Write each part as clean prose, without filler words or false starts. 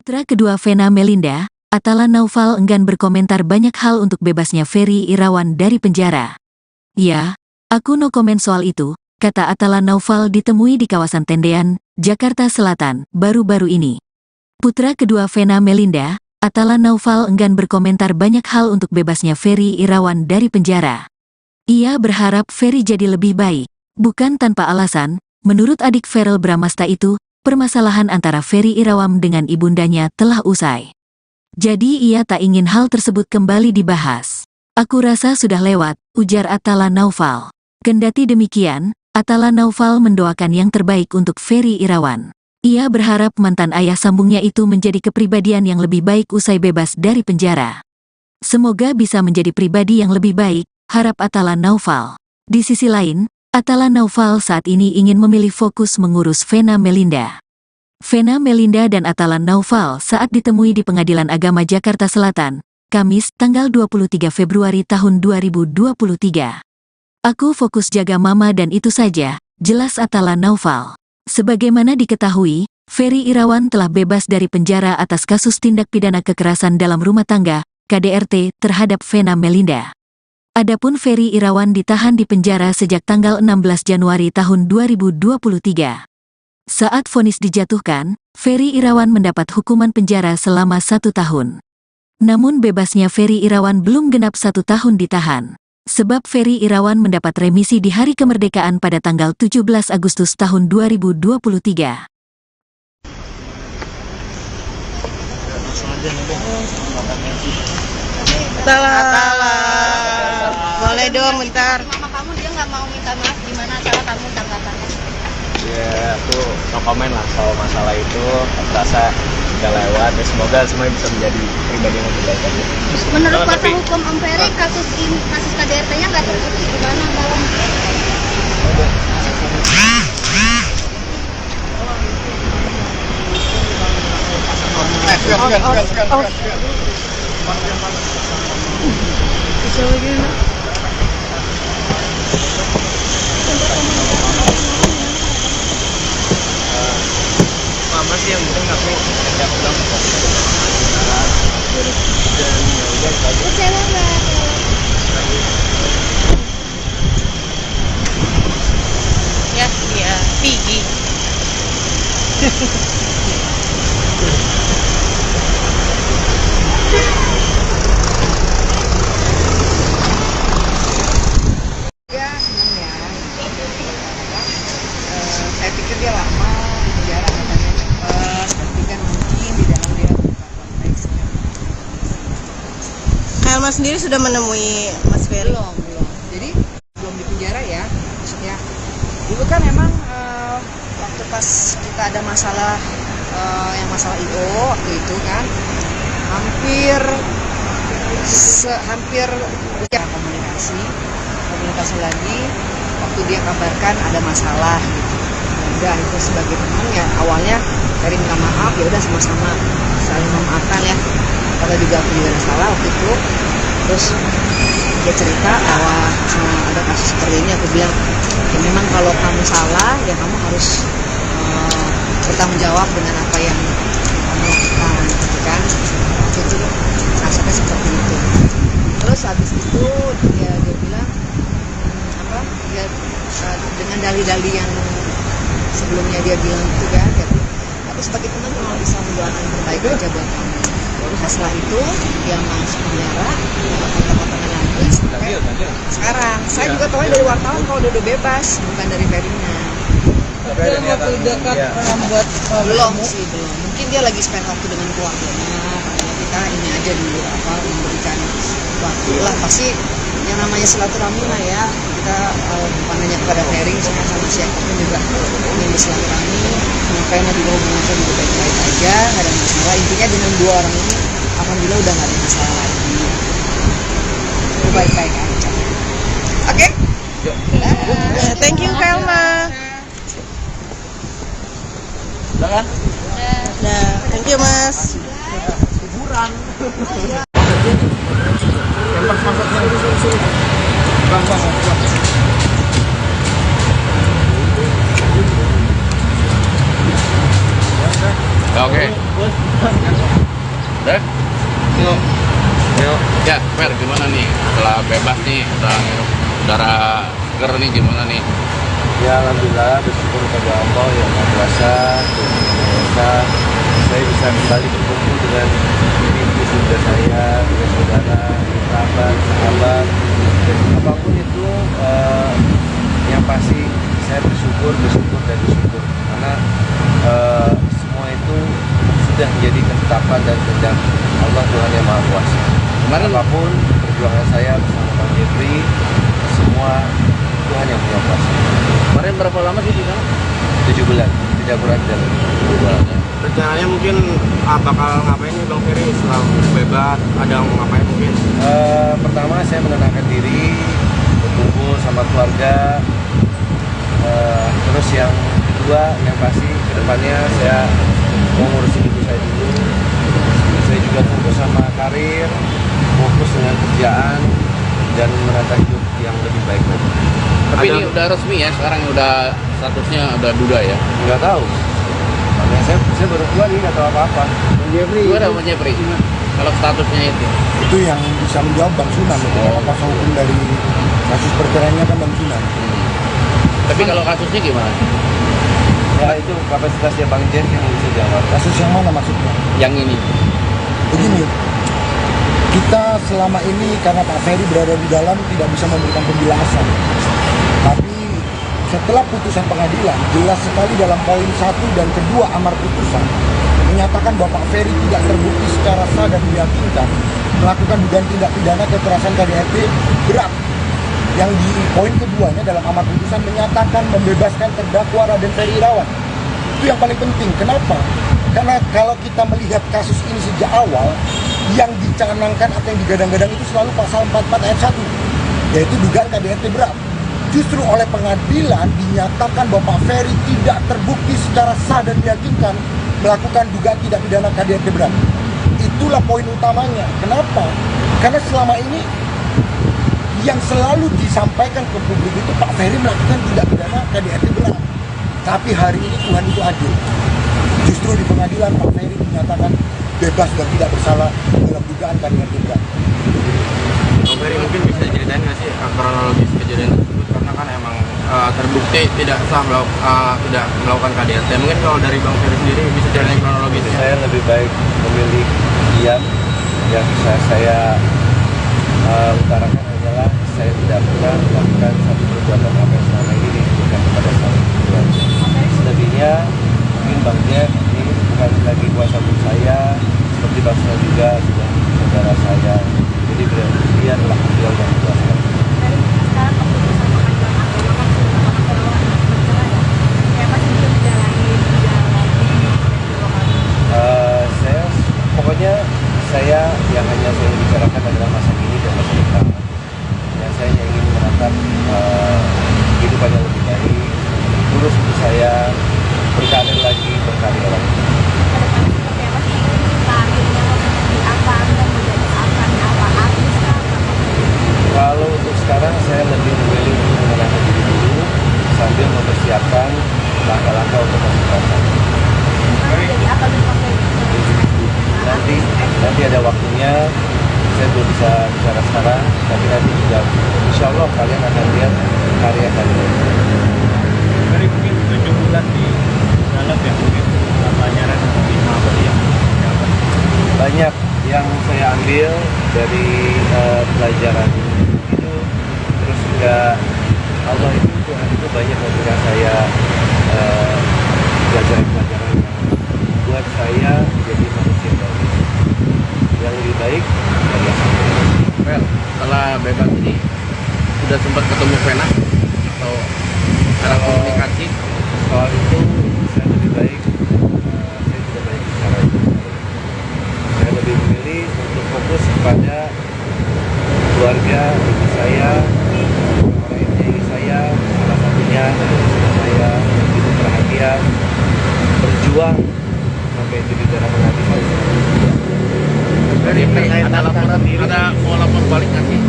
Putra kedua Vena Melinda, Atala Naufal enggan berkomentar banyak hal untuk bebasnya Ferry Irawan dari penjara. "Ya, aku no komen soal itu," kata Atala Naufal ditemui di kawasan Tendean, Jakarta Selatan, baru-baru ini. Putra kedua Vena Melinda, Atala Naufal enggan berkomentar banyak hal untuk bebasnya Ferry Irawan dari penjara. Ia berharap Ferry jadi lebih baik. Bukan tanpa alasan, menurut adik Verrel Bramasta itu, permasalahan antara Ferry Irawan dengan ibundanya telah usai. Jadi ia tak ingin hal tersebut kembali dibahas. "Aku rasa sudah lewat," ujar Atala Naufal. Kendati demikian, Atala Naufal mendoakan yang terbaik untuk Ferry Irawan. Ia berharap mantan ayah sambungnya itu menjadi kepribadian yang lebih baik usai bebas dari penjara. "Semoga bisa menjadi pribadi yang lebih baik," harap Atala Naufal. Di sisi lain, Atala Naufal saat ini ingin memilih fokus mengurus Vena Melinda. Vena Melinda dan Atala Naufal saat ditemui di Pengadilan Agama Jakarta Selatan, Kamis, tanggal 23 Februari tahun 2023. "Aku fokus jaga mama dan itu saja," jelas Atala Naufal. Sebagaimana diketahui, Ferry Irawan telah bebas dari penjara atas kasus tindak pidana kekerasan dalam rumah tangga, KDRT, terhadap Vena Melinda. Adapun Ferry Irawan ditahan di penjara sejak tanggal 16 Januari tahun 2023. Saat vonis dijatuhkan, Ferry Irawan mendapat hukuman penjara selama 1 tahun. Namun bebasnya Ferry Irawan belum genap 1 tahun ditahan. Sebab Ferry Irawan mendapat remisi di hari kemerdekaan pada tanggal 17 Agustus tahun 2023. Atala, boleh dong bentar. Mama kamu dia nggak mau minta maaf, gimana Atala kamu tanggapannya? Ya, aku no komen lah soal masalah itu. Aku rasa udah lewat. Ya, semoga semuanya bisa menjadi pribadi yang lebih baik aja. Menurut kuasa hukum Om Ferry, kasus KDRT-nya nggak terbukti, gimana dalam? Mama sih yang penting aku tidak pulang dan ya udah itu aja. Kecewa nggak? Ya, dia Piggy. Ya, senang ya. Saya pikir dia lama di penjara katanya cepat, tapi kan mungkin di dalam dia buka konteksnya. Elma sendiri sudah menemui Mas Ferry? Belum. Jadi belum di penjara ya, maksudnya. Dulu kan memang waktu pas kita ada masalah yang masalah IO waktu itu kan, hampir ya komunikasi lagi waktu dia kabarkan ada masalah gitu. Udah itu sebagai teman ya awalnya dari minta maaf, ya udah sama-sama saling memaafkan ya, karena juga aku juga ada salah waktu itu. Terus dia cerita bahwa ada kasus seperti ini, aku bilang ya memang kalau kamu salah ya kamu harus bertanggung jawab dengan apa yang kamu lakukan gitu kan. Waktu itu kasarnya seperti itu. Terus habis itu dia bilang dia dengan dalih-dalih yang sebelumnya dia bilang itu kan, tapi sebagai teman cuma bisa mendoakan yang terbaik aja buat kamu. Nah, setelah itu dia masuk penjara, kontak-kontakan lagi sampai sekarang. Saya juga tahu dari wartawan kalau dia udah bebas, bukan dari Ferry-nya. Dalam waktu dekat membuat Belum. Mungkin dia lagi spend waktu dengan keluarganya. Makanya kita ini aja dulu memberikan waktu lah. Pasti yang namanya silaturahmi lah ya. Kita bukan hanya kepada Ferry, sama siapapun juga ingin bersilaturahmi. Menyampaikan juga hubungan kita juga baik-baik aja, nggak ada masalah. Intinya dengan dua orang ini, alhamdulillah udah nggak ada masalah lagi. Baik-baik aja. Oke? Thank you Elma. Udah kan? Nah, thank you Mas. Hiburan. Bang. Oke. Udah? Yuk. Ya, Fer, gimana nih? Setelah bebas nih, udah ngirup udara seger nih, gimana nih? Ya alhamdulillah, bersyukur kepada Allah yang Maha Kuasa, Tuhan saya bisa kembali berkumpul dengan ibu saudara saya, dengan saudara, sahabat, dan apapun itu yang pasti saya bersyukur karena semua itu sudah menjadi ketetapan dan kehendak Allah Tuhan yang Maha Kuasa. Kemarin apapun perjuangan saya bersama Bang Jeffrey, semua Tuhan yang punya kuasa. Kemarin berapa lama sih di sana? 7 bulan, tidak kurang dari 7 bulan. Rencananya mungkin bakal ngapain nih Bang Ferry setelah bebas? Ada mau ngapain mungkin? Pertama saya menenangkan diri, berkumpul sama keluarga. Terus yang kedua, yang pasti kedepannya saya mau ngurusin ibu saya dulu. Saya juga fokus sama karir, fokus dengan kerjaan, dan menata hidup yang lebih baik lagi. Tapi ini udah resmi ya, sekarang udah statusnya udah duda ya? Nggak tahu. Makanya saya baru keluar ini nggak tahu apa-apa. Gimana Bang Jeffrey? Kalau statusnya itu yang bisa menjawab Bang Sunan. Apa hukum dari kasus perceraiannya kan Bang Sunan. Tapi kalau kasusnya gimana? Ya itu kapasitasnya Bang Jeff yang bisa jawab. Kasus yang mana maksudnya? Yang ini? Begini, kita selama ini karena Pak Ferry berada di dalam tidak bisa memberikan penjelasan. Tapi setelah putusan pengadilan, jelas sekali dalam poin 1 dan kedua amar putusan menyatakan bahwa Pak Ferry tidak terbukti secara sah dan meyakinkan melakukan dugaan tindak pidana kekerasan KDRT berat. Yang di poin keduanya dalam amar putusan menyatakan membebaskan terdakwa Raden Ferry Irawan. Itu yang paling penting. Kenapa? Karena kalau kita melihat kasus ini sejak awal, yang dicanangkan atau yang digadang-gadang itu selalu pasal 44 ayat 1, yaitu dugaan KDRT berat. Justru oleh pengadilan dinyatakan bahwa Pak Ferry tidak terbukti secara sah dan meyakinkan melakukan dugaan tindak pidana KDRT berat. Itulah poin utamanya. Kenapa? Karena selama ini yang selalu disampaikan ke publik itu Pak Ferry melakukan tindak pidana KDRT berat. Tapi hari ini Tuhan itu adil. Justru di pengadilan Pak Ferry dinyatakan bebas dan tidak bersalah dalam dugaan KDRT berat. Bang Ferry mungkin bisa ceritain nggak sih kronologis kejadian tersebut, karena kan emang terbukti tidak sah tidak melakukan KDRT. Mungkin kalau dari Bang Ferry sendiri bisa ceritain kronologis ya? Saya lebih baik memilih diam. Yang bisa saya utarakan adalah saya tidak pernah melakukan satu perbuatan apa yang selama ini ditujukan kepada saya. Selebihnya mungkin Bang Jeff ini bukan lagi kuasa hukum saya, seperti Bang Sunan juga sudah saudara saya. Jadi biarlah beliau yang kuasa. Pokoknya saya yang hanya saya bicarakan adalah masa kini dan masa depan. Yang saya ingin menatap kehidupan yang lebih baik, terus untuk saya berkarir lagi, berkarya lagi. Kalau untuk sekarang saya lebih memilih untuk menenangkan diri dulu sambil mempersiapkan langkah-langkah untuk masa depan. Nanti ada waktunya, saya belum bisa bicara sekarang, tapi nanti juga insya Allah kalian akan lihat karya kalian. Dari mungkin 7 bulan di dalam ya, mungkin pelajaran seperti apa yang dapat? Banyak yang saya ambil dari pelajaran itu, terus juga Allah itu Tuhan itu banyak memberikan saya pelajaran-pelajaran yang buat saya jadi manusia baru, yang lebih baik dari yang sebelumnya. Well, setelah bebas ini sudah sempat ketemu Vena atau cara komunikasi? Soal itu saya lebih baik, saya tidak banyak bicara itu. Saya lebih memilih untuk fokus kepada keluarga, ibu saya, orang yang menyayangi saya, salah satunya istri saya, begitu perhatian, berjuang sampai itu di dalam hati saya. Dari ada laporan, ada mau lapor balik nggak sih?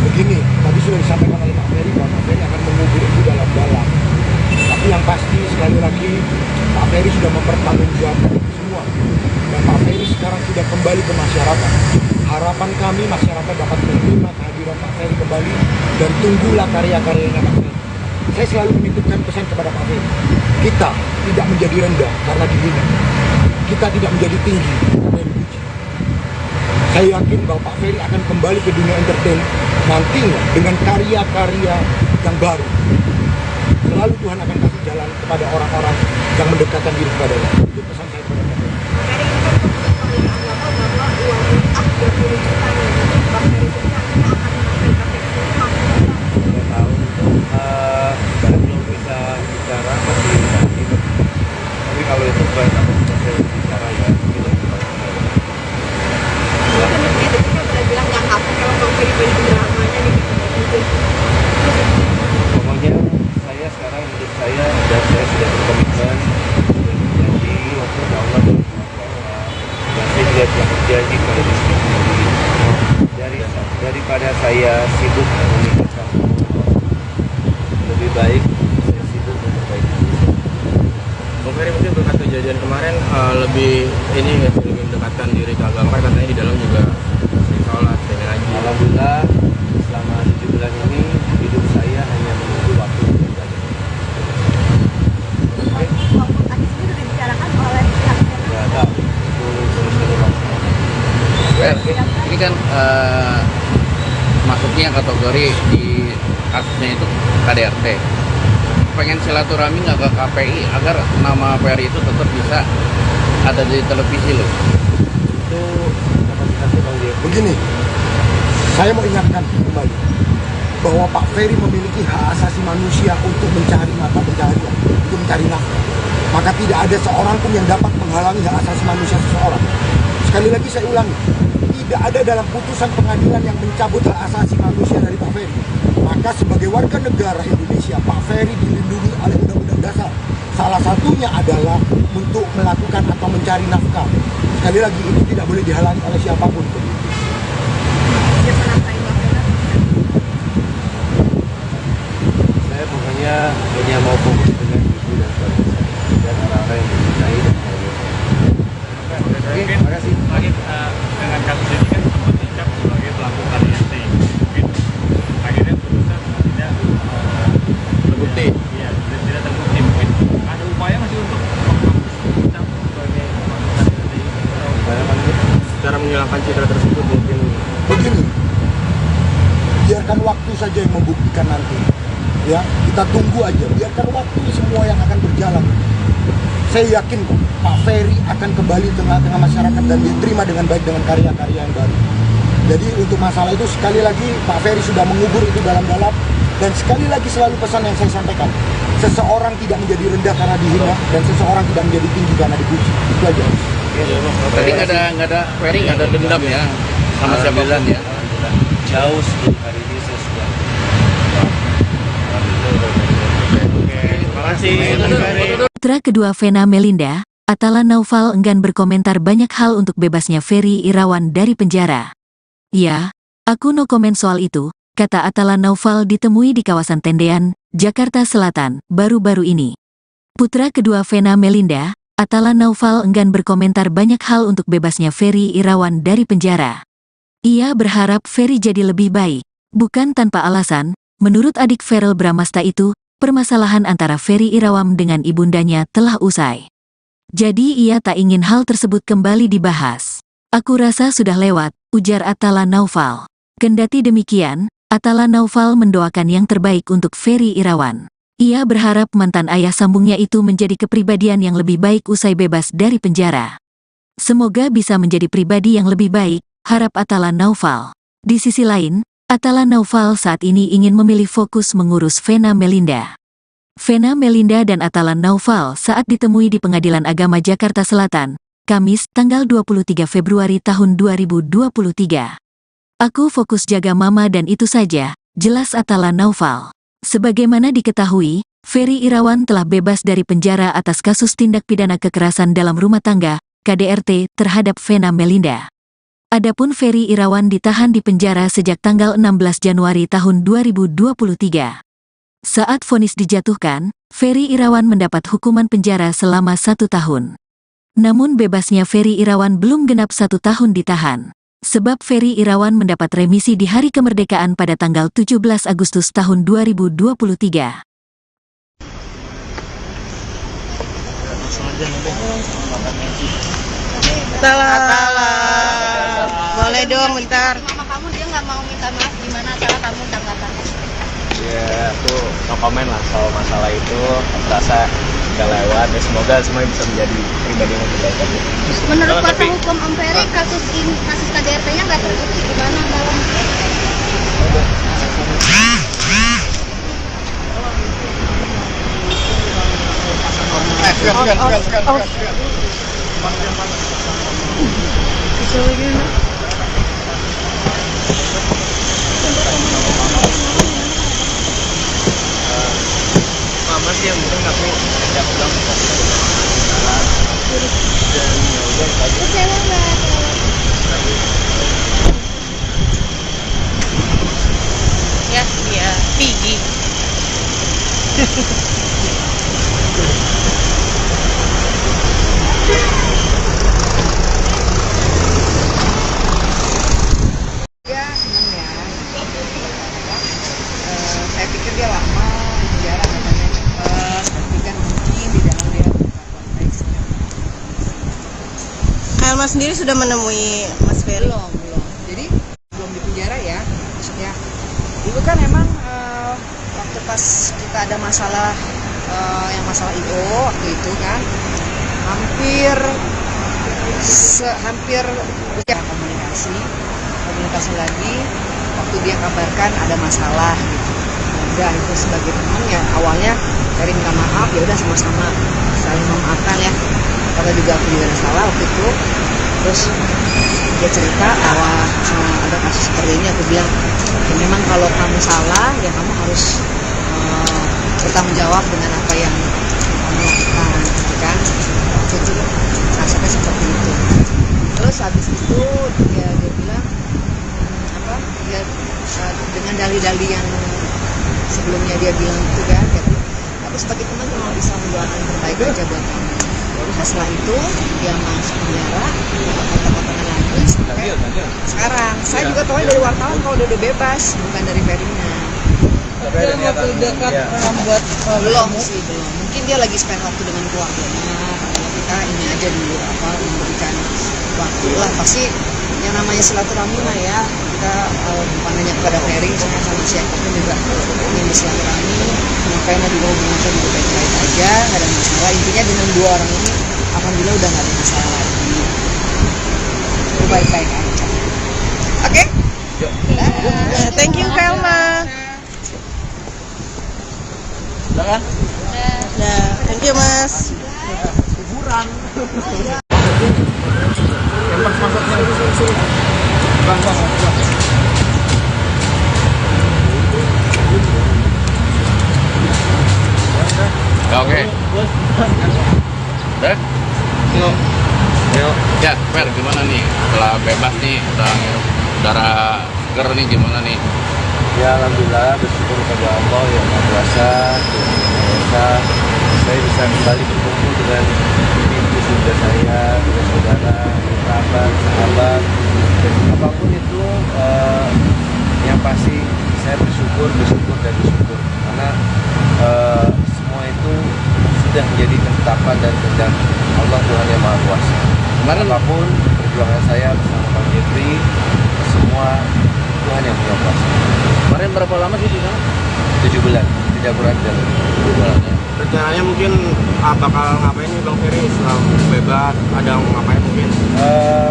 Begini, tadi sudah disampaikan oleh Pak Ferry bahwa Pak Ferry akan mengubur itu dalam-dalam. Tapi yang pasti sekali lagi Pak Ferry sudah mempertanggungjawabkan semua. Dan Pak Ferry sekarang sudah kembali ke masyarakat. Harapan kami masyarakat dapat menerima kehadiran Pak Ferry kembali dan tunggulah karya-karyanya Pak Ferry. Saya selalu menitipkan pesan kepada Pak Ferry. Kita tidak menjadi rendah karena dihina. Kita tidak menjadi tinggi karena dipuji. Saya yakin bahwa Pak Ferry akan kembali ke dunia entertain nantinya dengan karya-karya yang baru. Selalu Tuhan akan kasih jalan kepada orang-orang yang mendekatkan diri kepada-Nya. Itu pesan saya kepada Pak Ferry. Saya tahu saya belum bisa bicara masih nanti. Tapi kalau itu bukan aku bisa bicara ya kita pokoknya saya sekarang hidup saya dan saya sudah berkomitmen dan berjanji waktu Allah dan saya juga telah berjanji kepada diri sendiri daripada saya sibuk memikirkan lebih baik saya sibuk memperbaiki diri. Bang Ferry mungkin berkat kejadian kemarin lebih ini nggak sih, lebih mendekatkan diri ke agama, katanya di dalam juga sering sholat, sering ngaji. Alhamdulillah selama 7 bulan ini hidup saya hanya menunggu waktu untuk belajar. Nggak tahu itu terus waktu. Ini kan masuknya kategori di kasusnya itu KDRT. Pengen silaturahmi nggak ke KPI agar nama Ferry itu tetap bisa ada di televisi loh. Itu kapasitasnya Bang Diego. Begini, saya mau ingatkan kembali bahwa Pak Ferry memiliki hak asasi manusia untuk mencari mata pencaharian, untuk mencari nafkah. Maka tidak ada seorang pun yang dapat menghalangi hak asasi manusia seseorang. Sekali lagi saya ulangi, tidak ada dalam putusan pengadilan yang mencabut hak asasi manusia dari Pak Ferry. Maka sebagai warga negara Indonesia, Pak Ferry dilindungi oleh Undang-Undang Dasar. Salah satunya adalah untuk melakukan atau mencari nafkah. Sekali lagi, itu tidak boleh dihalangi oleh siapapun. Saya pokoknya hanya mau fokus dengan ibu dan keluarga saya dan orang-orang yang mencintai dan saya. Oke, terima kasih. Lagi dengan kasus ini kan sempat dicap sebagai pelaku KDRT. Mungkin akhirnya putusan tidak Terbukti. Iya, tidak terbukti mungkin. Ada upaya masih untuk dicap sebagai pelaku KDRT. Cara menghilangkan citra tersebut mungkin Begini, biarkan waktu saja yang membuktikan nanti. Ya, kita tunggu aja. Biarkan waktu semua yang akan berjalan. Saya yakin kok Pak Ferry akan kembali tengah-tengah masyarakat dan diterima dengan baik dengan karya-karya yang baru. Jadi untuk masalah itu sekali lagi Pak Ferry sudah mengubur itu dalam-dalam dan sekali lagi selalu pesan yang saya sampaikan. Seseorang tidak menjadi rendah karena dihina dan seseorang tidak menjadi tinggi karena dipuji. Itu aja. Tadi nggak ada Ferry nggak ada dendam ya sama siapapun ya. Jauh sebelum hari ini saya sudah. Terima kasih. Putra kedua Vena Melinda, Atala Naufal enggan berkomentar banyak hal untuk bebasnya Ferry Irawan dari penjara. Ya, aku no komen soal itu, kata Atala Naufal ditemui di kawasan Tendean, Jakarta Selatan, baru-baru ini. Putra kedua Vena Melinda, Atala Naufal enggan berkomentar banyak hal untuk bebasnya Ferry Irawan dari penjara. Ia berharap Ferry jadi lebih baik. Bukan tanpa alasan, menurut adik Verrel Bramasta itu, permasalahan antara Ferry Irawan dengan ibundanya telah usai. Jadi ia tak ingin hal tersebut kembali dibahas. Aku rasa sudah lewat, ujar Atala Naufal. Kendati demikian, Atala Naufal mendoakan yang terbaik untuk Ferry Irawan. Ia berharap mantan ayah sambungnya itu menjadi kepribadian yang lebih baik usai bebas dari penjara. Semoga bisa menjadi pribadi yang lebih baik, harap Atala Naufal. Di sisi lain, Atala Naufal saat ini ingin memilih fokus mengurus Vena Melinda. Vena Melinda dan Atala Naufal saat ditemui di Pengadilan Agama Jakarta Selatan, Kamis, tanggal 23 Februari tahun 2023. Aku fokus jaga mama dan itu saja, jelas Atala Naufal. Sebagaimana diketahui, Ferry Irawan telah bebas dari penjara atas kasus tindak pidana kekerasan dalam rumah tangga, KDRT, terhadap Vena Melinda. Adapun Ferry Irawan ditahan di penjara sejak tanggal 16 Januari tahun 2023. Saat vonis dijatuhkan, Ferry Irawan mendapat hukuman penjara selama 1 tahun. Namun bebasnya Ferry Irawan belum genap 1 tahun ditahan. Sebab Ferry Irawan mendapat remisi di hari kemerdekaan pada tanggal 17 Agustus tahun 2023. Atala. Boleh dong bentar. Mama kamu dia nggak mau minta maaf, gimana cara kamu tanggapannya? Ya aku no komen lah soal masalah itu. Aku rasa udah lewat dan semoga semuanya bisa menjadi pribadi yang lebih baik aja. Menurut kuasa hukum Om Ferry, kasus KDRT-nya nggak terbukti, gimana dalam? Mama sih yang mungkin tapi tidak pulang. Kecewa nggak? Ya, dia Pigi. Ya seneng ya. Saya pikir dia lama di penjara katanya cepet, tapi kan mungkin di dalam dia berkelakuan baik sekali. Elma sendiri sudah menemui Mas Ferry. Belum. Jadi belum di penjara ya. Maksudnya dulu kan emang waktu pas kita ada masalah yang masalah IO waktu itu kan hampir ya komunikasi lagi waktu dia kabarkan ada masalah gitu. Udah itu sebagai teman ya awalnya Ferry minta maaf, ya udah sama-sama saling memaafkan ya. Karena juga aku juga ada salah waktu itu. Terus dia cerita bahwa ada kasus seperti ini, aku bilang ya memang kalau kamu salah ya kamu harus bertanggung jawab dengan apa yang kamu lakukan, gitu kan? Waktu itu rasanya seperti itu. Terus habis itu dia bilang dia dengan dalih-dalih yang sebelumnya dia bilang itu kan, aku sebagai teman cuma bisa mendoakan yang terbaik aja buat kamu. Nah, setelah itu dia masuk penjara, kata-katanya lagi sampai sekarang. Saya juga tahu dari wartawan kalau dia udah bebas, bukan dari Ferry-nya. Dalam waktu dekat membuat Belum sih, belum. Mungkin dia lagi spend waktu dengan keluarganya. Karena kita ini aja dulu memberikan waktu lah. Pasti yang namanya silaturahmi lah ya. Kita bukan hanya kepada Ferry, saya sama siapapun juga ingin bersilaturahmi. Menyampaikan juga hubungan saya juga baik-baik aja, nggak ada masalah. Intinya dengan dua orang ini, alhamdulillah udah nggak ada masalah lagi. Itu baik-baik aja. Oke? Thank you Elma. Udah kan? Ya, thank you Mas. Oke. Udah? Ya, Fer, gimana nih? Setelah bebas nih, udah ngirup udara seger nih, gimana nih? Ya alhamdulillah, bersyukur kepada Allah yang Maha Kuasa, saya bisa kembali berkumpul dengan ibu bunda saya, dengan saudara, kerabat, sahabat, dan apapun itu yang pasti saya bersyukur karena semua itu sudah menjadi ketetapan dan kehendak Allah Tuhan yang Maha Kuasa. Kemarin Apapun perjuangan saya bersama Bang Jeffrey, semua Tuhan yang punya kuasa. kemarin berapa lama sih di sana? 7 bulan, tidak kurang dari 7 bulan ya. Rencananya mungkin bakal ngapain nih Bang Ferry setelah bebas? Ada mau ngapain mungkin?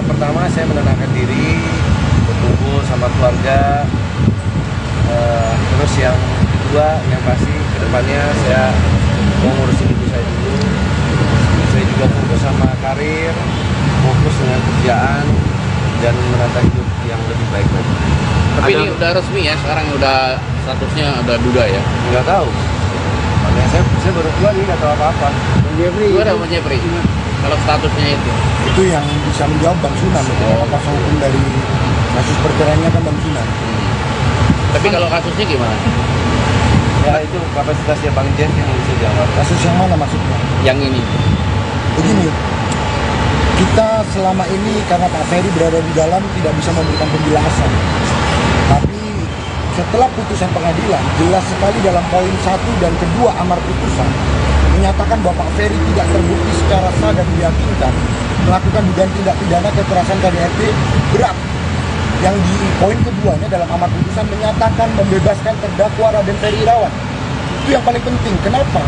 Pertama saya menenangkan diri, berkumpul sama keluarga. Terus yang kedua, yang pasti kedepannya saya mau ngurusin ibu saya dulu. Saya juga fokus sama karir, fokus dengan kerjaan, dan menata hidup yang lebih baik lagi. Tapi ini udah resmi ya, sekarang udah statusnya udah duda ya? Nggak tahu. Makanya saya baru keluar nih, nggak tahu apa-apa. Gue ada sama Jeffrey. Kalau statusnya itu. Itu yang bisa menjawab Bang Sunan. Apa hukum dari kasus perceraiannya kan Bang Sunan. Tapi kalau kasusnya gimana? Ya itu kapasitasnya Bang Jeff yang bisa jawab. Kasus yang mana maksudnya? Yang ini. Begini, Kita selama ini karena Pak Ferry berada di dalam tidak bisa memberikan penjelasan. Tapi setelah putusan pengadilan, jelas sekali dalam poin 1 dan kedua amar putusan menyatakan bahwa Pak Ferry tidak terbukti secara sah dan meyakinkan melakukan dugaan tindak pidana kekerasan KDRT berat. Yang di poin keduanya dalam amar putusan menyatakan membebaskan terdakwa Raden Ferry Irawan. Itu yang paling penting. Kenapa?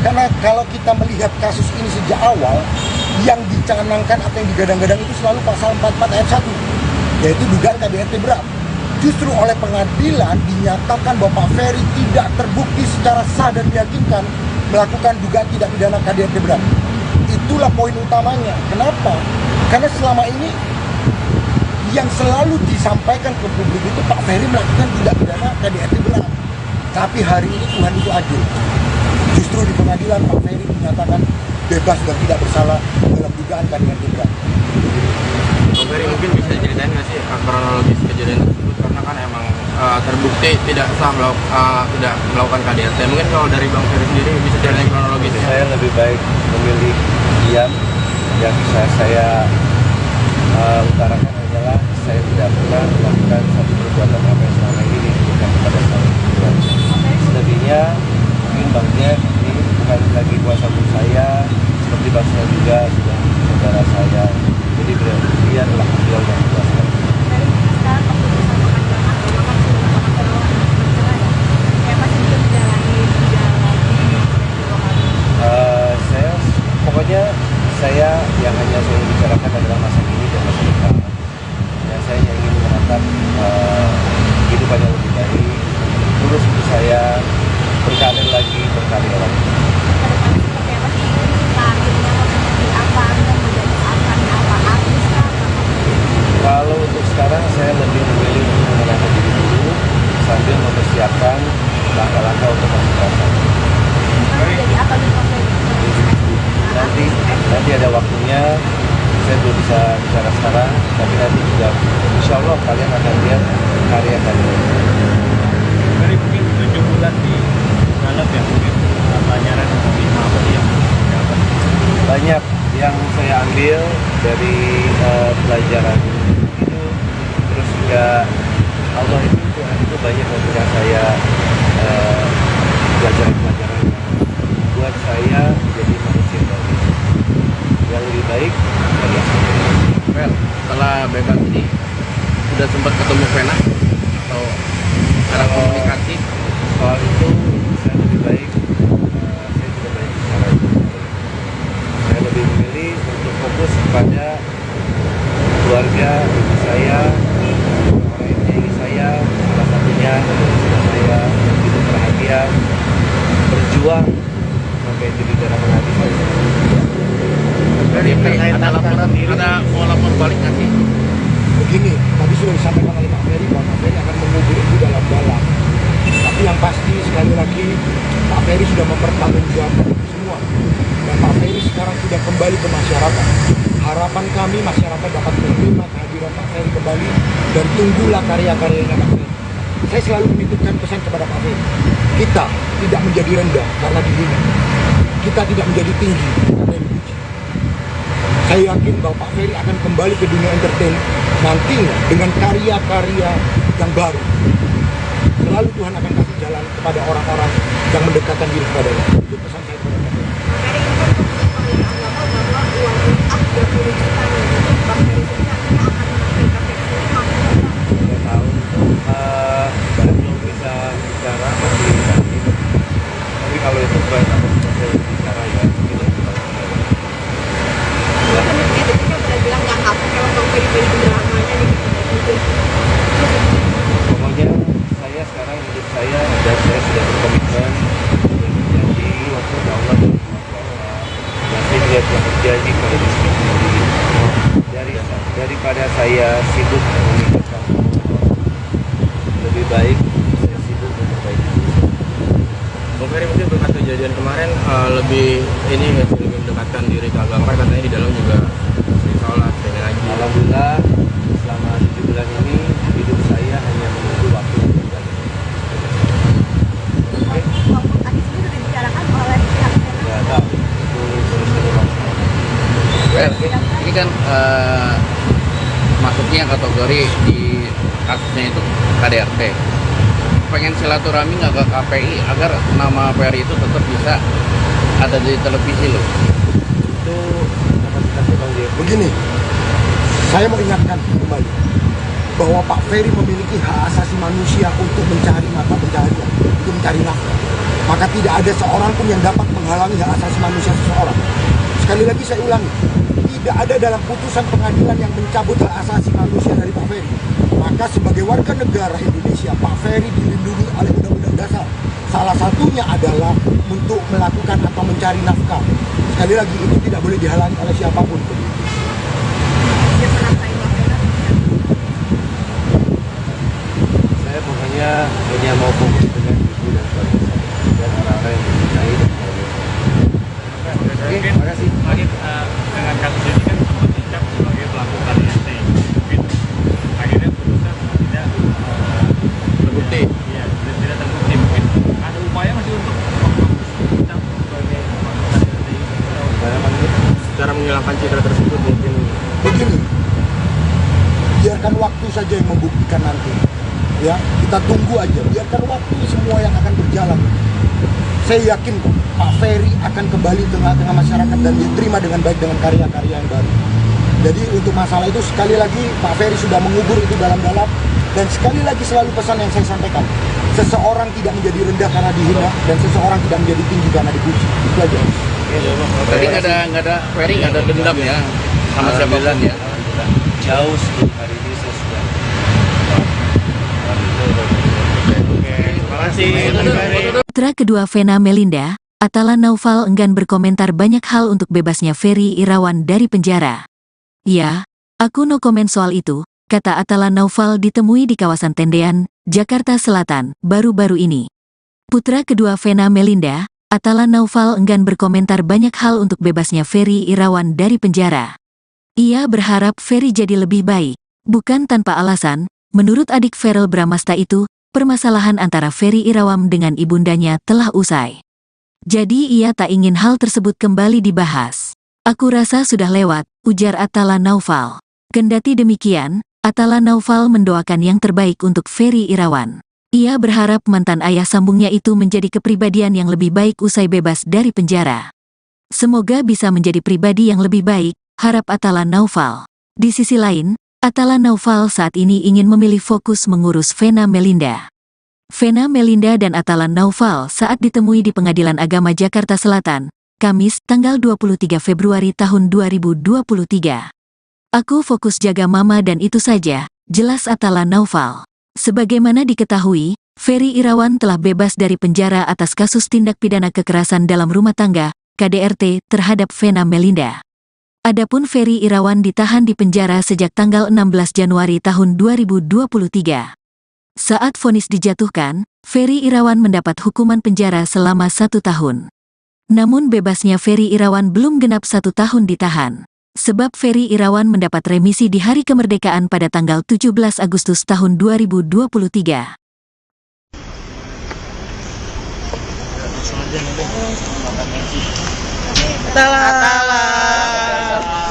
Karena kalau kita melihat kasus ini sejak awal, yang dicanangkan atau yang digadang-gadang itu selalu pasal 44 ayat 1, yaitu dugaan KDRT berat. Justru oleh pengadilan dinyatakan bahwa Pak Ferry tidak terbukti secara sah dan meyakinkan melakukan dugaan tindak pidana KDRT berat. Itulah poin utamanya. Kenapa? Karena selama ini yang selalu disampaikan ke publik itu Pak Ferry melakukan tindak pidana KDRT berat. Tapi hari ini Tuhan itu adil. Justru di pengadilan Pak Ferry dinyatakan bebas dan tidak bersalah dalam dugaan KDRT berat. Bang Ferry mungkin bisa ceritain nggak sih kronologis kejadian tersebut, karena kan emang terbukti tidak sah tidak melakukan KDRT. Mungkin kalau dari Bang Ferry sendiri bisa ceritain kronologisnya. Saya lebih baik memilih diam. Yang bisa saya utarakan adalah saya tidak pernah melakukan satu perbuatan apa yang selama ini dituduhkan kepada saya. Selebihnya mungkin Bang Jeff ini bukan lagi kuasa hukum saya, seperti Bang Sel juga sudah saudara saya. Jadi biarlah beliau yang kuasa. Saya pokoknya yang hanya saya bicarakan adalah masa kini dan masa depan. Ya, saya ingin menatap kehidupan yang lebih baik. Terus untuk saya berkarir lagi, berkarya lagi. Kalau untuk sekarang saya lebih memilih untuk mengenalkan diri dulu sambil mempersiapkan langkah-langkah untuk masuk kerasa. Nanti ada waktunya, saya belum bisa bicara sekarang, tapi nanti juga insya Allah kalian akan lihat karya kalian. Dari mungkin 7 bulan di dalam ya, mungkin pelajaran apa yang dapat? Banyak yang saya ambil dari pelajaran itu, terus juga Allah itu Tuhan itu banyak memberikan saya pelajaran-pelajaran yang buat saya menjadi manusia yang lebih baik dari yang sebelumnya. Well, setelah bebas ini sudah sempat ketemu Vena atau cara komunikasi? Soal itu saya lebih baik, saya tidak banyak bicara. Saya lebih memilih untuk fokus kepada keluarga ibu saya, orang yang menyayangi saya, salah satunya saudara saya yang hidup perhatian, berjuang sampai jadi darah menghabis saya. Dari ada mau lapor balik nggak sih? Begini, tadi sudah disampaikan oleh Pak Ferry bahwa Pak Ferry akan mengubur itu dalam-dalam. Tapi yang pasti sekali lagi Pak Ferry sudah mempertanggungjawabkan itu semua. Dan Pak Ferry sekarang sudah kembali ke masyarakat. Harapan kami masyarakat dapat menerima kehadiran Pak Ferry kembali dan tunggulah karya-karyanya Pak Ferry. Saya selalu menitipkan pesan kepada Pak Ferry. Kita tidak menjadi rendah karena dihina. Kita tidak menjadi tinggi karena dipuji. Saya yakin bahwa Pak Ferry akan kembali ke dunia entertain nantinya dengan karya-karya yang baru. Selalu Tuhan akan kasih jalan kepada orang-orang yang mendekatkan diri kepada-Nya. Itu pesan saya kepada Pak Ferry. Saya tahu saya belum bisa bicara masih sakit. Tapi kalau itu bukan apa saya bicara ya kita pokoknya saya sekarang hidup saya dan saya sudah berkomitmen berjanji waktu Allah dan saya juga telah berjanji kepada diri sendiri daripada saya sibuk memikirkan lebih baik saya sibuk memperbaiki diri. Bang Ferry mungkin berkat kejadian kemarin lebih mendekatkan diri ke agama, katanya di dalam juga sering sholat, sering ngaji. Alhamdulillah selama 7 bulan ini hidup saya hanya menunggu waktu yang tepat. Tadi sudah dibicarakan oleh pihak Nggak tahu itu terus ke depan. Well, Ini kan masuknya kategori di kasusnya itu KDRT. Pengen silaturahmi nggak ke KPI agar nama Ferry itu tetap bisa ada di televisi loh. Itu kapasitasnya Bang Jeffrey. Begini, saya mau ingatkan kembali bahwa Pak Ferry memiliki hak asasi manusia untuk mencari mata pencaharian, untuk mencari nafkah. Maka tidak ada seorang pun yang dapat menghalangi hak asasi manusia seseorang. Sekali lagi saya ulangi, tidak ada dalam putusan pengadilan yang mencabut hak asasi manusia dari Pak Ferry. Maka sebagai warga negara Indonesia, Pak Ferry dilindungi oleh Undang-Undang Dasar. Salah satunya adalah untuk melakukan atau mencari nafkah. Sekali lagi, itu tidak boleh dihalangi oleh siapapun. Saya pokoknya hanya mau fokus dengan ibu dan keluarga saya dan orang-orang yang mencintai dan keluarga saya. Oke, terima kasih. Lagi dengan kasus ini kan sempat dicap sebagai pelaku KDRT. Gitu. Akhirnya putusan tidak Terbukti. Iya, tidak terbukti mungkin. Ada upaya masih untuk dicap sebagai pelaku KDRT. Secara menghilangkan citra tersebut mungkin Begini, biarkan waktu saja yang membuktikan nanti. Ya, kita tunggu aja. Biarkan waktu semua yang akan berjalan. Saya yakin kok, Pak Ferry akan kembali tengah-tengah masyarakat dan diterima dengan baik dengan karya-karya yang baru. Jadi untuk masalah itu sekali lagi Pak Ferry sudah mengubur itu dalam-dalam. Dan sekali lagi selalu pesan yang saya sampaikan, seseorang tidak menjadi rendah karena dihina dan seseorang tidak menjadi tinggi karena dipuji. Itu aja. Tadi nggak ada Ferry nggak ada dendam ya sama siapapun ya. Jauh sebelum hari ini saya sudah. terima kasih. Putra kedua Vena Melinda, Atala Naufal enggan berkomentar banyak hal untuk bebasnya Ferry Irawan dari penjara. Ya, aku no komen soal itu, kata Atala Naufal ditemui di kawasan Tendean, Jakarta Selatan, baru-baru ini. Putra kedua Vena Melinda, Atala Naufal enggan berkomentar banyak hal untuk bebasnya Ferry Irawan dari penjara. Ia berharap Ferry jadi lebih baik, bukan tanpa alasan. Menurut adik Verrel Bramasta itu, permasalahan antara Ferry Irawan dengan ibundanya telah usai. Jadi ia tak ingin hal tersebut kembali dibahas. Aku rasa sudah lewat, ujar Atala Naufal. Kendati demikian, Atala Naufal mendoakan yang terbaik untuk Ferry Irawan. Ia berharap mantan ayah sambungnya itu menjadi kepribadian yang lebih baik usai bebas dari penjara. Semoga bisa menjadi pribadi yang lebih baik, harap Atala Naufal. Di sisi lain, Atala Naufal saat ini ingin memilih fokus mengurus Vena Melinda. Vena Melinda dan Atala Naufal saat ditemui di Pengadilan Agama Jakarta Selatan, Kamis, tanggal 23 Februari tahun 2023. Aku fokus jaga mama dan itu saja, jelas Atala Naufal. Sebagaimana diketahui, Ferry Irawan telah bebas dari penjara atas kasus tindak pidana kekerasan dalam rumah tangga, KDRT, terhadap Vena Melinda. Adapun Ferry Irawan ditahan di penjara sejak tanggal 16 Januari tahun 2023. Saat vonis dijatuhkan, Ferry Irawan mendapat hukuman penjara selama 1 tahun. Namun bebasnya Ferry Irawan belum genap 1 tahun ditahan. Sebab Ferry Irawan mendapat remisi di hari kemerdekaan pada tanggal 17 Agustus tahun 2023. Atala.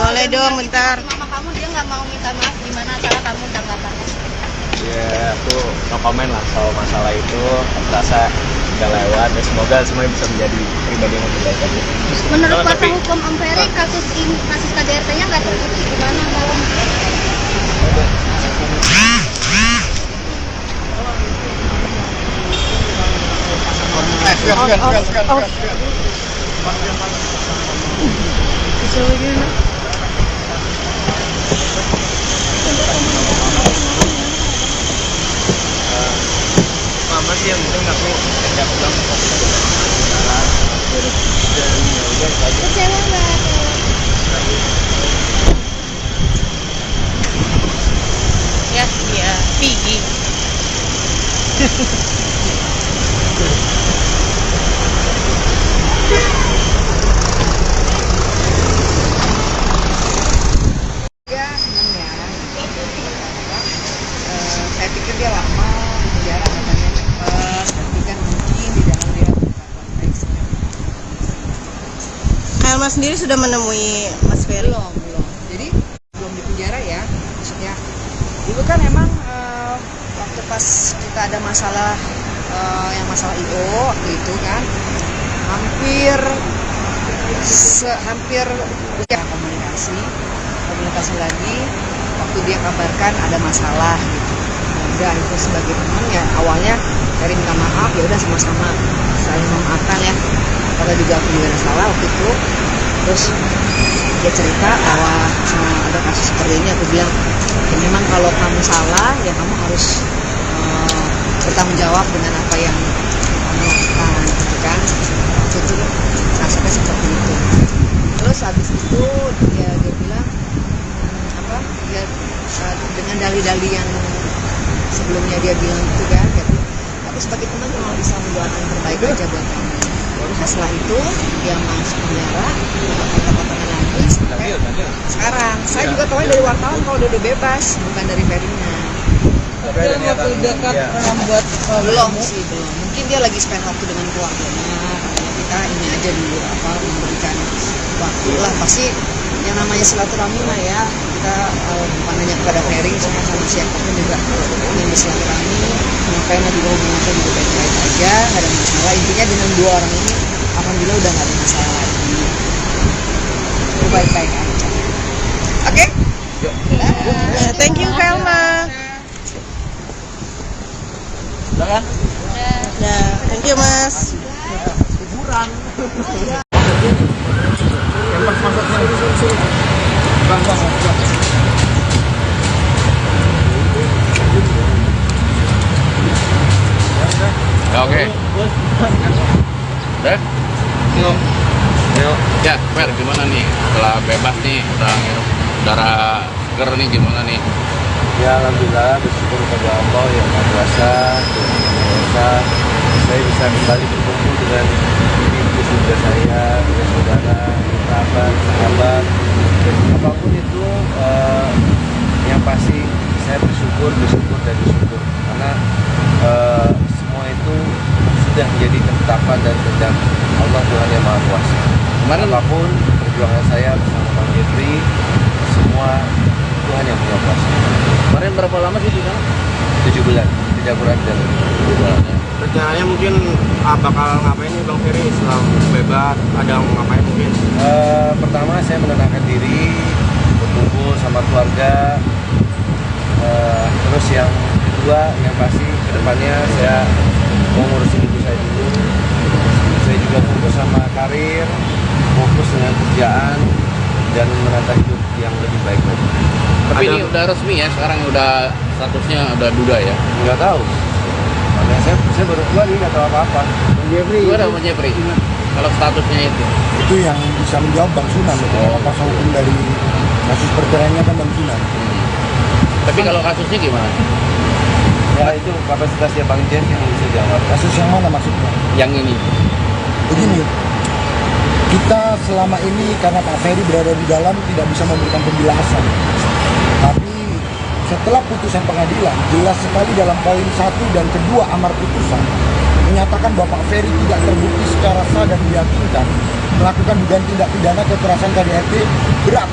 Boleh dong bentar. Mama kamu dia nggak mau minta maaf, gimana cara kamu tanggapannya? Ya, aku no comment lah soal masalah itu. Aku rasa udah lewat dan semoga semuanya bisa menjadi pribadi yang lebih baik aja. Menurut kuasa hukum Om Ferry, kasus KDRT-nya nggak terbukti, gimana kalau? Mama sih yang penting aku tidak pulang. Kecewa nggak? Ya, iya, Piggy. Ya, seneng ya. Saya pikir dia lama di penjara katanya cepat, tapi kan mungkin di dalam dia konteks. Elma sendiri sudah menemui Mas Ferry? Belum. ada masalah yang masalah IO waktu itu kan, hampir ya komunikasi lagi. Waktu dia kabarkan ada masalah gitu, udah itu sebagai teman ya awalnya dari minta maaf, ya udah sama-sama saling memaafkan ya, karena juga aku juga ada salah waktu itu. Terus dia cerita bahwa ada kasus seperti ini, aku bilang ya memang kalau kamu salah ya kamu harus bertanggung jawab dengan apa yang kamu lakukan gitu kan. Waktu itu rasanya seperti itu. Terus habis itu dia bilang ya dengan dalih-dalih yang sebelumnya dia bilang itu kan, dia bilang, tapi sebagai teman cuma bisa mendoakan yang terbaik aja buat kamu. Nah setelah itu dia masuk penjara, kata-katanya lagi sampai sekarang. Saya juga tahu dari wartawan kalau dia udah bebas, bukan dari Ferina. Dalam waktu dekat membuat Belum sih, belum. Mungkin dia lagi spend waktu dengan keluarganya. Katanya kita ini aja dulu memberikan waktu lah. Pasti yang namanya silaturahmi mah ya, kita bukan hanya kepada Ferry, sama siapapun juga ingin bersilaturahmi. Ngapain juga hubungan kita juga baik-baik aja, nggak ada masalah. Intinya dengan dua orang ini, alhamdulillah udah nggak ada masalah lagi. Baik-baik aja. Oke? Thank you Velma. Silakan. Ya, thank you Mas. Oke. Udah? Ya, Fer, gimana nih? Setelah bebas nih, udah ngirup udara seger nih, gimana nih? Ya alhamdulillah, bersyukur kepada Allah yang Maha Kuasa, saya bisa kembali berkumpul dengan ibu bunda saya, dengan saudara, kerabat, sahabat, dan apapun itu yang pasti saya bersyukur karena semua itu sudah menjadi ketetapan dan kehendak Allah Tuhan yang Maha Kuasa. Kemarin Apapun perjuangan saya bersama Bang Jeffrey, semua Tuhan yang punya kuasa. kemarin berapa lama sih di sana? 7 bulan, tidak kurang dari 7 bulan. Rencananya mungkin bakal ngapain nih Bang Ferry setelah bebas? Ada mau ngapain mungkin? Pertama saya menenangkan diri, berkumpul sama keluarga. Terus yang kedua, yang pasti kedepannya saya mau ngurusin ibu saya dulu. Saya juga fokus sama karir, fokus dengan kerjaan, dan menata hidup yang lebih baik lagi. Tapi ini udah resmi ya, sekarang udah statusnya udah duda ya? Nggak tahu. Makanya saya baru keluar ini nggak tahu apa-apa. Gue ada sama Jeffrey. Kalau statusnya itu. Itu yang bisa menjawab Bang Sunan. Kalau kuasa hukum dari kasus perceraiannya kan Bang Sunan. Tapi kalau kasusnya gimana? Ya itu kapasitasnya Bang Jeff yang bisa jawab. Kasus yang mana maksudnya? Yang ini. Begini, kita selama ini karena Pak Ferry berada di dalam tidak bisa memberikan penjelasan. Tapi setelah putusan pengadilan, jelas sekali dalam poin 1 dan kedua amar putusan menyatakan bahwa Pak Ferry tidak terbukti secara sah dan meyakinkan melakukan dugaan tindak pidana kekerasan KDRT berat.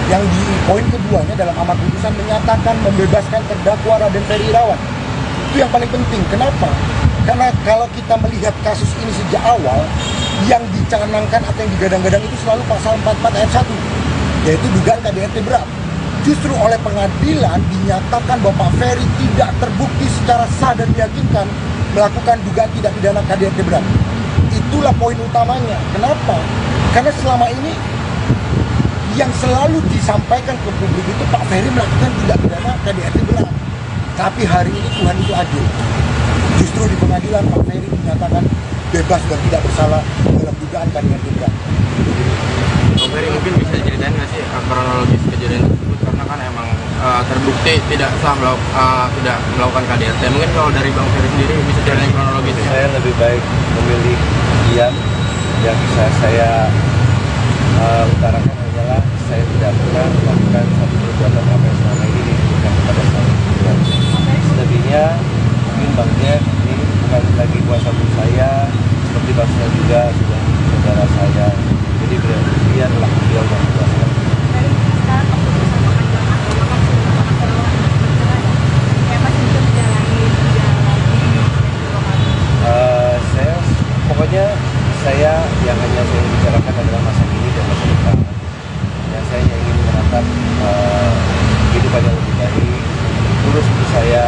Yang di poin keduanya dalam amar putusan menyatakan membebaskan terdakwa Raden Ferry Irawan. Itu yang paling penting. Kenapa? Karena kalau kita melihat kasus ini sejak awal, yang dicanangkan atau yang digadang-gadang itu selalu pasal 44 ayat 1, yaitu dugaan KDRT berat. Justru oleh pengadilan dinyatakan bahwa Pak Ferry tidak terbukti secara sah dan meyakinkan melakukan dugaan tindak pidana KDRT berat. Itulah poin utamanya. Kenapa? Karena selama ini yang selalu disampaikan ke publik itu Pak Ferry melakukan tindak pidana KDRT berat. Tapi hari ini Tuhan itu adil. Justru di pengadilan Pak Ferry dinyatakan bebas dan tidak bersalah dalam dugaan KDRT berat. Bang Ferry mungkin bisa ceritain nggak sih kronologis kejadian tersebut, karena kan emang terbukti tidak sah tidak melakukan KDRT. Mungkin kalau dari Bang Ferry sendiri bisa ceritain kronologis. Saya lebih baik memilih diam. Yang bisa saya utarakan adalah saya tidak pernah melakukan satu perbuatan apa yang selama ini dituduhkan kepada saya. Selebihnya mungkin Bang Jeff ini bukan lagi kuasa hukum saya, seperti Bang Sunan juga sudah saudara saya. Jadi biarlah beliau yang kuasa. menatap kehidupan yang lebih baik, terus untuk saya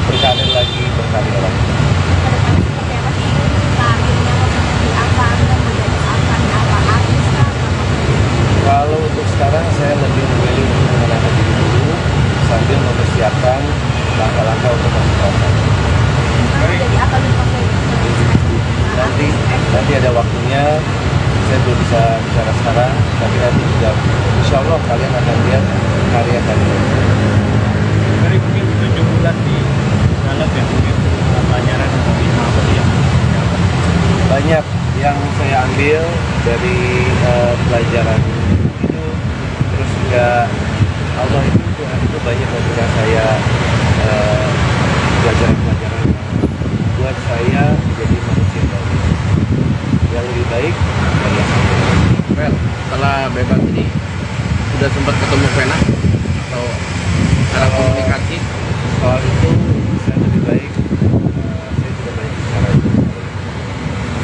berkarir lagi, berkarya lagi. Kalau untuk sekarang saya lebih memilih untuk mengenalkan diri dulu sambil mempersiapkan langkah-langkah untuk masuk pasar. Nanti ada waktunya, saya belum bisa bicara sekarang, tapi nanti juga insya Allah kalian akan lihat karya-karya. Dari mungkin 7 bulan di dalam ya mungkin pelajaran seperti apa sih yang dapat? Banyak yang saya ambil dari pelajaran itu, terus juga Allah itu Tuhan itu banyak memberikan saya pelajaran-pelajaran yang buat saya menjadi manusia yang lebih baik dari yang sebelumnya. Well, setelah bebas ini sudah sempat ketemu Vena atau cara komunikasi? Soal itu saya lebih baik, saya tidak banyak bicara.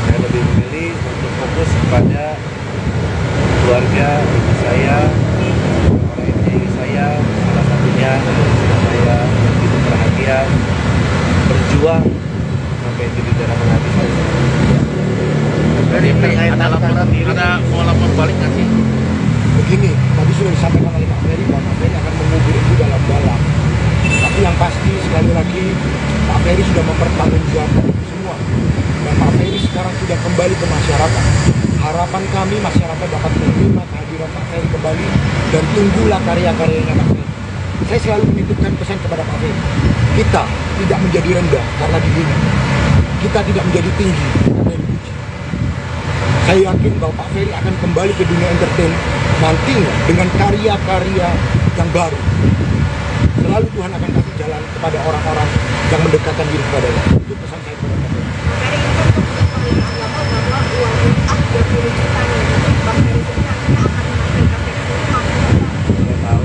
Saya lebih memilih untuk fokus kepada keluarga, ibu saya, orang yang menyayangi saya, salah satunya istri saya, begitu perhatian, berjuang sampai jadi darah menghati saya. Dari ada mau lapor balik nggak sih? Begini, tadi sudah disampaikan oleh Pak Ferry bahwa Pak Ferry akan mengubur itu dalam-dalam. Tapi yang pasti sekali lagi Pak Ferry sudah mempertanggungjawabkan itu semua. Dan Pak Ferry sekarang sudah kembali ke masyarakat. Harapan kami masyarakat dapat menerima kehadiran Pak Ferry kembali dan tunggulah karya-karyanya Pak Ferry. Saya selalu menitipkan pesan kepada Pak Ferry. Kita tidak menjadi rendah karena dihina. Kita tidak menjadi tinggi karena dipuji. Saya yakin bahwa Pak Ferry akan kembali ke dunia entertain nantinya dengan karya-karya yang baru. Selalu Tuhan akan kasih jalan kepada orang-orang yang mendekatkan diri kepadanya. Itu pesan saya kepada Pak Ferry. Saya tahu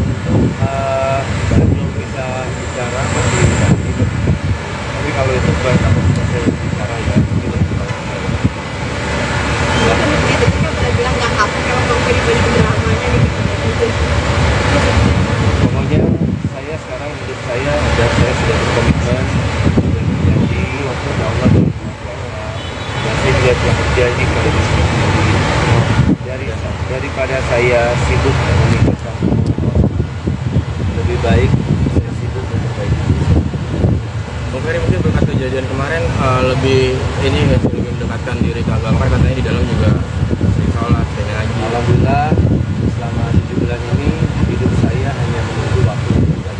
saya belum bisa bicara masih bisa hidup. Tapi kalau itu bukan kapasitas saya bicara ya itu pokoknya saya sekarang hidup saya dan saya sudah berkomitmen dan berjanji waktu Allah dan saya juga telah berjanji kepada diri sendiri daripada saya sibuk memikirkan lebih baik saya sibuk memperbaiki diri. Bang Ferry mungkin berkat kejadian kemarin lebih ini nggak sih, lebih mendekatkan diri ke agama, katanya di dalam juga sering sholat, sering ngaji. Alhamdulillah selama 7 bulan ini hidup saya hanya menunggu waktu untuk belajar.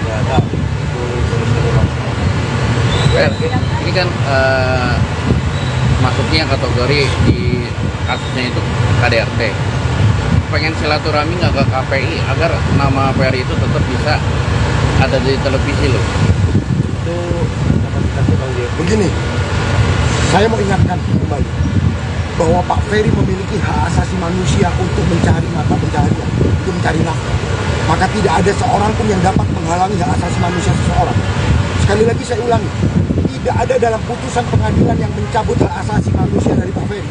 Ya tak, itu terus waktu. Well, ini kan masuknya kategori di kasusnya itu KDRT. Pengen silaturahmi nggak ke KPI agar nama Ferry itu tetap bisa ada di televisi loh. Itu kapasitasnya Bang Jek. Begini, saya mau ingatkan kembali bahwa Pak Ferry memiliki hak asasi manusia untuk mencari mata pencaharian, untuk mencari nafkah. Maka tidak ada seorang pun yang dapat menghalangi hak asasi manusia seseorang. Sekali lagi saya ulangi, tidak ada dalam putusan pengadilan yang mencabut hak asasi manusia dari Pak Ferry.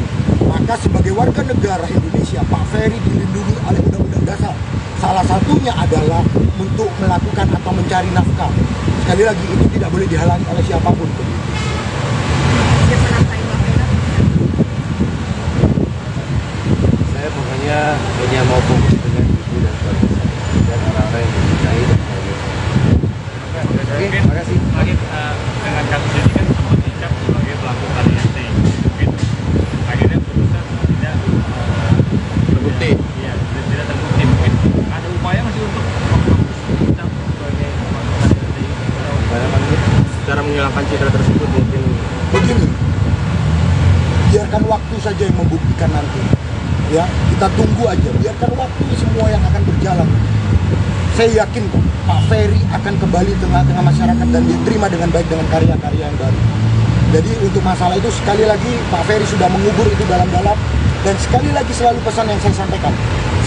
Maka sebagai warga negara Indonesia, Pak Ferry dilindungi oleh Undang-Undang Dasar. Salah satunya adalah untuk melakukan atau mencari nafkah. Sekali lagi, itu tidak boleh dihalangi oleh siapapun. Saya pokoknya hanya mau fokus dengan ibu dan keluarga saya dan orang-orang yang mencintai dan saya. Oke, terima kasih. Lagi dengan kasus ini kan sempat dicap sebagai pelaku KDRT. Mungkin akhirnya putusan tidak Terbukti. Iya, tidak terbukti mungkin. Ada upaya masih untuk menghapus dicap sebagai pelaku KDRT. Cara menghilangkan citra tersebut mungkin. Begini, biarkan waktu saja yang membuktikan nanti. Ya, kita tunggu aja. Biarkan waktu semua yang akan berjalan. Saya yakin kok, Pak Ferry akan kembali tengah-tengah masyarakat dan diterima dengan baik dengan karya-karya yang baru. Jadi untuk masalah itu sekali lagi Pak Ferry sudah mengubur itu dalam-dalam. Dan sekali lagi selalu pesan yang saya sampaikan,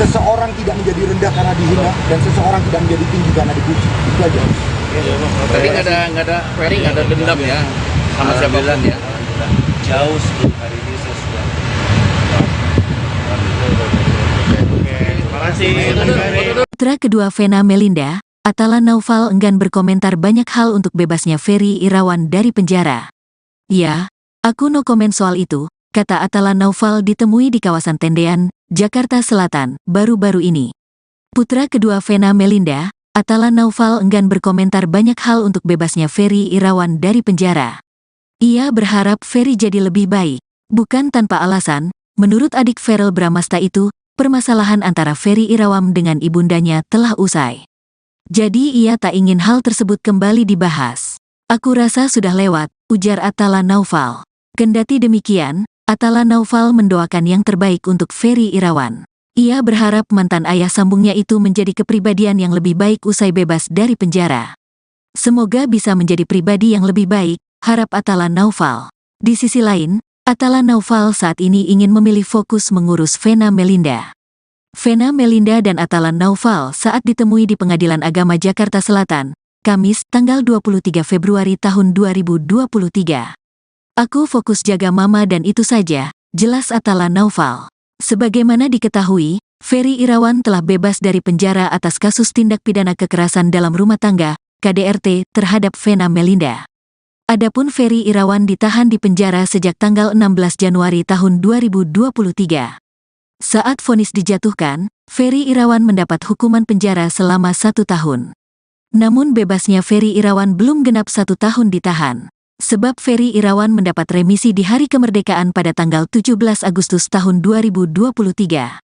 seseorang tidak menjadi rendah karena dihina dan seseorang tidak menjadi tinggi karena dipuji. Itu aja. Tadi nggak ada Ferry nggak ada dendam ya sama siapapun ya. Jauh sebelum hari ini saya sudah Putra kedua Vena Melinda, Atala Naufal enggan berkomentar banyak hal untuk bebasnya Ferry Irawan dari penjara. Ya, aku no komen soal itu, kata Atala Naufal ditemui di kawasan Tendean, Jakarta Selatan, baru-baru ini. Putra kedua Vena Melinda, Atala Naufal enggan berkomentar banyak hal untuk bebasnya Ferry Irawan dari penjara. Ia berharap Ferry jadi lebih baik. Bukan tanpa alasan, menurut adik Verrel Bramasta itu, permasalahan antara Ferry Irawan dengan ibundanya telah usai. Jadi ia tak ingin hal tersebut kembali dibahas. Aku rasa sudah lewat, ujar Atala Naufal. Kendati demikian, Atala Naufal mendoakan yang terbaik untuk Ferry Irawan. Ia berharap mantan ayah sambungnya itu menjadi kepribadian yang lebih baik usai bebas dari penjara. Semoga bisa menjadi pribadi yang lebih baik, harap Atala Naufal. Di sisi lain, Atala Naufal saat ini ingin memilih fokus mengurus Vena Melinda. Vena Melinda dan Atala Naufal saat ditemui di Pengadilan Agama Jakarta Selatan, Kamis, tanggal 23 Februari tahun 2023. Aku fokus jaga mama dan itu saja, jelas Atala Naufal. Sebagaimana diketahui, Ferry Irawan telah bebas dari penjara atas kasus tindak pidana kekerasan dalam rumah tangga, KDRT, terhadap Vena Melinda. Adapun Ferry Irawan ditahan di penjara sejak tanggal 16 Januari tahun 2023. Saat vonis dijatuhkan, Ferry Irawan mendapat hukuman penjara selama 1 tahun. Namun bebasnya Ferry Irawan belum genap 1 tahun ditahan. Sebab Ferry Irawan mendapat remisi di hari kemerdekaan pada tanggal 17 Agustus tahun 2023.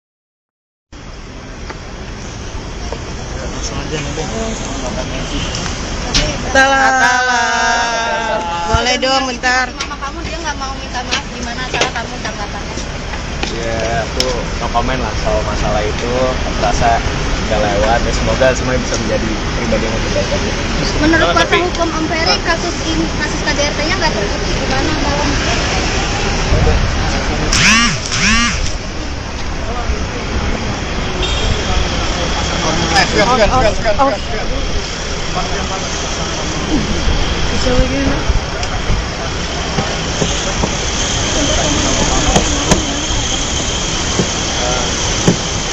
Atala. Boleh dong bentar. Mama kamu dia nggak mau minta maaf, gimana cara kamu tanggapannya? Ya, aku no comment lah soal masalah itu. Aku rasa udah lewat ya, semoga semuanya bisa menjadi pribadi yang lebih baik aja. Menurut kuasa hukum Om Ferry, kasus KDRT-nya nggak terbukti, gimana dalam?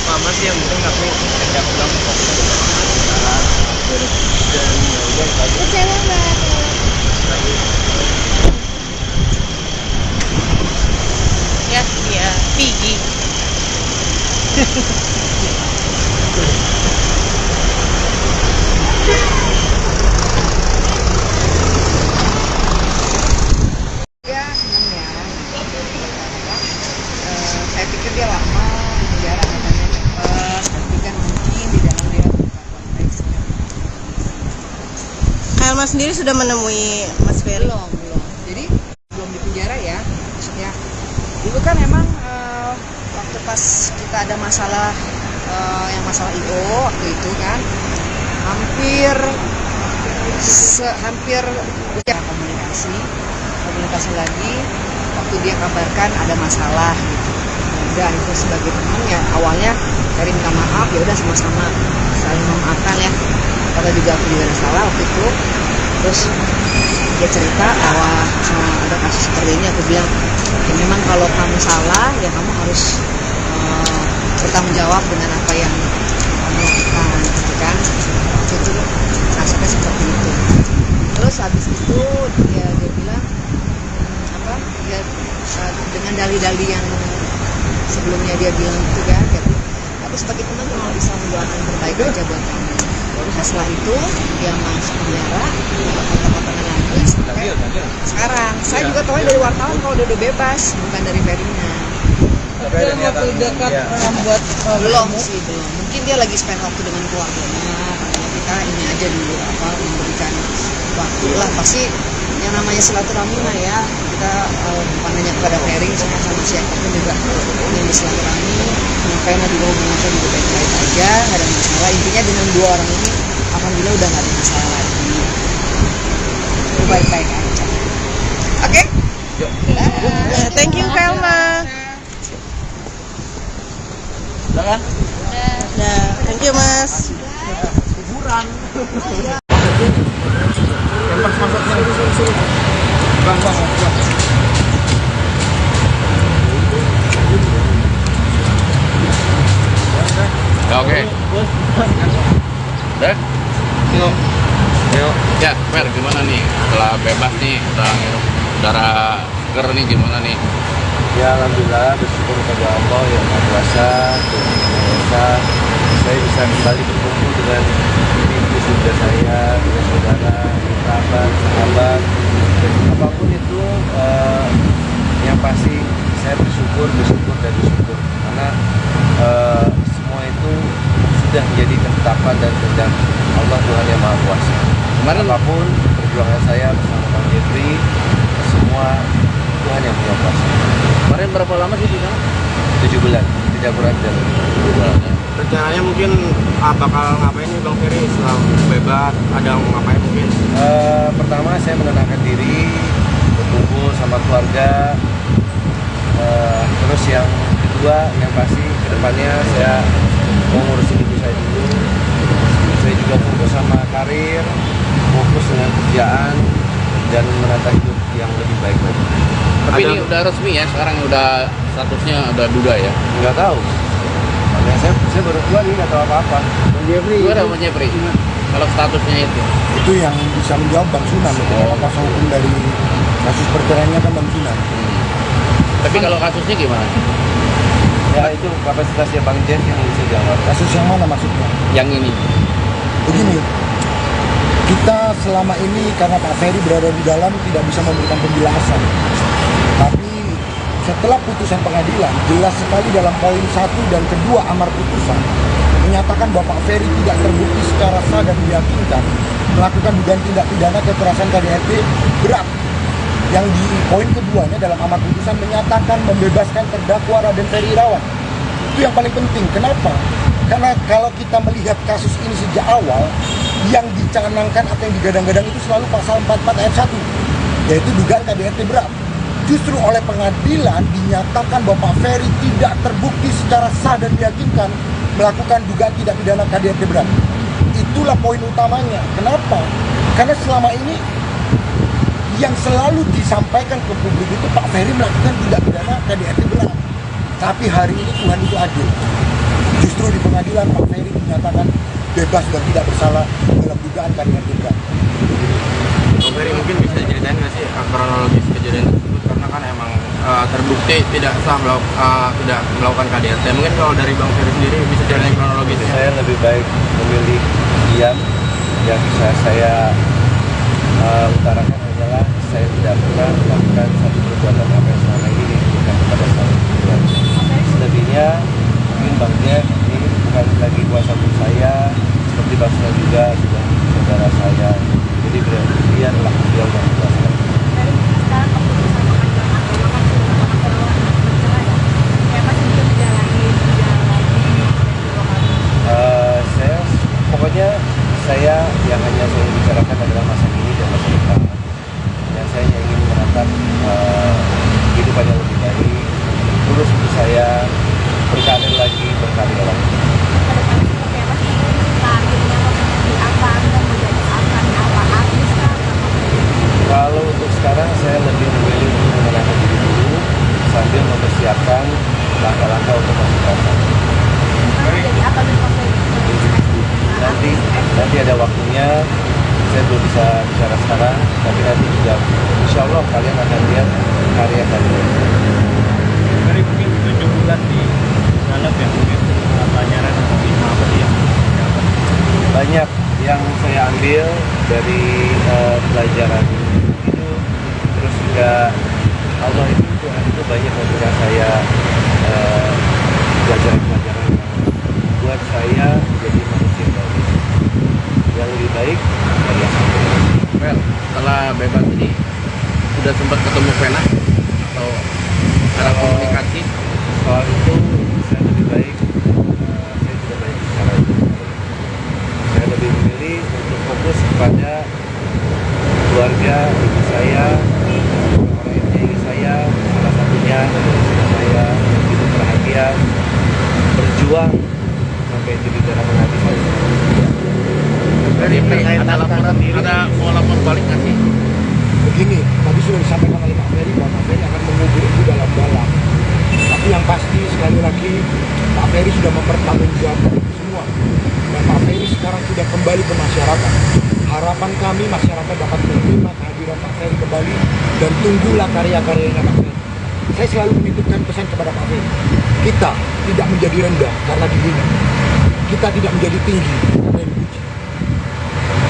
Mama sih yang penting tapi kerja pulang Kecewa nggak? Ya, iya, Pigi. Ya, seneng ya. Saya pikir dia lama di penjara katanya cepet, tapi kan mungkin di dalam dia konteks. Alma sendiri sudah menemui Mas Ferry? Belum. Jadi belum di penjara ya. Maksudnya dulu kan emang waktu pas kita ada masalah yang masalah IO waktu itu kan hampir ya komunikasi lagi waktu dia kabarkan ada masalah gitu. Udah itu sebagai teman ya awalnya dari minta maaf ya udah sama-sama saling memaafkan ya. Kalau juga aku juga ada salah waktu itu. Terus dia cerita bahwa ada kasus seperti ini, aku bilang ya memang kalau kamu salah ya kamu harus bertanggung jawab dengan apa yang kamu lakukan gitu kan. Waktu itu nasibnya seperti itu. Terus habis itu dia bilang dia dengan dalih-dalih yang sebelumnya dia bilang itu kan ya, aku sebagai teman cuma bisa mendoakan yang terbaik aja buat kamu. Nah, setelah itu dia masuk penjara, kata-katanya lagi sampai sekarang. Saya juga tahu dari wartawan kalau dia udah bebas, bukan dari Ferry-nya. Dalam waktu dekat membuat Belum. Mungkin dia lagi spend waktu dengan keluarganya. Karena kita ini aja dulu memberikan waktu lah. Pasti yang namanya silaturahmi mah ya. Kita bukan hanya kepada Ferry, sama siapapun juga ingin bersilaturahmi. Menyampaikan juga hubungan saya juga baik-baik aja, nggak ada masalah. Intinya dengan 2 orang ini, alhamdulillah udah nggak ada masalah lagi. Baik-baik aja. Oke? Thank you, Velma. Udah kan? Ya, thank you, Mas. Oke. Udah? Ya, Fer, gimana nih? Setelah bebas nih, udah ngirup udara seger nih, gimana nih? Ya alhamdulillah, bersyukur kepada Allah yang Maha Kuasa, Tuhan Yang Maha Esa, saya bisa kembali berkumpul dengan ibu saudara saya, dengan saudara, kerabat, sahabat, dan apapun itu yang pasti saya bersyukur dan bersyukur karena semua itu sudah menjadi ketetapan dan kehendak Allah Tuhan Yang Maha Kuasa. Kemarin Apapun perjuangan saya bersama Bang Jeffrey, semua Tuhan Yang Maha Kuasa. kemarin berapa lama sih di sana? 7 bulan, tidak kurang dari 7 bulan. Rencananya mungkin bakal ngapain nih Bang Ferry setelah bebas? Ada ngapain mungkin? Pertama saya menenangkan diri, berkumpul sama keluarga. Terus yang kedua, yang pasti kedepannya saya mau ngurusin ibu saya dulu. Saya juga fokus sama karir, fokus dengan kerjaan, dan menata hidup yang lebih baik lagi. Tapi ini udah resmi ya, sekarang udah statusnya udah duda ya? Nggak tahu. Makanya saya baru keluar ini nggak tahu apa-apa. Gimana Bang Jeffrey? Kalau statusnya itu? Itu yang bisa menjawab Bang Sunan. Karena kuasa hukum dari kasus perceraiannya kan Bang Sunan. Tapi kalau kasusnya gimana? Ya itu kapasitasnya Bang Jeff yang bisa jawab. Kasus yang mana maksudnya? Yang ini? Begini, kita selama ini karena Pak Ferry berada di dalam tidak bisa memberikan penjelasan. Tapi setelah putusan pengadilan, jelas sekali dalam poin 1 dan kedua amar putusan menyatakan bahwa Pak Ferry tidak terbukti secara sah dan meyakinkan melakukan dugaan tindak pidana kekerasan KDRT berat. Yang di poin keduanya dalam amar putusan menyatakan membebaskan terdakwa Raden Ferry Irawan. Itu yang paling penting. Kenapa? Karena kalau kita melihat kasus ini sejak awal, yang dicanangkan atau yang digadang-gadang itu selalu pasal 44 ayat 1, yaitu dugaan KDRT berat. Justru oleh pengadilan dinyatakan bahwa Pak Ferry tidak terbukti secara sah dan meyakinkan melakukan dugaan tindak pidana KDRT berat. Itulah poin utamanya. Kenapa? Karena selama ini yang selalu disampaikan ke publik itu Pak Ferry melakukan tindak pidana KDRT berat. Tapi hari ini Tuhan itu adil. Justru di pengadilan Pak Ferry dinyatakan bebas dan tidak bersalah dalam dugaan KDRT berat. Bang Ferry mungkin bisa ceritain nggak sih kronologis kejadian tersebut, karena kan emang terbukti tidak sah tidak melakukan KDRT. Mungkin kalau dari Bang Ferry sendiri bisa ceritain kronologis. Saya lebih baik memilih diam. Yang bisa saya utarakan adalah saya tidak pernah melakukan satu perbuatan apa yang selama ini dituduhkan kepada saya. Selebihnya mungkin Bang Jeff ini bukan lagi kuasa hukum saya, seperti Bang Sunan juga sudah saudara saya. Jadi biarlah beliau yang kuasa. Pokoknya saya yang hanya saya bicarakan adalah masa kini dan masa depan. Dan saya ingin menatap kehidupan yang lebih baik, terus untuk saya berkarir lagi, berkarya lagi. Kalau untuk sekarang saya lebih memilih untuk menenangkan diri dulu sambil mempersiapkan langkah-langkah untuk masuk ke nanti ada waktunya. Saya belum bisa bicara sekarang, tapi nanti juga insya Allah kalian akan lihat karya kalian. Dari mungkin 7 bulan di dalam ya, mungkin pelajaran atau apa sih yang dapat? Banyak yang saya ambil dari pelajaran itu, terus juga Allah itu Tuhan itu banyak memberikan saya pelajaran-pelajaran yang buat saya menjadi manusia yang lebih baik dari yang sebelumnya. Well, setelah bebas ini sudah sempat ketemu Vena atau cara komunikasi? Soal itu saya lebih baik saya tidak banyak bicara itu. Saya lebih memilih untuk fokus kepada keluarga ibu saya, orang yang menyayangi saya, salah satunya istri saya yang begitu perhatian, berjuang sampai titik darah hati saya. Dari ada laporan, ada mau lapor balik nggak sih? Begini, tadi sudah disampaikan oleh Pak Ferry bahwa Pak Ferry akan mengubur itu dalam-dalam. Tapi yang pasti sekali lagi Pak Ferry sudah mempertanggungjawabkan itu semua. Dan Pak Ferry sekarang sudah kembali ke masyarakat. Harapan kami masyarakat dapat menerima kehadiran Pak Ferry kembali dan tunggulah karya-karyanya Pak Ferry. Saya selalu menitipkan pesan kepada Pak Ferry. Kita tidak menjadi rendah karena dihina. Kita tidak menjadi tinggi karena dipuji.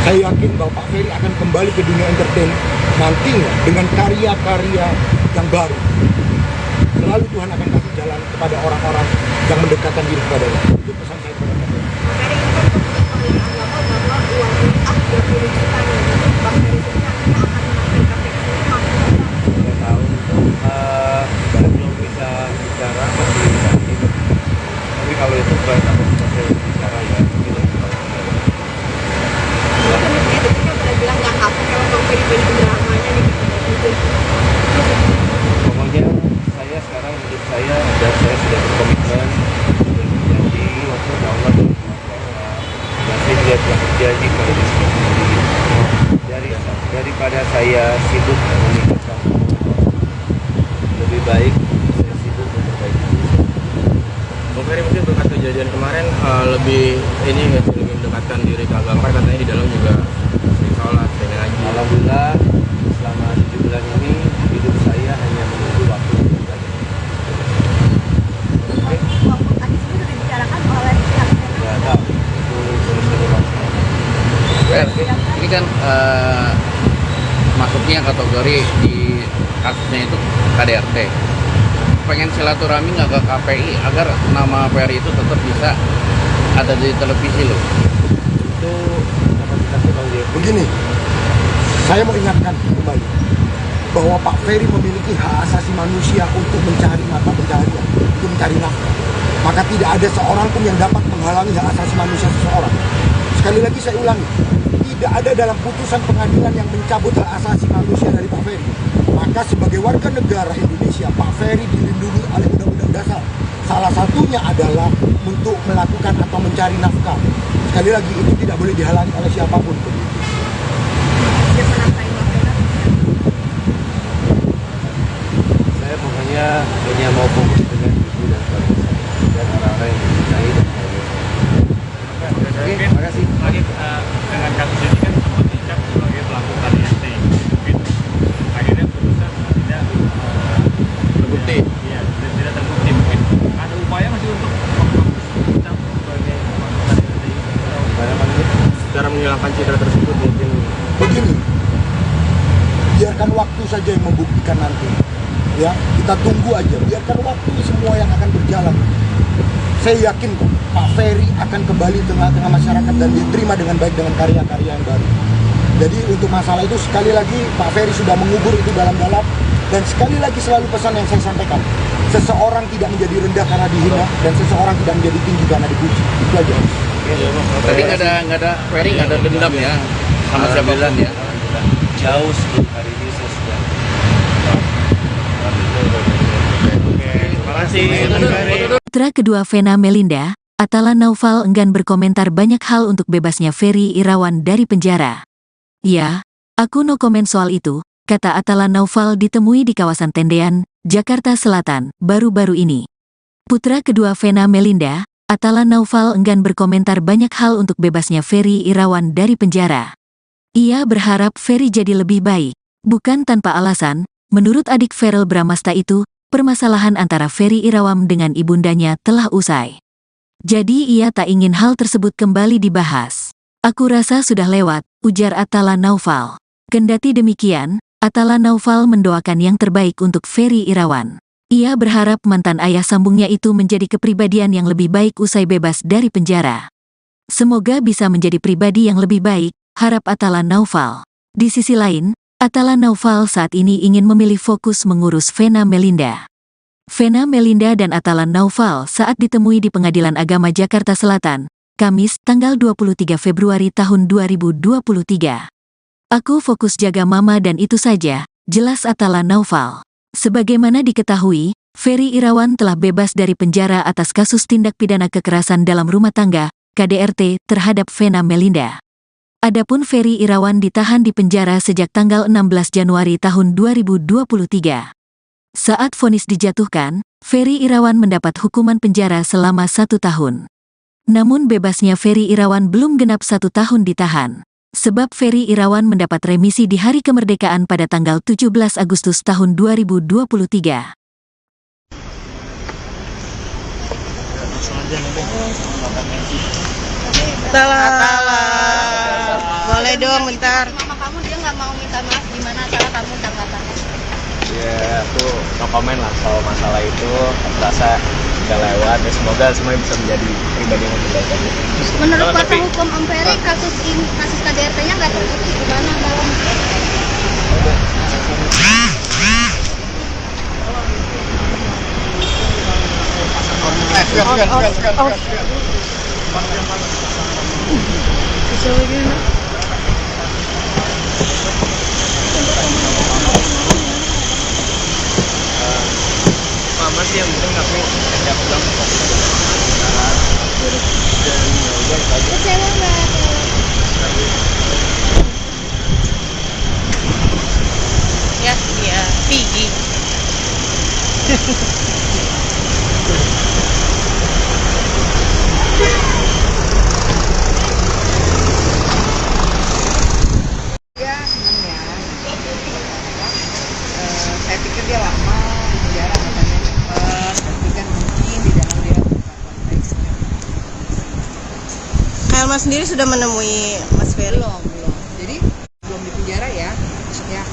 Saya yakin bahwa Pak Ferry akan kembali ke dunia entertain nantinya dengan karya-karya yang baru. Selalu Tuhan akan kasih jalan kepada orang-orang yang mendekatkan diri kepadanya. Itu pesan saya kepada Pak Ferry. Nggak tahu belum bisa bicara masih sakit. Tapi kalau itu bukan kapasitas saya bicara ya gitu. Pokoknya saya sekarang hidup saya dan saya sudah berkomitmen berjanji kepada Allah dan saya juga telah berjanji kepada diri sendiri daripada saya sibuk memikirkan lebih baik saya sibuk memperbaiki diri. Bang Ferry mungkin berkat kejadian kemarin lebih ini nggak sih, lebih mendekatkan diri ke agama, katanya di dalam juga sering sholat, sering ngaji. Alhamdulillah selama 7 bulan ini hidup saya hanya menunggu waktu untuk belajar. Nggak tahu itu terus Ini kan masuknya kategori di kasusnya itu KDRT. Pengen silaturahmi nggak ke KPI agar nama Ferry itu tetap bisa ada di televisi loh. itu kapasitasnya Bang Dev. Begini, saya mau ingatkan kembali bahwa Pak Ferry memiliki hak asasi manusia untuk mencari mata pencaharian, untuk mencari nafkah. Maka tidak ada seorang pun yang dapat menghalangi hak asasi manusia seseorang. Sekali lagi saya ulangi, tidak ada dalam putusan pengadilan yang mencabut hak asasi manusia dari Pak Ferry. Maka sebagai warga negara Indonesia, Pak Ferry dilindungi oleh Undang-Undang Dasar. Salah satunya adalah untuk melakukan atau mencari nafkah. Sekali lagi, itu tidak boleh dihalangi oleh siapapun. Saya pokoknya hanya mau fokus dengan ibu dan keluarga saya dan orang-orang yang mencintai dan saya. Oke, terima kasih. Lagi dengan kasus ini kan sempat dicap sebagai pelaku KDRT. Gitu. Akhirnya putusan tidak Terbukti. Iya, tidak terbukti mungkin. Ada upaya masih untuk dicap sebagai pelaku KDRT. Cara menghilangkan citra tersebut mungkin. Begini, biarkan waktu saja yang membuktikan nanti. Ya, kita tunggu aja. Biarkan waktu semua yang akan berjalan. Saya yakin kok Pak Ferry akan kembali tengah-tengah masyarakat dan diterima dengan baik dengan karya-karya yang baru. Jadi untuk masalah itu sekali lagi Pak Ferry sudah mengubur itu dalam-dalam. Dan sekali lagi selalu pesan yang saya sampaikan, seseorang tidak menjadi rendah karena dihina dan seseorang tidak menjadi tinggi karena dipuji. Itu aja. Tadi nggak ada Ferry nggak ada dendam ya sama siapapun ya. Jauh sebelum hari ini saya sudah. Terima kasih. Putra kedua Vena Melinda, Atala Naufal enggan berkomentar banyak hal untuk bebasnya Ferry Irawan dari penjara. Ya, aku no komen soal itu, kata Atala Naufal ditemui di kawasan Tendean, Jakarta Selatan, baru-baru ini. Putra kedua Vena Melinda, Atala Naufal enggan berkomentar banyak hal untuk bebasnya Ferry Irawan dari penjara. Ia berharap Ferry jadi lebih baik. Bukan tanpa alasan, menurut adik Verrel Bramasta itu, permasalahan antara Ferry Irawan dengan ibundanya telah usai. Jadi ia tak ingin hal tersebut kembali dibahas. Aku rasa sudah lewat, ujar Atala Naufal. Kendati demikian, Atala Naufal mendoakan yang terbaik untuk Ferry Irawan. Ia berharap mantan ayah sambungnya itu menjadi kepribadian yang lebih baik usai bebas dari penjara. Semoga bisa menjadi pribadi yang lebih baik, harap Atala Naufal. Di sisi lain, Atala Naufal saat ini ingin memilih fokus mengurus Vena Melinda. Vena Melinda dan Atala Naufal saat ditemui di Pengadilan Agama Jakarta Selatan, Kamis, tanggal 23 Februari tahun 2023. Aku fokus jaga mama dan itu saja, jelas Atala Naufal. Sebagaimana diketahui, Ferry Irawan telah bebas dari penjara atas kasus tindak pidana kekerasan dalam rumah tangga, KDRT, terhadap Vena Melinda. Adapun Ferry Irawan ditahan di penjara sejak tanggal 16 Januari tahun 2023. Saat vonis dijatuhkan, Ferry Irawan mendapat hukuman penjara selama 1 tahun. Namun bebasnya Ferry Irawan belum genap 1 tahun ditahan. Sebab Ferry Irawan mendapat remisi di hari kemerdekaan pada tanggal 17 Agustus tahun 2023. Boleh dong bentar. Mama kamu dia nggak mau minta maaf, gimana cara kamu tanggapannya? Ya aku no komen lah soal masalah itu, aku rasa udah lewat ya, semoga semuanya bisa menjadi pribadi yang lebih baik aja. Menurut kuasa hukum Om Ferry, kasus KDRT-nya nggak terbukti, gimana Bang? Mama sih yang penting aku siap dong. Kecewa nggak? Ya, iya, Pigi. Ya seneng ya. Saya pikir dia lama di penjara katanya cepet, tapi kan mungkin di dalam dia konteksnya. Helma sendiri sudah menemui Mas Ferry? Belum. Jadi belum di penjara ya. Maksudnya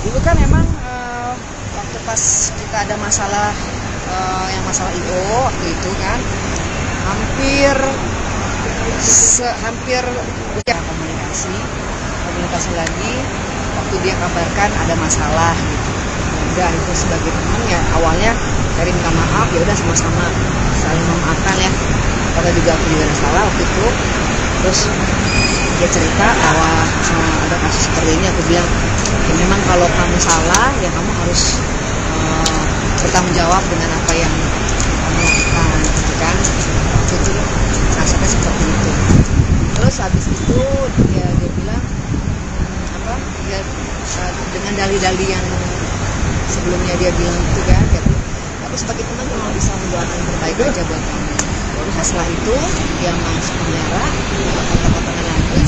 dulu kan emang waktu pas kita ada masalah yang masalah IO waktu itu kan hampir ya komunikasi lagi waktu dia kabarkan ada masalah gitu. Udah itu sebagai teman ya awalnya dari minta maaf ya udah sama-sama saling memaafkan ya. Karena juga aku juga ada salah waktu itu. Terus dia cerita bahwa ada kasus seperti ini, aku bilang ya memang kalau kamu salah ya kamu harus bertanggung jawab dengan apa yang kamu lakukan gitu kan. Waktu itu rasanya seperti itu. Terus habis itu dia bilang dia dengan dalih-dalih yang sebelumnya dia bilang itu kan ya, tapi sebagai teman cuma bisa mendoakan yang terbaik aja buat kamu. Nah setelah itu dia masuk penjara, kata-katanya lagi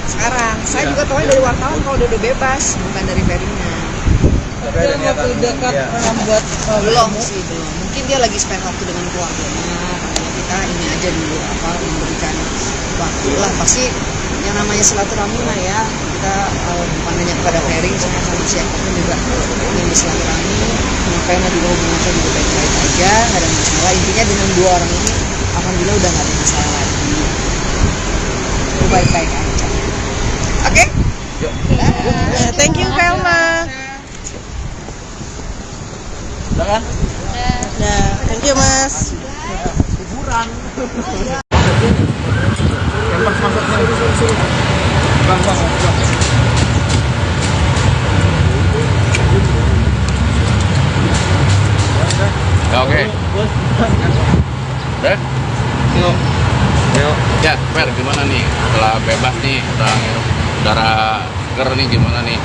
sekarang saya juga tahu dari wartawan kalau dia udah bebas, bukan dari Ferry-nya. Dalam waktu dekat membuat Belum. Mungkin dia lagi spend waktu dengan keluarganya. Katanya kita ini aja dulu memberikan waktu lah. Pasti yang namanya silaturahmi lah ya. Kita bukan hanya kepada Ferry, sama siapapun juga ingin bersilaturahmi. Makanya juga hubungan saya juga baik-baik aja, nggak ada masalah. Intinya dengan dua orang ini, alhamdulillah udah nggak ada masalah lagi. Itu baik-baik aja. Oke? Thank you Helma. Udah kan? Nah, thank you Mas. Liburan. Oke. Udah? Yuk. Ya, Fer, gimana nih? Setelah bebas nih, udah ngirup udara seger nih, gimana nih?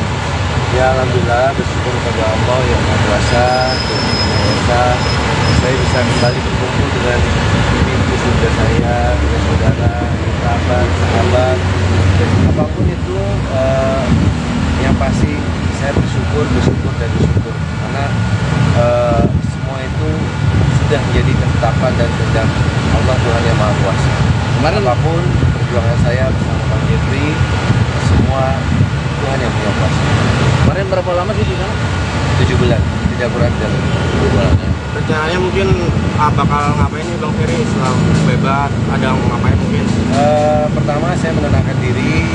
Ya alhamdulillah, bersyukur kepada Allah yang Maha Kuasa, Tuhan saya bisa kembali berkumpul dengan ibu bunda saya, dengan saudara, kerabat, sahabat, dan apapun itu yang pasti saya bersyukur karena semua itu sudah menjadi ketetapan dan kehendak Allah Tuhan yang Maha Kuasa. Kemarin Apapun perjuangan saya bersama Bang Jeffrey, semua Tuhan yang punya kuasa. kemarin berapa lama sih di sana? 7 bulan, tidak kurang dari 7 bulan. Rencananya mungkin bakal ngapain nih Bang Ferry setelah bebas? Ada ngapain mungkin? Pertama saya menenangkan diri,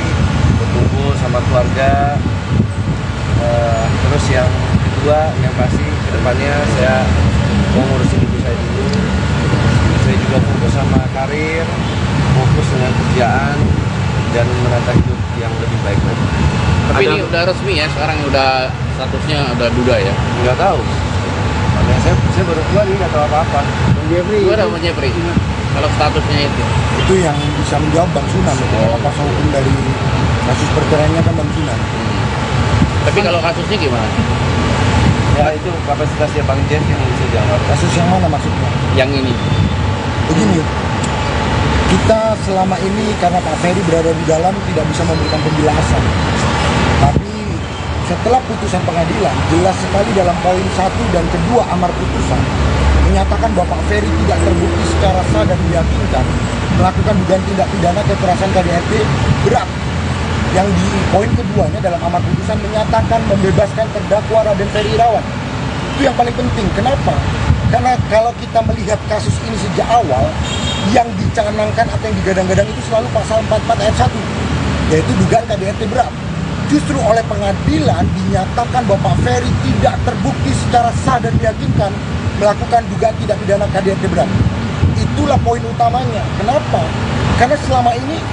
berkumpul sama keluarga. Terus yang kedua, yang pasti kedepannya saya mau ngurusin ibu saya dulu. Saya juga fokus sama karir, fokus dengan kerjaan dan menata hidup yang lebih baik lagi. Tapi ini udah resmi ya, sekarang udah statusnya udah duda ya? Nggak tahu. Makanya saya baru keluar ini nggak tahu apa-apa. Bang Jeffrey, Gimana Bang Jeffrey? Kalau statusnya itu? yang bisa menjawab Bang Sunan. Kalau kuasa hukum dari kasus perceraiannya kan Bang Sunan. Tapi kalau kasusnya gimana? Ya itu kapasitasnya Bang Jen yang bisa jawab. Kasus yang mana maksudnya? Yang ini. Begini, kita selama ini karena Pak Ferry berada di dalam tidak bisa memberikan penjelasan. Tapi setelah putusan pengadilan, jelas sekali dalam poin 1 dan kedua amar putusan menyatakan bahwa Pak Ferry tidak terbukti secara sah dan meyakinkan melakukan dugaan tindak pidana kekerasan KDRT berat. Yang di poin keduanya dalam amar putusan menyatakan membebaskan terdakwa Raden Ferry Irawan. Itu yang paling penting. Kenapa? Karena kalau kita melihat kasus ini sejak awal, yang dicanangkan atau yang digadang-gadang itu selalu pasal 44 ayat 1, yaitu dugaan KDRT berat. Justru oleh pengadilan dinyatakan bahwa Pak Ferry tidak terbukti secara sah dan meyakinkan melakukan dugaan tindak pidana KDRT berat. Itulah poin utamanya. Kenapa? Karena selama ini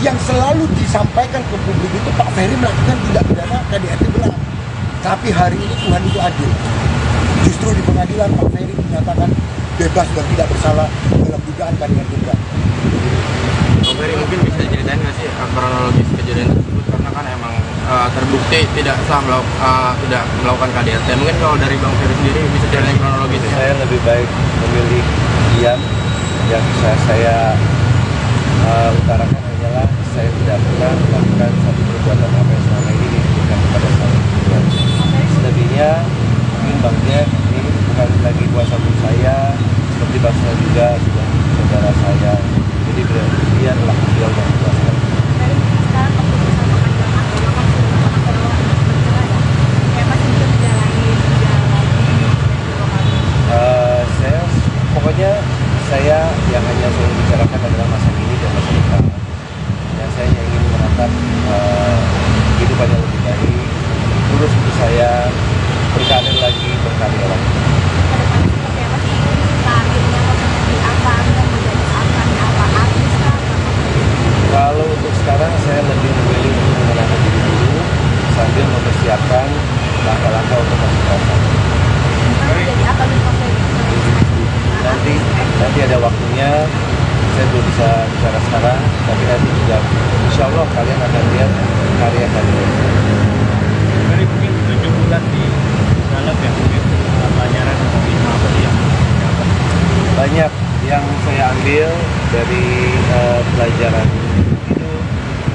yang selalu disampaikan ke publik itu Pak Ferry melakukan tindak pidana KDRT berat. Tapi hari ini Tuhan itu adil. Justru di pengadilan Pak Ferry dinyatakan bebas dan tidak bersalah dalam dugaan KDRT berat. Bang Ferry mungkin bisa ceritain nggak sih kronologis kejadian tersebut, karena kan emang terbukti tidak sah tidak melakukan KDRT. Mungkin kalau dari Bang Ferry sendiri bisa ceritain kronologis. Saya lebih baik memilih diam. Yang bisa saya utarakan hanyalah saya tidak pernah melakukan satu perbuatan apa yang selama ini dituduhkan kepada saya. Selebihnya mungkin Bang Jen ini bukan lagi kuasa hukum saya, seperti Bang saya juga sudah saudara saya. Jadi biarlah beliau yang kuasa. Saya pokoknya saya yang hanya saya bicarakan adalah masa kini dan masa depan. Dan saya hanya ingin menatap kehidupan yang lebih baik. Terus untuk saya berkarir lagi, berkarya lagi. Kalau untuk sekarang saya lebih memilih untuk mengenalkan diri dulu sambil mempersiapkan langkah-langkah untuk masa depan. Nanti ada waktunya, saya belum bisa bicara sekarang, tapi nanti juga insya Allah kalian akan lihat karya kalian. Dari mungkin 7 bulan di dalam ya, mungkin pelajaran atau apa sih yang dapat? Banyak yang saya ambil dari pelajaran itu,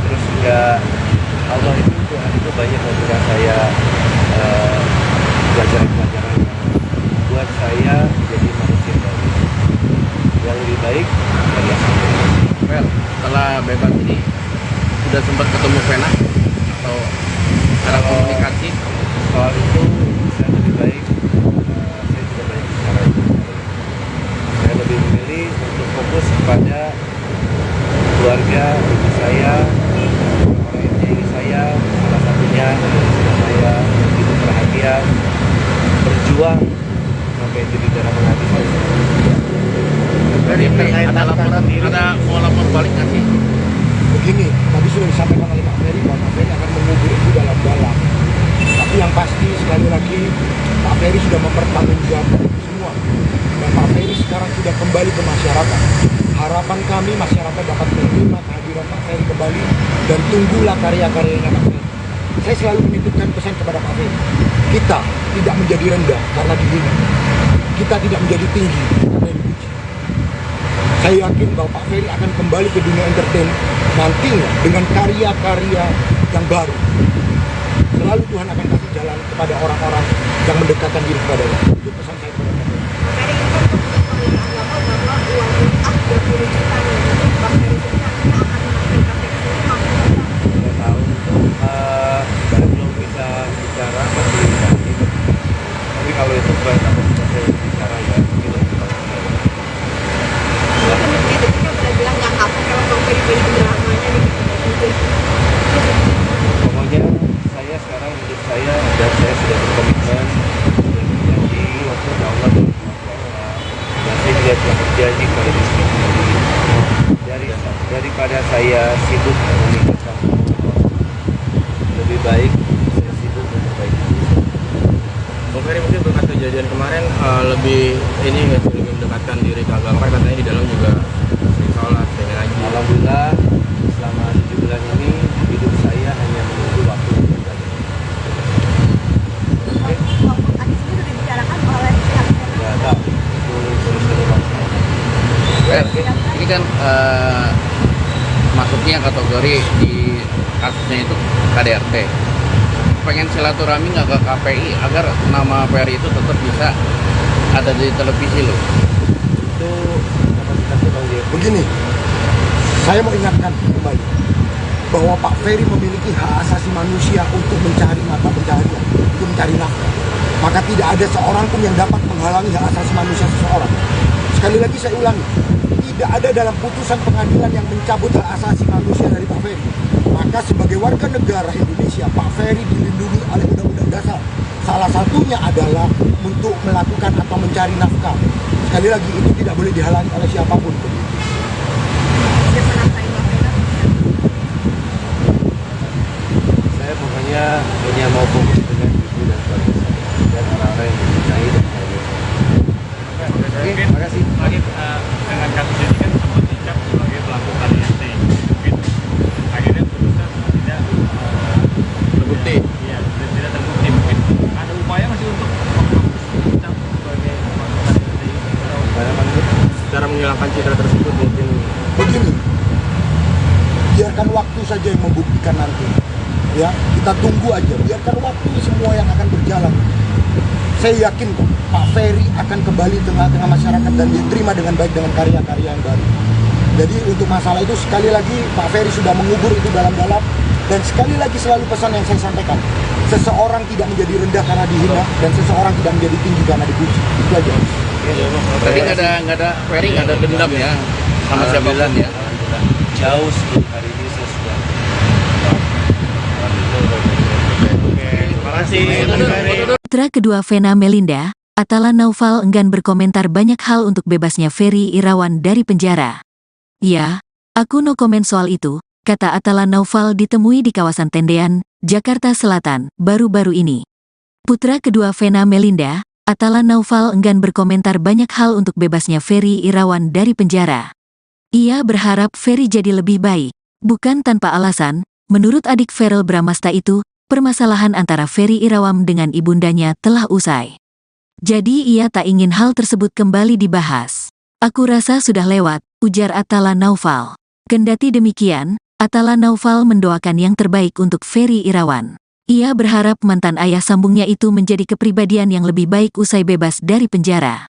terus juga Allah itu Tuhan itu banyak memberikan saya pelajaran-pelajaran yang buat saya menjadi manusia baru yang lebih baik dari yang sebelumnya. Well, setelah bebas ini sudah sempat ketemu Vena atau cara komunikasi? Soal itu saya lebih baik saya tidak banyak bicara. Saya lebih memilih untuk fokus kepada keluarga ibu saya, orang yang menyayangi saya, salah satunya istri saya yang hidup perhatian, berjuang sampai jadi darah menghabis saya. Dari ada laporan, ada mau lapor balik nggak sih? Begini, tadi sudah disampaikan oleh Pak Ferry bahwa Pak Ferry akan mengubur itu dalam-dalam. Tapi yang pasti sekali lagi Pak Ferry sudah mempertanggungjawabkan itu semua. Dan Pak Ferry sekarang sudah kembali ke masyarakat. Harapan kami masyarakat dapat menerima kehadiran Pak Ferry kembali dan tunggulah karya-karyanya Pak Ferry. Saya selalu menitipkan pesan kepada Pak Ferry. Kita tidak menjadi rendah karena dihina. Kita tidak menjadi tinggi karena dipuji. Saya yakin bahwa Pak Ferry akan kembali ke dunia entertain nantinya dengan karya-karya yang baru. Selalu Tuhan akan kasih jalan kepada orang-orang yang mendekatkan diri kepadanya. Itu pesan saya kepada Pak Ferry. Saya tahu saya belum bisa bicara masih nanti. Tapi kalau itu bukan kapasitas saya bicara ya mungkin lebih baik. Pokoknya saya sekarang hidup saya dan saya sudah berkomitmen sudah berjanji kepada Allah dan saya juga telah berjanji kepada diri sendiri daripada saya sibuk memikirkan lebih baik saya sibuk memperbaiki diri. Bang Ferry mungkin berkat kejadian kemarin lebih ini nggak sih, lebih mendekatkan diri ke agama, katanya di dalam juga sering sholat, sering ngaji. Alhamdulillah selama 7 bulan ini hidup saya hanya menunggu waktu untuk beribadah. Oke. Ini kan masuknya kategori di kasusnya itu KDRT. Pengen silaturahmi nggak ke KPI agar nama Ferry itu tetap bisa ada di televisi loh. Itu kapasitasnya Bang Jeffrey. Begini, saya mau ingatkan kembali bahwa Pak Ferry memiliki hak asasi manusia untuk mencari mata pencaharian, untuk mencari nafkah. Maka tidak ada seorang pun yang dapat menghalangi hak asasi manusia seseorang. Sekali lagi saya ulangi, tidak ada dalam putusan pengadilan yang mencabut hak asasi manusia dari Pak Ferry. Maka sebagai warga negara Indonesia, Pak Ferry dilindungi oleh Undang-Undang Dasar. Salah satunya adalah untuk melakukan atau mencari nafkah. Sekali lagi, itu tidak boleh dihalangi oleh siapapun. Saya pokoknya hanya mau fokus dengan ibu dan keluarga saya dan orang-orang yang mencintai dan menyayangi. Oke, terima kasih. Lagi dengan kasus ini kan sempat dicap sebagai pelaku KDRT. Mungkin akhirnya putusan tidak Terbukti. Iya, tidak terbukti. Mungkin ada upaya masih untuk dicap sebagai pelaku KDRT. Cara menghilangkan citra tersebut mungkin Begini, biarkan waktu saja yang membuktikan nanti. Ya, kita tunggu aja. Biarkan waktu semua yang akan berjalan. Saya yakin kok Pak Ferry akan kembali tengah-tengah masyarakat dan diterima dengan baik dengan karya-karya yang baru. Jadi untuk masalah itu sekali lagi Pak Ferry sudah mengubur itu dalam-dalam, dan sekali lagi selalu pesan yang saya sampaikan, seseorang tidak menjadi rendah karena dihina dan seseorang tidak menjadi tinggi karena dipuji. Itu aja. Berarti nggak ada Ferry nggak ada dendam ya sama siapapun ya. Jauh sebelum hari ini saya sudah. Terima kasih. Putra kedua Vena Melinda, Atala Naufal enggan berkomentar banyak hal untuk bebasnya Ferry Irawan dari penjara. Ya, aku no komen soal itu, kata Atala Naufal ditemui di kawasan Tendean, Jakarta Selatan, baru-baru ini. Putra kedua Vena Melinda, Atala Naufal enggan berkomentar banyak hal untuk bebasnya Ferry Irawan dari penjara. Ia berharap Ferry jadi lebih baik. Bukan tanpa alasan, menurut adik Verrel Bramasta itu, permasalahan antara Ferry Irawan dengan ibundanya telah usai. Jadi ia tak ingin hal tersebut kembali dibahas. Aku rasa sudah lewat, ujar Atala Naufal. Kendati demikian, Atala Naufal mendoakan yang terbaik untuk Ferry Irawan. Ia berharap mantan ayah sambungnya itu menjadi kepribadian yang lebih baik usai bebas dari penjara.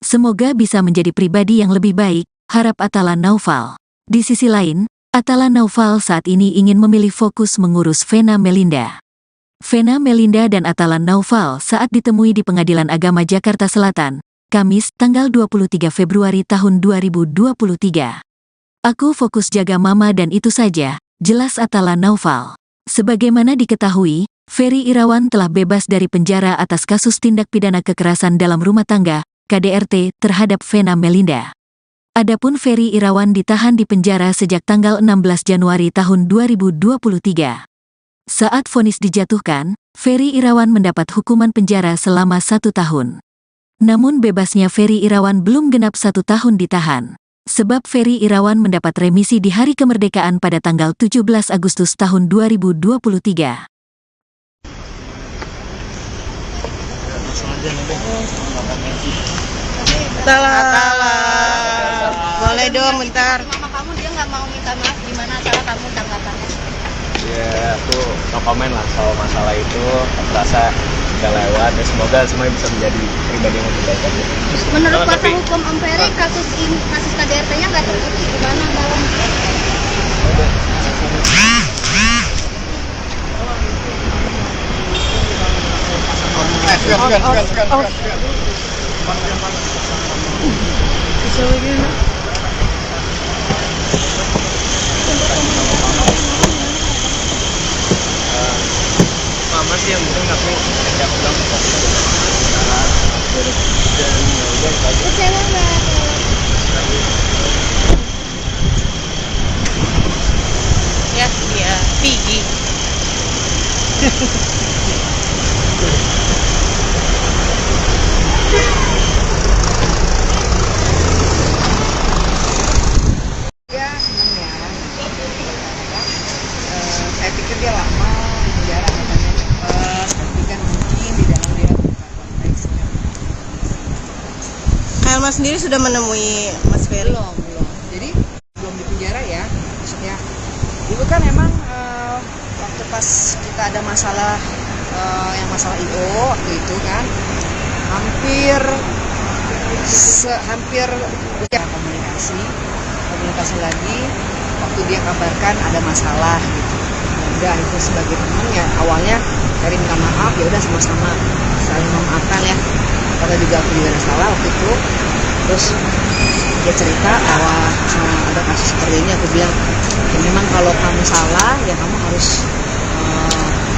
Semoga bisa menjadi pribadi yang lebih baik, harap Atala Naufal. Di sisi lain, Atala Naufal saat ini ingin memilih fokus mengurus Vena Melinda. Vena Melinda dan Atala Naufal saat ditemui di Pengadilan Agama Jakarta Selatan, Kamis, tanggal 23 Februari tahun 2023. Aku fokus jaga mama dan itu saja, jelas Atala Naufal. Sebagaimana diketahui, Ferry Irawan telah bebas dari penjara atas kasus tindak pidana kekerasan dalam rumah tangga, KDRT, terhadap Vena Melinda. Adapun Ferry Irawan ditahan di penjara sejak tanggal 16 Januari tahun 2023. Saat vonis dijatuhkan, Ferry Irawan mendapat hukuman penjara selama 1 tahun. Namun bebasnya Ferry Irawan belum genap 1 tahun ditahan. Sebab Ferry Irawan mendapat remisi di hari kemerdekaan pada tanggal 17 Agustus tahun 2023. Atala. Boleh dong bentar. Mama kamu dia nggak mau minta maaf, gimana cara kamu tanggapannya? ya aku no komen lah soal masalah itu. Aku rasa udah lewat ya, semoga semuanya bisa menjadi pribadi yang lebih baik aja. Menurut kuasa hukum Om Ferry, kasus KDRT-nya nggak terbukti, gimana dalam? Mama sih yang penting aku kerja pulang Kecewa nggak? Ya, dia tinggi. Helma sendiri sudah menemui Mas Ferry? Belum. Jadi belum di penjara ya. Maksudnya dulu kan emang waktu pas kita ada masalah yang masalah IO waktu itu kan hampir ya komunikasi lagi waktu dia kabarkan ada masalah gitu. Udah itu sebagai teman ya awalnya Ferry minta maaf ya udah sama-sama saling memaafkan ya. Karena juga aku juga ada salah waktu itu. Terus dia cerita bahwa ada kasus seperti ini, aku bilang ya memang kalau kamu salah ya kamu harus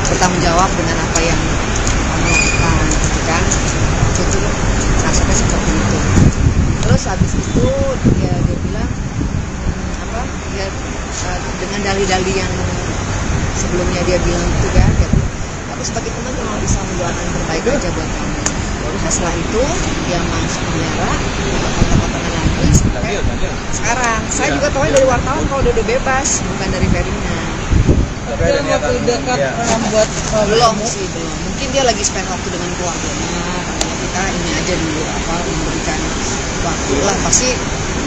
bertanggung jawab dengan apa yang kamu lakukan gitu kan. Waktu itu kasusnya seperti itu. Terus habis itu dia bilang dengan dalih-dalih yang sebelumnya dia bilang itu kan ya, aku sebagai teman cuma bisa mendoakan yang terbaik aja buat kamu. Nah, setelah itu dia masuk penjara, kata-kata lagi sampai sekarang. Saya juga tahu dari wartawan kalau dia udah bebas, bukan dari Ferry-nya. Dalam waktu dekat membuat Belum. Mungkin dia lagi spend waktu dengan keluarganya. Karena kita ini aja dulu memberikan waktu lah. Pasti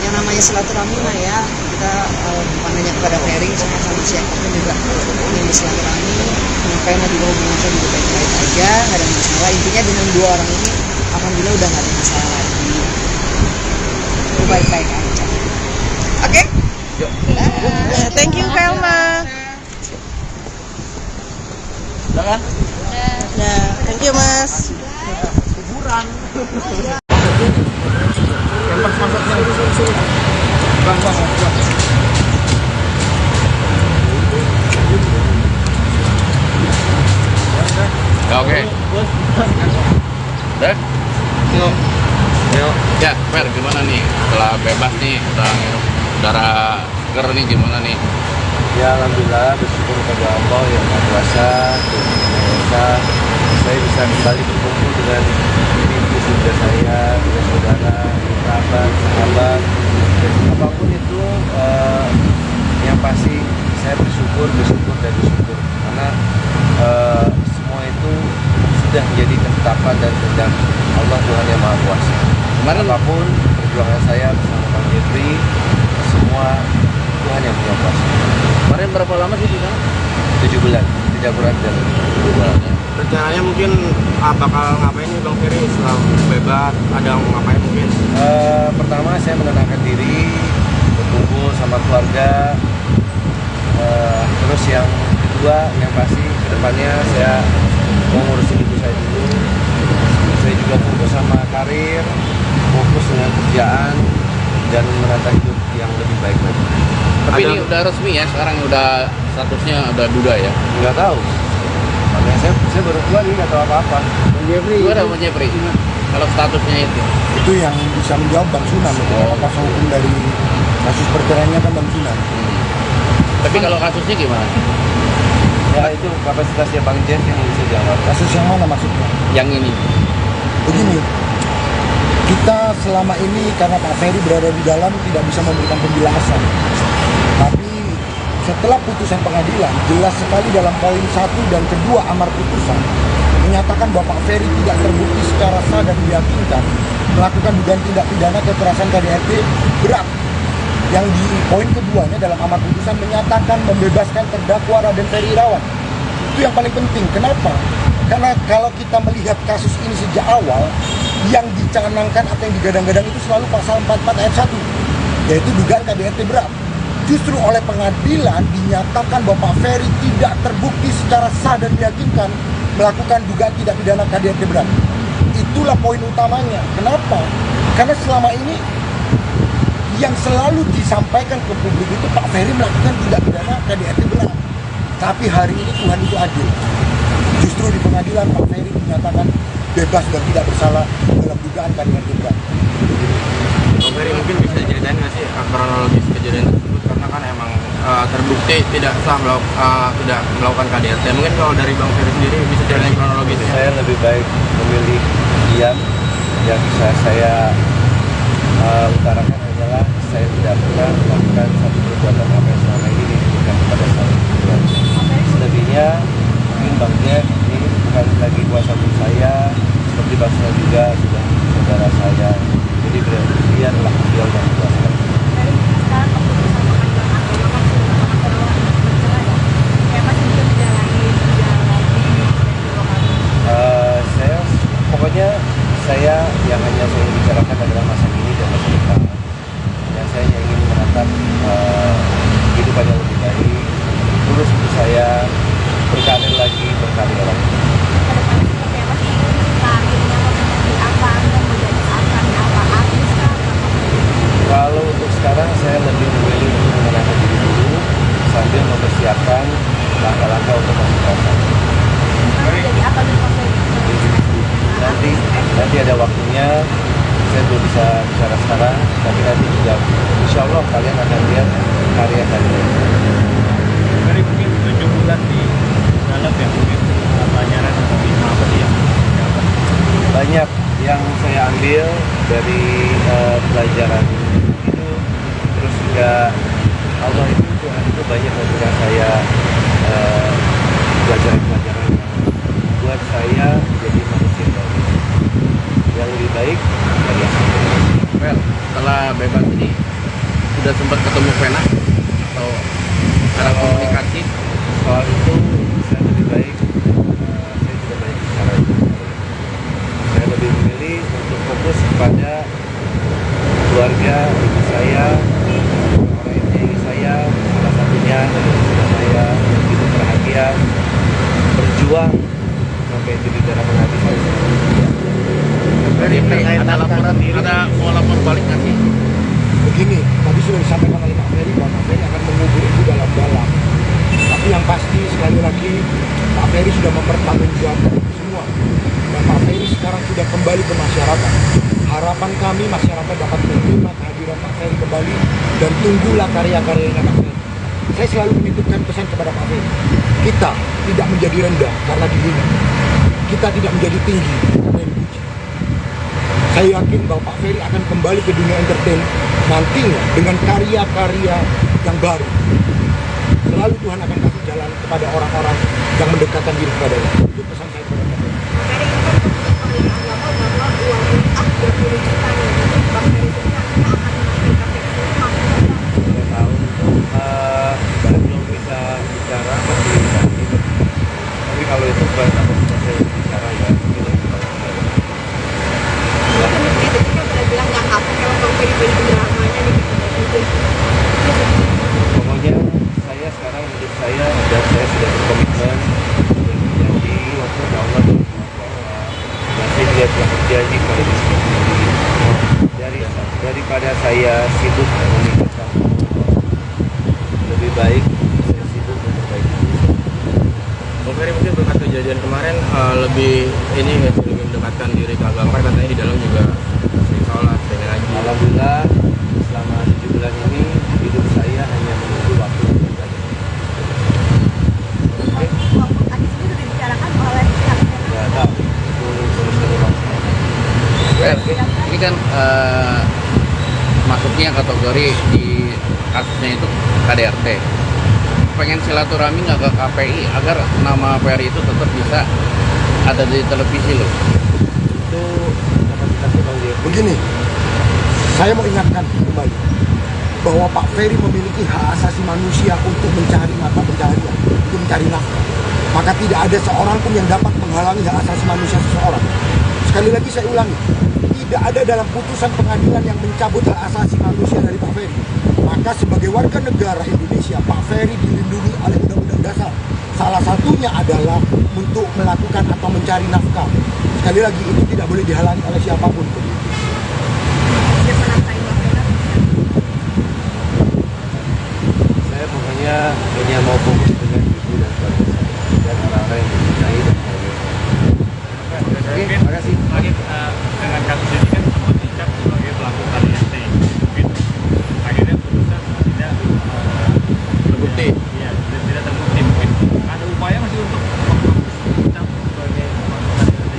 yang namanya silaturahmi mah ya. Kita bukan hanya kepada Ferry, sama siapapun juga ingin bersilaturahmi. Menyampaikan juga hubungan saya juga baik-baik aja, nggak ada masalah. Intinya dengan dua orang ini, alhamdulillah udah nggak ada masalah lagi. Itu baik-baik aja. Oke? Thank you Helma. Udah kan? Nah, thank you Mas. Ya, oke. Udah? Ya, Fer, gimana nih? Setelah bebas nih, udah ngirup udara seger nih, gimana nih? Ya alhamdulillah, bersyukur kepada Allah yang Maha Kuasa, saya bisa kembali berkumpul dengan ibu saudara saya, dengan saudara, kerabat, sahabat, dan apapun itu yang pasti saya bersyukur karena semua itu sudah menjadi ketetapan dan kehendak Allah Tuhan yang Maha Kuasa. Kemarin Apapun perjuangan saya bersama Bang Jeffrey, semua Tuhan yang punya kuasa. kemarin berapa lama sih di sana? 7 bulan, tidak kurang dari 7 bulan. Rencananya mungkin bakal ngapain nih Bang Ferry setelah bebas? Ada mau ngapain mungkin? Pertama saya menenangkan diri, berkumpul sama keluarga. Terus yang kedua, yang pasti kedepannya saya mau ngurusin ibu saya dulu. Saya juga fokus sama karir, fokus dengan kerjaan dan menata hidup yang lebih baik lagi. Tapi ini udah resmi ya, sekarang udah statusnya udah duda ya? Nggak tahu. Makanya saya baru keluar nih, nggak tahu apa-apa. Gimana Bang Jeffrey? Kalau statusnya Itu yang bisa menjawab Bang Sunan. Kuasa hukum dari kasus perceraiannya kan Bang Sunan. Tapi kalau kasusnya gimana? Ya itu kapasitasnya Bang Jeff yang bisa jawab. Kasus yang mana maksudnya? Yang ini? Begini, kita selama ini karena Pak Ferry berada di dalam tidak bisa memberikan penjelasan. Tapi setelah putusan pengadilan, jelas sekali dalam poin 1 dan kedua amar putusan menyatakan bahwa Pak Ferry tidak terbukti secara sah dan meyakinkan melakukan dugaan tindak pidana kekerasan KDRT berat. Yang di poin keduanya dalam amar putusan menyatakan membebaskan terdakwa Raden Ferry Irawan. Itu yang paling penting. Kenapa? Karena kalau kita melihat kasus ini sejak awal, yang dicanangkan atau yang digadang-gadang itu selalu pasal 44 ayat 1, yaitu dugaan KDRT berat. Justru oleh pengadilan dinyatakan bahwa Pak Ferry tidak terbukti secara sah dan meyakinkan melakukan dugaan tindak pidana KDRT berat. Itulah poin utamanya. Kenapa? Karena selama ini yang selalu disampaikan ke publik itu Pak Ferry melakukan tindak pidana KDRT berat. Tapi hari ini Tuhan itu adil. Justru di pengadilan Pak Ferry dinyatakan bebas dan tidak bersalah dalam dugaan KDRT berat. Bang Ferry mungkin bisa ceritain nggak sih kronologis kejadian tersebut, karena kan emang terbukti tidak sah tidak melakukan KDRT. Mungkin kalau dari Bang Ferry sendiri bisa ceritain kronologisnya. Saya lebih baik memilih diam. Yang bisa saya utarakan adalah saya tidak pernah melakukan satu perbuatan apa yang selama ini diberikan kepada saya. Selebihnya mungkin Bang Jeff ini bukan lagi kuasa hukum saya, seperti Bang Sunan juga sudah saudara saya. Jadi beliau persiapkan langkah-langkah untuk masuk pasar. Jadi apa nih Pak Ferry? Nanti ada waktunya, saya belum bisa bicara sekarang, tapi nanti juga insya Allah kalian akan lihat karya kalian. Ferry mungkin 7 bulan di dalam ya, mungkin pelajaran atau apa sih yang dapat? Banyak yang saya ambil dari pelajaran itu, terus juga Allah itu Tuhan itu banyak memberikan saya pelajaran-pelajaran yang buat saya jadi manusia yang lebih baik dari yang sebelumnya. Well, setelah bebas ini sudah sempat ketemu Vena atau cara komunikasi? Soal itu saya lebih baik, saya tidak banyak bicara itu. Saya lebih memilih untuk fokus kepada keluarga ibu saya, orang yang saya, salah satunya dari istri saya yang hidup bahagia, berjuang sampai di darah menghabiskan. Dari ada laporan, ada mau lapor balik nggak sih? Begini, tadi sudah disampaikan oleh Pak Ferry bahwa Pak Ferry akan mengubur itu dalam-dalam. Tapi yang pasti sekali lagi Pak Ferry sudah mempertanggungjawabkan itu semua. Dan Pak Ferry sekarang sudah kembali ke masyarakat. Harapan kami masyarakat dapat menerima kehadiran Pak Ferry kembali dan tunggulah karya-karyanya Pak Ferry. Saya selalu menitipkan pesan kepada Pak Ferry. Kita tidak menjadi rendah karena dihina. Kita tidak menjadi tinggi karena dipuji. Saya yakin bahwa Pak Ferry akan kembali ke dunia entertain nantinya dengan karya-karya yang baru. Selalu Tuhan akan kasih jalan kepada orang-orang yang mendekatkan diri kepada-Nya. Itu pesan saya kepada Pak Ferry. Ferry ini kan pemerintah agama bahwa uang infak 20 juta nih. Bang Ferry sendiri akan menaikkan itu maksudnya Saya tahu itu belum bisa bicara masih gitu. Tapi kalau itu bukan apa saya bicara ya mungkin lebih baik. itu kan udah bilang nggak kapok kalau Bang Ferry beli dramanya nih gitu. Pokoknya saya sekarang hidup saya dan saya sudah berkomitmen berjanji waktu Allah dan saya juga telah berjanji kepada diri sendiri daripada saya sibuk memikirkan lebih baik saya sibuk memperbaiki diri. Bang Ferry mungkin berkat kejadian kemarin lebih ini nggak sih, lebih mendekatkan diri ke agama, katanya di dalam juga sering sholat, sering ngaji. Alhamdulillah selama 7 bulan ini hidup saya hanya menunggu waktu beribadah. Walaupun tadi sendiri sudah dibicarakan oleh pihak Ya tahu terus Well, ini kan masuknya kategori di kasusnya itu KDRT. Pengen silaturahmi nggak ke KPI agar nama Ferry itu tetap bisa ada di televisi loh. itu kapasitasnya Bang Devi. Begini, saya mau ingatkan kembali bahwa Pak Ferry memiliki hak asasi manusia untuk mencari mata pencaharian, untuk mencari nafkah. Maka tidak ada seorang pun yang dapat menghalangi hak asasi manusia seseorang. Sekali lagi saya ulangi, tidak ada dalam putusan pengadilan yang mencabut hak asasi manusia dari Pak Ferry. Maka sebagai warga negara Indonesia, Pak Ferry dilindungi oleh Undang-Undang Dasar. Salah satunya adalah untuk melakukan atau mencari nafkah. Sekali lagi itu tidak boleh dihalangi oleh siapapun. Saya pokoknya hanya mau fokus dengan ibu dan keluarga saya dan orang-orang yang mencintai dan saya. Oke, terima kasih. Lagi dengan kasus ini kan sempat dicap sebagai pelaku KDRT. Mungkin akhirnya putusan tidak Terbukti. Iya, tidak terbukti mungkin. Ada upaya masih untuk dicap sebagai pelaku KDRT.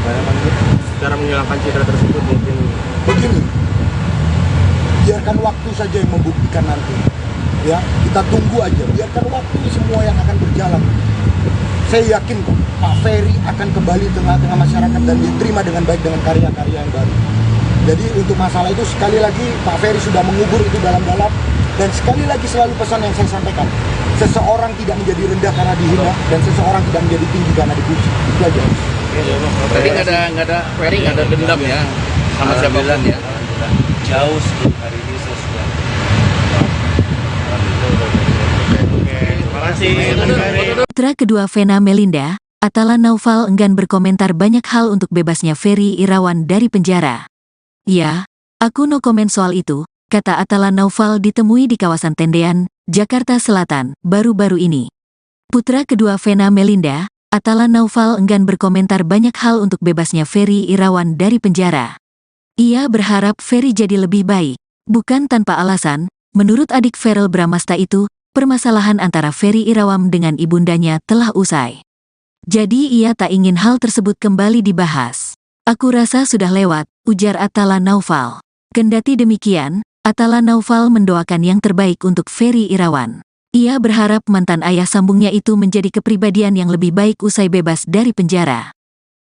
Saya panggil. Cara menghilangkan citra tersebut mungkin Begini, biarkan waktu saja yang membuktikan nanti. Ya, kita tunggu aja. Biarkan waktu semua yang akan berjalan. Saya yakin kok Pak Ferry akan kembali tengah-tengah masyarakat dan diterima dengan baik dengan karya-karya yang baru. Jadi untuk masalah itu sekali lagi Pak Ferry sudah mengubur itu dalam-dalam dan sekali lagi selalu pesan yang saya sampaikan. Seseorang tidak menjadi rendah karena dihina dan seseorang tidak menjadi tinggi karena dipuji. Itu aja. Berarti nggak ada Ferry nggak ada dendam ya sama siapapun ya. Alhamdulillah. Jauh sebelum hari ini saya sudah. Terima kasih. Bang Ferry. Putra kedua Vena Melinda, Atala Naufal enggan berkomentar banyak hal untuk bebasnya Ferry Irawan dari penjara. Ya, aku no comment soal itu, kata Atala Naufal ditemui di kawasan Tendean, Jakarta Selatan, baru-baru ini. Putra kedua Vena Melinda, Atala Naufal enggan berkomentar banyak hal untuk bebasnya Ferry Irawan dari penjara. Ia berharap Ferry jadi lebih baik. Bukan tanpa alasan, menurut adik Verrel Bramasta itu, permasalahan antara Ferry Irawan dengan ibundanya telah usai. Jadi ia tak ingin hal tersebut kembali dibahas. Aku rasa sudah lewat, ujar Atala Naufal. Kendati demikian, Atala Naufal mendoakan yang terbaik untuk Ferry Irawan. Ia berharap mantan ayah sambungnya itu menjadi kepribadian yang lebih baik usai bebas dari penjara.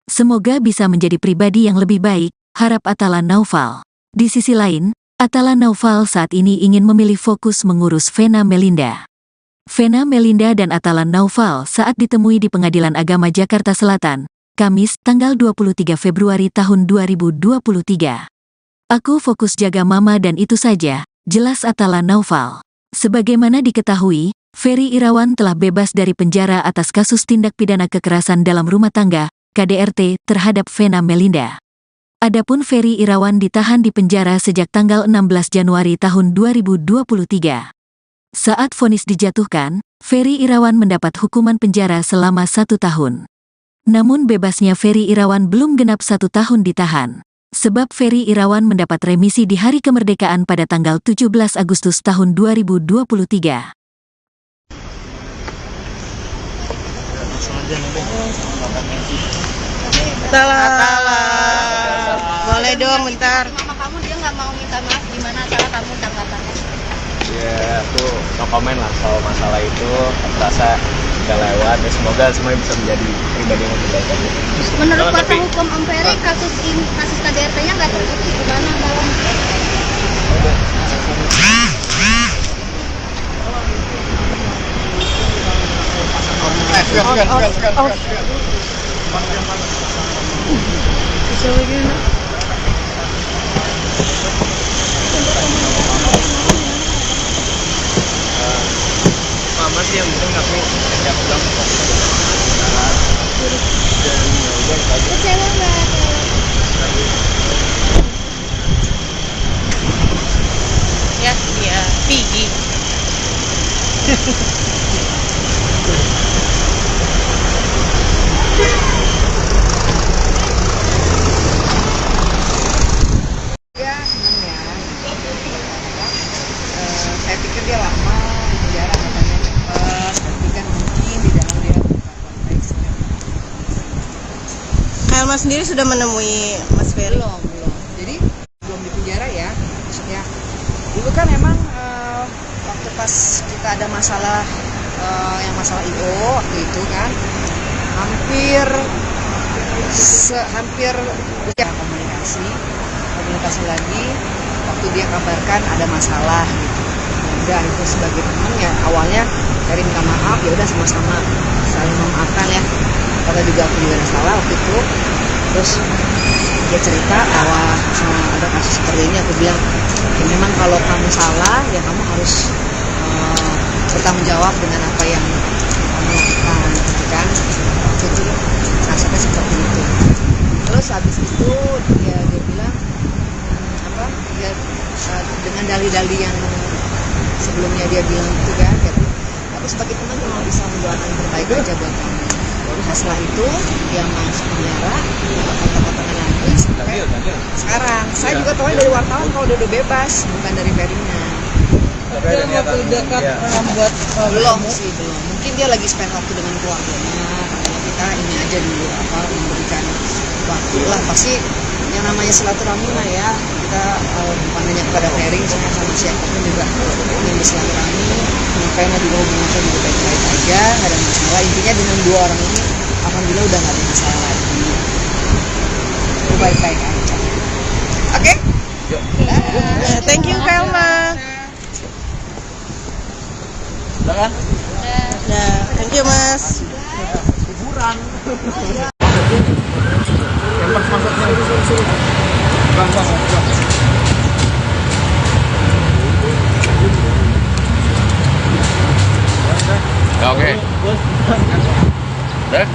Semoga bisa menjadi pribadi yang lebih baik, harap Atala Naufal. Di sisi lain, Atala Naufal saat ini ingin memilih fokus mengurus Vena Melinda. Vena Melinda dan Atala Naufal saat ditemui di Pengadilan Agama Jakarta Selatan, Kamis, tanggal 23 Februari tahun 2023. Aku fokus jaga mama dan itu saja, jelas Atala Naufal. Sebagaimana diketahui, Ferry Irawan telah bebas dari penjara atas kasus tindak pidana kekerasan dalam rumah tangga, KDRT, terhadap Vena Melinda. Adapun Ferry Irawan ditahan di penjara sejak tanggal 16 Januari tahun 2023. Saat vonis dijatuhkan, Ferry Irawan mendapat hukuman penjara selama 1 tahun. Namun bebasnya Ferry Irawan belum genap 1 tahun ditahan. Sebab Ferry Irawan mendapat remisi di hari kemerdekaan pada tanggal 17 Agustus tahun 2023. Atala. Boleh dong bentar. Mama kamu dia nggak mau minta maaf, gimana cara kamu tanggapannya? Ya aku no komen lah soal masalah itu. Aku rasa udah lewat ya, semoga semuanya bisa menjadi pribadi yang lebih baik aja. Menurut kuasa hukum Om Ferry, kasus KDRT-nya nggak terbukti, gimana Bang? Mama sih yang penting aku siap dong. Kecewa nggak? Ya, iya, Pigi. Ya, seneng ya. Saya pikir dia lama di penjara katanya cepet, tapi kan mungkin di dalam dia konteksnya. Kailma sendiri sudah menemui Mas Ferry? Belum. Jadi belum di penjara ya. Maksudnya dulu kan emang waktu pas kita ada masalah yang masalah IO waktu itu kan hampir ya komunikasi lagi waktu dia kabarkan ada masalah gitu. Udah itu sebagai teman ya awalnya dari minta maaf ya udah sama-sama saling memaafkan ya. Karena juga aku juga ada salah waktu itu. Terus dia cerita bahwa ada kasus seperti ini, aku bilang ya memang kalau kamu salah ya kamu harus bertanggung jawab dengan apa yang kamu lakukan gitu kan. Waktu itu rasanya seperti itu. Terus habis itu dia bilang dia dengan dalih-dalih yang sebelumnya dia bilang itu kan aku sebagai teman cuma bisa mendoakan yang terbaik aja buat kamu. Nah, setelah itu dia masuk penjara, kata-katanya lagi sekarang saya juga tahu dari wartawan kalau dia udah bebas, bukan dari Ferry-nya. Dalam waktu dekat membuat belum. Mungkin dia lagi spend waktu dengan keluarganya. Kalau kita ini aja dulu memberikan waktu lah. Pasti yang namanya silaturahmi lah ya. Kita bukan hanya kepada Ferry, sama siapapun juga ingin bersilaturahmi. Makanya juga hubungan saya juga baik-baik aja, nggak ada masalah. Intinya dengan dua orang ini, alhamdulillah udah nggak ada masalah lagi. Itu baik-baik aja. Oke? Thank you Kailma. Udah kan? Nah, thank you Mas. Liburan. Oke. Udah?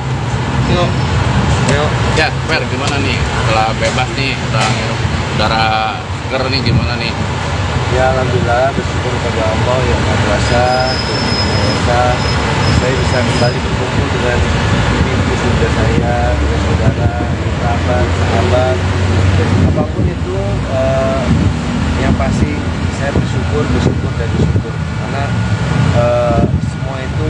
Ya, Fer, gimana nih? Setelah bebas nih, udah ngirup udara seger nih, gimana nih? Ya alhamdulillah, bersyukur kepada Allah yang Maha Kuasa, Tuhan Yang Esa, saya bisa kembali berkumpul dengan ibu bunda saya, dengan saudara, kerabat, sahabat, dan apapun itu yang pasti saya bersyukur dan bersyukur karena semua itu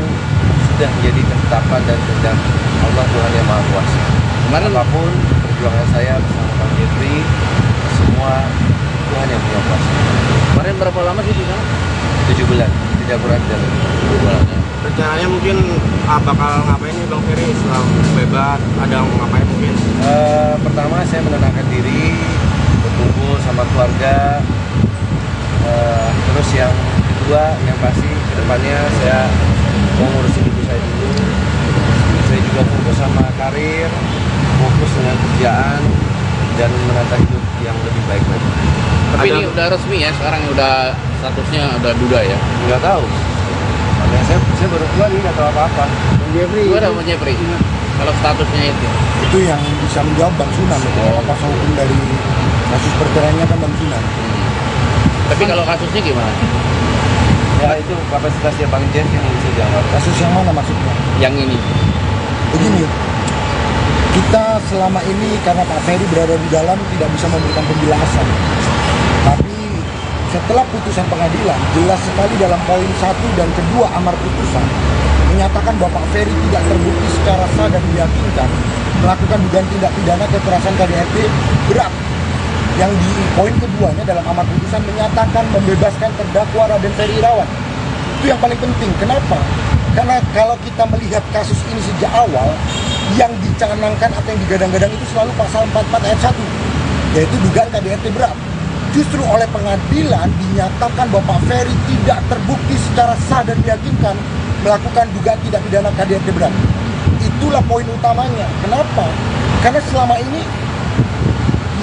sudah menjadi ketetapan dan kehendak Allah Tuhan Yang Maha Kuasa. Kemarin Apapun perjuangan saya bersama Bang Jeffrey, semua Tuhan yang punya kuasa. kemarin berapa lama sih di sana? 7 bulan, tidak kurang dari 7 bulan. Rencananya mungkin bakal ngapain nih Bang Ferry setelah bebas? Ada ngapain mungkin? Pertama saya menenangkan diri, berkumpul sama keluarga. Terus yang kedua, yang pasti kedepannya saya mau ngurusin ibu saya dulu. Saya juga fokus sama karir, fokus dengan kerjaan dan menata hidup yang lebih baik lagi. Tapi ini udah resmi ya, sekarang udah statusnya udah duda ya? Nggak tahu. Makanya saya baru keluar ini nggak tahu apa-apa. Gue ada mau Jeffrey. Kalau statusnya Itu yang bisa menjawab Bang Sunan. Apa kuasa hukum dari kasus perceraiannya kan Bang Sunan. Tapi kalau kasusnya gimana? Ya itu kapasitasnya Bang Jeff yang bisa jawab. Kasus yang mana maksudnya? Yang ini. Begini, kita selama ini karena Pak Ferry berada di dalam tidak bisa memberikan penjelasan. Tapi setelah putusan pengadilan, jelas sekali dalam poin 1 dan kedua amar putusan menyatakan bahwa Pak Ferry tidak terbukti secara sah dan meyakinkan melakukan dugaan tindak pidana kekerasan KDRT berat. Yang di poin keduanya dalam amar putusan menyatakan membebaskan terdakwa Raden Ferry Irawan. Itu yang paling penting. Kenapa? Karena kalau kita melihat kasus ini sejak awal, yang dicanangkan atau yang digadang-gadang itu selalu pasal 44 ayat 1, yaitu dugaan KDRT berat. Justru oleh pengadilan dinyatakan bahwa Pak Ferry tidak terbukti secara sah dan meyakinkan melakukan dugaan tindak pidana KDRT berat. Itulah poin utamanya. Kenapa? Karena selama ini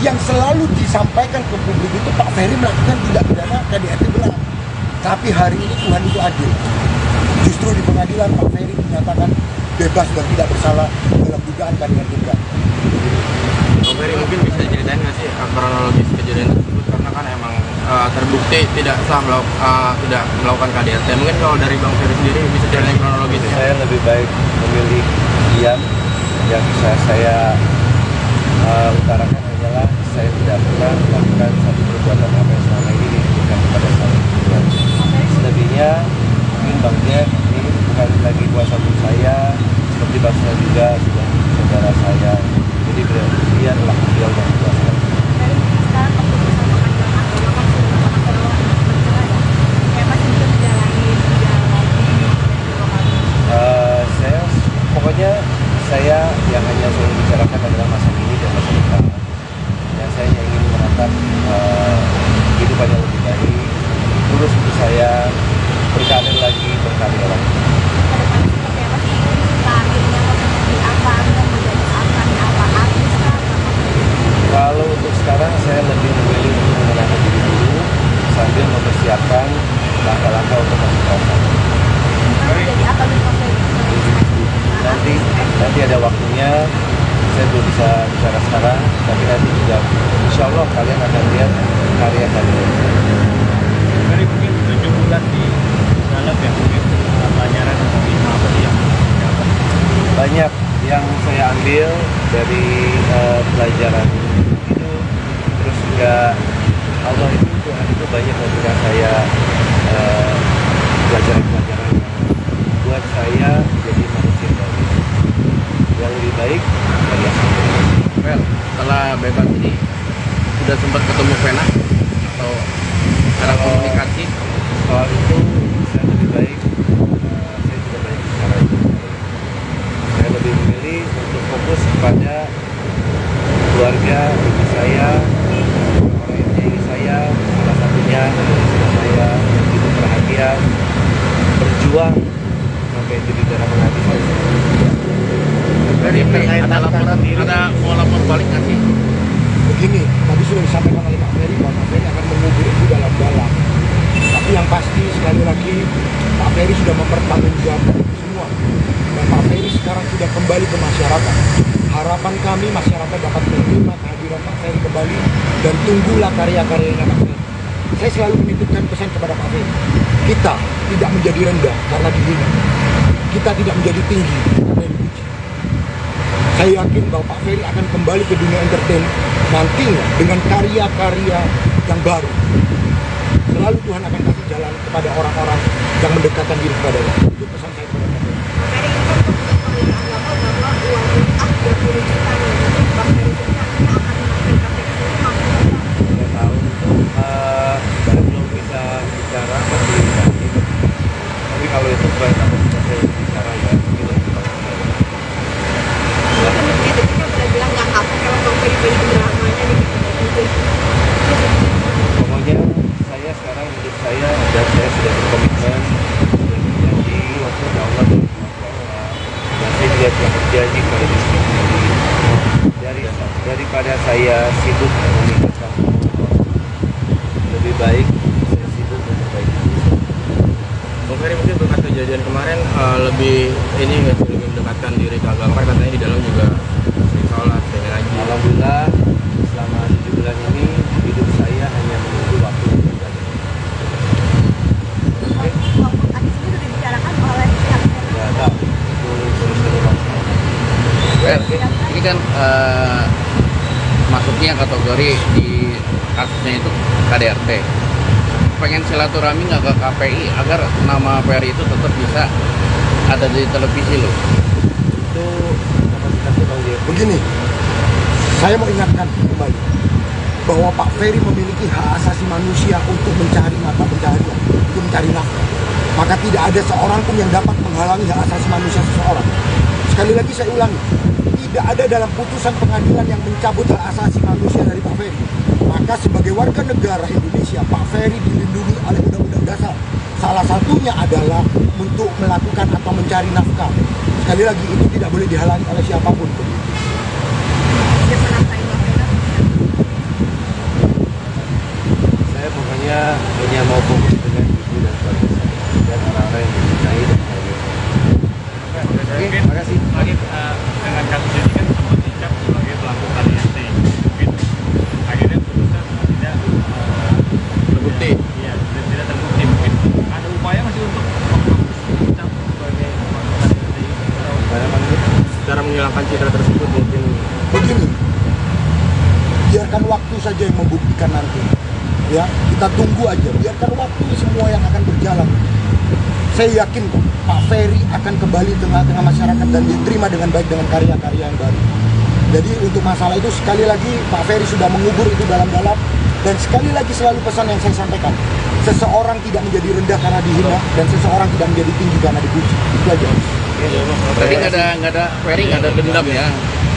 yang selalu disampaikan ke publik itu Pak Ferry melakukan tindak pidana KDRT berat. Tapi hari ini Tuhan itu adil. Justru di pengadilan Pak Ferry dinyatakan bebas dan tidak bersalah dalam dugaan KDRT berat. Bang Ferry mungkin bisa ceritain nggak sih kronologis kejadian tersebut, karena kan emang terbukti tidak sah tidak melakukan KDRT. Mungkin kalau dari Bang Ferry sendiri bisa ceritain kronologis ya? Saya lebih baik memilih diam. Yang bisa saya utarakan hanyalah saya tidak pernah melakukan satu perbuatan apa yang selama ini ditujukan kepada saya. Selebihnya mungkin Bang Jeff ini bukan lagi kuasa hukum saya, seperti Bang saya juga sudah saudara saya. Jadi biarlah beliau yang kuasa. Saya pokoknya saya yang hanya selalu bicarakan adalah masa kini dan masa depan. Dan saya hanya ingin menatap kehidupan yang lebih baik, lulus untuk saya, berkarir lagi, berkarya lagi. Kalau untuk sekarang saya lebih memilih untuk menenangkan diri dulu sambil mempersiapkan langkah-langkah untuk masuk pasar. Nanti ada waktunya, saya belum bisa bicara sekarang, tapi nanti juga insya Allah kalian akan lihat karya kalian. Dari mungkin 7 bulan di dalam ya, mungkin pelajaran atau apa sih yang dapat? Banyak yang saya ambil dari pelajaran itu, terus juga Allah itu Tuhan itu banyak memberikan saya pelajaran-pelajaran yang buat saya menjadi manusia yang lebih baik dari yang sebelumnya. Well, setelah bebas ini sudah sempat ketemu Vena atau cara komunikasi? Soal itu saya lebih baik, saya tidak banyak bicara itu. Saya lebih memilih untuk fokus kepada keluarga ibu saya, orang yang menyayangi saya, salah satunya istri saya yang hidup perhatian, berjuang sampai jadi darah menghabiskan. Dari ada laporan, ada mau lapor balik nggak sih? Begini, tadi sudah disampaikan oleh Pak Ferry bahwa Pak Ferry akan mengubur itu dalam-dalam. Tapi yang pasti sekali lagi Pak Ferry sudah mempertanggungjawabkan itu semua. Dan Pak Ferry sekarang sudah kembali ke masyarakat. Harapan kami masyarakat dapat menerima kehadiran Pak Ferry kembali dan tunggulah karya-karyanya Pak Ferry. saya selalu menitipkan pesan kepada Pak Ferry. Kita tidak menjadi rendah karena dihina. Kita tidak menjadi tinggi karena dipuji. Saya yakin bahwa Pak Ferry akan kembali ke dunia entertain nantinya dengan karya-karya yang baru. Selalu Tuhan akan kasih jalan kepada orang-orang yang mendekatkan diri kepadanya. Itu pesan saya kepada Pak Ferry. Ferry ini kan untuk agama bahwa uang bid'ah 30 juta nih. Bang Ferry sendiri akhirnya akan menaikkan KPK ini mampu nggak? Nggak tahu itu saya belum bisa bicara masih nanti. Tapi kalau itu bukan kapasitas saya bicara ya mungkin lebih bagus. Dia kan udah bilang nggak kapok kalau Bang Ferry beli dramanya nih. Pokoknya saya sekarang hidup saya dan saya sudah berkomitmen sudah berjanji kepada Allah dan Subhanahu dan saya juga telah berjanji kepada diri sendiri daripada saya sibuk memikirkan lebih baik saya sibuk memperbaiki diri. Bang Ferry mungkin berkat kejadian kemarin lebih ini nggak sih, lebih mendekatkan diri ke agama, kan katanya di dalam juga sering sholat, sering ngaji. Alhamdulillah selama 7 bulan ini hidup saya hanya menunggu waktu beribadah. Waktu tadi sendiri udah dibicarakan oleh pihak Ya tahu itu sudah waktu. Ini kan masuknya kategori di kasusnya itu KDRT. Pengen silaturahmi nggak ke KPI agar nama Ferry itu tetap bisa ada di televisi loh. Itu kapasitasnya Bang Dia. Begini, saya mau ingatkan kembali bahwa Pak Ferry memiliki hak asasi manusia untuk mencari mata pencaharian, untuk mencari nafkah. Maka tidak ada seorang pun yang dapat menghalangi hak asasi manusia seseorang. Sekali lagi saya ulangi, tidak ada dalam putusan pengadilan yang mencabut hak asasi manusia dari Pak Ferry. Maka sebagai warga negara Indonesia, Pak Ferry dilindungi oleh Undang-Undang Dasar. Salah satunya adalah untuk melakukan atau mencari nafkah. Sekali lagi, itu tidak boleh dihalangi oleh siapapun. Saya pokoknya hanya mau fokus dengan ibu dan keluarga saya dan orang-orang yang mencintai dan menghargai. Oke, terima kasih. Lagi dengan kasus ini kan semua dicap sebagai pelaku KDRT. Mungkin akhirnya putusan tidak Terbukti. Iya, tidak terbukti. Mungkin ada upaya masih untuk dicap sebagai pelaku KDRT. Cara menghilangkan citra tersebut mungkin. Begini, biarkan waktu saja yang membuktikan nanti. Ya, kita tunggu aja. Biarkan waktu semua yang akan berjalan. Saya yakin kok Pak Ferry akan kembali tengah-tengah masyarakat dan diterima dengan baik dengan karya-karya yang baru. Jadi untuk masalah itu sekali lagi Pak Ferry sudah mengubur itu dalam-dalam. Dan sekali lagi selalu pesan yang saya sampaikan, seseorang tidak menjadi rendah karena dihina dan seseorang tidak menjadi tinggi karena dipuji. Itu aja. Berarti nggak ada Ferry nggak ada dendam ya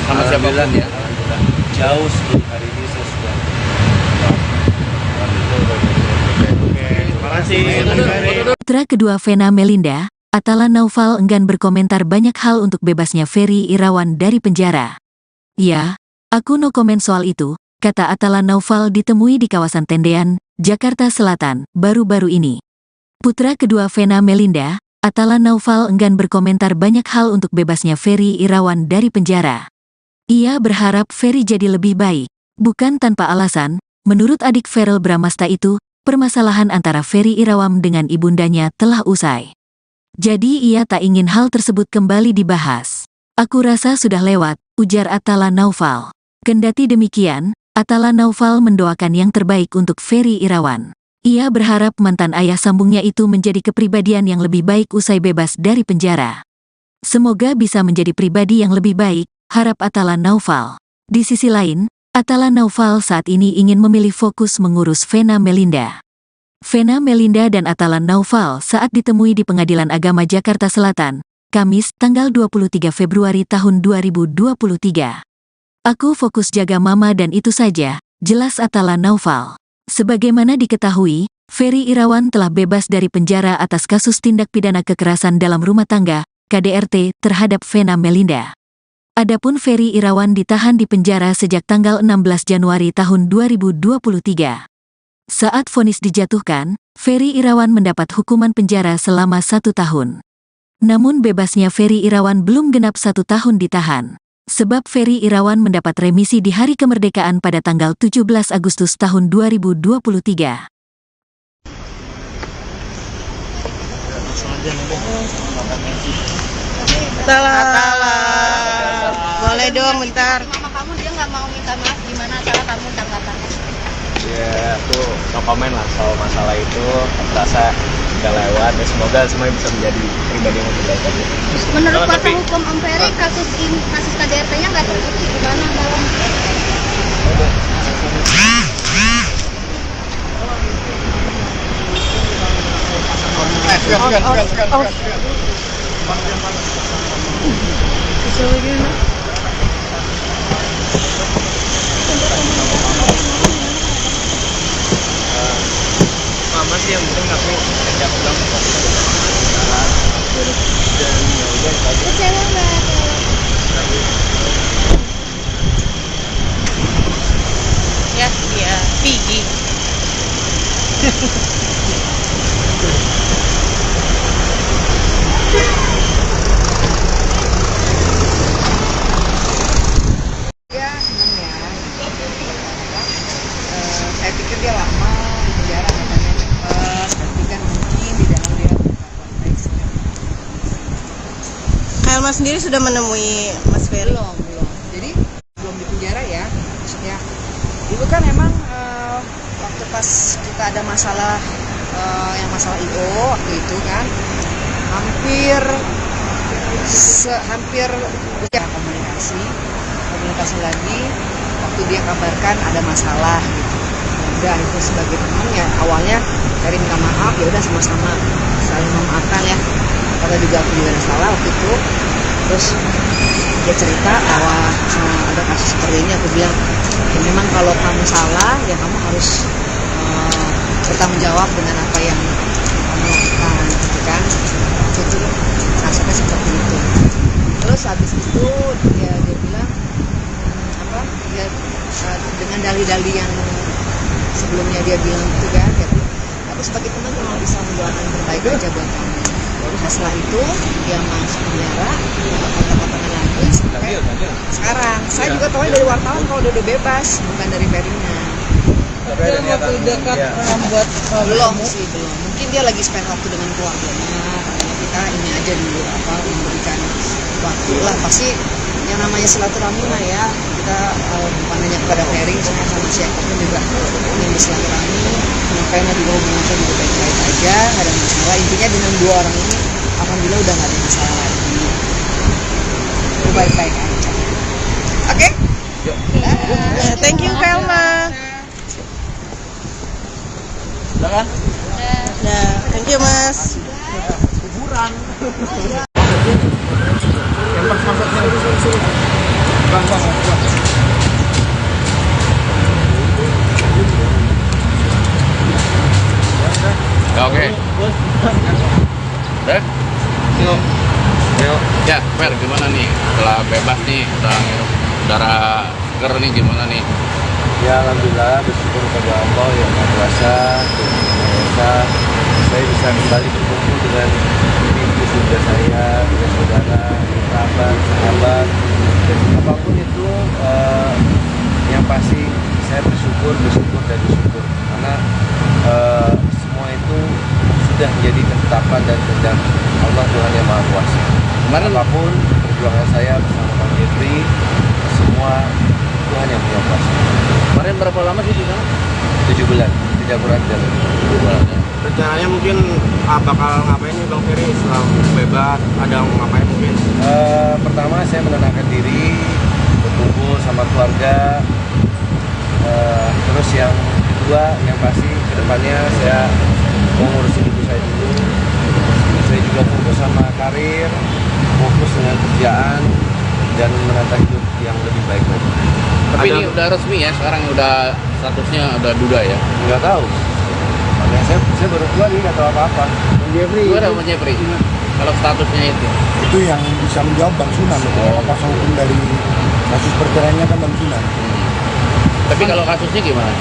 sama siapapun ya. Alhamdulillah. Jauh sebelum hari ini saya sudah. Terima kasih. Putra kedua Vena Melinda, Atala Naufal enggan berkomentar banyak hal untuk bebasnya Ferry Irawan dari penjara. Ya, aku no komen soal itu, kata Atala Naufal ditemui di kawasan Tendean, Jakarta Selatan, baru-baru ini. Putra kedua Vena Melinda, Atala Naufal enggan berkomentar banyak hal untuk bebasnya Ferry Irawan dari penjara. Ia berharap Ferry jadi lebih baik, bukan tanpa alasan. Menurut adik Verrel Bramasta itu, permasalahan antara Ferry Irawan dengan ibundanya telah usai. Jadi ia tak ingin hal tersebut kembali dibahas. Aku rasa sudah lewat, ujar Atala Naufal. Kendati demikian, Atala Naufal mendoakan yang terbaik untuk Ferry Irawan. Ia berharap mantan ayah sambungnya itu menjadi kepribadian yang lebih baik usai bebas dari penjara. Semoga bisa menjadi pribadi yang lebih baik, harap Atala Naufal. Di sisi lain, Atala Naufal saat ini ingin memilih fokus mengurus Vena Melinda. Vena Melinda dan Atala Naufal saat ditemui di Pengadilan Agama Jakarta Selatan, Kamis, tanggal 23 Februari tahun 2023. Aku fokus jaga mama dan itu saja, jelas Atala Naufal. Sebagaimana diketahui, Ferry Irawan telah bebas dari penjara atas kasus tindak pidana kekerasan dalam rumah tangga, KDRT, terhadap Vena Melinda. Adapun Ferry Irawan ditahan di penjara sejak tanggal 16 Januari tahun 2023. Saat vonis dijatuhkan, Ferry Irawan mendapat hukuman penjara selama 1 tahun. Namun bebasnya Ferry Irawan belum genap 1 tahun ditahan. Sebab Ferry Irawan mendapat remisi di hari kemerdekaan pada tanggal 17 Agustus tahun 2023. Atalah. Boleh dong bentar. Mama kamu dia nggak mau minta maaf, gimana cara kamu tanggapannya? Ya aku no komen lah soal masalah itu. Aku rasa udah lewat dan semoga semuanya bisa menjadi pribadi yang lebih baik aja. Menurut kuasa hukum Om Ferry, kasus KDRT-nya nggak terbukti, gimana Bang? Mama sih yang penting aku kerja pulang Kecewa nggak? Ya, iya, Pigi. Ya seneng ya. Saya pikir dia lama di penjara katanya cepet, tapi kan mungkin di dalam dia konteks. Kailma sendiri sudah menemui Mas Ferry. Belum. Jadi belum di penjara ya. Maksudnya dulu kan emang waktu pas kita ada masalah yang masalah IO waktu itu kan hampir ya komunikasi lagi waktu dia kabarkan ada masalah gitu. Udah itu sebagai teman ya awalnya dari minta maaf ya udah sama-sama saling memaafkan ya karena juga aku juga ada salah waktu itu. Terus dia cerita bahwa ada kasus seperti ini, aku bilang ya memang kalau kamu salah ya kamu harus bertanggung jawab dengan apa yang kamu lakukan gitu kan. Waktu itu rasanya seperti itu. Terus habis itu dia bilang dia dengan dalih-dalih yang sebelumnya dia bilang itu kan dia bilang, aku sebagai teman cuma bisa mendoakan yang terbaik aja buat kamu. Nah setelah itu dia masuk penjara, kata-katanya lagi sampai sekarang. Saya juga tahu dari wartawan kalau dia udah bebas, bukan dari Ferry-nya. Dalam waktu dekat membuat Belum. Mungkin dia lagi spend waktu dengan keluarganya. Karena kita ini aja dulu memberikan waktu lah. Pasti yang namanya silaturahmi lah ya. Kita bukan hanya kepada Ferry, sama siapapun juga ingin bersilaturahmi. Menyampaikan juga hubungan saya juga baik-baik aja, nggak ada masalah. Intinya dengan dua orang ini, alhamdulillah udah nggak ada masalah lagi. Itu baik-baik aja. Oke? Ya, thank you Kailma. Udah kan? Nah, thank you Mas. Oke. Udah? Yuk. Ya, Fer, gimana nih? Setelah bebas nih, udah ngirup udara seger nih, gimana nih? Ya alhamdulillah bersyukur kepada Allah yang Maha Kuasa, Tuhan Yang Maha Esa, saya bisa kembali berkumpul dengan ibu bunda saya, dengan saudara, kerabat, sahabat, dan apapun itu yang pasti saya bersyukur karena semua itu sudah menjadi ketetapan dan kehendak Allah Tuhan Yang Maha Kuasa. Kemarin Apapun perjuangan saya bersama Bang Jeffrey, semua Tuhan yang punya kuasa. kemarin berapa lama sih di sana? 7 bulan, tidak kurang dari 7 bulan. rencananya mungkin bakal ngapain nih Bang Ferry setelah bebas, ada ngapain mungkin? Pertama saya menenangkan diri, berkumpul sama keluarga. Terus yang kedua, yang pasti kedepannya saya mau ngurusin ibu saya dulu. Saya juga fokus sama karir, fokus dengan kerjaan dan menata hidup yang lebih baik lagi. Tapi ini udah resmi ya, sekarang udah statusnya udah duda ya? Nggak tahu. Makanya saya baru keluar ini nggak tahu apa-apa. Gue ada sama Jeffrey, kalau statusnya itu. Itu yang bisa menjawab Bang Sunan. Kuasa hukum dari kasus perceraiannya kan Bang Sunan. Tapi kalau kasusnya gimana?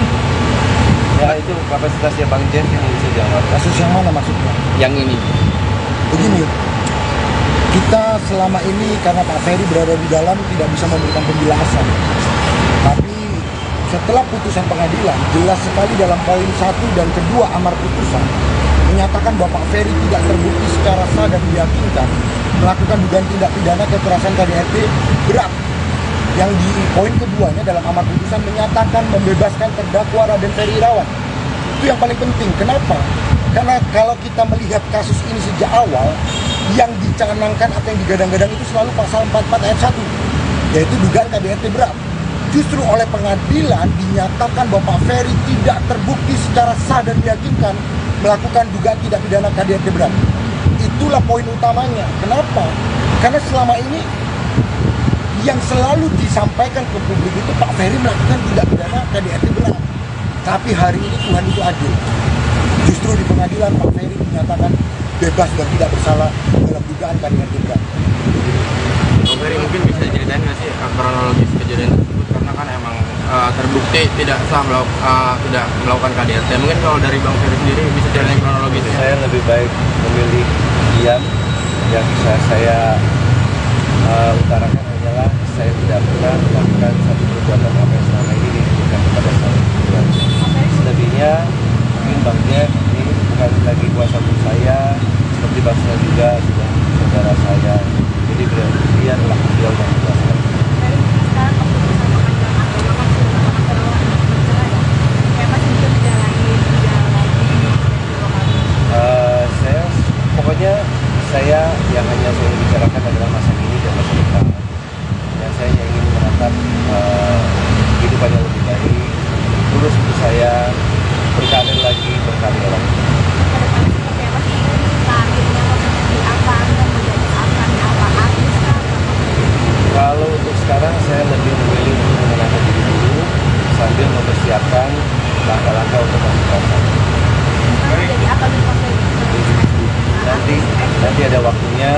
Ya itu kapasitasnya Bang Jen yang bisa jawab. Kasus yang mana maksudnya? Yang ini? Begini, kita selama ini karena Pak Ferry berada di dalam tidak bisa memberikan penjelasan. Tapi setelah putusan pengadilan, jelas sekali dalam poin 1 dan kedua amar putusan menyatakan Bapak Ferry tidak terbukti secara sah dan meyakinkan melakukan dugaan tindak pidana kekerasan KDRT berat. Yang di poin keduanya dalam amar putusan menyatakan membebaskan terdakwa Raden Ferry Irawan. Itu yang paling penting. Kenapa? Karena kalau kita melihat kasus ini sejak awal, yang dicanangkan atau yang digadang-gadang itu selalu pasal 44 ayat 1, yaitu dugaan KDRT berat. Justru oleh pengadilan dinyatakan Bapak Ferry tidak terbukti secara sah dan meyakinkan melakukan dugaan tindak pidana KDRT berat. Itulah poin utamanya. Kenapa? Karena selama ini yang selalu disampaikan ke publik itu Pak Ferry melakukan tindak pidana KDRT berat. Tapi hari ini Tuhan itu adil. Justru di pengadilan Pak Ferry dinyatakan bebas dan tidak bersalah dalam dugaan KDRT berat. Bang Ferry mungkin bisa ceritain nggak sih kronologis kejadian tersebut, karena kan emang terbukti tidak sah tidak melakukan KDRT. Mungkin kalau dari Bang Ferry sendiri bisa ceritain kronologis. Saya lebih baik memilih diam. Yang bisa saya utarakan hanyalah saya tidak pernah melakukan satu perbuatan apa yang selama ini dituduhkan kepada saya. Selebihnya mungkin Bang Jeff ini bukan lagi kuasa hukum saya, seperti Bang Sel juga sudah saudara saya. Jadi biarlah beliau yang kuasa. Saya pokoknya saya yang hanya saya bicarakan adalah masa kini dan masa depan. Dan saya hanya ingin menatap kehidupan yang lebih baik, lulus untuk saya berkarir lagi, berkarya lagi. Kalau untuk sekarang saya lebih memilih untuk menenangkan diri dulu sambil mempersiapkan langkah-langkah untuk masuk pasar. Nanti ada waktunya,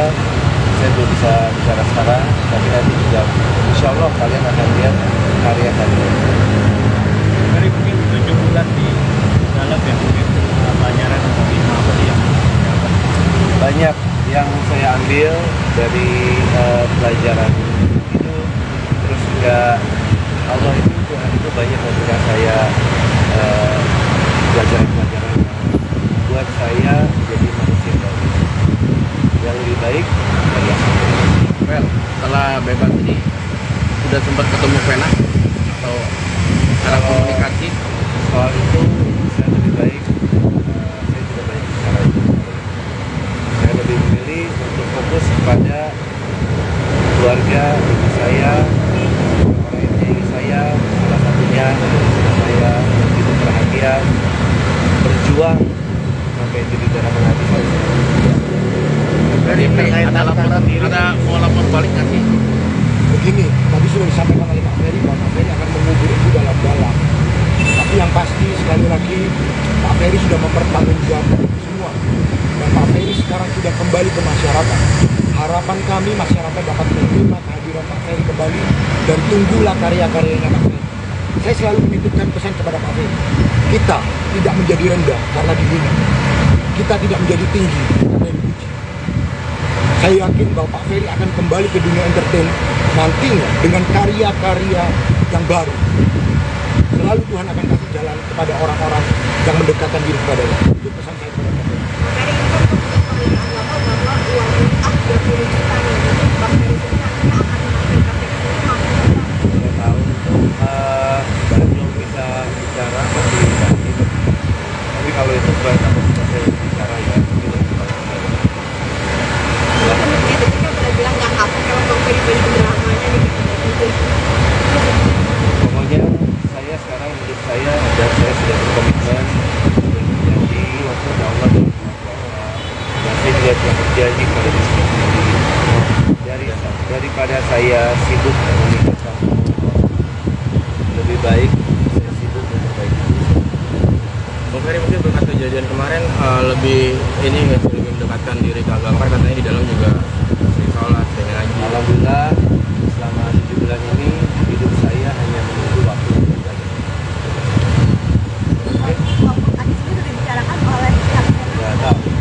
saya belum bisa bicara sekarang, tapi nanti juga insya Allah kalian akan lihat karya-karya. Dari mungkin 7 bulan di dalam ya, mungkin pelajaran atau apa sih yang dapat? Banyak yang saya ambil dari pelajaran itu, terus juga Allah itu Tuhan itu banyak memberikan saya pelajaran-pelajaran yang buat saya jadi manusia baru yang lebih baik dari yang sebelumnya. Well, setelah bebas ini sudah sempat ketemu Vena atau cara komunikasi? Soal itu saya lebih baik saya tidak banyak bicara itu. Saya lebih memilih untuk fokus kepada keluarga ibu saya, orang yang menyayangi saya, salah satunya istri saya yang hidup perhatian, berjuang sampai jadi darah menghabiskan. Dari ada laporan, ada mau lapor balik nggak sih? Begini, tadi sudah disampaikan oleh Pak Ferry bahwa Pak Ferry akan mengubur itu dalam-dalam. Tapi yang pasti sekali lagi Pak Ferry sudah mempertanggungjawabkan itu semua. Dan Pak Ferry sekarang sudah kembali ke masyarakat. Harapan kami masyarakat dapat menerima kehadiran Pak Ferry kembali dan tunggulah karya-karyanya Pak Ferry. Saya selalu menitipkan pesan kepada Pak Ferry. Kita tidak menjadi rendah karena dihina. Kita tidak menjadi tinggi karena dipuji. Saya yakin bahwa Pak Ferry akan kembali ke dunia entertain nantinya dengan karya-karya yang baru. Selalu Tuhan akan kasih jalan kepada orang-orang yang mendekatkan diri kepadanya. Itu pesan saya kepada Pak Ferry. Saya tahu belum bisa bicara tapi nanti. Tapi kalau itu bukan kapasitas saya bicara ya, mungkin lebih baik. Pokoknya saya sekarang hidup saya dan saya sudah berkomitmen berjanji kepada Allah dan saya juga telah berjanji kepada diri sendiri daripada saya sibuk memikirkan lebih baik saya sibuk memperbaiki diri. Bang Ferry mungkin berkat kejadian kemarin lebih ini nggak sih, lebih mendekatkan diri ke agama, katanya di dalam juga sering sholat, sering ngaji. Alhamdulillah selama 7 bulan ini hidup saya hanya menunggu waktu untuk belajar. Ya tahu itu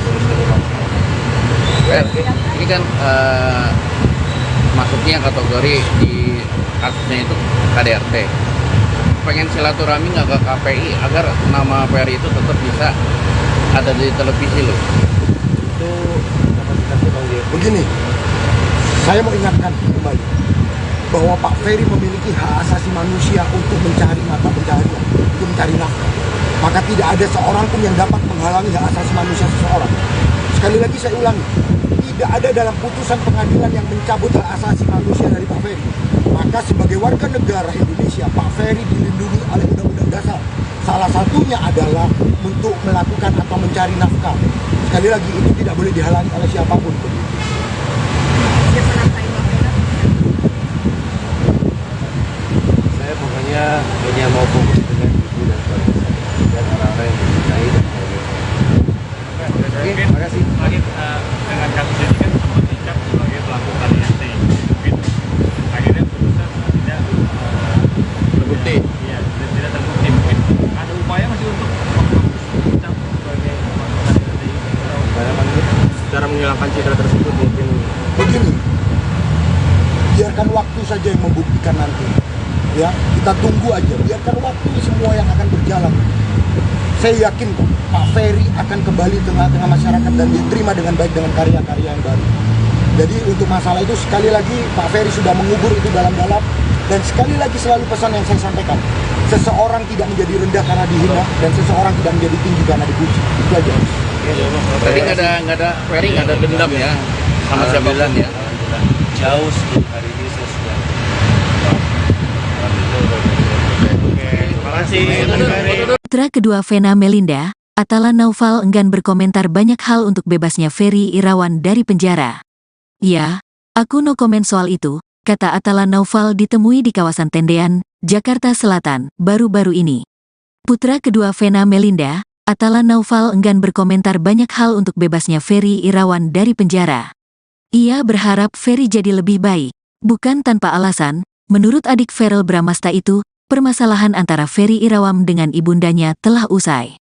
terus Well, ini kan masuknya kategori di kasusnya itu KDRT. Pengen silaturahmi nggak ke KPI agar nama Ferry itu tetap bisa ada di televisi loh. Itu kapasitasnya Bang Jeffrey. Begini, saya mau ingatkan kembali bahwa Pak Ferry memiliki hak asasi manusia untuk mencari mata pencaharian, untuk mencari nafkah. Maka tidak ada seorang pun yang dapat menghalangi hak asasi manusia seseorang. Sekali lagi saya ulangi, tidak ada dalam putusan pengadilan yang mencabut hak asasi manusia dari Pak Ferry. Maka sebagai warga negara Indonesia, Pak Ferry dilindungi oleh Undang-Undang Dasar. Salah satunya adalah untuk melakukan atau mencari nafkah. Sekali lagi, itu tidak boleh dihalangi oleh siapapun. Saya pokoknya hanya mau fokus dengan ibu dan keluarga saya dan orang-orang yang mencintai dan keluarga. Oke, terima kasih. Lagi dengan kasus ini kan sempat dicap sebagai pelaku KDRT. Gitu. Akhirnya putusan tidak Terbukti. Iya, tidak terbukti. Mungkin ada upaya masih untuk dicap sebagai pelaku KDRT. Cara menghilangkan citra tersebut mungkin Begini, biarkan waktu saja yang membuktikan nanti. Ya, kita tunggu aja. Biarkan waktu semua yang akan berjalan. Saya yakin kok Pak Ferry akan kembali tengah-tengah masyarakat dan diterima dengan baik dengan karya-karya yang baru. Jadi untuk masalah itu sekali lagi Pak Ferry sudah mengubur itu dalam-dalam. Dan sekali lagi selalu pesan yang saya sampaikan, seseorang tidak menjadi rendah karena dihina dan seseorang tidak menjadi tinggi karena dipuji. Itu aja. Berarti Ferry nggak ada dendam ya sama siapapun ya. Jauh sebelum hari ini saya sudah. Terima kasih. Putra kedua Vena Melinda, Atala Naufal enggan berkomentar banyak hal untuk bebasnya Ferry Irawan dari penjara. Ya, aku no komen soal itu, kata Atala Naufal ditemui di kawasan Tendean, Jakarta Selatan, baru-baru ini. Putra kedua Vena Melinda, Atala Naufal enggan berkomentar banyak hal untuk bebasnya Ferry Irawan dari penjara. Ia berharap Ferry jadi lebih baik. Bukan tanpa alasan, menurut adik Verrel Bramasta itu, permasalahan antara Ferry Irawan dengan ibundanya telah usai.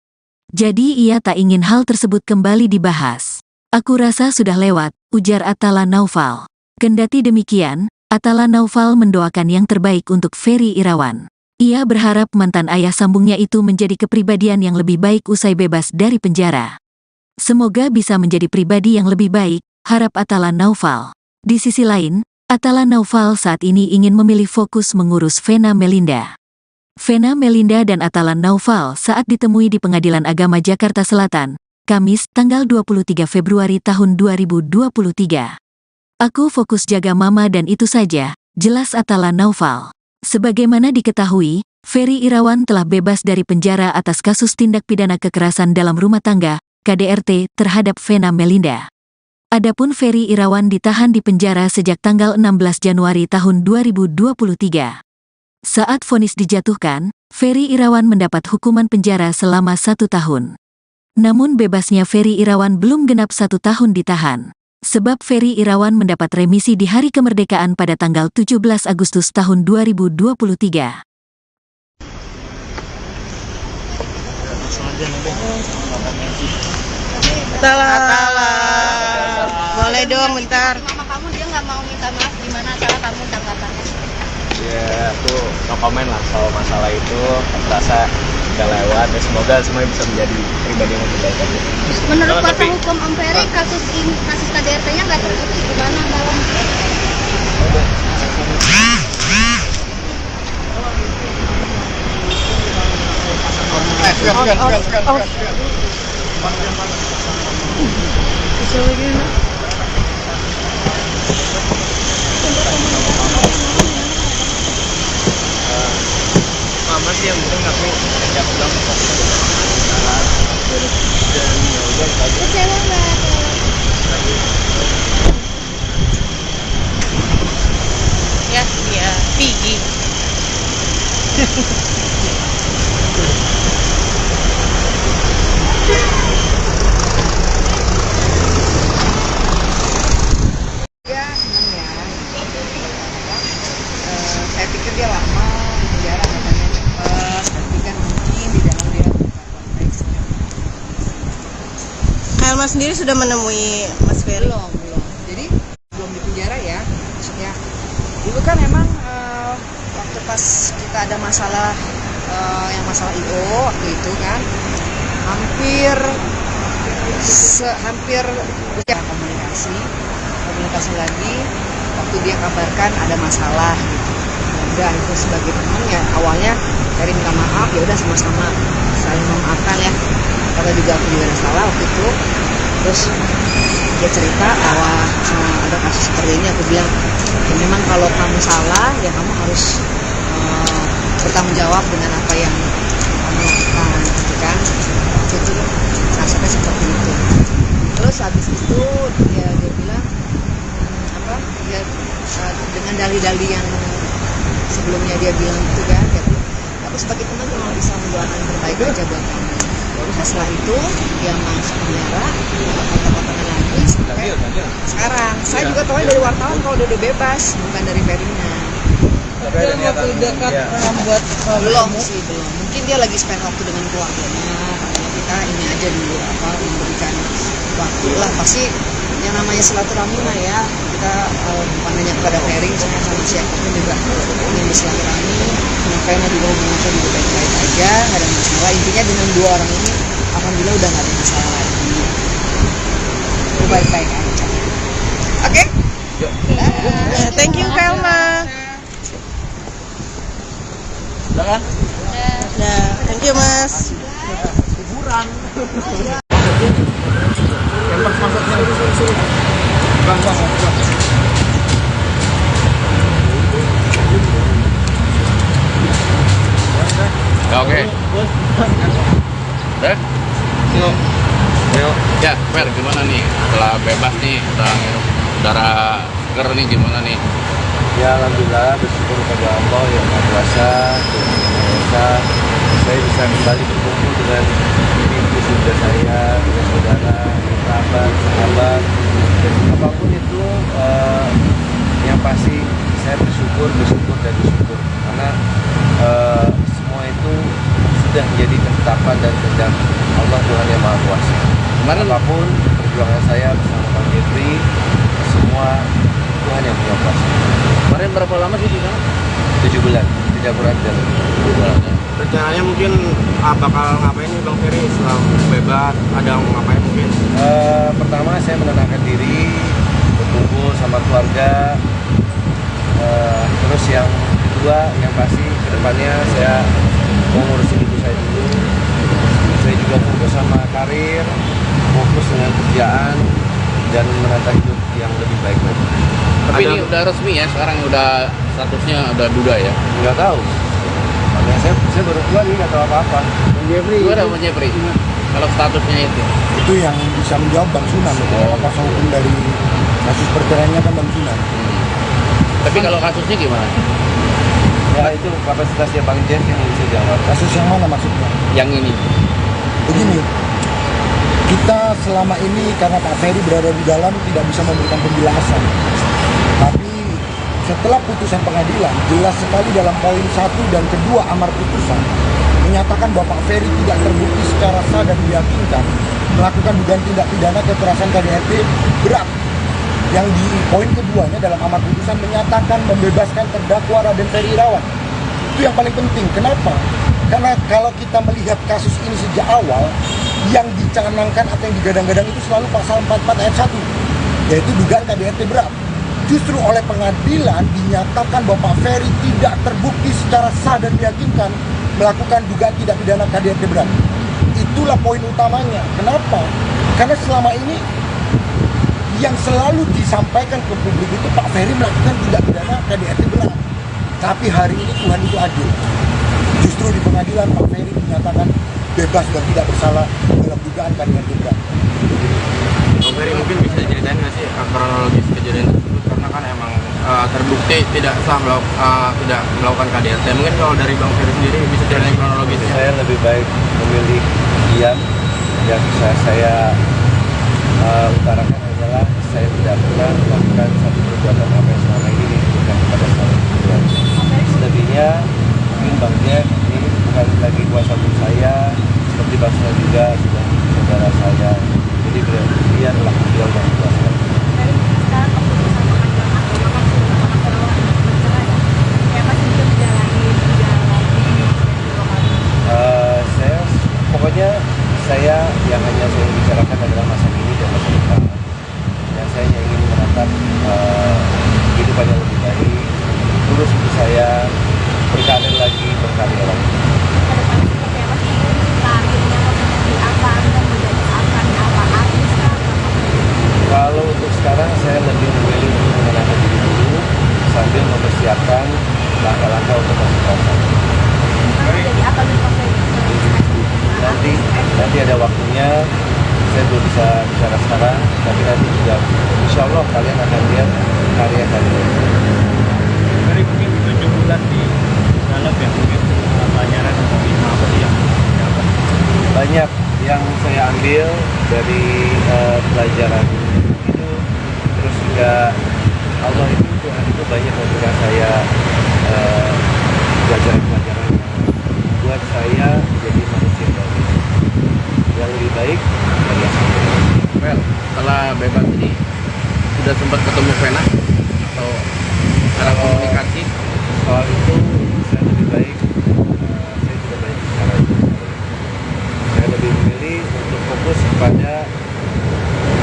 Jadi ia tak ingin hal tersebut kembali dibahas. Aku rasa sudah lewat, ujar Atala Naufal. Kendati demikian, Atala Naufal mendoakan yang terbaik untuk Ferry Irawan. Ia berharap mantan ayah sambungnya itu menjadi kepribadian yang lebih baik usai bebas dari penjara. Semoga bisa menjadi pribadi yang lebih baik, harap Atala Naufal. Di sisi lain, Atala Naufal saat ini ingin memilih fokus mengurus Vena Melinda. Vena Melinda dan Atala Naufal saat ditemui di Pengadilan Agama Jakarta Selatan, Kamis, tanggal 23 Februari tahun 2023. Aku fokus jaga mama dan itu saja, jelas Atala Naufal. Sebagaimana diketahui, Ferry Irawan telah bebas dari penjara atas kasus tindak pidana kekerasan dalam rumah tangga, KDRT, terhadap Vena Melinda. Adapun Ferry Irawan ditahan di penjara sejak tanggal 16 Januari tahun 2023. Saat vonis dijatuhkan, Ferry Irawan mendapat hukuman penjara selama 1 tahun. Namun bebasnya Ferry Irawan belum genap 1 tahun ditahan. Sebab Ferry Irawan mendapat remisi di hari kemerdekaan pada tanggal 17 Agustus tahun 2023. Atala. Boleh dong bentar. Mama kamu dia nggak mau minta maaf, gimana cara kamu tanggapannya? ya aku no komen lah soal masalah itu. Aku rasa udah lewat ya, semoga semuanya bisa menjadi pribadi yang lebih baik aja. Menurut kuasa hukum Om Ferry, kasus KDRT-nya nggak terbukti, gimana dalam? Mama sih yang penting aku kerja pulang Kecewa nggak? Ya, iya, Pigi. Ya, senang ya. Saya pikir dia lama di penjara, katanya cepat, tapi kan mungkin di dalam dia konteksnya. Helma sendiri sudah menemui Mas Ferry? Belum. Jadi belum di penjara ya. Maksudnya dulu kan memang waktu pas kita ada masalah yang masalah IO waktu itu kan hampir hampir ya komunikasi lagi waktu dia kabarkan ada masalah gitu. Udah itu sebagai teman ya awalnya dari minta maaf ya udah sama-sama saling memaafkan ya, karena juga aku juga ada salah waktu itu. Terus dia cerita bahwa ada kasus seperti ini, aku bilang ya memang kalau kamu salah ya kamu harus bertanggung jawab dengan apa yang kamu lakukan gitu kan. Waktu itu nasibnya seperti itu. Terus habis itu dia bilang apa dia dengan dalih-dalih yang sebelumnya dia bilang itu kan ya, aku sebagai teman cuma bisa mendoakan yang terbaik aja buat kamu. Nah, setelah itu dia masuk penjara, kota-kotanya lagi sampai sekarang. Saya juga tahu dari wartawan kalau dia udah bebas, bukan dari Ferdinand. Dalam waktu dekat membuat Belum sih, belum. Mungkin dia lagi spend waktu dengan keluarganya. Katanya kita ini aja dulu memberikan waktu lah. Pasti yang namanya silaturahmi mah ya, kita bukan hanya kepada Ferry, sama siapapun juga ingin bersilaturahmi. Makanya juga hubungan saya juga baik-baik aja, nggak ada masalah. Intinya dengan dua orang ini, alhamdulillah udah nggak ada masalah lagi. Itu baik-baik aja. Oke? Thank you Velma. Udah kan? Nah, thank you Mas. Oke. Udah? Ya, Fer, gimana nih setelah bebas nih, setelah ngirup udara seger nih gimana nih? Ya alhamdulillah, bersyukur kepada Allah yang Maha Kuasa, saya bisa kembali berkumpul dengan ibu saudara saya, dengan saudara, kerabat, sahabat, dan apapun itu yang pasti saya bersyukur karena semua itu sudah menjadi ketetapan dan kehendak Allah Tuhan yang Maha Kuasa. Kemarin Apapun perjuangan saya bersama Bang Jeffrey, semua Tuhan yang punya kuasa. kemarin berapa lama sih di sana? 7 bulan, tidak kurang dari 7 bulan. Rencananya mungkin bakal ngapain nih Bang Ferry setelah bebas? Ada mau ngapain mungkin? Pertama saya menenangkan diri, berkumpul sama keluarga. Terus yang kedua, yang pasti kedepannya saya mau ngurusin ibu saya dulu. Saya juga fokus sama karir, fokus dengan kerjaan, dan menata hidup yang lebih baik lagi. Tapi ini udah resmi ya, sekarang udah statusnya udah duda ya? Nggak tahu. Makanya saya baru keluar nih, nggak tahu apa-apa. Gimana Bang Jeffrey? Kalau statusnya Itu yang bisa menjawab Bang Sunan. Kuasa hukum dari kasus perceraiannya kan Bang Sunan. Tapi kalau kasusnya gimana? Ya itu kapasitasnya Bang Jeff yang bisa jawab. Kasus yang mana maksudnya? Yang ini? Begini, kita selama ini karena Pak Ferry berada di dalam tidak bisa memberikan penjelasan. Tapi setelah putusan pengadilan, jelas sekali dalam poin 1 dan kedua amar putusan menyatakan bahwa Pak Ferry tidak terbukti secara sah dan meyakinkan melakukan dugaan tindak pidana kekerasan KDRT berat. Yang di poin keduanya dalam amar putusan menyatakan membebaskan terdakwa Raden Ferry Irawan. Itu yang paling penting. Kenapa? Karena kalau kita melihat kasus ini sejak awal, yang dicanangkan atau yang digadang-gadang itu selalu pasal 44 ayat 1, yaitu dugaan KDRT berat. Justru oleh pengadilan dinyatakan bahwa Pak Ferry tidak terbukti secara sah dan meyakinkan melakukan dugaan tindak pidana KDRT berat. Itulah poin utamanya. Kenapa? Karena selama ini yang selalu disampaikan ke publik itu Pak Ferry melakukan tindak pidana KDRT berat. Tapi hari ini Tuhan itu adil. Justru di pengadilan Pak Ferry dinyatakan bebas dan tidak bersalah dalam dugaan KDRT berat. Bang Ferry mungkin bisa ceritain nggak sih kronologis kejadian tersebut, karena kan emang terbukti tidak sah tidak melakukan KDRT. Mungkin kalau dari Bang Ferry sendiri bisa ceritain kronologisnya. Saya lebih baik memilih diam. Yang bisa saya utarakan adalah saya tidak pernah melakukan satu perbuatan apa yang selama ini ditujukan kepada saya. Selebihnya mungkin Bang Jeff ini bukan lagi kuasa hukum saya, seperti Bang Sunan juga sudah saudara saya. Jadi dia adalah beliau yang kuasa. Pokoknya saya yang hanya saya bicarakan adalah mempersiapkan langkah-langkah untuk pembebasan. Jadi apa nih Pak Ferry? Nanti ada waktunya, saya belum bisa bicara sekarang, tapi nanti juga insya Allah kalian akan lihat karya kalian. Dari mungkin 7 bulan di dalam ya, mungkin pelajaran atau apa sih yang dapat? Banyak yang saya ambil dari pelajaran itu, terus juga Allah itu Tuhan itu banyak memberikan saya pelajaran-pelajaran yang buat saya jadi manusia yang lebih baik dari yang sebelumnya. Well, setelah bebas ini sudah sempat ketemu Vena atau cara komunikasi? Soal itu saya lebih baik, saya tidak banyak bicara itu. Saya lebih memilih untuk fokus kepada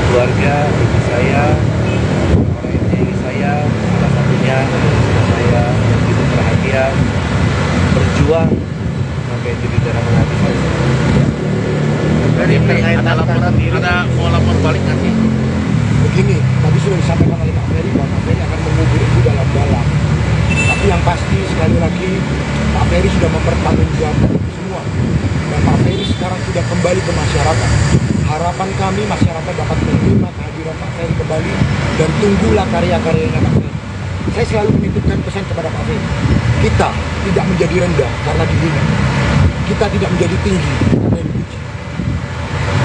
keluarga ibu saya, orang yang menyayangi saya, salah satunya istri saya yang hidup bahagia, berjuang sampai jadi darah menghati saya. Dari ada laporan, ada mau lapor balik nggak sih? Begini, tadi sudah disampaikan oleh Pak Ferry bahwa Pak Ferry akan mengubur itu dalam-dalam. Tapi yang pasti sekali lagi Pak Ferry sudah mempertanggungjawabkan itu semua. Dan Pak Ferry sekarang sudah kembali ke masyarakat. Harapan kami masyarakat dapat menerima kehadiran Pak Ferry kembali dan tunggulah karya-karyanya Pak Ferry. Saya selalu menitipkan pesan kepada Pak Ferry. Kita tidak menjadi rendah karena dihina. Kita tidak menjadi tinggi karena dipuji.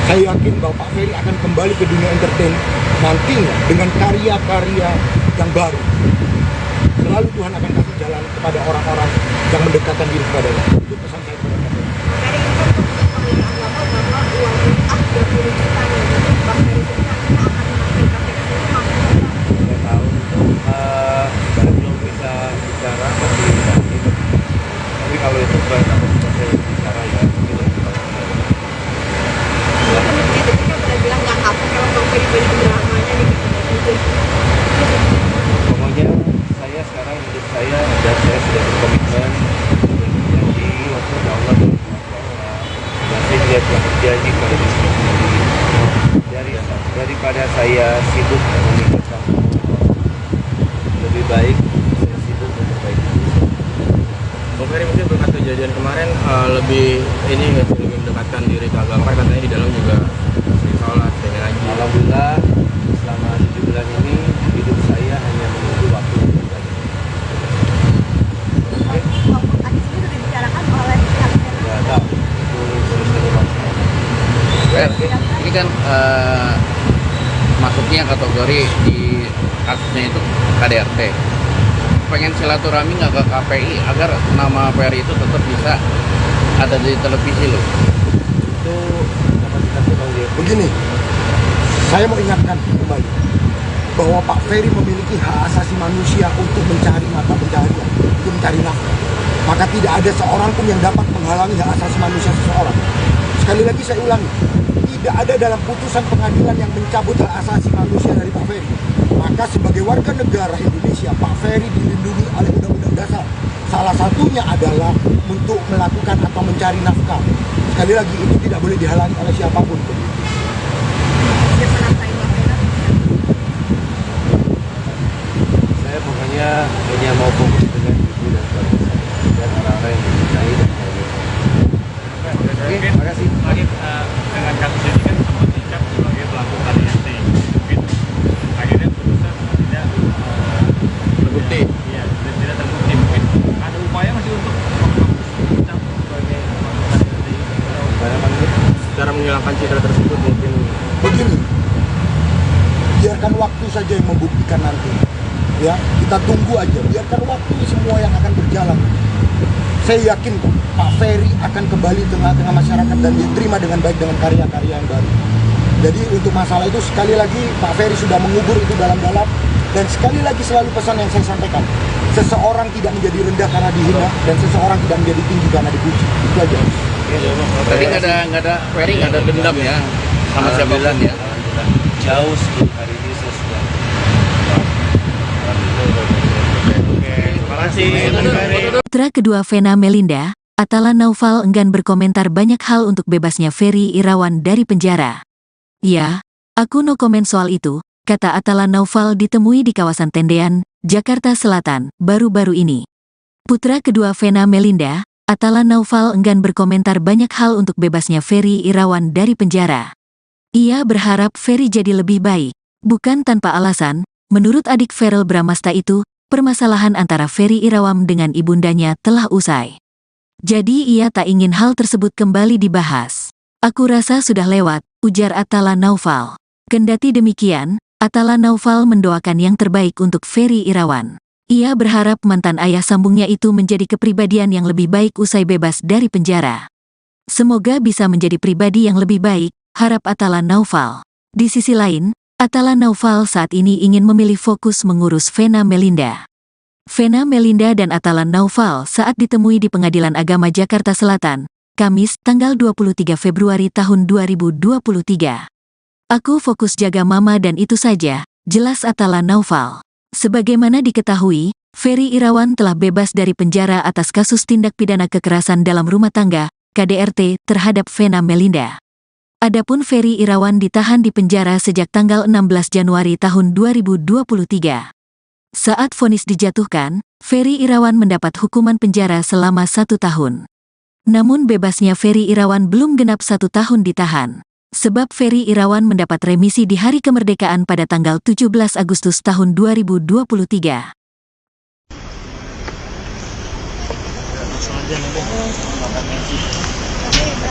Saya yakin bahwa Pak Ferry akan kembali ke dunia entertain nantinya dengan karya-karya yang baru. Selalu Tuhan akan kasih jalan kepada orang-orang yang mendekatkan diri kepadanya. Itu pesan saya kepada Pak Ferry. Ferry itu untuk pemilihan awal bahwa uang 30 juta nih. Bang Ferry sendiri akan memakai KTP ini maksudnya Saya tahu itu saya belum bisa bicara masih nanti. Tapi kalau itu bukan aku saya bicara ya mungkin lebih baik. detiknya udah bilang nggak kapok kalau Bang Ferry balik ke dramanya nih. Pokoknya saya sekarang hidup saya dan saya sudah berkomitmen berjanji waktu Allah dan saya juga telah berjanji kepada diri sendiri daripada saya sibuk memikirkan lebih baik saya sibuk memperbaiki diri. Bang Ferry mungkin berkat kejadian kemarin lebih ini nggak sih, lebih mendekatkan diri ke agama, katanya di dalam juga sering sholat, sering ngaji. Alhamdulillah selama 7 bulan ini hidup saya hanya menunggu waktu untuk belajar. Walaupun tadi sendiri sudah dibicarakan oleh pihak Ya tahu itu terus terus. Well, ini kan masuknya kategori di kasusnya itu KDRT. Pengen silaturahmi nggak ke KPI agar nama Ferry itu tetap bisa ada di televisi loh. Itu kapasitasnya Bang Dev. Begini, saya mau ingatkan kembali bahwa Pak Ferry memiliki hak asasi manusia untuk mencari mata pencaharian, untuk mencari nafkah. Maka tidak ada seorang pun yang dapat menghalangi hak asasi manusia seseorang. Sekali lagi saya ulangi, tidak ada dalam putusan pengadilan yang mencabut hak asasi manusia dari Pak Ferry. Maka sebagai warga negara Indonesia, Pak Ferry dilindungi oleh Undang-Undang Dasar. Salah satunya adalah untuk melakukan atau mencari nafkah. Sekali lagi itu tidak boleh dihalangi oleh siapapun. Saya pokoknya hanya mau fokus dengan ibu dan keluarga saya dan orang-orang yang mencintai dan saya. Oke, terima kasih. Lagi dengan kasus ini kan sempat dicap sebagai pelaku KDRT. Mungkin akhirnya putusan tidak Terbukti. Iya, tidak terbukti mungkin. Ada upaya masih untuk dicap sebagai pelaku KDRT. Saya panggil. Cara menghilangkan citra tersebut mungkin Begini, biarkan waktu saja yang membuktikan nanti. Ya, kita tunggu aja. Biarkan waktu semua yang akan berjalan. Saya yakin kok, Pak Ferry akan kembali tengah-tengah masyarakat dan diterima dengan baik dengan karya-karya yang baru. Jadi untuk masalah itu sekali lagi Pak Ferry sudah mengubur itu dalam-dalam. Dan sekali lagi selalu pesan yang saya sampaikan, seseorang tidak menjadi rendah karena dihina dan seseorang tidak menjadi tinggi karena dipuji. Itu aja. Tadi nggak ada Ferry nggak ada dendam ya sama siapapun ya. Jauh sebelum hari ini saya sudah. Terima kasih Bang Ferry. Putra kedua Vena Melinda, Atala Naufal enggan berkomentar banyak hal untuk bebasnya Ferry Irawan dari penjara. Ya, aku no comment soal itu, kata Atala Naufal ditemui di kawasan Tendean, Jakarta Selatan, baru-baru ini. Putra kedua Vena Melinda, Atala Naufal enggan berkomentar banyak hal untuk bebasnya Ferry Irawan dari penjara. Ia berharap Ferry jadi lebih baik. Bukan tanpa alasan, menurut adik Verrel Bramasta itu, permasalahan antara Ferry Irawan dengan ibundanya telah usai. Jadi ia tak ingin hal tersebut kembali dibahas. Aku rasa sudah lewat, ujar Atala Naufal. Kendati demikian, Atala Naufal mendoakan yang terbaik untuk Ferry Irawan. Ia berharap mantan ayah sambungnya itu menjadi kepribadian yang lebih baik usai bebas dari penjara. Semoga bisa menjadi pribadi yang lebih baik, harap Atala Naufal. Di sisi lain, Atala Naufal saat ini ingin memilih fokus mengurus Vena Melinda. Vena Melinda dan Atala Naufal saat ditemui di Pengadilan Agama Jakarta Selatan, Kamis, tanggal 23 Februari tahun 2023. Aku fokus jaga mama dan itu saja, jelas Atala Naufal. Sebagaimana diketahui, Ferry Irawan telah bebas dari penjara atas kasus tindak pidana kekerasan dalam rumah tangga, KDRT, terhadap Vena Melinda. Adapun Ferry Irawan ditahan di penjara sejak tanggal 16 Januari tahun 2023. Saat vonis dijatuhkan, Ferry Irawan mendapat hukuman penjara selama 1 tahun. Namun bebasnya Ferry Irawan belum genap 1 tahun ditahan. Sebab Ferry Irawan mendapat remisi di hari kemerdekaan pada tanggal 17 Agustus tahun 2023.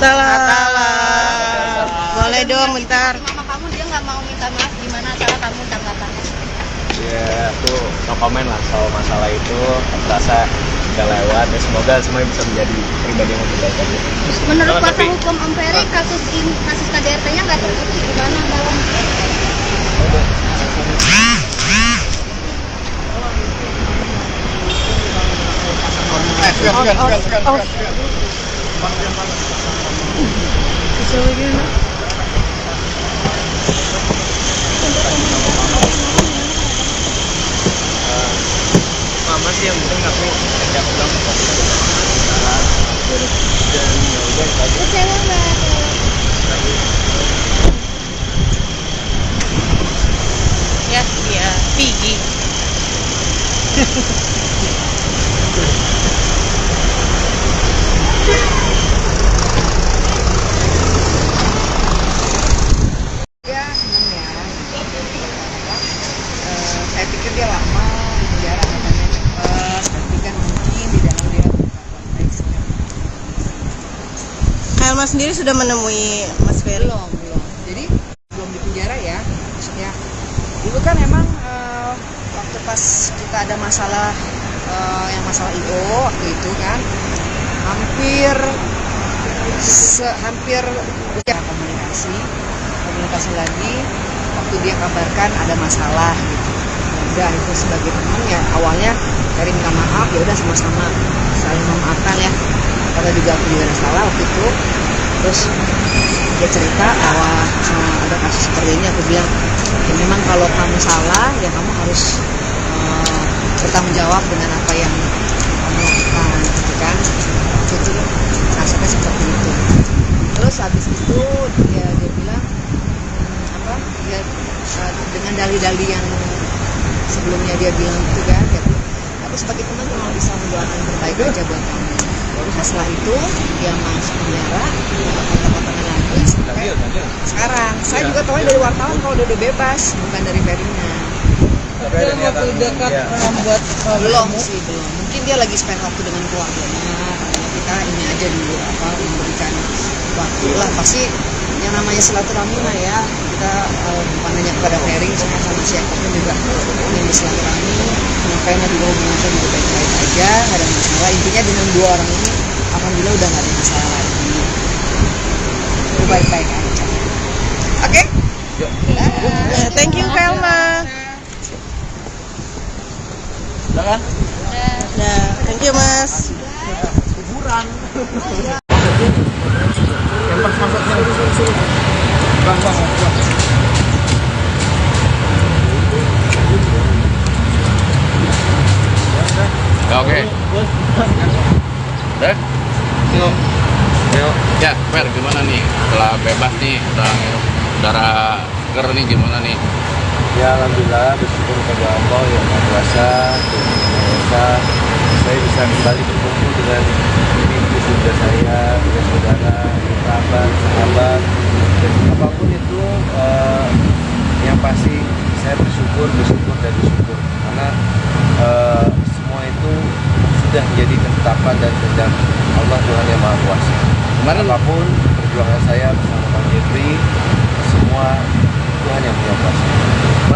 Atala. Boleh dong bentar. Mama kamu dia nggak mau minta maaf, gimana cara kamu tanggapannya? Ya, aku no comment lah soal masalah itu. Aku rasa udah lewat ya, semoga semuanya bisa menjadi pribadi yang lebih baik aja. Menurut kuasa hukum Om Ferry, kasus KDRT-nya nggak terbukti, gimana Bang? Mama sih yang penting aku ajak pulang Kecewa nggak? Ya, dia Piggy. Ya, seneng ya. Saya pikir dia lama di penjara katanya cepet, tapi kan mungkin di dalam dia konteks. Helma sendiri sudah menemui Mas Ferry? Belum. Jadi belum di penjara ya. Maksudnya dulu kan emang waktu pas kita ada masalah yang masalah IO waktu itu kan hampir ya komunikasi lagi waktu dia kabarkan ada masalah gitu. Udah itu sebagai teman ya awalnya dari minta maaf ya udah sama-sama saling memaafkan ya karena juga aku juga ada salah waktu itu. Terus dia cerita bahwa ada kasus seperti ini, aku bilang ya memang kalau kamu salah ya kamu harus bertanggung jawab dengan apa yang kamu lakukan gitu kan. Itu nasibnya seperti itu. Terus habis itu dia bilang dia dengan dalih-dalih yang sebelumnya dia bilang itu kan ya, aku sebagai teman cuma bisa mendoakan yang terbaik aja buat kamu. Nah, setelah itu dia masuk penjara, kontak-kontakan lagi sampai sekarang. Saya juga tahu dari wartawan kalau dia udah bebas, bukan dari Ferry-nya. Dalam waktu dekat membuat Belum. Mungkin dia lagi spend waktu dengan keluarganya. Karena kita ini aja dulu memberikan waktu lah. Pasti yang namanya silaturahmi lah ya. Kita bukan hanya kepada Ferry, sama siapapun juga ingin bersilaturahmi. Makanya juga hubungan saya juga baik-baik aja, nggak ada masalah. Intinya dengan dua orang ini, alhamdulillah udah nggak ada masalah lagi. Itu baik-baik aja. Oke? Thank you Helma. Udah kan? Nah, thank you Mas. Oke. Udah? Yuk. Ya, Fer, gimana nih? Setelah bebas nih, udah ngirup udara seger nih, gimana nih? Ya alhamdulillah, bersyukur kepada Allah yang Maha Kuasa, Tuhan Yang Esa, saya bisa kembali berkumpul dengan ibu bunda saya, dengan saudara, kerabat, sahabat, dan apapun itu yang pasti saya bersyukur dan bersyukur karena semua itu sudah menjadi ketetapan dan kehendak Allah Tuhan Yang Maha Kuasa. Kemarin Apapun perjuangan saya bersama Bang Jeffrey, semua Tuhan yang punya kuasa.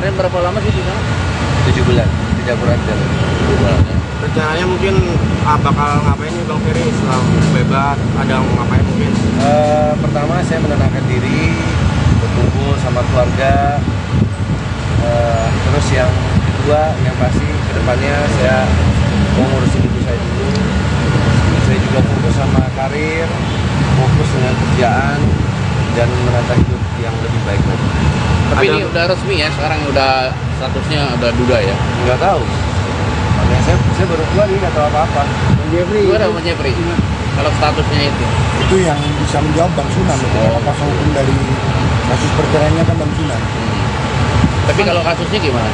kemarin berapa lama sih di sana? 7 bulan, tidak kurang dari 7 bulan. Rencananya mungkin bakal ngapain nih Bang Ferry setelah bebas? Ada ngapain mungkin? Pertama saya menenangkan diri, berkumpul sama keluarga. Terus yang kedua, yang pasti kedepannya saya mau ngurusin ibu saya dulu. Saya juga fokus sama karir, fokus dengan kerjaan dan menata hidup yang lebih baik lagi. Tapi ini udah resmi ya, sekarang udah statusnya udah duda ya? Nggak tahu. Makanya saya baru keluar ini nggak tahu apa-apa. Gimana Bang Jeffrey? Kalau statusnya Itu yang bisa menjawab Bang Sunan. Kuasa hukum dari kasus perceraiannya kan Bang Sunan. Tapi kalau kasusnya gimana?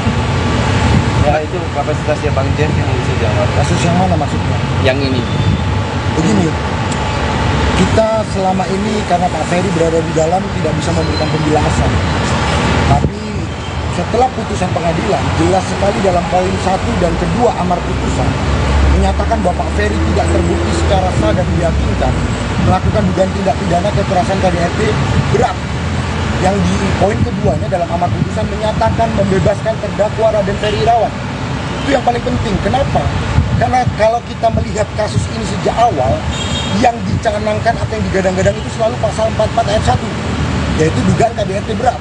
Ya itu kapasitasnya Bang Jeff yang bisa jawab. Kasus yang mana maksudnya? Yang ini? Begini, kita selama ini karena Pak Ferry berada di dalam tidak bisa memberikan penjelasan. Tapi setelah putusan pengadilan, jelas sekali dalam poin 1 dan kedua amar putusan menyatakan bahwa Pak Ferry tidak terbukti secara sah dan meyakinkan melakukan dugaan tindak pidana kekerasan KDRT berat. Yang di poin keduanya dalam amar putusan menyatakan membebaskan terdakwa Raden Ferry Irawan. Itu yang paling penting. Kenapa? Karena kalau kita melihat kasus ini sejak awal, yang dicanangkan atau yang digadang-gadang itu selalu pasal 44 ayat 1, yaitu dugaan KDRT berat.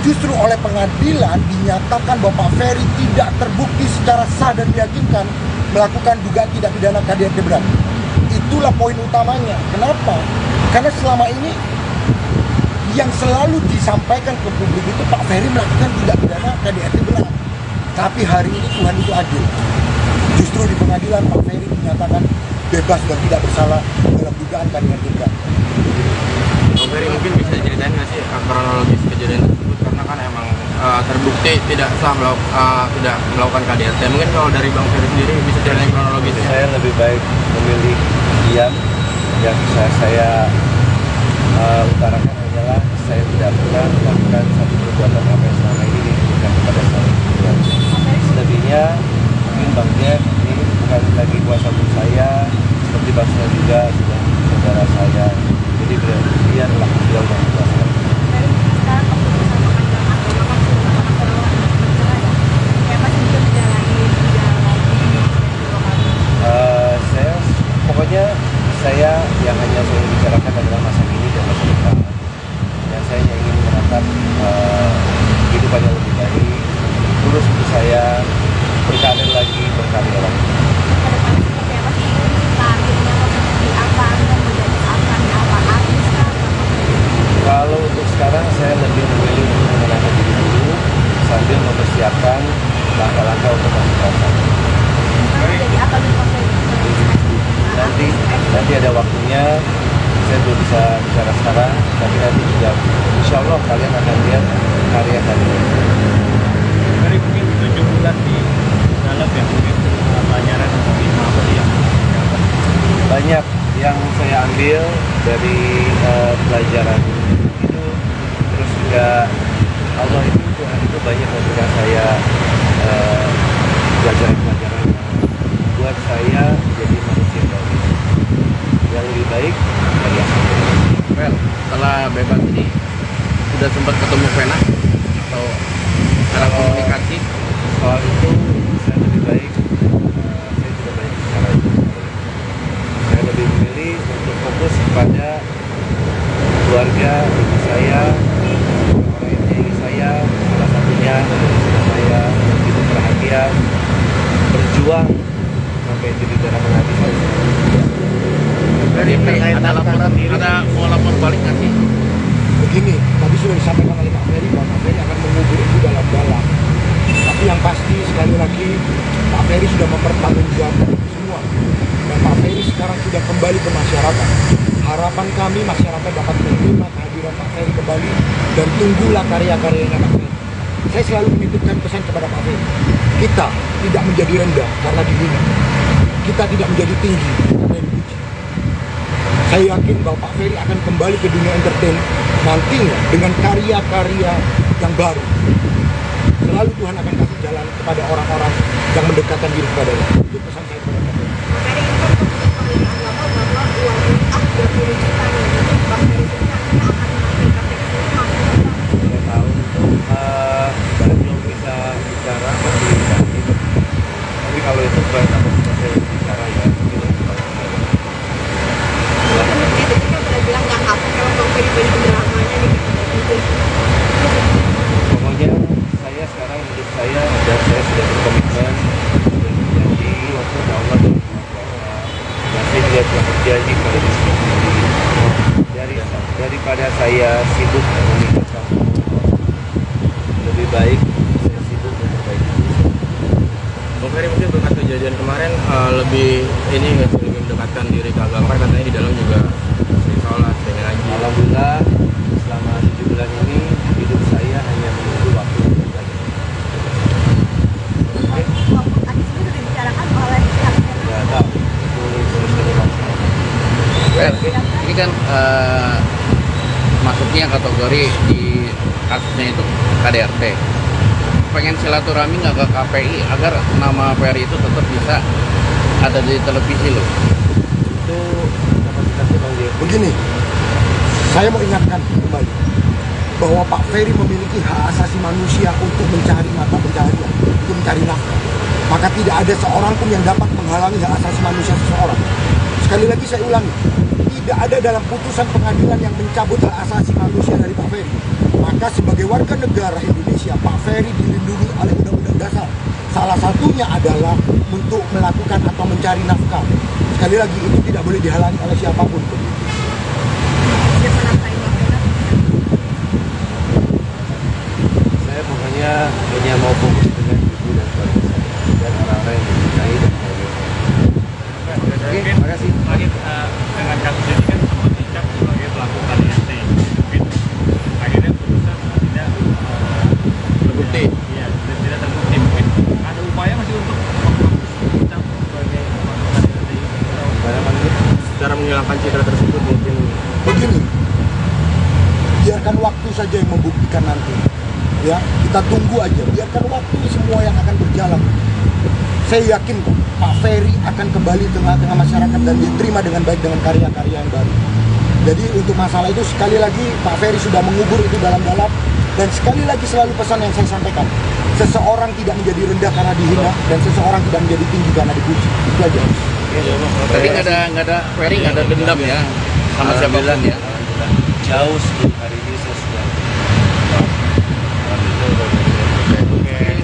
Justru oleh pengadilan dinyatakan bahwa Pak Ferry tidak terbukti secara sah dan meyakinkan melakukan dugaan tindak pidana KDRT berat. Itulah poin utamanya. Kenapa? Karena selama ini yang selalu disampaikan ke publik itu Pak Ferry melakukan tindak pidana KDRT berat. Tapi hari ini Tuhan itu adil. Justru di pengadilan Pak Ferry dinyatakan bebas dan tidak bersalah dalam dugaan KDRT berat. Bang Ferry mungkin bisa ceritain nggak sih kronologis kejadian tersebut, karena kan emang terbukti tidak sah tidak melakukan KDRT. Mungkin kalau dari Bang Ferry sendiri bisa ceritain kronologisnya. Saya lebih baik memilih diam. Yang bisa saya utarakan hanyalah saya tidak pernah melakukan satu perbuatan apa yang selama ini ditujukan kepada saya. Selebihnya mungkin Bang Jeff ini bukan lagi kuasa hukum saya, seperti Bang Sunan juga sudah saudara saya. Jadi biarlah beliau yang kuasa. Saya pokoknya saya yang hanya saya bicarakan adalah masa kini dan masa depan. Dan saya hanya ingin menatap kehidupan yang lebih baik, terus untuk saya berkarir lagi. Kalau untuk sekarang saya lebih memilih untuk menenangkan diri dulu sambil mempersiapkan langkah-langkah untuk maju ke depan. Nanti ada waktunya, saya belum bisa bicara sekarang, tapi nanti juga insya Allah kalian akan lihat karya kalian. Dari mungkin 7 bulan di dalam ya, mungkin pelajaran atau apa sih yang dapat? Banyak yang saya ambil dari pelajaran itu, terus juga Allah itu Tuhan itu banyak memberikan saya pelajaran-pelajaran yang buat saya jadi manusia yang lebih baik dari yang sebelumnya. Well, setelah bebas ini sudah sempat ketemu Vena atau cara komunikasi? Soal itu saya lebih baik saya tidak banyak bicara itu. Saya lebih memilih untuk fokus kepada keluarga ibu saya, orang yang menyayangi saya, salah satunya istri saya yang begitu perhatian, berjuang sampai jadi darah menghabiskan. Dari ada laporan, ada mau lapor balik nggak sih? Begini, tadi sudah disampaikan oleh Pak Ferry bahwa Pak Ferry akan mengubur itu dalam-dalam. Tapi yang pasti sekali lagi Pak Ferry sudah mempertanggungjawabkan itu semua. Dan Pak Ferry sekarang sudah kembali ke masyarakat. Harapan kami masyarakat dapat menerima kehadiran Pak Ferry kembali dan tunggulah karya-karyanya Pak Ferry. saya selalu menitipkan pesan kepada Pak Ferry. Kita tidak menjadi rendah karena dihina. Kita tidak menjadi tinggi karena dipuji. Saya yakin bahwa Pak Ferry akan kembali ke dunia entertain nantinya dengan karya-karya yang baru. Selalu Tuhan akan kasih jalan kepada orang-orang yang mendekatkan diri kepadanya. Itu pesan saya kepada Pak Ferry. Bang Ferry ini kan Kementerian Agama bahwa uang muntah 20 juta nih. Bang Ferry sendiri akhirnya akan menaikkan KPR ini mampu nggak, Bang? Saya tahu itu belum bisa bicara masih nanti. Tapi kalau itu berarti apa saya bicara ya mungkin ya. Dia tadi kan udah bilang nggak kapok kalau Bang Ferry banyak drama-nya nih. Pokoknya saya sekarang hidup saya dan saya sudah berkomitmen jadi waktu Allah dan saya juga telah berjanji pada diri sendiri daripada saya sibuk memikirkan lebih baik saya sibuk memperbaiki diri. Bang Ferry mungkin berkat kejadian kemarin lebih ini nggak sih, lebih mendekatkan diri ke agama, katanya di dalam juga sering sholat, sering ngaji. Alhamdulillah selama 7 bulan ini hidup saya hanya menunggu waktu untuk belajar. Waktu tadi sendiri sudah dibicarakan oleh pihak Ya tahu itu sudah dilakukan. Ini kan masuknya kategori di kasusnya itu KDRT. Pengen silaturahmi nggak ke KPI agar nama Ferry itu tetap bisa ada di televisi loh. Itu kapasitasnya Bang Dia. Begini, saya mau ingatkan kembali bahwa Pak Ferry memiliki hak asasi manusia untuk mencari mata pencaharian, untuk mencari nafkah. Maka tidak ada seorang pun yang dapat menghalangi hak asasi manusia seseorang. Sekali lagi saya ulangi, tidak ada dalam putusan pengadilan yang mencabut hak asasi manusia dari Pak Ferry. Maka sebagai warga negara Indonesia, Pak Ferry dilindungi oleh Undang-Undang Dasar. Salah satunya adalah untuk melakukan atau mencari nafkah. Sekali lagi, itu tidak boleh dihalangi oleh siapapun. siapa nafkahin Bang Ferry? Saya pokoknya hanya mau fokus dengan ibu dan keluarga saya dan orang-orang yang mencintai dan menyayangi. Oke, terima kasih. Lagi dengan kasus ini kan sempat dicap sebagai pelaku KDRT. Gitu. Akhirnya putusan tidak Terbukti. Iya, tidak terbukti. Mungkin ada upaya masih untuk dicap sebagai pelaku KDRT. Cara menghilangkan citra tersebut mungkin. Begini, biarkan waktu saja yang membuktikan nanti. Ya, kita tunggu aja. Biarkan waktu semua yang akan berjalan. Saya yakin kok Pak Ferry akan kembali tengah-tengah masyarakat dan diterima dengan baik dengan karya-karya yang baru. Jadi untuk masalah itu sekali lagi Pak Ferry sudah mengubur itu dalam-dalam. Dan sekali lagi selalu pesan yang saya sampaikan, seseorang tidak menjadi rendah karena dihina dan seseorang tidak menjadi tinggi karena dipuji. Itu aja. Tapi nggak ada Ferry nggak ada dendam ya sama siapapun ya. Alhamdulillah. Jauh sebelum hari ini saya sudah.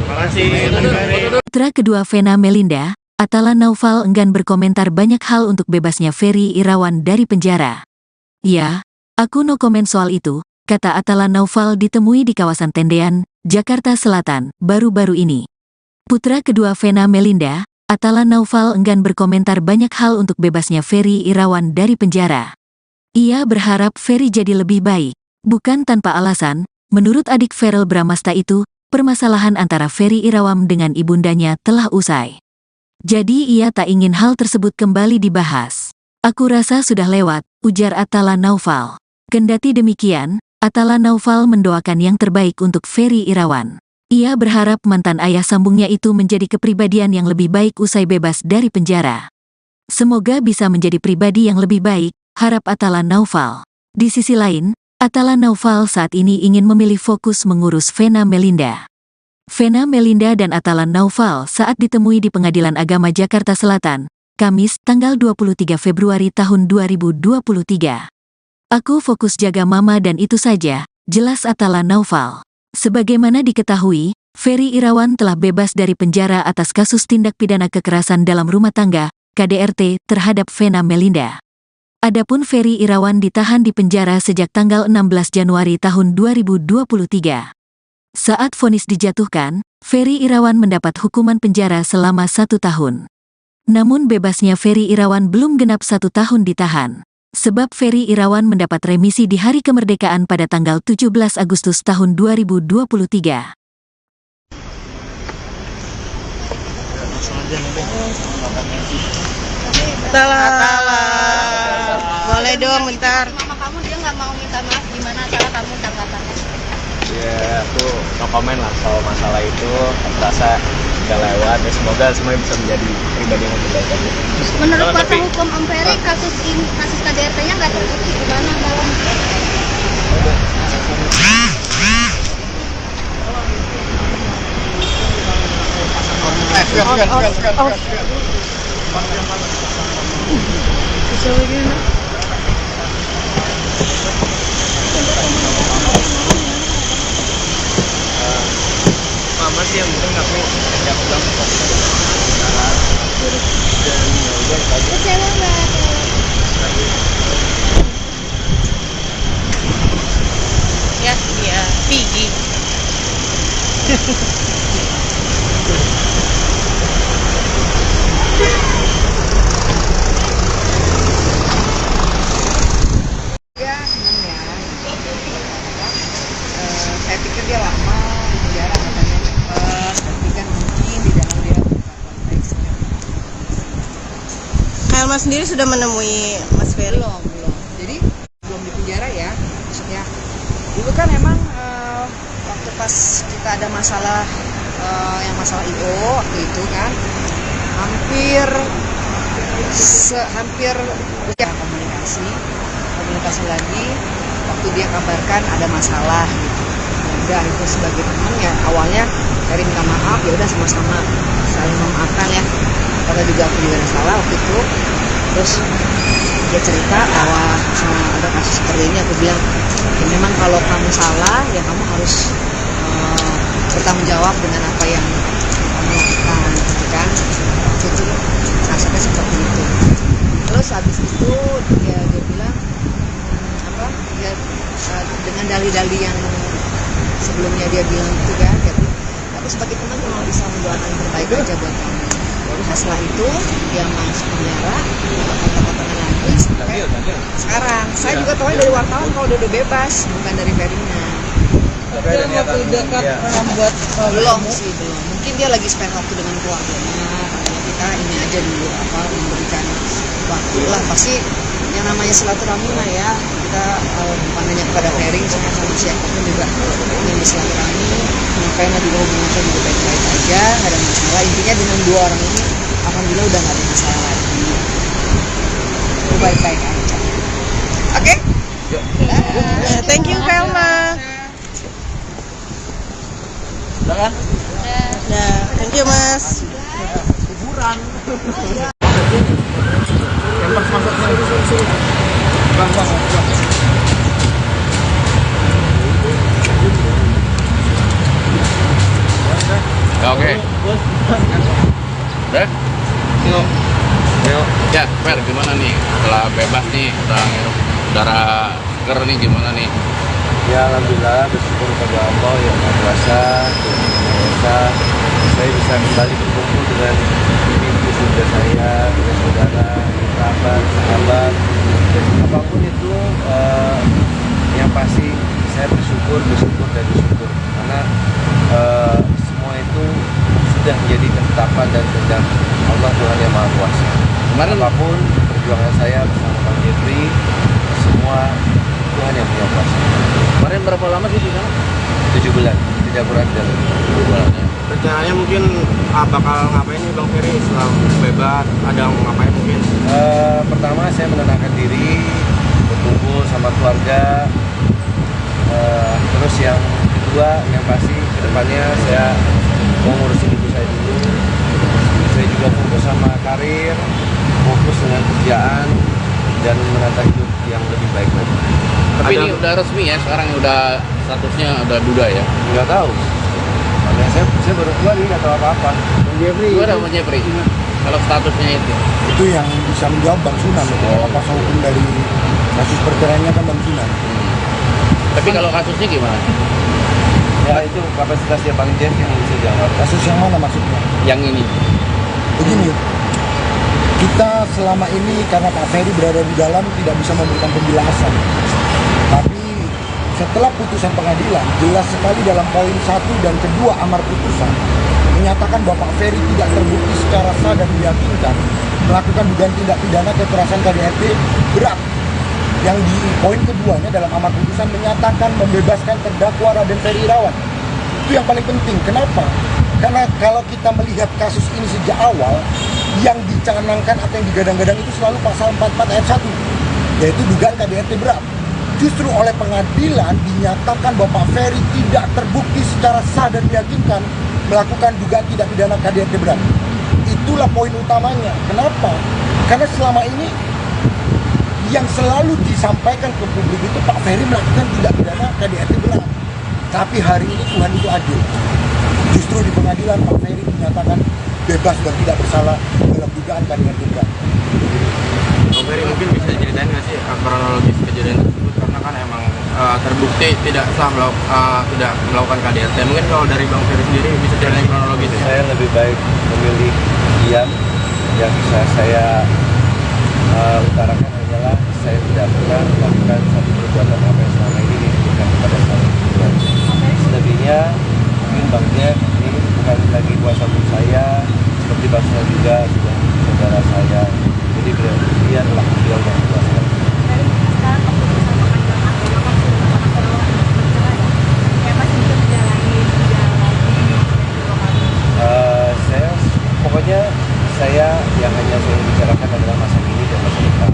Terima kasih. Bang Ferry. Putra kedua Vena Melinda, Atala Naufal enggan berkomentar banyak hal untuk bebasnya Ferry Irawan dari penjara. Ya, aku no komen soal itu, kata Atala Naufal ditemui di kawasan Tendean, Jakarta Selatan, baru-baru ini. Putra kedua Vena Melinda, Atala Naufal enggan berkomentar banyak hal untuk bebasnya Ferry Irawan dari penjara. Ia berharap Ferry jadi lebih baik. Bukan tanpa alasan, menurut adik Verrel Bramasta itu, permasalahan antara Ferry Irawan dengan ibundanya telah usai. Jadi ia tak ingin hal tersebut kembali dibahas. Aku rasa sudah lewat, ujar Atala Naufal. Kendati demikian, Atala Naufal mendoakan yang terbaik untuk Ferry Irawan. Ia berharap mantan ayah sambungnya itu menjadi kepribadian yang lebih baik usai bebas dari penjara. Semoga bisa menjadi pribadi yang lebih baik, harap Atala Naufal. Di sisi lain, Atala Naufal saat ini ingin memilih fokus mengurus Vena Melinda. Vena Melinda dan Atala Naufal saat ditemui di Pengadilan Agama Jakarta Selatan, Kamis, tanggal 23 Februari tahun 2023. Aku fokus jaga mama dan itu saja, jelas Atala Naufal. Sebagaimana diketahui, Ferry Irawan telah bebas dari penjara atas kasus tindak pidana kekerasan dalam rumah tangga, KDRT, terhadap Vena Melinda. Adapun Ferry Irawan ditahan di penjara sejak tanggal 16 Januari tahun 2023. Saat vonis dijatuhkan, Ferry Irawan mendapat hukuman penjara selama 1 tahun. Namun bebasnya Ferry Irawan belum genap 1 tahun ditahan. Sebab Ferry Irawan mendapat remisi di hari kemerdekaan pada tanggal 17 Agustus tahun 2023. Atala. Boleh dong bentar. Mama kamu dia nggak mau minta maaf, gimana cara kamu tanggapannya? Ya aku no comment lah soal masalah itu. Aku rasa udah lewat ya, semoga semuanya bisa menjadi pribadi yang lebih baik aja. Menurut kuasa hukum Om Ferry, kasus KDRT-nya nggak terbukti, gimana Bang? Mama sih yang mungkin aku siap banget. Kecewa nggak? Ya, iya, Pigi. Ya seneng ya. Saya pikir dia lama di penjara katanya cepet, tapi kan mungkin di dalam dia konteksnya. Helma sendiri sudah menemui Mas Ferry. Belum. Jadi belum di penjara ya. Maksudnya dulu kan emang waktu pas kita ada masalah yang masalah IO waktu itu kan hampir ya komunikasi lagi waktu dia kabarkan ada masalah gitu. Udah itu sebagai teman ya awalnya dari minta maaf ya udah sama-sama saling memaafkan ya karena juga aku juga ada salah waktu itu. Terus dia cerita bahwa ada kasus seperti ini, aku bilang ya memang kalau kamu salah ya kamu harus bertanggung jawab dengan apa yang kamu lakukan gitu kan. Waktu itu rasanya seperti itu. Terus habis itu dia bilang dia dengan dalih-dalih yang sebelumnya dia bilang itu kan dia bilang, aku sebagai teman cuma bisa mendoakan yang terbaik aja buat kamu. Nah setelah itu dia masuk penjara, kata-katanya lagi sekarang saya juga tahu dari wartawan kalau dia udah bebas, bukan dari Ferry-nya. Dalam waktu dekat membuat Belum. Mungkin dia lagi spend waktu dengan keluarganya. Kalau kita ini aja dulu memberikan waktu lah. Pasti yang namanya silaturahmi lah ya. Kita bukan hanya kepada Ferry, sama siapapun juga ingin bersilaturahmi. Makanya juga hubungan saya juga baik-baik aja, nggak ada masalah. Intinya dengan dua orang ini, alhamdulillah udah nggak ada masalah lagi. Itu baik-baik aja. Oke? Thank you Helma. Udah kan? Nah, thank you Mas. Oke. Udah? Yuk. Ya, Fer, gimana nih? Setelah bebas nih, udah ngirup udara seger nih, gimana nih? Ya alhamdulillah bersyukur kepada Allah yang Maha Kuasa, Tuhan Yang Esa, saya bisa kembali berkumpul dengan ibu bunda saya, dengan saudara, kerabat, sahabat, dan apapun itu yang pasti saya bersyukur karena semua itu sudah menjadi ketetapan dan kehendak Allah Tuhan Yang Maha Kuasa. Kemarin Apapun perjuangan saya bersama Bang Jeffrey, semua Tuhan yang punya kuasa. kemarin berapa lama sih di sana? 7 bulan, tidak kurang dari 7 bulan. Rencananya mungkin bakal ngapain nih Bang Ferry setelah bebas? Ada ngapain mungkin? Pertama saya menenangkan diri, berkumpul sama keluarga. Terus yang kedua, yang pasti kedepannya saya mau ngurusin ibu saya dulu. Saya juga fokus sama karir, fokus dengan kerjaan dan menata hidup yang lebih baik lagi. Tapi ini udah resmi ya, sekarang udah statusnya udah duda ya? Nggak tahu. Makanya saya baru keluar ini nggak tahu apa-apa. Gimana Bang Jeffrey? Kalau statusnya Itu yang bisa menjawab Bang Sunan. Apa hukum dari kasus perceraiannya kan Bang Sunan. Tapi kalau kasusnya gimana? Ya itu kapasitasnya Bang Jeff yang bisa jawab. Kasus yang mana maksudnya? Yang ini? Begini, kita selama ini karena Pak Ferry berada di dalam tidak bisa memberikan penjelasan. Tapi setelah putusan pengadilan, jelas sekali dalam poin 1 dan kedua amar putusan menyatakan Bapak Ferry tidak terbukti secara sah dan meyakinkan melakukan dugaan tindak pidana kekerasan KDRT berat. Yang di poin keduanya dalam amar putusan menyatakan membebaskan terdakwa Raden Ferry Irawan. Itu yang paling penting. Kenapa? Karena kalau kita melihat kasus ini sejak awal, yang dicanangkan atau yang digadang-gadang itu selalu pasal 44 ayat 1, yaitu dugaan KDRT berat. Justru oleh pengadilan dinyatakan Bapak Ferry tidak terbukti secara sah dan meyakinkan melakukan dugaan tindak pidana KDRT berat. Itulah poin utamanya. Kenapa? Karena selama ini yang selalu disampaikan ke publik itu Pak Ferry melakukan tindak pidana KDRT berat. Tapi hari ini Tuhan itu adil. Justru di pengadilan Pak Ferry dinyatakan bebas dan tidak bersalah dalam dugaan KDRT berat. Bang Ferry mungkin bisa ceritain nggak sih kronologis kejadian tersebut, karena kan emang terbukti tidak sah tidak melakukan KDRT. Mungkin kalau dari Bang Ferry sendiri bisa ceritain kronologis. Saya lebih baik memilih diam. Yang bisa saya utarakan hanyalah saya tidak pernah melakukan satu perbuatan apa yang selama ini dituduhkan kepada saya. Selebihnya mungkin Bang Jack ini bukan lagi kuasa hukum saya, seperti Bang saya juga sudah saudara saya. Jadi biarlah beliau yang kuasa. Pokoknya saya yang hanya saya bicarakan adalah masa kini dan masa depan.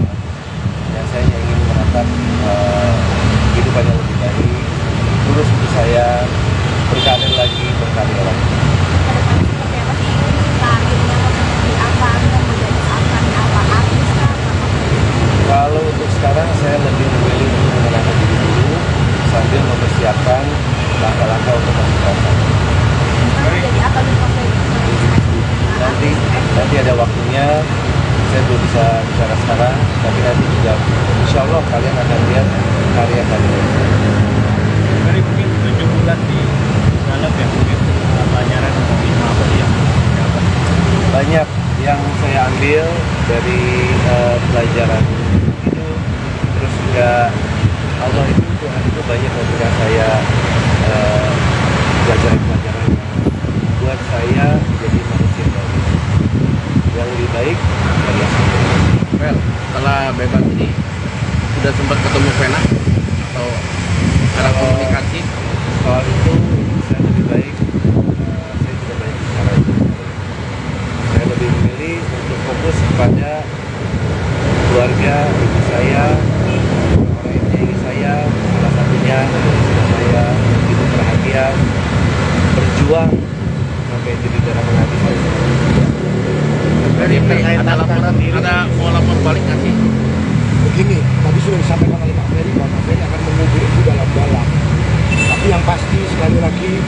Dan saya hanya ingin menatap kehidupan yang lebih baik, terus untuk saya berkarir lagi, berkarya lagi. Kalau untuk sekarang saya lebih memilih untuk menenangkan diri dulu sambil mempersiapkan langkah-langkah untuk masa depan. Nanti ada waktunya, saya belum bisa bicara sekarang, tapi nanti juga insya Allah kalian akan lihat karya-karya. Dari mungkin 7 bulan di dalam ya, mungkin pelajaran apa sih yang dapat? Banyak yang saya ambil dari pelajaran itu, terus juga Allah itu Tuhan itu banyak memberikan saya pelajaran-pelajaran yang buat saya menjadi manusia baru yang lebih baik dari yang sebelumnya. Well, setelah bebas ini sudah sempat ketemu Vena atau cara komunikasi? Soal itu saya lebih baik saya tidak banyak bicara itu. Saya lebih memilih untuk fokus kepada keluarga ibu saya, orang yang menyayangi saya, salah satunya istri saya yang begitu perhatian, berjuang sampai jadi darah menghabis saya. Dari ada laporan, ada mau lapor balik nggak sih? Begini, tadi sudah disampaikan oleh Pak Ferry bahwa Pak Ferry akan mengubur itu dalam-dalam. Tapi yang pasti sekali lagi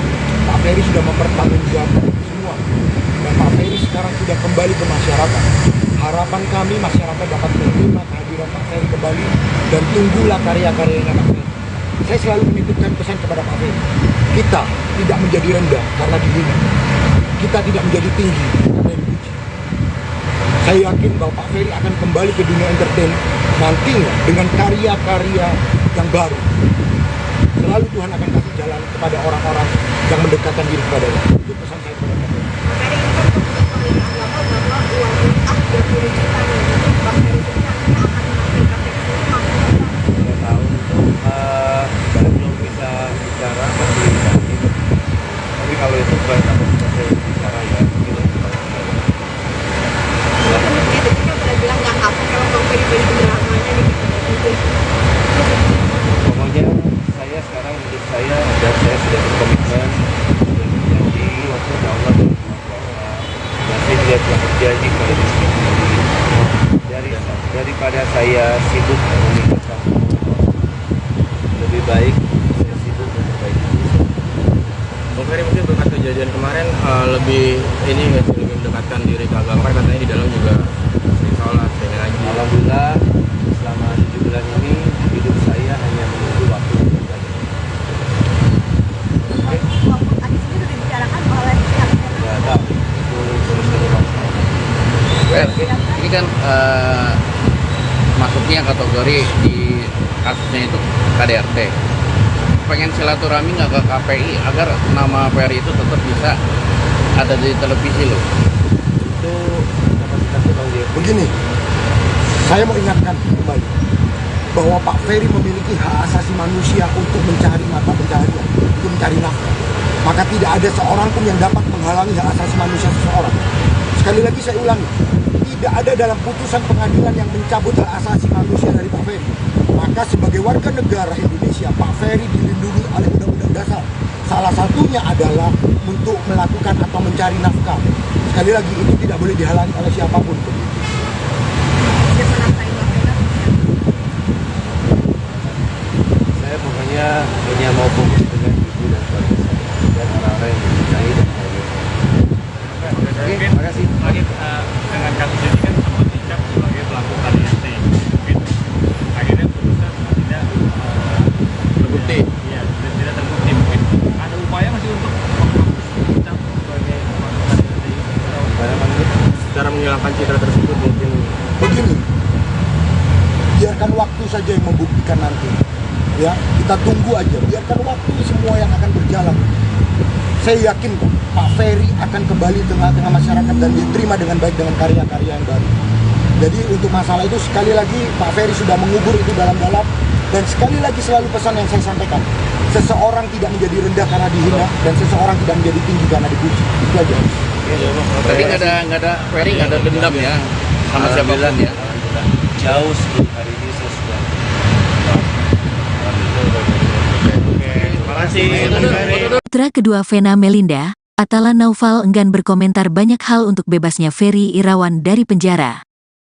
Pak Ferry sudah mempertanggungjawabkan itu semua. Dan Pak Ferry sekarang sudah kembali ke masyarakat. Harapan kami masyarakat dapat menerima kehadiran Pak Ferry kembali dan tunggulah karya-karyanya Pak Ferry. Saya selalu menitipkan pesan kepada Pak Ferry. Kita tidak menjadi rendah karena dihina. Kita tidak menjadi tinggi karena dipuji. Saya yakin bahwa Pak Ferry akan kembali ke dunia entertain nantinya dengan karya-karya yang baru. Selalu Tuhan akan kasih jalan kepada orang-orang yang mendekatkan diri kepadanya. Itu pesan saya kepada Pak Ferry. Belum bisa bicara masih nanti. Tapi kalau itu bukan kapasitas saya bicara ya mungkin lebih baik. Pokoknya saya sekarang hidup saya dan saya sudah berkomitmen sudah berjanji kepada Allah dan saya juga telah berjanji kepada diri sendiri daripada saya sibuk memikirkan lebih baik saya sibuk memperbaiki diri. Bang Ferry mungkin berkat kejadian kemarin lebih ini nggak sih, lebih mendekatkan diri ke agama, katanya di dalam juga sering sholat, sering ngaji. Alhamdulillah selama 7 bulan ini hidup saya hanya menunggu waktu untuk belajar. Ya tak, itu terus Well, ini kan masuknya kategori di kasusnya itu KDRT. Pengen silaturahmi nggak ke KPI agar nama Ferry itu tetap bisa ada di televisi loh. Itu kapasitasnya Bang Jeffrey. Begini, saya mau ingatkan kembali bahwa Pak Ferry memiliki hak asasi manusia untuk mencari mata pencaharian, untuk mencari nafkah. Maka tidak ada seorang pun yang dapat menghalangi hak asasi manusia seseorang. Sekali lagi saya ulangi, tidak ada dalam putusan pengadilan yang mencabut hak asasi manusia dari Pak Ferry. Maka sebagai warga negara Indonesia, Pak Ferry dilindungi oleh Undang-Undang Dasar. Salah satunya adalah untuk melakukan atau mencari nafkah. Sekali lagi, itu tidak boleh dihalangi oleh siapapun. Saya pokoknya hanya mau fokus dengan ibu dan keluarga saya dan orang-orang yang mencintai dan menyayangi. Oke, terima kasih. Lagi dengan kasus ini kan sempat dicap sebagai pelaku KDRT. Gitu. Akhirnya putusan tidak Terbukti. Iya, tidak terbukti. Mungkin ada upaya masih untuk dicap sebagai pelaku KDRT. Cara menghilangkan citra tersebut mungkin Begini, biarkan waktu saja yang membuktikan nanti. Ya, kita tunggu aja, biarkan waktu semua yang akan berjalan. Saya yakin kok Pak Ferry akan kembali tengah-tengah masyarakat dan diterima dengan baik dengan karya-karya yang baru. Jadi untuk masalah itu sekali lagi Pak Ferry sudah mengubur itu dalam-dalam. Dan sekali lagi selalu pesan yang saya sampaikan, seseorang tidak menjadi rendah karena dihina dan seseorang tidak menjadi tinggi karena dipuji. Itu aja. Berarti nggak ada Ferry nggak ada dendam ya sama siapapun ya. Jauh sebelum hari ini saya sudah. Terima kasih. Putra kedua Vena Melinda, Atala Naufal enggan berkomentar banyak hal untuk bebasnya Ferry Irawan dari penjara.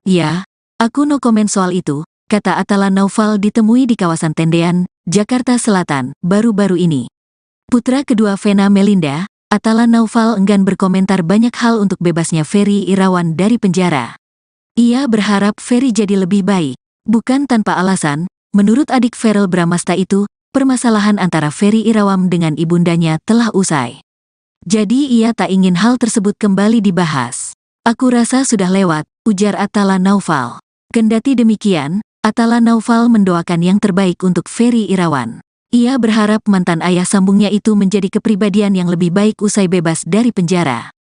Ya, aku no komen soal itu, kata Atala Naufal ditemui di kawasan Tendean, Jakarta Selatan, baru-baru ini. Putra kedua Vena Melinda, Atala Naufal enggan berkomentar banyak hal untuk bebasnya Ferry Irawan dari penjara. Ia berharap Ferry jadi lebih baik, bukan tanpa alasan. Menurut adik Verrel Bramasta itu, permasalahan antara Ferry Irawan dengan ibundanya telah usai. Jadi ia tak ingin hal tersebut kembali dibahas. Aku rasa sudah lewat, ujar Atala Naufal. Kendati demikian, Atala Naufal mendoakan yang terbaik untuk Ferry Irawan. Ia berharap mantan ayah sambungnya itu menjadi kepribadian yang lebih baik usai bebas dari penjara.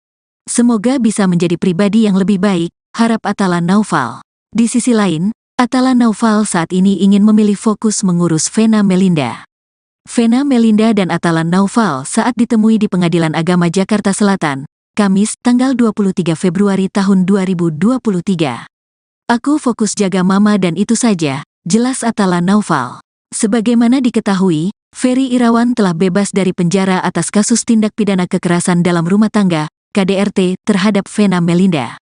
Semoga bisa menjadi pribadi yang lebih baik, harap Atala Naufal. Di sisi lain, Atala Naufal saat ini ingin memilih fokus mengurus Vena Melinda. Vena Melinda dan Atala Naufal saat ditemui di Pengadilan Agama Jakarta Selatan, Kamis, tanggal 23 Februari tahun 2023. Aku fokus jaga mama dan itu saja, jelas Atala Naufal. Sebagaimana diketahui, Ferry Irawan telah bebas dari penjara atas kasus tindak pidana kekerasan dalam rumah tangga, KDRT, terhadap Vena Melinda.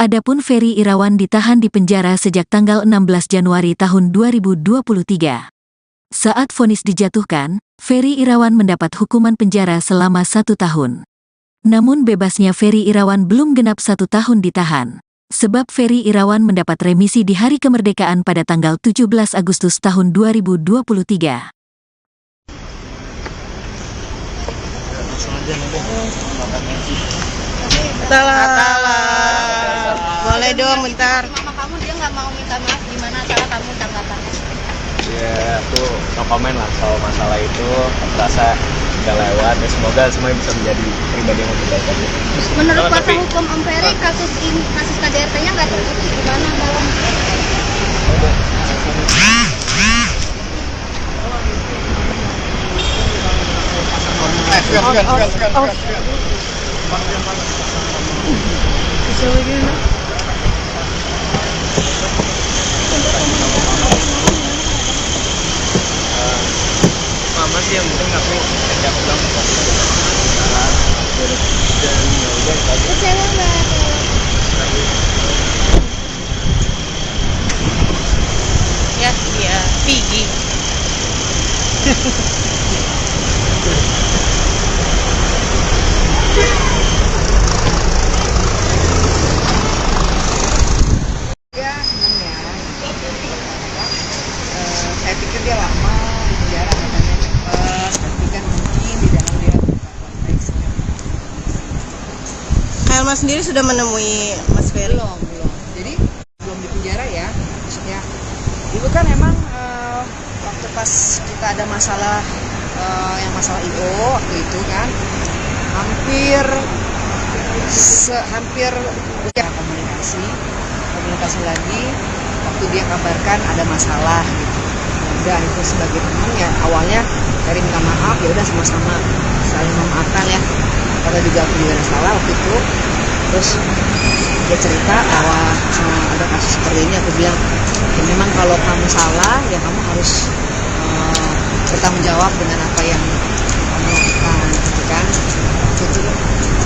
Adapun Ferry Irawan ditahan di penjara sejak tanggal 16 Januari tahun 2023. Saat vonis dijatuhkan, Ferry Irawan mendapat hukuman penjara selama 1 tahun. Namun bebasnya Ferry Irawan belum genap 1 tahun ditahan. Sebab Ferry Irawan mendapat remisi di hari kemerdekaan pada tanggal 17 Agustus tahun 2023. Atala. Boleh dong bentar. Mama kamu dia nggak mau minta maaf, gimana cara kamu tanggapannya? ya aku no comment lah soal masalah itu. Aku rasa udah lewat ya, semoga semuanya bisa menjadi pribadi yang lebih baik aja. Menurut kuasa hukum Om Ferry, kasus KDRT-nya nggak terbukti, gimana dalam? Mama sih yang penting aku ajak pulang Kecewa nggak? Ya, iya, Piggy. Ya seneng ya. Saya pikir dia lama di penjara katanya cepet, tapi kan mungkin di dalam dia konteksnya. Kailma sendiri sudah menemui Mas Ferry? Belum. Jadi belum di penjara ya. Maksudnya dulu kan emang waktu pas kita ada masalah yang masalah IO waktu itu kan hampir hampir ya komunikasi lagi waktu dia kabarkan ada masalah gitu. Udah itu sebagai teman ya awalnya dari minta maaf ya udah sama-sama saling memaafkan ya karena juga aku juga ada salah waktu itu. Terus dia cerita bahwa ada kasus seperti ini, aku bilang ya memang kalau kamu salah ya kamu harus bertanggung jawab dengan apa yang kamu lakukan gitu kan. Waktu itu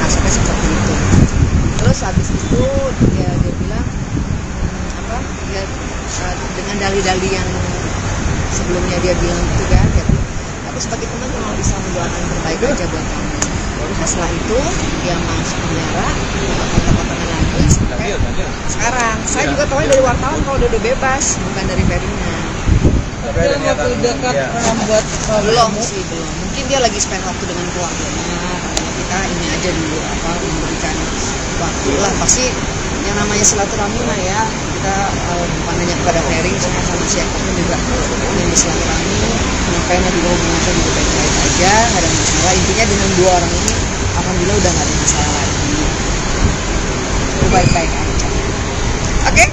nasibnya seperti itu. Terus habis itu dia bilang apa dia dengan dalih-dalih yang sebelumnya dia bilang itu kan ya, aku sebagai teman cuma bisa mendoakan yang terbaik aja buat kamu. Nah, setelah itu dia masuk penjara, kontak-kontakan lagi sampai sekarang. Saya juga tahu dari wartawan kalau udah bebas, bukan dari Ferina. Dalam waktu dekat membuat Belum sih, belum. Mungkin dia lagi spend waktu dengan keluarganya. Karena kita ini aja dulu memberikan waktu lah. Pasti yang namanya silaturahmi lah ya. Kita bukan hanya kepada Ferry, semua sama siapapun juga yang bersilaturahmi. Menyampaikan juga hubungan saya juga baik-baik aja, nggak ada masalah. Intinya dengan dua orang ini, alhamdulillah udah nggak ada masalah lagi. Itu baik-baik aja. Oke?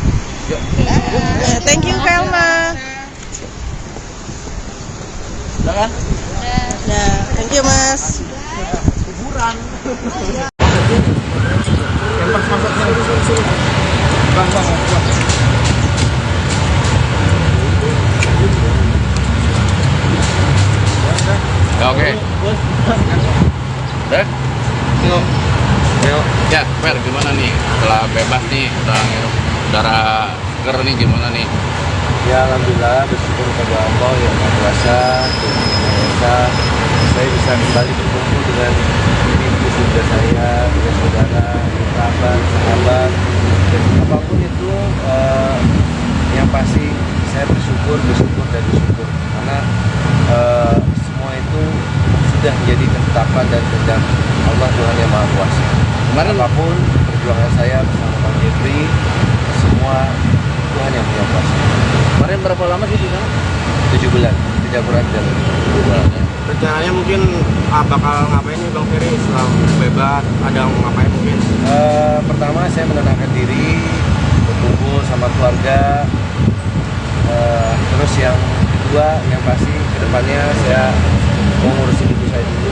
Thank you Velma. Udah kan? Nah, thank you Mas. Ya, oke. Udah? Ya, Fer, gimana nih? Setelah bebas nih, udah ngirup udara seger nih, gimana nih? Ya alhamdulillah, bersyukur kepada Allah yang Maha Kuasa, Tuhan Yang Esa, saya bisa kembali berkumpul dengan ibu bunda saya, dengan saudara, kerabat, sahabat, dan apapun itu yang pasti saya bersyukur dan bersyukur karena semua itu sudah menjadi ketetapan dan kehendak Allah Tuhan Yang Maha Kuasa. Kemarin Apapun perjuangan saya bersama Bang Jeffrey, semua Tuhan yang punya kuasa. kemarin berapa lama sih di sana? 7 bulan, tidak kurang dari 7 bulan ya. Rencananya mungkin bakal ngapain nih Bang Ferry setelah bebas? Ada ngapain mungkin? Pertama saya menenangkan diri, berkumpul sama keluarga. Terus yang kedua, yang pasti kedepannya saya mau ngurusin ibu saya dulu.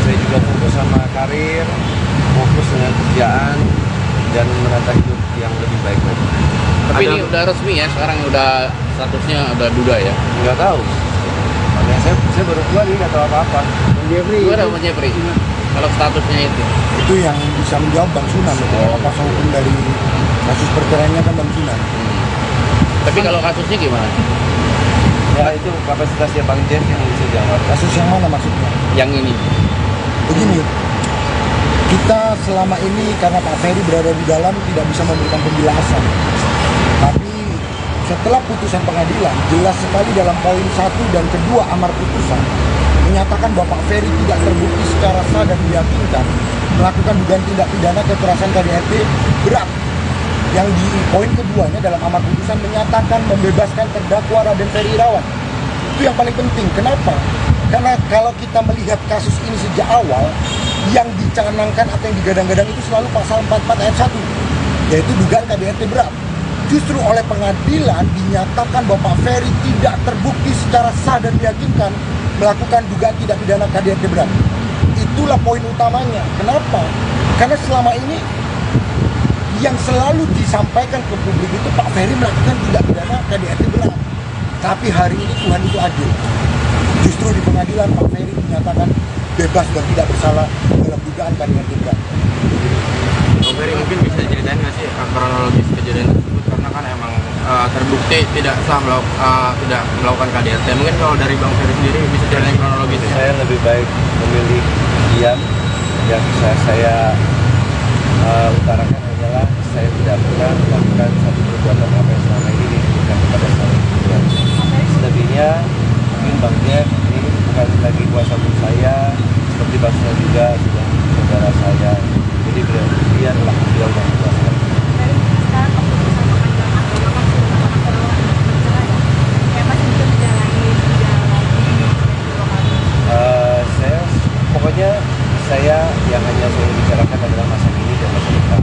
Saya juga fokus sama karir, fokus dengan kerjaan dan menata hidup yang lebih baik lagi. Tapi ini udah resmi ya, sekarang udah statusnya udah duda ya? Nggak tahu. Makanya saya baru keluar ini nggak tahu apa-apa. Gimana Bang Jeffrey? Kalau statusnya itu? Itu yang bisa menjawab Bang Sunan. Kuasa hukum dari kasus perceraiannya kan Bang Sunan. Tapi kalau kasusnya gimana? Ya itu kapasitasnya Bang Jen yang bisa jawab. Kasus yang mana maksudnya? Yang ini? Begini, kita selama ini karena Pak Ferry berada di dalam tidak bisa memberikan penjelasan. Tapi setelah putusan pengadilan, jelas sekali dalam poin 1 dan kedua amar putusan menyatakan bahwa Pak Ferry tidak terbukti secara sah dan meyakinkan melakukan dugaan tindak pidana kekerasan KDRT berat. Yang di poin keduanya dalam amar putusan menyatakan membebaskan terdakwa Raden Ferry Irawan. Itu yang paling penting. Kenapa? Karena kalau kita melihat kasus ini sejak awal, yang dicanangkan atau yang digadang-gadang itu selalu pasal 44 ayat 1, yaitu dugaan KDRT berat. Justru oleh pengadilan dinyatakan bahwa Pak Ferry tidak terbukti secara sah dan meyakinkan melakukan dugaan tindak pidana KDRT berat. Itulah poin utamanya. Kenapa? Karena selama ini yang selalu disampaikan ke publik itu Pak Ferry melakukan tindak pidana KDRT berat. Tapi hari ini Tuhan itu adil. Justru di pengadilan Pak Ferry dinyatakan bebas dan tidak bersalah dalam dugaan KDRT berat. Bang Ferry mungkin bisa ceritain nggak sih kronologis kejadian tersebut karena kan emang terbukti tidak sah tidak melakukan KDRT. Mungkin kalau dari Bang Ferry sendiri bisa ceritain kronologis. Saya lebih baik memilih diam. Yang bisa saya utarakan adalah saya tidak pernah melakukan satu perbuatan apa yang selama ini ditujukan kepada saya. Selebihnya mungkin Bang Jeff ini bukan lagi kuasa hukum saya, seperti Bang Sunan juga sudah saudara saya. Jadi biarlah beliau yang kuasa. Saya pokoknya saya yang hanya saya bicarakan adalah masa kini dan masa depan.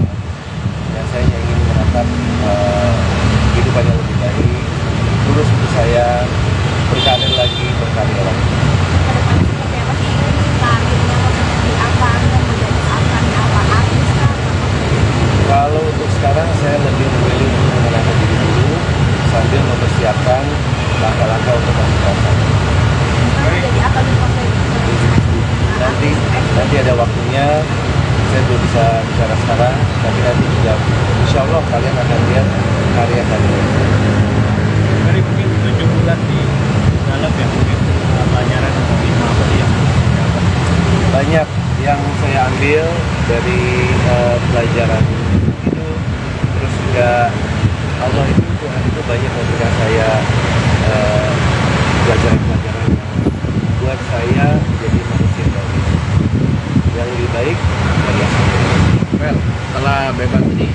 Dan saya hanya ingin menatap kehidupan yang lebih baik, terus untuk saya berkarir lagi, berkarya lagi. Kedepannya seperti apa sih? Karirnya mau seperti apa? Anda menjadi apa? Artis kah? Kalau untuk sekarang saya lebih memilih untuk mengenalkan diri dulu sambil mempersiapkan langkah-langkah untuk masuk pasar. Jadi apa di Pak Nanti ada waktunya, saya belum bisa bicara sekarang, tapi nanti juga insya Allah kalian akan lihat karya-karya. Dari mungkin 7 bulan di dalam ya mungkin pelajaran atau hikmah apa sih yang dapat? Banyak yang saya ambil dari pelajaran itu, terus juga Allah itu Tuhan itu banyak memberikan saya pelajaran-pelajaran yang buat saya jadi manusia yang lebih baik dari yang sebelumnya. Well, setelah bebas ini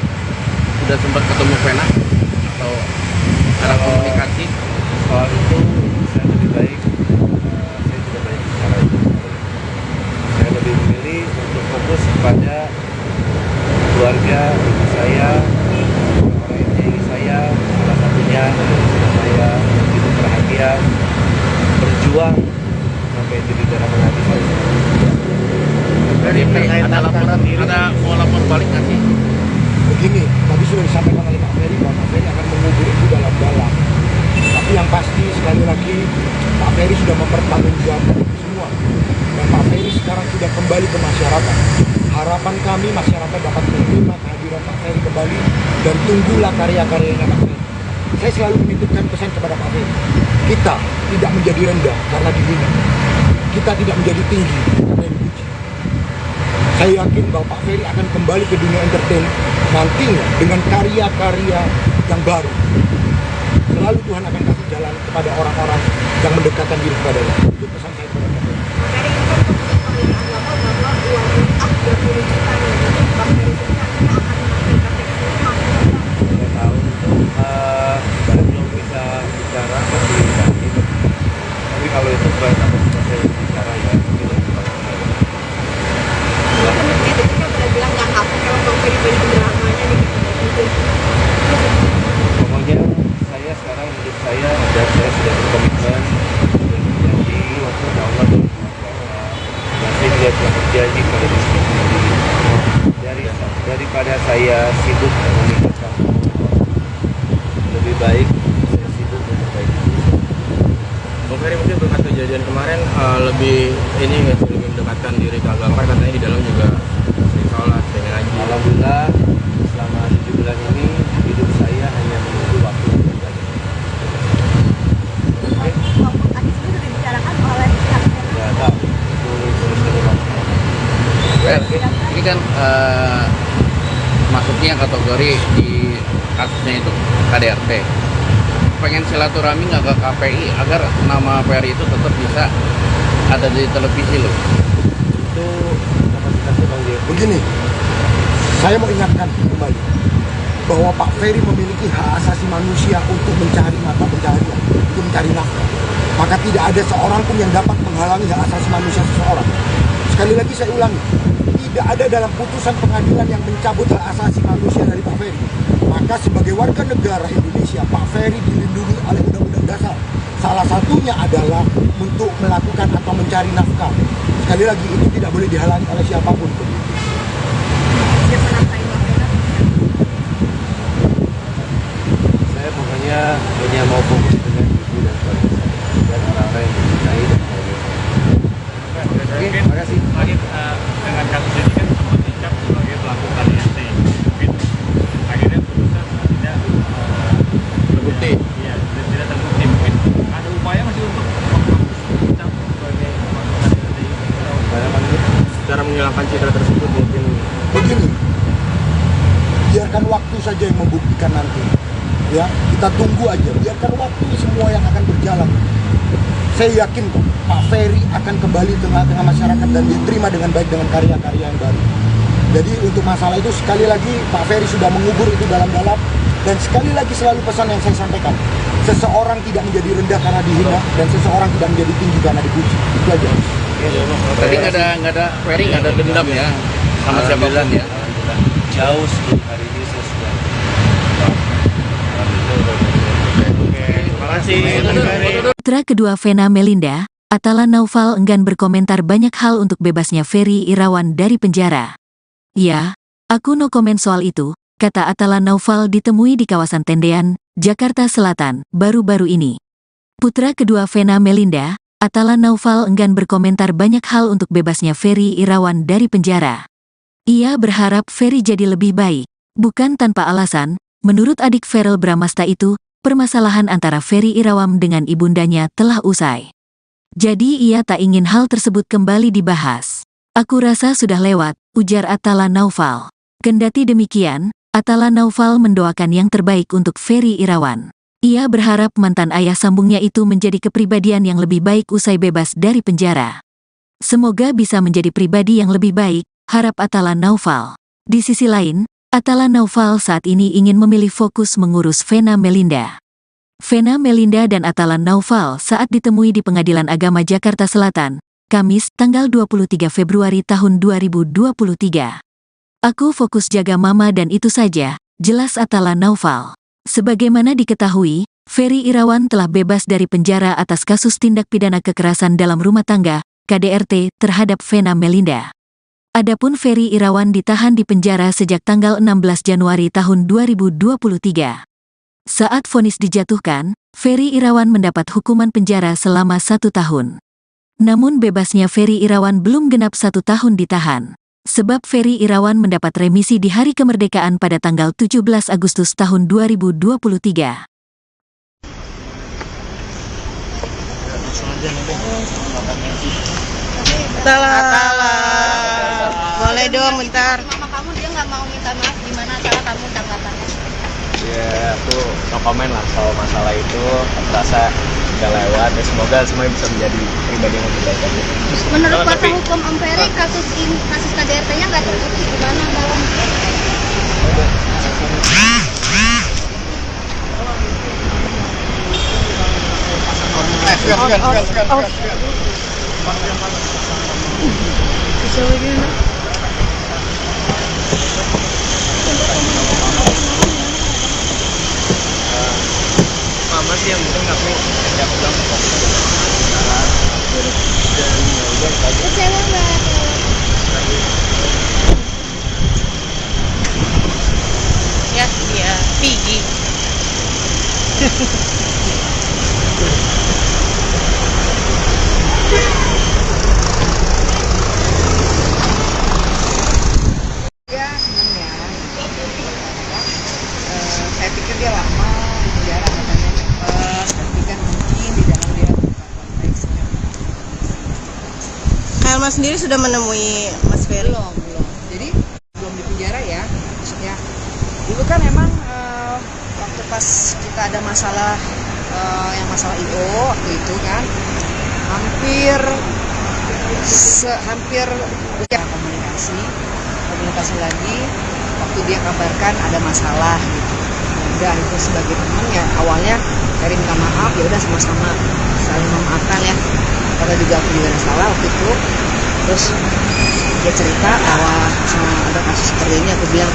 sudah sempat ketemu Vena atau cara komunikasi? Soal itu saya lebih baik, saya tidak banyak bicara itu. Saya lebih memilih untuk fokus kepada keluarga, ibu saya, orang yang menyayangi saya, salah satunya istri saya yang hidup bahagia, berjuang sampai di darah menghabiskan. Dari ada laporan, ada mau lapor balik nggak sih? Begini, tadi sudah disampaikan oleh Pak Ferry bahwa Pak Ferry akan mengubur itu dalam-dalam. Tapi yang pasti sekali lagi Pak Ferry sudah mempertanggungjawabkan itu semua. Dan Pak Ferry sekarang sudah kembali ke masyarakat. Harapan kami masyarakat dapat menerima kehadiran Pak Ferry kembali dan tunggulah karya-karyanya Pak Ferry. Saya selalu menitipkan pesan kepada Pak Ferry. Kita tidak menjadi rendah karena dihina. Kita tidak menjadi tinggi karena dipuji. Saya yakin bahwa Pak Ferry akan kembali ke dunia entertain nantinya dengan karya-karya yang baru. Selalu Tuhan akan kasih jalan kepada orang-orang yang mendekatkan diri kepadanya. Itu pesan saya kepada Pak Ferry. Ferry itu untuk pemilihan agama bahwa uang 30 juta nih. Bang Ferry sendiri akan mengambil KTP ini Saya tahu itu saya belum bisa bicara masih nanti. Tapi kalau itu bukan kapasitas saya bicara ya mungkin lebih baik. Itu kan udah bilang nggak kapok kalau Bang Ferry beli penjelasannya nih. Pokoknya saya sekarang hidup saya dan saya sudah berkomitmen dan berjanji kepada Allah dan saya juga telah berjanji kepada diri sendiri daripada saya sibuk memikirkan lebih baik saya sibuk memperbaiki diri. Bang Ferry mungkin berkat kejadian kemarin lebih ini nggak sih, lebih mendekatkan diri ke agama, katanya di dalam juga sering sholat, sering ngaji. Alhamdulillah selama 7 bulan ini hidup saya hanya menunggu waktu untuk beribadah. Walaupun tadi sudah dibicarakan oleh pihak Ya tahu itu terus dari waktu. Well, ini kan masuknya kategori di kasusnya itu KDRT. Pengen silaturahmi nggak ke KPI agar nama Ferry itu tetap bisa ada di televisi loh. Itu kapasitasnya Bang Dev. Begini, saya mau ingatkan kembali bahwa Pak Ferry memiliki hak asasi manusia untuk mencari mata pencaharian, untuk mencari nafkah. Maka tidak ada seorang pun yang dapat menghalangi hak asasi manusia seseorang. Sekali lagi saya ulangi, tidak ada dalam putusan pengadilan yang mencabut hak asasi manusia dari Pak Ferry. Maka sebagai warga negara Indonesia, Pak Ferry dilindungi oleh Undang-Undang Dasar. Salah satunya adalah untuk melakukan atau mencari nafkah. Sekali lagi, itu tidak boleh dihalangi oleh siapapun. siapa nafkahin Bang Ferry? Saya pokoknya hanya mau fokus dengan ibu dan keluarga saya dan orang-orang yang mencintai dan menyayangi. Oke, terima kasih. Lagi dengan kasus ini kan sempat dicap sebagai pelaku KDRT. Mungkin akhirnya putusan tidak Terbukti. Iya, tidak terbukti. Mungkin ada upaya masih untuk dicap sebagai pelaku KDRT. Cara menghilangkan citra tersebut mungkin Begini, biarkan waktu saja yang membuktikan nanti. Ya, kita tunggu aja. Biarkan waktu semua yang akan berjalan. Saya yakin kok Pak Ferry akan kembali tengah-tengah masyarakat dan diterima dengan baik dengan karya-karya yang baru. Jadi untuk masalah itu sekali lagi Pak Ferry sudah mengubur itu dalam-dalam. Dan sekali lagi selalu pesan yang saya sampaikan, seseorang tidak menjadi rendah karena dihina dan seseorang tidak menjadi tinggi karena dipuji. Itu aja. Tapi nggak ada Ferry nggak ada dendam ya sama siapapun ya. Alhamdulillah. Jauh sebelum hari ini saya sudah. Terima kasih. Putra kedua Vena Melinda, Atala Naufal enggan berkomentar banyak hal untuk bebasnya Ferry Irawan dari penjara. Ya, aku no komen soal itu, kata Atala Naufal ditemui di kawasan Tendean, Jakarta Selatan, baru-baru ini. Putra kedua Vena Melinda, Atala Naufal enggan berkomentar banyak hal untuk bebasnya Ferry Irawan dari penjara. Ia berharap Ferry jadi lebih baik. Bukan tanpa alasan, menurut adik Verrel Bramasta itu, permasalahan antara Ferry Irawan dengan ibundanya telah usai. Jadi ia tak ingin hal tersebut kembali dibahas. Aku rasa sudah lewat, ujar Atala Naufal. Kendati demikian, Atala Naufal mendoakan yang terbaik untuk Ferry Irawan. Ia berharap mantan ayah sambungnya itu menjadi kepribadian yang lebih baik usai bebas dari penjara. Semoga bisa menjadi pribadi yang lebih baik, harap Atala Naufal. Di sisi lain, Atala Naufal saat ini ingin memilih fokus mengurus Vena Melinda. Vena Melinda dan Atala Naufal saat ditemui di Pengadilan Agama Jakarta Selatan, Kamis, tanggal 23 Februari tahun 2023. Aku fokus jaga mama dan itu saja, jelas Atala Naufal. Sebagaimana diketahui, Ferry Irawan telah bebas dari penjara atas kasus tindak pidana kekerasan dalam rumah tangga, KDRT, terhadap Vena Melinda. Adapun Ferry Irawan ditahan di penjara sejak tanggal 16 Januari tahun 2023. Saat vonis dijatuhkan, Ferry Irawan mendapat hukuman penjara selama 1 tahun. Namun bebasnya Ferry Irawan belum genap 1 tahun ditahan. Sebab Ferry Irawan mendapat remisi di hari kemerdekaan pada tanggal 17 Agustus tahun 2023. Atala. Boleh dong bentar. Mama kamu dia nggak mau minta maaf, gimana cara kamu tanggapannya? Ya, aku no komen lah soal masalah itu. Aku rasa udah lewat ya, semoga semuanya bisa menjadi pribadi yang lebih baik aja. Menurut kuasa hukum Om Ferry, kasus KDRT-nya nggak terbukti, gimana Bang? Mama sih yang penting aku ya udah Kecewa nggak? Ya, iya, Pigi. Ya, seneng ya. Saya pikir dia lama di penjara katanya cepet, tapi kan mungkin di dalam dia konteksnya. Kalma sendiri sudah menemui Mas Ferry? Belum. Jadi belum di penjara ya, maksudnya. Dulu kan emang waktu pas kita ada masalah yang masalah IO waktu itu kan, hampir ya komunikasi lagi. Waktu dia kabarkan ada masalah gitu. Udah itu sebagai teman ya awalnya Ferry minta maaf, ya udah sama-sama saling memaafkan ya. Karena juga aku juga ada salah waktu itu. Terus dia cerita bahwa ada kasus seperti ini, aku bilang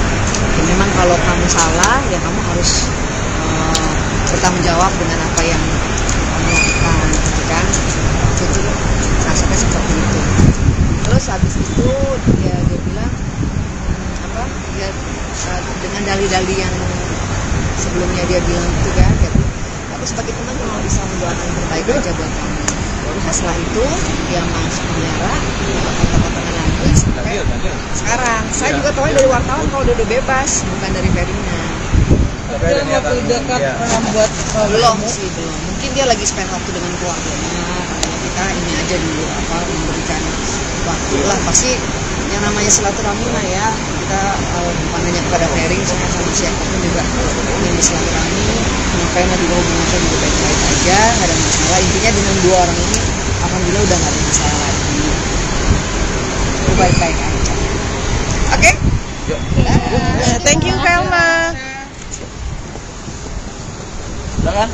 ya memang kalau kamu salah ya kamu harus bertanggung jawab dengan apa yang kamu lakukan gitu kan. Waktu itu rasanya seperti itu. Terus habis itu dia bilang dia dengan dalih-dalih yang sebelumnya dia bilang itu kan, aku sebagai teman cuma bisa mendoakan yang terbaik aja buat kamu. Nah setelah itu dia masuk penjara, kata-katanya lagi sampai sekarang. Saya juga tahu dari wartawan kalau dia udah bebas, bukan dari Ferry-nya. Dalam waktu dekat membuat Belum. Mungkin dia lagi spend waktu dengan keluarganya. Karena kita ini aja dulu memberikan waktu lah. Pasti yang namanya silaturahmi lah ya. Kita bukan hanya kepada Ferry, sama siapapun juga ingin silaturahmi. Makanya juga hubungan saya juga baik-baik aja, nggak ada masalah. Intinya dengan dua orang ini, alhamdulillah udah nggak ada masalah lagi. Itu baik-baik aja. Oke? Thank you Kalma. Udah kan?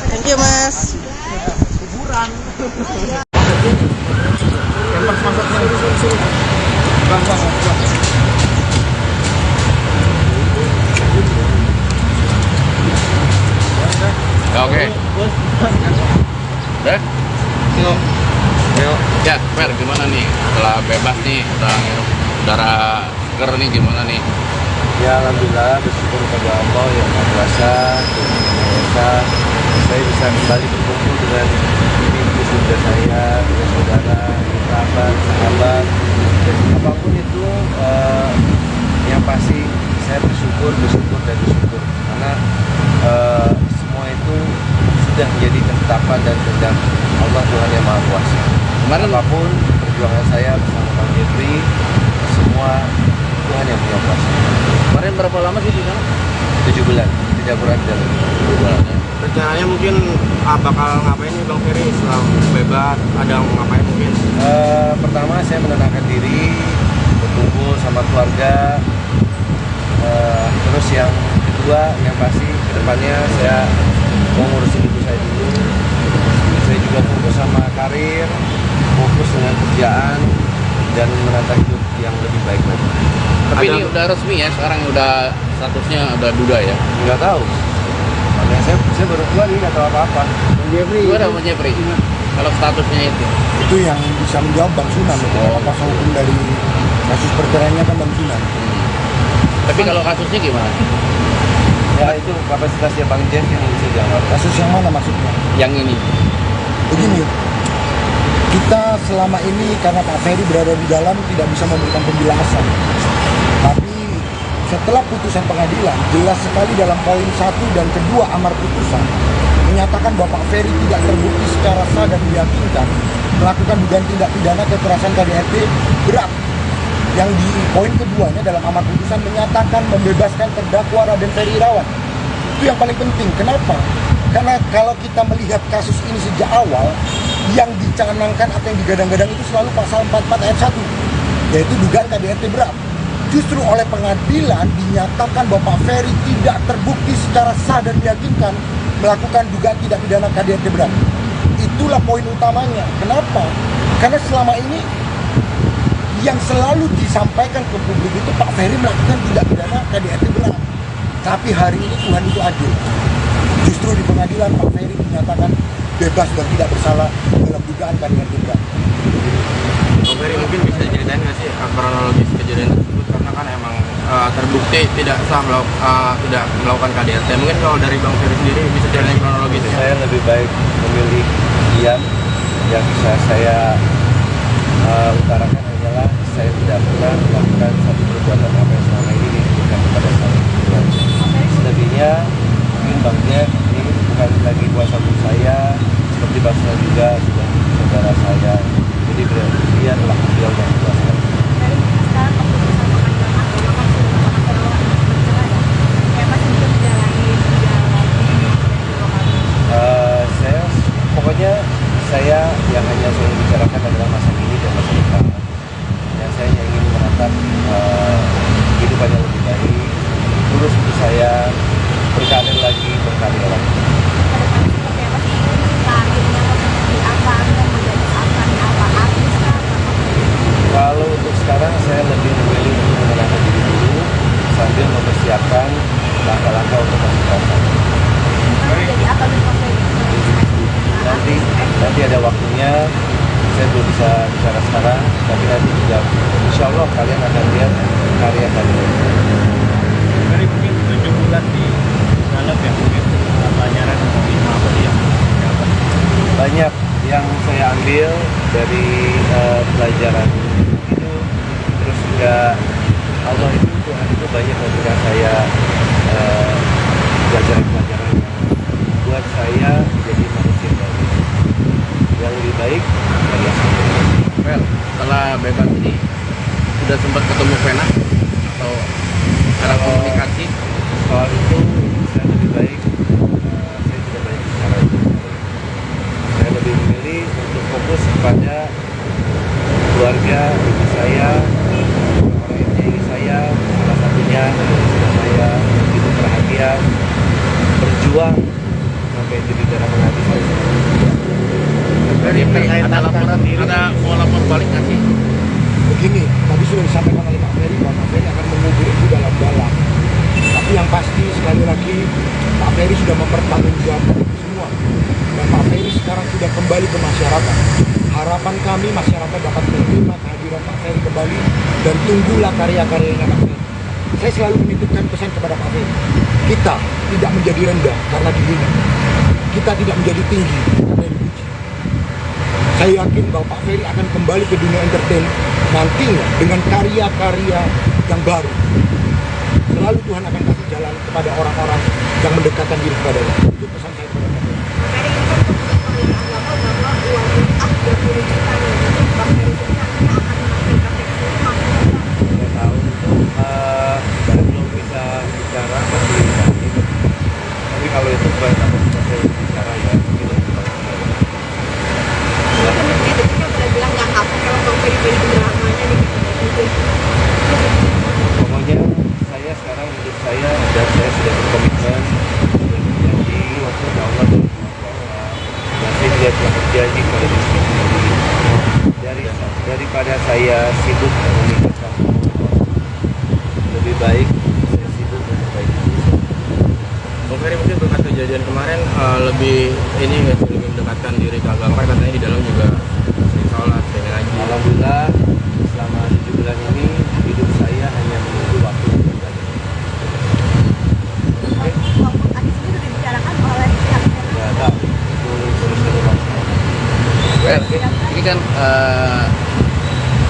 Thank you Mas. Hiburan. masuk sini. Bang. Oke. Udah? Yuk. Ya, Fer, gimana nih? Setelah bebas nih, udah ngirup udara seger nih, gimana nih? Ya alhamdulillah, bersyukur kepada Allah yang Maha Kuasa, Tuhan Yang Esa, saya bisa kembali berkumpul dengan ibu bunda saya, dengan saudara, kerabat, sahabat, dan apapun itu yang pasti saya bersyukur karena semua itu sudah menjadi ketetapan dan kehendak Allah Tuhan Yang Maha Kuasa. Kemarin Apapun perjuangan saya bersama Bang Jeffrey, semua Tuhan yang punya kuasa. kemarin berapa lama sih di sana? 7 bulan, tidak kurang dari 7 bulan. Rencananya mungkin bakal ngapain nih Bang Ferry setelah bebas? Ada ngapain mungkin? Pertama saya menenangkan diri, berkumpul sama keluarga. Terus yang kedua, yang pasti kedepannya saya mau ngurusin ibu saya dulu. Saya juga fokus sama karir, fokus dengan kerjaan, dan menata hidup yang lebih baik lagi. Tapi ini udah resmi ya, sekarang udah statusnya udah duda ya? Nggak tahu. Makanya saya baru keluar ini nggak tahu apa-apa. Gimana Bang Jeffrey? Kalau statusnya itu? Itu yang bisa menjawab Bang Sunan. Kuasa hukum dari kasus perceraiannya kan Bang Sunan. Tapi kalau kasusnya gimana? Ya itu kapasitasnya Bang Jen yang bisa jawab. Kasus yang mana maksudnya? Yang ini? Begini, kita selama ini karena Pak Ferry berada di dalam tidak bisa memberikan penjelasan. Tapi setelah putusan pengadilan, jelas sekali dalam poin 1 dan kedua amar putusan menyatakan bahwa Pak Ferry tidak terbukti secara sah dan meyakinkan melakukan dugaan tindak pidana kekerasan KDRT berat. Yang di poin keduanya dalam amar putusan menyatakan membebaskan terdakwa Raden Ferry Irawan. Itu yang paling penting. Kenapa? Karena kalau kita melihat kasus ini sejak awal, yang dicanangkan atau yang digadang-gadang itu selalu pasal 44 ayat 1, yaitu dugaan KDRT berat. Justru oleh pengadilan dinyatakan bahwa Pak Ferry tidak terbukti secara sah dan meyakinkan melakukan dugaan tindak pidana KDRT berat. Itulah poin utamanya. Kenapa? Karena selama ini yang selalu disampaikan ke publik itu Pak Ferry melakukan tindak pidana KDRT berat. Tapi hari ini Tuhan itu adil. Justru di pengadilan Pak Ferry dinyatakan bebas dan tidak bersalah dalam dugaan KDRT berat. Bang Ferry mungkin bisa ceritain nggak sih kronologis kejadian tersebut, karena kan emang terbukti tidak sah tidak melakukan KDRT. Mungkin kalau dari Bang Ferry sendiri bisa ceritain kronologis. Saya lebih baik memilih diam. Yang bisa saya utarakan hanyalah saya tidak pernah melakukan satu perbuatan apa yang selama ini ditujukan kepada saya. Selebihnya mungkin Bang Jeff ini bukan lagi kuasa hukum saya, seperti Bang Sunan juga sudah saudara saya. Jadi dia telah beliau yang kuasa. Saya pokoknya saya yang hanya saya bicarakan adalah masa kini dan masa depan. Dan saya hanya ingin menatap kehidupan yang lebih baik, urus hidup saya, berkarir lagi. Kalau untuk sekarang saya lebih memilih untuk menenangkan diri dulu sambil mempersiapkan langkah-langkah untuk masuk pasar. Nanti ada waktunya, saya belum bisa bicara sekarang, tapi nanti juga insya Allah kalian akan lihat karya kalian. Dari mungkin 7 bulan di dalam ya, mungkin pelajaran atau apa sih yang dapat? Banyak yang saya ambil dari pelajaran itu, terus juga Allah itu Tuhan itu banyak memberikan saya pelajaran-pelajaran yang buat saya menjadi manusia yang lebih baik dari yang sebelumnya. Well, setelah bebas ini sudah sempat ketemu Vena atau cara komunikasi? Soal itu saya lebih baik saya tidak banyak bicara itu. Saya lebih memilih untuk fokus kepada keluarga ibu saya, orang yang menyayangi saya, salah satunya istri saya yang begitu perhatian, berjuang sampai itu di dalam hati saya. Ada laporan, ada mau lapor balik nggak sih? Begini, tadi sudah disampaikan oleh Pak Ferry bahwa Pak Ferry akan mengubur itu dalam-dalam. Tapi yang pasti sekali lagi Pak Ferry sudah mempertanggungjawabkan itu semua. Dan Pak Ferry sekarang sudah kembali ke masyarakat. Harapan kami masyarakat dapat menerima kehadiran Pak Ferry kembali dan tunggulah karya-karyanya Pak Ferry. Saya selalu menitipkan pesan kepada Pak Ferry. Kita tidak menjadi rendah karena dihina. Kita tidak menjadi tinggi karena dipuji. Saya yakin bahwa Pak Ferry akan kembali ke dunia entertain nantinya dengan karya-karya yang baru. Selalu Tuhan akan kasih jalan kepada orang-orang yang mendekatkan diri kepadanya. Itu pesan saya kepada Pak Ferry. Ferry ini kan petugas pengadilan agama bahwa uang bid'ah 30 juta nih. Bang Ferry sendiri akhirnya akan menampilkan tekstil mampu nggak? Saya tahu itu belum bisa bicara masih nanti. Tapi kalau itu bukan kapasitas saya bicara ya mungkin lebih baik. Dia tadi kan udah bilang nggak kapok kalau Bang Ferry beli dramanya nih. Pokoknya saya sekarang hidup saya dan saya sudah berkomitmen sudah berjanji waktu Allah dan saya tidak telah berjanji kepada diri sendiri daripada saya sibuk memikirkan lebih baik saya sibuk memperbaiki diri saya. Bang Ferry mungkin berkat kejadian kemarin lebih ini nggak sih, lebih mendekatkan diri ke agama, katanya di dalam juga sering sholat, sering ngaji. Alhamdulillah selama 7 bulan ini hidup saya hanya menunggu waktu untuk belajar. Walaupun tadi sendiri sudah dibicarakan oleh pihak Ya tahu itu terus Ini kan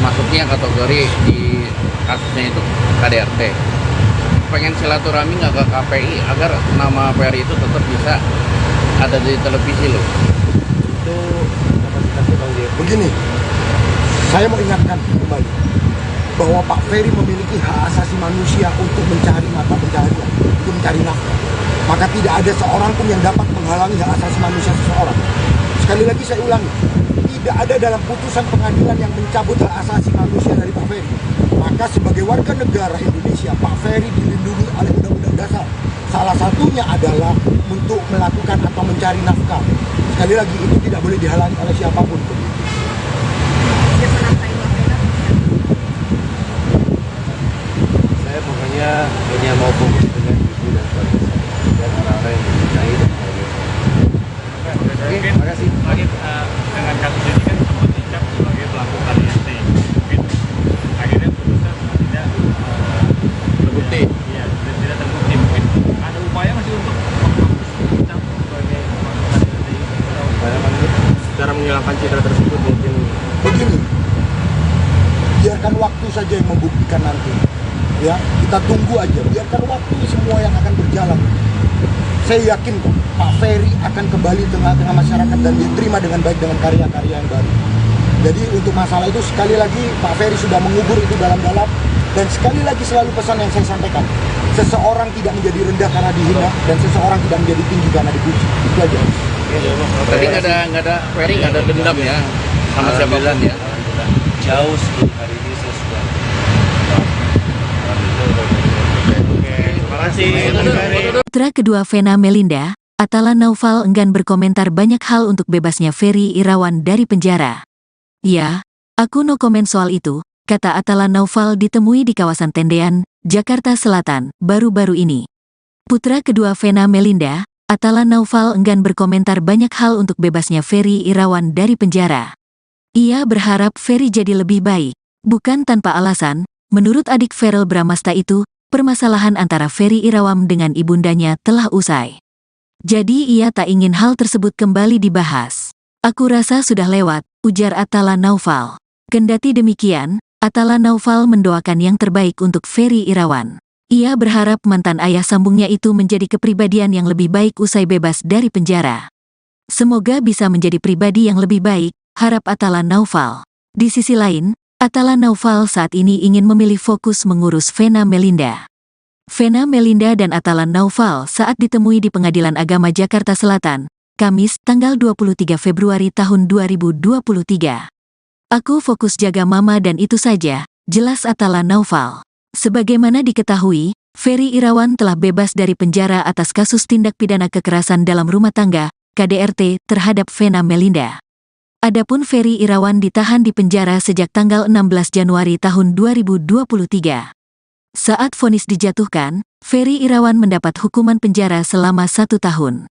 masuknya kategori di kasusnya itu KDRT. Pengen silaturahmi nggak ke KPI agar nama Ferry itu tetap bisa ada di televisi loh. itu kapasitasnya Bang Dia. Begini, saya mau ingatkan kembali bahwa Pak Ferry memiliki hak asasi manusia untuk mencari mata pencaharian, untuk mencari nafkah. Maka tidak ada seorang pun yang dapat menghalangi hak asasi manusia seseorang. Sekali lagi saya ulangi, tidak ada dalam putusan pengadilan yang mencabut hak asasi manusia dari Pak Ferry. Maka sebagai warga negara Indonesia, Pak Ferry dilindungi oleh Undang-Undang Dasar. Salah satunya adalah untuk melakukan atau mencari nafkah. Sekali lagi, itu tidak boleh dihalangi oleh siapapun. Dia menafkahi Bang Ferry. Saya pokoknya hanya mau fokus dengan ibu dan keluarga saya dan orang-orang yang mencintai dan menghargai saya. Oke, terima kasih. Lagi dengan kasus ini kan sempat dicap sebagai pelaku KDRT. Gitu. Akhirnya putusan tidak Terbukti. Iya, tidak terbukti. Mungkin ada upaya masih untuk dicap sebagai pelaku KDRT. Cara menghilangkan citra tersebut mungkin. Begini, biarkan waktu saja yang membuktikan nanti. Ya, kita tunggu aja. Biarkan waktu semua yang akan berjalan. Saya yakin kok Pak Ferry akan kembali tengah-tengah masyarakat dan diterima dengan baik dengan karya-karya yang baru. Jadi untuk masalah itu sekali lagi Pak Ferry sudah mengubur itu dalam-dalam. Dan sekali lagi selalu pesan yang saya sampaikan, seseorang tidak menjadi rendah karena dihina dan seseorang tidak menjadi tinggi karena dipuji. Itu aja. Berarti nggak ada Ferry nggak ada dendam ya sama siapapun ya. Alhamdulillah. Jauh sebelum hari ini saya sudah. Terima kasih. Bang Ferry. Putra kedua Vena Melinda, Atala Naufal enggan berkomentar banyak hal untuk bebasnya Ferry Irawan dari penjara. Ya, aku no komen soal itu, kata Atala Naufal ditemui di kawasan Tendean, Jakarta Selatan, baru-baru ini. Putra kedua Vena Melinda, Atala Naufal enggan berkomentar banyak hal untuk bebasnya Ferry Irawan dari penjara. Ia berharap Ferry jadi lebih baik, bukan tanpa alasan. Menurut adik Verrel Bramasta itu, permasalahan antara Ferry Irawan dengan ibundanya telah usai. Jadi ia tak ingin hal tersebut kembali dibahas. Aku rasa sudah lewat, ujar Atala Naufal. Kendati demikian, Atala Naufal mendoakan yang terbaik untuk Ferry Irawan. Ia berharap mantan ayah sambungnya itu menjadi kepribadian yang lebih baik usai bebas dari penjara. Semoga bisa menjadi pribadi yang lebih baik, harap Atala Naufal. Di sisi lain, Atala Naufal saat ini ingin memilih fokus mengurus Vena Melinda. Vena Melinda dan Atala Naufal saat ditemui di Pengadilan Agama Jakarta Selatan, Kamis, tanggal 23 Februari tahun 2023. Aku fokus jaga mama dan itu saja, jelas Atala Naufal. Sebagaimana diketahui, Ferry Irawan telah bebas dari penjara atas kasus tindak pidana kekerasan dalam rumah tangga, KDRT, terhadap Vena Melinda. Adapun Ferry Irawan ditahan di penjara sejak tanggal 16 Januari tahun 2023. Saat vonis dijatuhkan, Ferry Irawan mendapat hukuman penjara selama 1 tahun.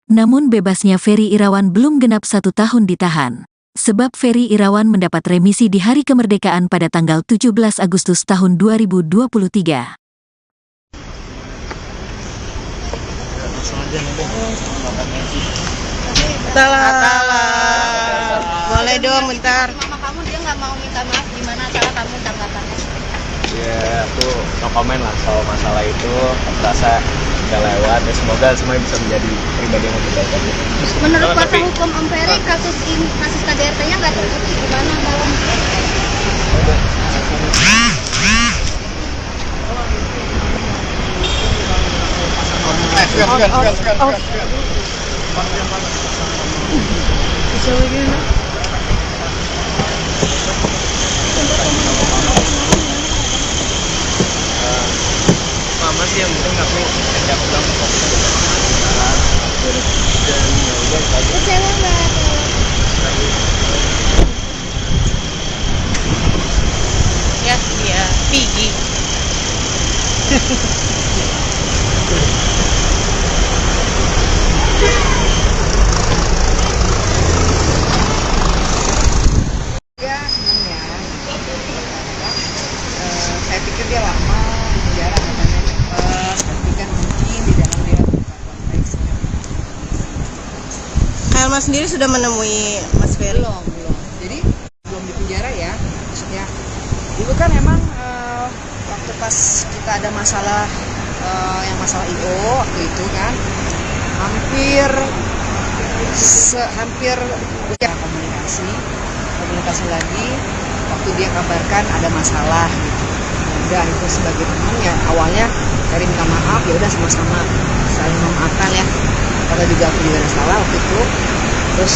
Namun bebasnya Ferry Irawan belum genap 1 tahun ditahan. Sebab Ferry Irawan mendapat remisi di hari kemerdekaan pada tanggal 17 Agustus tahun 2023. Boleh dong bentar. Mama kamu dia nggak mau minta maaf, gimana cara kamu tanggapannya? Ya aku no comment lah soal masalah itu. Aku rasa udah lewat ya, semoga semuanya bisa menjadi pribadi yang lebih baik aja. Menurut kuasa hukum Om Ferry, kasus KDRT-nya nggak terbukti, gimana dalam? Mama sih yang penting tapi ajak pulang kok. Kecewa nggak? Ya, dia Piggy. Ya seneng ya. Saya pikir dia lama di penjara katanya cepet, tapi kan mungkin di dalam dia konteksnya. Helma sendiri sudah menemui Mas Ferry? Belum. Jadi belum di penjara ya. Maksudnya dulu kan emang waktu pas kita ada masalah yang masalah IO waktu itu kan hampir ya komunikasi lagi waktu dia kabarkan ada masalah gitu. Udah itu sebagai teman ya awalnya dari minta maaf ya udah sama-sama saling memaafkan ya. Karena juga aku juga ada salah waktu itu. Terus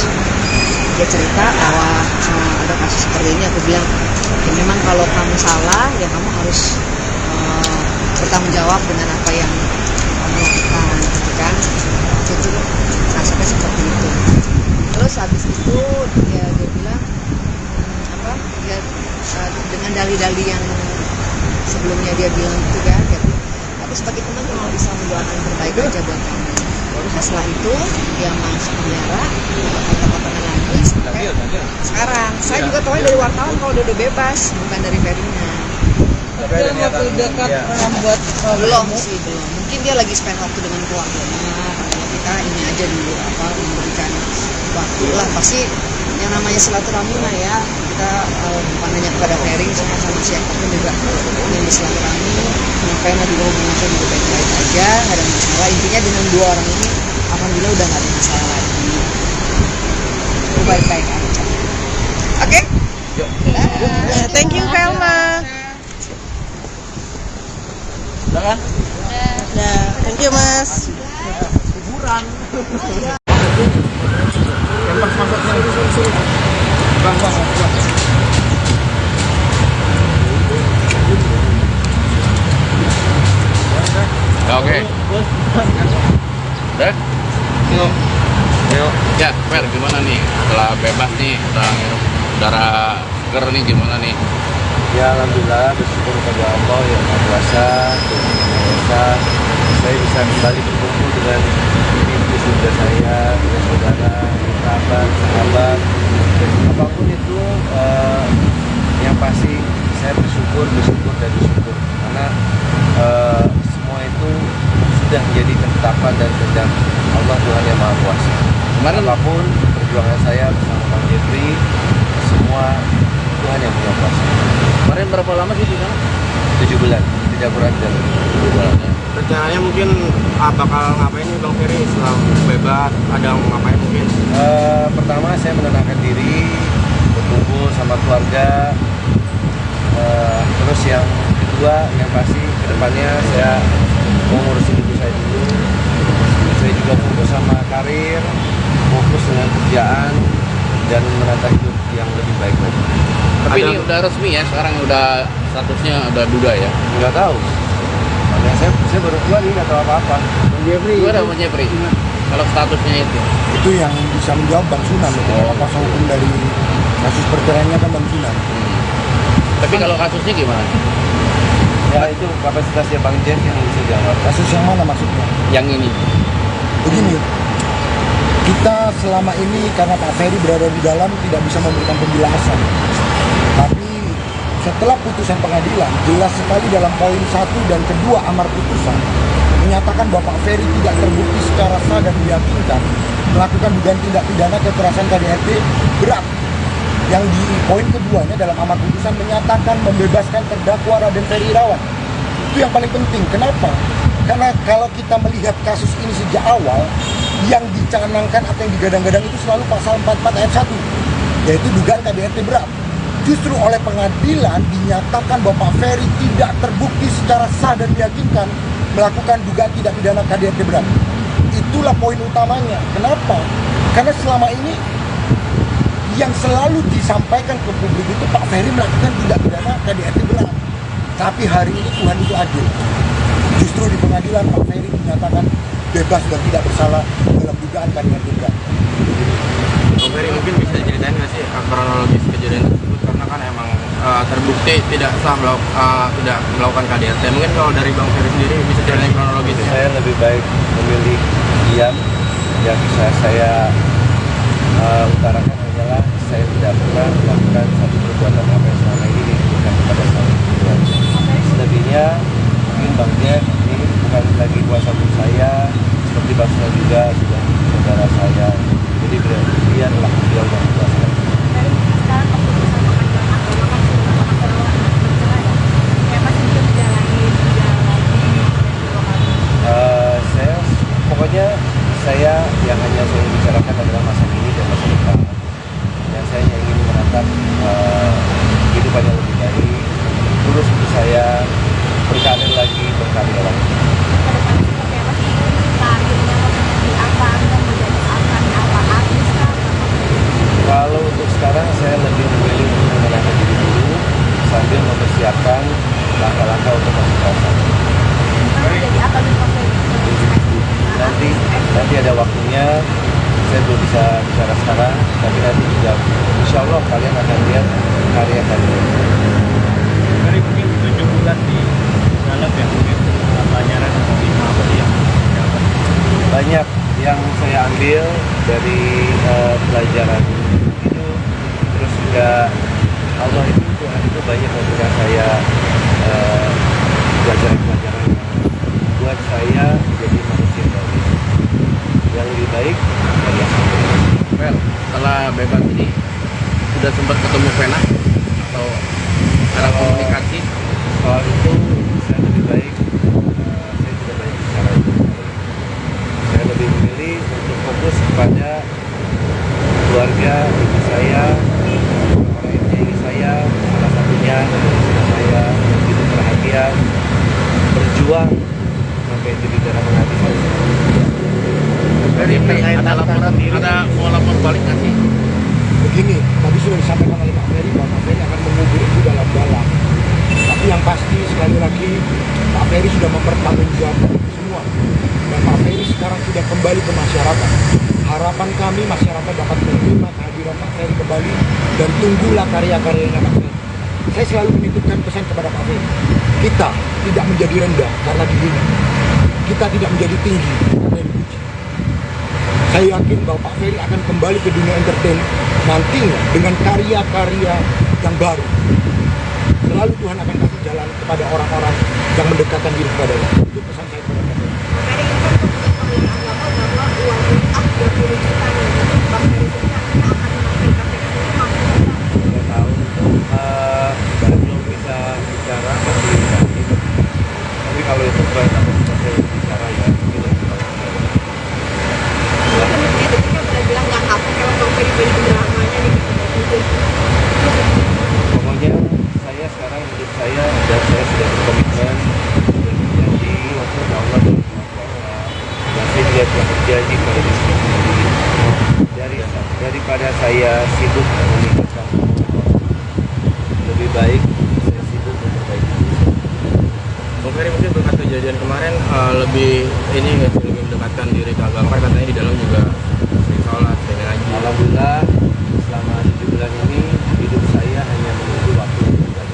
dia cerita bahwa ada kasus seperti ini, aku bilang ya memang kalau kamu salah ya kamu harus bertanggung jawab dengan apa yang kamu lakukan gitu kan. Itu nasibnya seperti itu. Terus habis itu dia bilang ya dengan dalih-dalih yang sebelumnya dia bilang itu kan ya, aku sebagai teman cuma bisa mendoakan yang terbaik aja buat kamu. Nah, setelah itu dia masuk penjara, kata-katanya lagi sampai sekarang. Saya juga tahu dari wartawan kalau dia udah bebas, bukan dari Ferry-nya. Dalam waktu dekat membuat Belum. Mungkin dia lagi spend waktu dengan keluarganya. Karena kita ini aja dulu memberikan waktu lah. Pasti yang namanya silaturahmi mah ya. Kita bukan hanya kepada Ferry, sama siapapun juga yang silaturahmi. Menyampaikan juga hubungan saya juga baik-baik aja, nggak ada masalah. Intinya dengan dua orang ini, alhamdulillah udah nggak ada masalah lagi. Baik-baik aja. Oke? Thank you Helma. Udah kan? Nah, thank you Mas. Oke. Udah? Ya, Fer, gimana nih? Setelah bebas nih, setelah ngirup udara seger nih, gimana nih? Ya alhamdulillah bersyukur kepada Allah yang Maha Kuasa, Tuhan Yang Esa, saya bisa kembali berkumpul dengan ibu saudara saya, dengan saudara, kerabat, sahabat, dan apapun itu yang pasti saya bersyukur karena semua itu sudah menjadi ketetapan dan kehendak Allah Tuhan Yang Maha Kuasa. Kemarin Apapun perjuangan saya bersama Bang Jeffrey, semua Tuhan yang punya kuasa. kemarin berapa lama sih di sana? 7 bulan, tidak kurang dari 7 bulan. Rencananya mungkin bakal ngapain nih Bang Ferry setelah bebas? Ada ngapain mungkin? Pertama saya menenangkan diri, berkumpul sama keluarga. Terus yang kedua, yang pasti kedepannya saya mau ngurusin ibu saya dulu. Saya juga fokus sama karir, fokus dengan kerjaan dan menata hidup yang lebih baik lagi. Tapi ini udah resmi ya, sekarang udah statusnya udah duda ya? Nggak tahu. Makanya saya baru keluar nih, nggak tahu apa-apa. Gimana Bang Jeffrey? Kalau statusnya Itu yang bisa menjawab Bang Sunan. Karena kuasa hukum dari kasus perceraiannya kan Bang Sunan. Tapi kalau kasusnya gimana? Ya itu kapasitasnya Bang Jen yang bisa jawab. Kasus yang mana maksudnya? Yang ini. Begini, kita selama ini karena Pak Ferry berada di dalam tidak bisa memberikan penjelasan. Tapi setelah putusan pengadilan, jelas sekali dalam poin 1 dan kedua amar putusan menyatakan bahwa Pak Ferry tidak terbukti secara sah dan meyakinkan melakukan dugaan tindak pidana kekerasan KDRT berat. Yang di poin keduanya dalam amar putusan menyatakan membebaskan terdakwa Raden Ferry Irawan. Itu yang paling penting. Kenapa? Karena kalau kita melihat kasus ini sejak awal, yang dicanangkan atau yang digadang-gadang itu selalu pasal 44 ayat 1, yaitu dugaan KDRT berat. Justru oleh pengadilan dinyatakan bahwa Pak Ferry tidak terbukti secara sah dan meyakinkan melakukan dugaan tindak pidana KDRT berat. Itulah poin utamanya. Kenapa? Karena selama ini yang selalu disampaikan ke publik itu Pak Ferry melakukan tindak pidana KDRT berat. Tapi hari ini Tuhan itu adil. Justru di pengadilan Pak Ferry dinyatakan bebas dan tidak bersalah dalam dugaan KDRT berat. Bang Ferry mungkin bisa ceritain nggak sih kronologis kejadian tersebut, karena kan emang terbukti tidak sah tidak melakukan KDRT. Mungkin kalau dari Bang Ferry sendiri bisa ceritain kronologis. Saya lebih baik memilih diam. Yang bisa saya utarakan hanyalah saya tidak pernah melakukan satu perbuatan apa yang selama ini dituduhkan kepada saya. Selebihnya mungkin Bang Jen ini bukan lagi kuasa hukum saya, seperti Bang Sunan juga sudah saudara saya. Jadi biarlah beliau yang kuasa. Sekarang keputusan pengadilan agama kan sudah mengatur perceraian. Kayak masih belum menjalani Saya pokoknya saya yang hanya saya bicarakan adalah masa kini dan masa depan. Dan saya hanya ingin menatap kehidupan yang lebih baik. Terus untuk saya berkarir lagi, berkarya lagi. kedepannya seperti apa sih karirnya, seperti apa Anda menjadi apa artis kah? Kalau untuk sekarang saya lebih memilih untuk menenangkan diri dulu sambil mempersiapkan langkah-langkah untuk masuk pasar. Menjadi apa nih Pak Ferry? Nanti ada waktunya. Saya belum bisa bicara sekarang, tapi nanti juga insya Allah kalian akan lihat karya-karya. Dari mungkin 7 bulan di dalam ya, mungkin pelajaran seperti apa sih yang dapat? Banyak yang saya ambil dari pelajaran itu, terus juga Allah itu Tuhan itu banyak memberikan saya pelajaran-pelajaran yang buat saya menjadi manusia yang lebih baik dari yang sebelumnya. Well, setelah bebas ini sudah sempat ketemu Vena atau cara komunikasi? Soal itu saya lebih baik saya tidak banyak bicara itu. Saya lebih memilih untuk fokus kepada keluarga ibu saya, orang yang menyayangi saya, salah satunya istri saya yang begitu perhatian, berjuang sampai titik darah menghabis saya. Dari ada laporan, ada mau lapor balik nggak sih? Begini, tadi sudah disampaikan oleh Pak Ferry bahwa Pak Ferry akan mengubur itu dalam-dalam. Tapi yang pasti sekali lagi Pak Ferry sudah mempertanggungjawabkan itu semua. Dan Pak Ferry sekarang sudah kembali ke masyarakat. Harapan kami masyarakat dapat menerima kehadiran Pak Ferry kembali dan tunggulah karya-karyanya Pak Ferry. Saya selalu menitipkan pesan kepada Pak Ferry. Kita tidak menjadi rendah karena dihina. Kita tidak menjadi tinggi karena dipuji. Saya yakin bahwa Pak Ferry akan kembali ke dunia entertain nantinya dengan karya-karya yang baru. Selalu Tuhan akan kasih jalan kepada orang-orang yang mendekatkan diri kepadanya. Itu pesan saya kepada Pak Ferry. Ferry ini kan keputusan pengadilan agama bahwa uang muka 20 juta nih. Bang Ferry sendiri akan menaikkan KPK ini mampu nggak? Nggak tahu itu belum bisa bicara masih sakit. Tapi kalau itu bukan apa saya bicara ya gitu. Detiknya udah bilang nggak kapok kalau Bang Ferry beli penjelasannya nih. Pokoknya saya sekarang hidup saya dan saya sudah berkomitmen dan berjanji kepada Allah dan Maha Kuasa. Dan saya juga telah berjanji kepada diri sendiri daripada saya sibuk memikirkan lebih baik saya sibuk memperbaiki diri. Bang Ferry mungkin berkat kejadian kemarin lebih ini nggak sih, lebih mendekatkan diri ke agama, kan katanya di dalam pulang juga sering sholat, sering ngaji. Alhamdulillah selama 7 bulan ini hidup saya hanya menunggu waktu untuk belajar.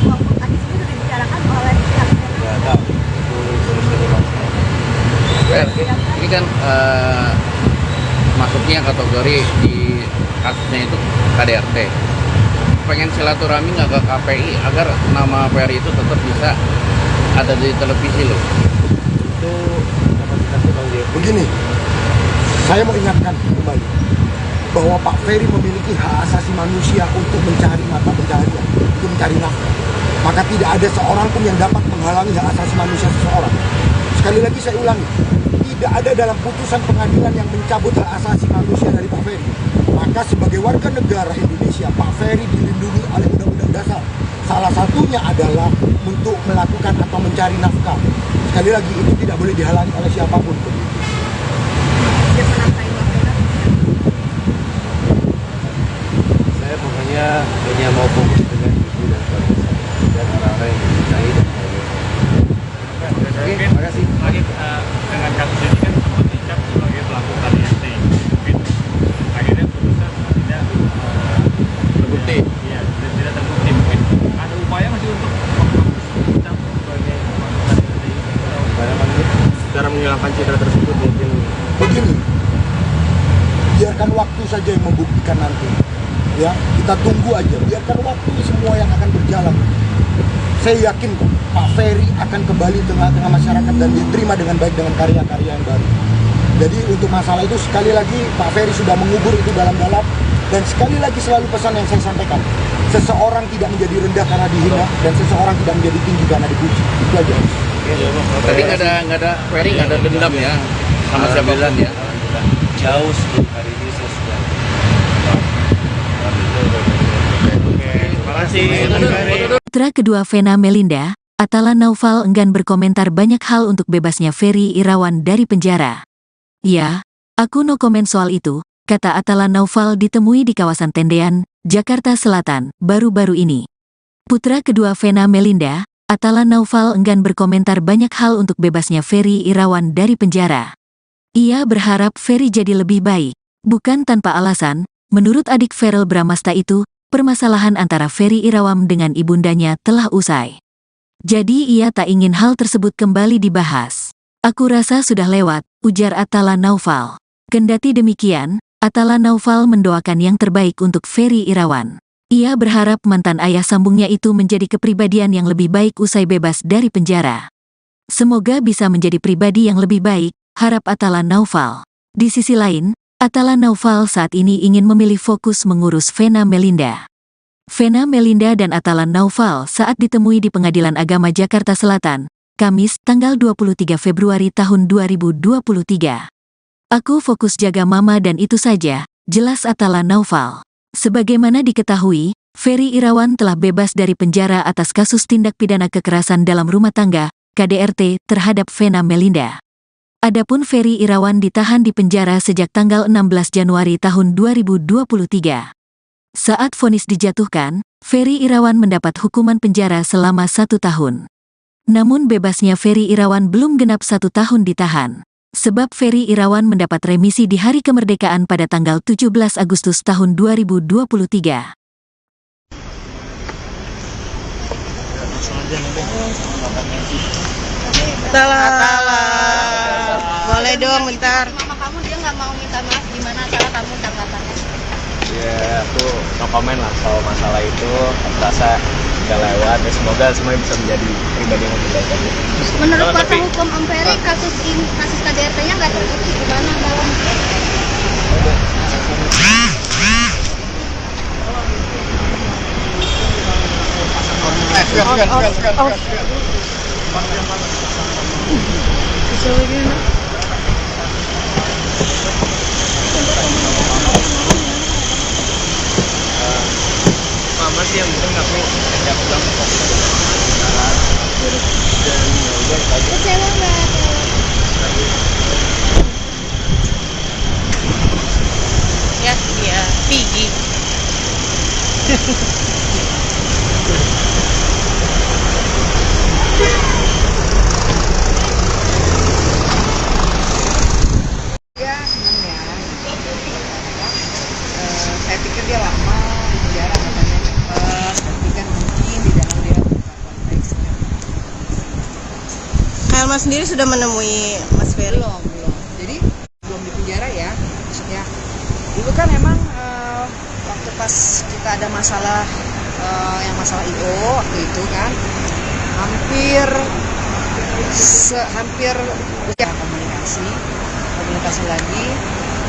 Waktu tadi sendiri sudah dibicarakan oleh pihak Nggak tahu itu terus terus. Fer, ini kan masuknya kategori di kasusnya itu KDRT. Pengen silaturahmi nggak ke KPI agar nama Ferry itu tetap bisa ada di televisi loh. Itu kapasitasnya Bang Jero. Begini, saya mau ingatkan kembali bahwa Pak Ferry memiliki hak asasi manusia untuk mencari mata pencaharian, untuk mencari nafkah. Maka tidak ada seorang pun yang dapat menghalangi hak asasi manusia seseorang. Sekali lagi saya ulangi, tidak ada dalam putusan pengadilan yang mencabut hak asasi manusia dari Pak Ferry. Maka sebagai warga negara Indonesia, Pak Ferry dilindungi oleh Undang-Undang Dasar. Salah satunya adalah untuk melakukan atau mencari nafkah. Sekali lagi, itu tidak boleh dihalangi oleh siapapun. Saya pokoknya hanya mau fokus dengan ibu dan keluarga saya dan orang-orang yang mencintai dan saya. Oke, terima kasih. Lagi dengan kasus ini kan sempat dicap sebagai pelaku KDRT. Gitu. Akhirnya putusan tidak Terbukti. Iya, tidak terbukti mungkin. Ada upaya masih untuk dicap sebagai pelaku KDRT. Cara menghilangkan citra tersebut mungkin Begini, biarkan waktu saja yang membuktikan nanti. Ya, kita tunggu aja. Biarkan waktu semua yang akan berjalan. Saya yakin kok, Pak Ferry akan kembali tengah-tengah masyarakat dan diterima dengan baik dengan karya-karya yang baru. Jadi untuk masalah itu sekali lagi Pak Ferry sudah mengubur itu dalam-dalam. Dan sekali lagi selalu pesan yang saya sampaikan, seseorang tidak menjadi rendah karena dihina dan seseorang tidak menjadi tinggi karena dipuji. Itu aja. Berarti nggak ada Ferry nggak ada dendam ya sama siapapun ya. Alhamdulillah. Jauh sebelum hari ini saya sudah. Terima kasih. Putra kedua Vena Melinda, Atala Naufal enggan berkomentar banyak hal untuk bebasnya Ferry Irawan dari penjara. Ya, aku no komen soal itu, kata Atala Naufal ditemui di kawasan Tendean, Jakarta Selatan, baru-baru ini. Putra kedua Vena Melinda, Atala Naufal enggan berkomentar banyak hal untuk bebasnya Ferry Irawan dari penjara. Ia berharap Ferry jadi lebih baik. Bukan tanpa alasan, menurut adik Verrel Bramasta itu, permasalahan antara Ferry Irawan dengan ibundanya telah usai. Jadi ia tak ingin hal tersebut kembali dibahas. Aku rasa sudah lewat, ujar Atala Naufal. Kendati demikian, Atala Naufal mendoakan yang terbaik untuk Ferry Irawan. Ia berharap mantan ayah sambungnya itu menjadi kepribadian yang lebih baik usai bebas dari penjara. Semoga bisa menjadi pribadi yang lebih baik, harap Atala Naufal. Di sisi lain, Atala Naufal saat ini ingin memilih fokus mengurus Vena Melinda. Vena Melinda dan Atala Naufal saat ditemui di Pengadilan Agama Jakarta Selatan, Kamis, tanggal 23 Februari tahun 2023. Aku fokus jaga mama dan itu saja, jelas Atala Naufal. Sebagaimana diketahui, Ferry Irawan telah bebas dari penjara atas kasus tindak pidana kekerasan dalam rumah tangga, KDRT, terhadap Vena Melinda. Adapun Ferry Irawan ditahan di penjara sejak tanggal 16 Januari tahun 2023. Saat vonis dijatuhkan, Ferry Irawan mendapat hukuman penjara selama 1 tahun. Namun bebasnya Ferry Irawan belum genap 1 tahun ditahan. Sebab Ferry Irawan mendapat remisi di hari kemerdekaan pada tanggal 17 Agustus tahun 2023. Atala. Boleh dong bentar. Mama kamu dia nggak mau minta maaf, gimana cara kamu tanggapannya? ya aku no comment lah soal masalah itu. Aku rasa udah lewat ya, semoga semuanya bisa menjadi pribadi yang lebih baik aja. Menurut kuasa hukum Om Ferry, kasus KDRT-nya nggak terbukti, gimana Bang? Mama sih yang penting aku siap banget. Kecewa nggak? Ya, iya, Piggy. Mama sendiri sudah menemui Mas Ferry? Belum. Jadi belum di penjara ya. Maksudnya dulu kan emang waktu pas kita ada masalah yang masalah IO waktu itu kan hampir ya, komunikasi lagi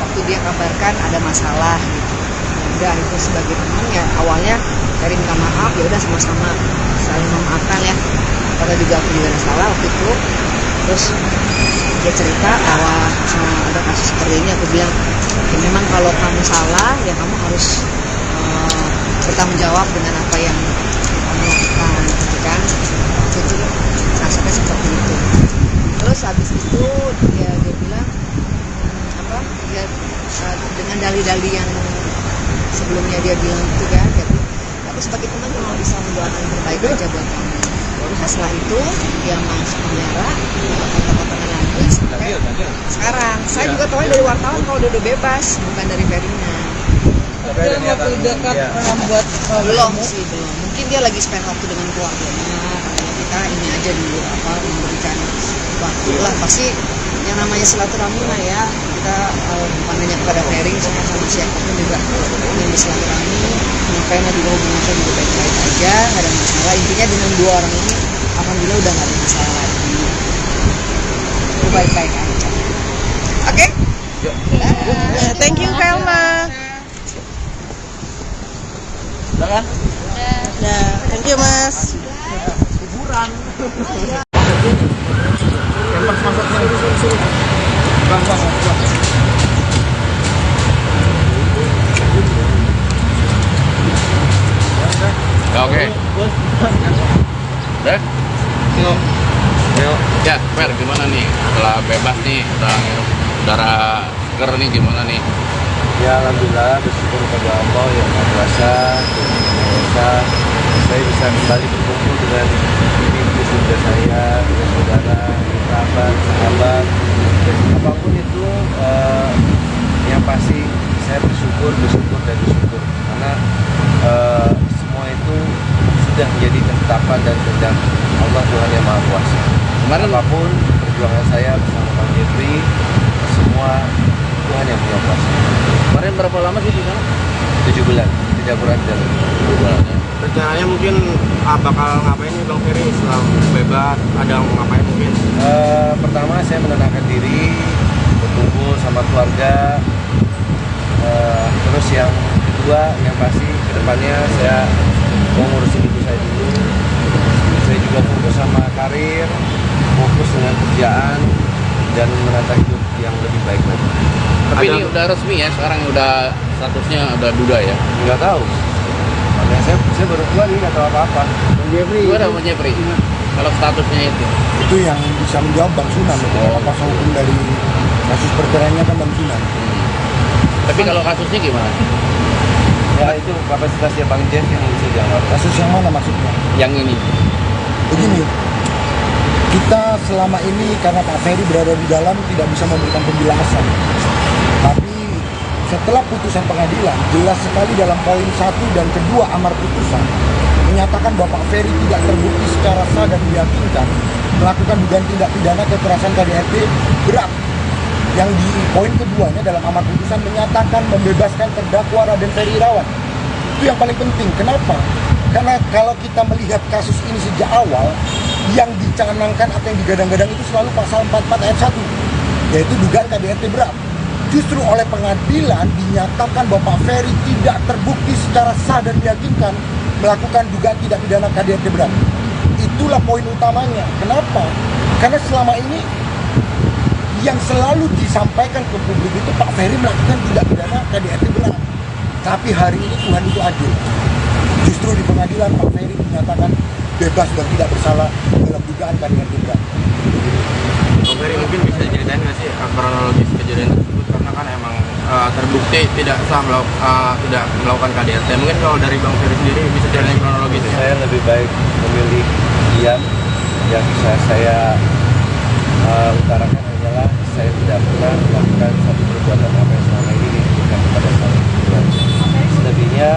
waktu dia kabarkan ada masalah gitu. Udah itu sebagai teman ya awalnya dari minta maaf ya udah sama-sama saling memaafkan ya. Karena juga aku juga ada salah waktu itu. Terus dia cerita bahwa ada kasus seperti ini, aku bilang ya memang kalau kamu salah ya kamu harus bertanggung jawab dengan apa yang kamu lakukan gitu kan. Waktu itu rasanya seperti itu. Terus habis itu dia bilang dia dengan dalih-dalih yang sebelumnya dia bilang itu kan aku sebagai teman cuma bisa mendoakan yang terbaik aja buat kamu. Nah setelah itu dia masuk penjara, kata-katanya lagi sekarang saya juga tahu dari wartawan kalau dia udah bebas, bukan dari Ferina. Waktu dekat membuat belum. Mungkin dia lagi spend waktu dengan keluarganya. Katanya kita ini aja dulu memberikan waktu lah. Pasti yang namanya silaturahmi lah ya. Kita bukan hanya kepada Ferry, sama siapapun juga yang bersilaturahmi. Makanya juga hubungan saya juga baik-baik aja, nggak ada masalah. Intinya dengan dua orang ini, alhamdulillah udah nggak ada masalah lagi. Itu baik-baik aja. Oke? Thank you Velma. Udah kan? Nah, thank you Mas. Oke. Udah? Ya, Fer, gimana nih? Setelah bebas nih, udah ngirup udara seger nih, gimana nih? Ya alhamdulillah, bersyukur kepada Allah yang Maha Kuasa, saya bisa kembali berkumpul dengan ibu bunda saya, dengan saudara, kerabat, sahabat, dan apapun itu yang pasti saya bersyukur karena semua itu sudah menjadi ketetapan dan kehendak Allah Tuhan yang Maha Kuasa. Kemarin Apapun perjuangan saya bersama Bang Jeffrey, semua Tuhan yang punya kuasa. kemarin berapa lama sih di sana? 7 bulan, tidak kurang dari 7 bulan. Rencananya mungkin bakal ngapain nih Bang Ferry setelah bebas? Ada ngapain mungkin? Pertama saya menenangkan diri, berkumpul sama keluarga. Terus yang kedua, yang pasti kedepannya saya mau ngurusin ibu saya dulu. Saya juga fokus sama karir, fokus dengan kerjaan, dan menata hidup yang lebih baik lagi. Tapi ini udah resmi ya, sekarang udah statusnya udah duda ya? Nggak tahu. Makanya saya baru keluar ini nggak tahu apa-apa. Gimana Bang Jeffrey? Kalau statusnya Itu yang bisa menjawab Bang Sunan. Apa hukum dari kasus perceraiannya kan Bang Sunan. Tapi kalau kasusnya gimana? Ya itu kapasitasnya Bang Jeff yang bisa jawab. Kasus yang mana maksudnya? Yang ini? Begini, kita selama ini karena Pak Ferry berada di dalam tidak bisa memberikan penjelasan. Tapi setelah putusan pengadilan, jelas sekali dalam poin 1 dan kedua amar putusan menyatakan bahwa Pak Ferry tidak terbukti secara sah dan meyakinkan melakukan dugaan tindak pidana kekerasan KDRT berat. Yang di poin keduanya dalam amar putusan menyatakan membebaskan terdakwa Raden Ferry Irawan. Itu yang paling penting. Kenapa? Karena kalau kita melihat kasus ini sejak awal, yang dicanangkan atau yang digadang-gadang itu selalu pasal 44 ayat 1, yaitu dugaan KDRT berat. Justru oleh pengadilan dinyatakan bahwa Pak Ferry tidak terbukti secara sah dan meyakinkan melakukan dugaan tindak pidana KDRT berat. Itulah poin utamanya. Kenapa? Karena selama ini yang selalu disampaikan ke publik itu Pak Ferry melakukan tindak pidana KDRT berat. Tapi hari ini Tuhan itu adil. Justru di pengadilan Pak Ferry dinyatakan bebas dan tidak bersalah dalam dugaan KDRT berat. Bang Ferry mungkin bisa ceritain nggak sih kronologis kejadian tersebut, karena kan emang terbukti tidak sah tidak melakukan KDRT. Mungkin kalau dari Bang Ferry sendiri bisa ceritain kronologis. Saya lebih baik memilih diam. Yang bisa saya utarakan hanyalah saya tidak pernah melakukan satu perbuatan apa yang selama ini ditujukan kepada saya. Selebihnya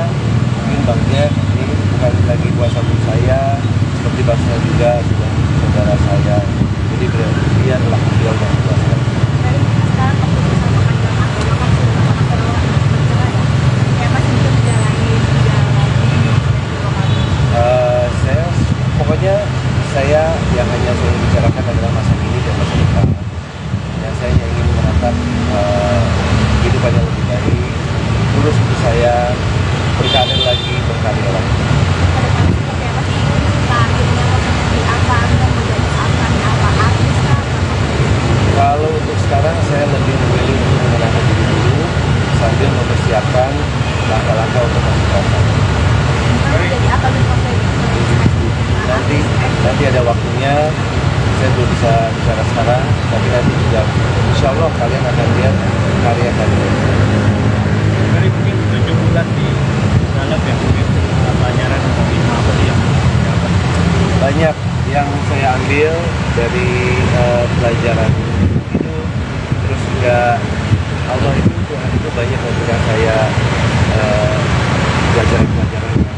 mungkin Bang Jeff ini bukan lagi kuasa hukum saya, seperti Bang saya juga saudara saya. Jadi dia telah menjual dan menjelaskan. Dari sekarang keputusan pengadilan agama kan sudah melakukan bercerai ya. Kayak masih bisa menjalani sidang lagi dan dua kali. Pokoknya saya yang hanya saya bicarakan adalah masa kini dan masa depan. Dan saya hanya ingin menatap kehidupan yang lebih baik. Terus untuk saya berkarir lagi, berkarya lagi. Kedepannya seperti apa sih? Karirnya mau seperti apa? Anda mau jadi apa? Apa artis kah? Kalau untuk sekarang saya lebih memilih untuk mengenalkan diri dulu sambil mempersiapkan langkah-langkah untuk masa depan. Mau jadi apa berprofesi? Nanti ada waktunya, saya belum bisa bicara sekarang, tapi nanti juga insya Allah kalian akan lihat karya-karya. Dari mungkin 7 bulan di dalam ya, mungkin pelajaran atau hikmah apa sih yang dapat? Banyak yang saya ambil dari pelajaran itu, terus juga Allah itu Tuhan itu banyak memberikan saya pelajaran-pelajaran yang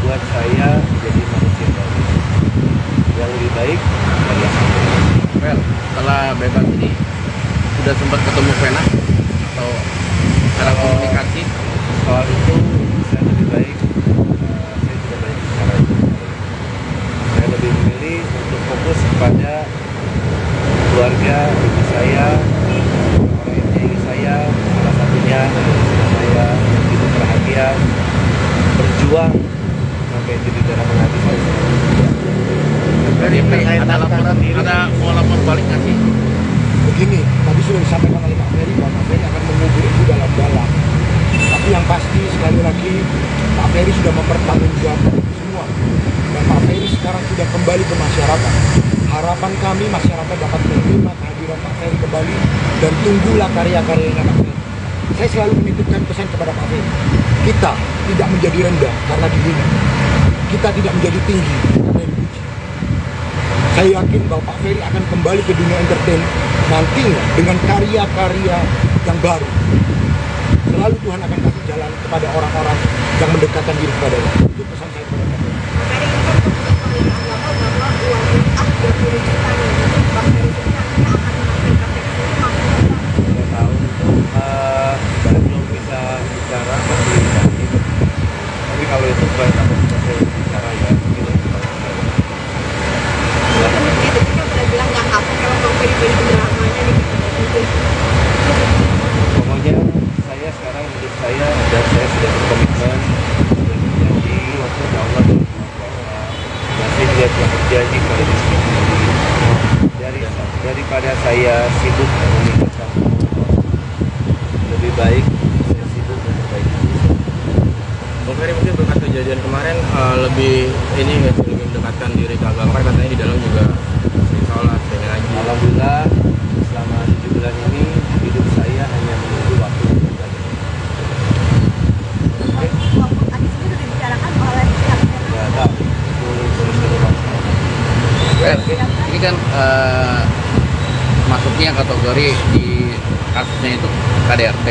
buat saya menjadi manusia yang lebih baik dari yang sebelumnya. Well, setelah bebas ini sudah sempat ketemu Vena atau cara komunikasi? Soal itu saya lebih baik, saya tidak banyak bicara itu. Saya lebih memilih untuk fokus kepada keluarga, ibu saya, orang yang menyayangi saya, salah satunya istri saya yang hidup bahagia, berjuang sampai jadi darah menghabiskan. Dari ada laporan, ada mau lapor balik nggak sih? Begini, tadi sudah disampaikan oleh Pak Ferry bahwa Pak Ferry akan mengubur itu dalam-dalam. Tapi yang pasti sekali lagi Pak Ferry sudah mempertanggungjawabkan itu semua. Dan Pak Ferry sekarang sudah kembali ke masyarakat. Harapan kami masyarakat dapat menerima kehadiran Pak Ferry kembali dan tunggulah karya-karyanya Pak Ferry. Saya selalu menitipkan pesan kepada Pak Ferry. Kita tidak menjadi rendah karena dihina. Kita tidak menjadi tinggi karena dipuji. Saya yakin bahwa Pak Ferry akan kembali ke dunia entertain nantinya dengan karya-karya yang baru. Selalu Tuhan akan kasih jalan kepada orang-orang yang mendekatkan diri kepadanya. Itu pesan saya kepada Pak Ferry. Ferry ini kan keputusan pengadilan agama bahwa uang muka 30 juta nih. Bang Ferry sendiri nantinya akan mengambil KPK ini mampu nggak? Saya tahu itu saya belum bisa bicara masih nanti. Tapi kalau itu bukan kapasitas saya bicara ya mungkin lebih baik. Dia tadi kan udah bilang nggak kapok kalau Bang Ferry beli dramanya nih. Pokoknya saya sekarang hidup saya dan saya sudah berkomitmen sudah berjanji waktu Allah dan saya juga telah berjanji kepada diri sendiri daripada saya sibuk memikirkan lebih baik saya sibuk memperbaiki diri. Bang Ferry mungkin berkat kejadian kemarin lebih ini nggak sih, lebih mendekatkan diri ke agama, kan katanya di dalam juga sering sholat, sering ngaji. Alhamdulillah selama 7 bulan ini hidup saya hanya menunggu waktu untuk belajar. Waktu tadi sendiri sudah dibicarakan oleh pihak Ya tahu itu sudah banget. Well, ini kan masuknya kategori di kasusnya itu KDRT.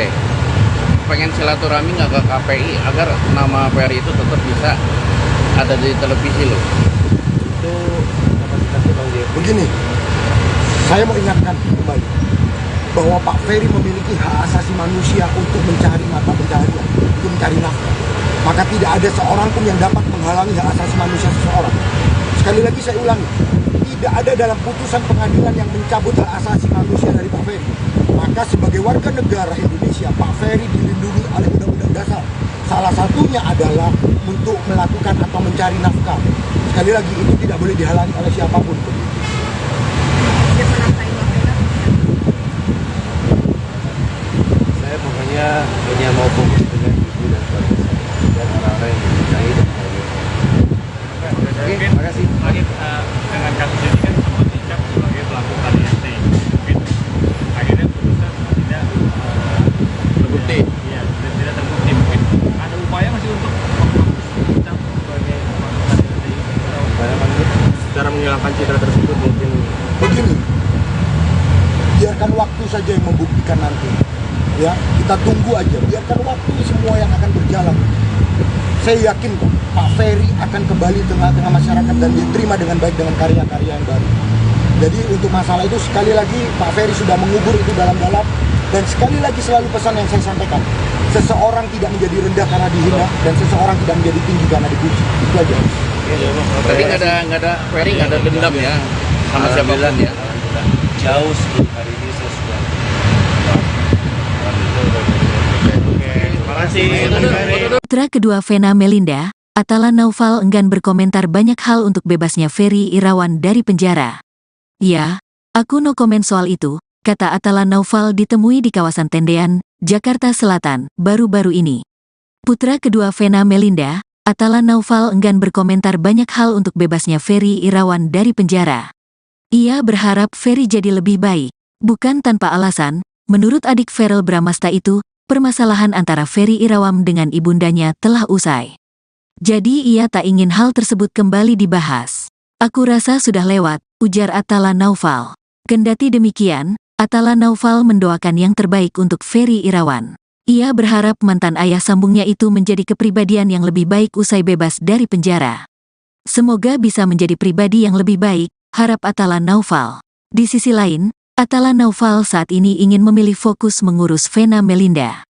Pengen silaturahmi nggak ke KPI agar nama Ferry itu tetap bisa ada di televisi loh. Itu kapasitasnya Bang Dia. Begini, saya mau ingatkan kembali bahwa Pak Ferry memiliki hak asasi manusia untuk mencari mata pencaharian, untuk mencari nafkah. Maka tidak ada seorang pun yang dapat menghalangi hak asasi manusia seseorang. Sekali lagi saya ulangi, tidak ada dalam putusan pengadilan yang mencabut hak asasi manusia dari Pak Ferry. Maka sebagai warga negara Indonesia, Pak Ferry dilindungi oleh Undang-Undang Dasar. Salah satunya adalah untuk melakukan atau mencari nafkah. Sekali lagi, itu tidak boleh dihalangi oleh siapapun. Saya pokoknya hanya mau fokus dengan ibu dan keluarga saya dan orang-orang yang mencintai dan menghargai. Oke, terima kasih. Lagi dengan kasus ini kan sempat dicap sebagai pelaku KDRT. Mungkin akhirnya putusan tidak Terbukti. Iya, tidak terbukti. Mungkin ada upaya masih untuk dicap sebagai pelaku KDRT. Cara menghilangkan citra tersebut mungkin. Begini, biarkan waktu saja yang membuktikan nanti. Ya, kita tunggu aja. Biarkan waktu semua yang akan berjalan. Saya yakin kok Pak Ferry akan kembali tengah-tengah masyarakat dan diterima dengan baik dengan karya-karya yang baru. Jadi untuk masalah itu sekali lagi Pak Ferry sudah mengubur itu dalam-dalam. Dan sekali lagi selalu pesan yang saya sampaikan, seseorang tidak menjadi rendah karena dihina, dan seseorang tidak menjadi tinggi karena dipuji. Itu aja. Berarti nggak ada Ferry nggak ada dendam ya sama siapapun ya. Jauh sebelum hari ini saya sudah. Terima kasih. Putra kedua Vena Melinda, Atala Naufal enggan berkomentar banyak hal untuk bebasnya Ferry Irawan dari penjara. Ya, aku no komen soal itu, kata Atala Naufal ditemui di kawasan Tendean, Jakarta Selatan, baru-baru ini. Putra kedua Vena Melinda, Atala Naufal enggan berkomentar banyak hal untuk bebasnya Ferry Irawan dari penjara. Ia berharap Ferry jadi lebih baik, bukan tanpa alasan. Menurut adik Verrel Bramasta itu, permasalahan antara Ferry Irawan dengan ibundanya telah usai. Jadi ia tak ingin hal tersebut kembali dibahas. Aku rasa sudah lewat, ujar Atala Naufal. Kendati demikian, Atala Naufal mendoakan yang terbaik untuk Ferry Irawan. Ia berharap mantan ayah sambungnya itu menjadi kepribadian yang lebih baik usai bebas dari penjara. Semoga bisa menjadi pribadi yang lebih baik, harap Atala Naufal. Di sisi lain, Atala Naufal saat ini ingin memilih fokus mengurus Vena Melinda.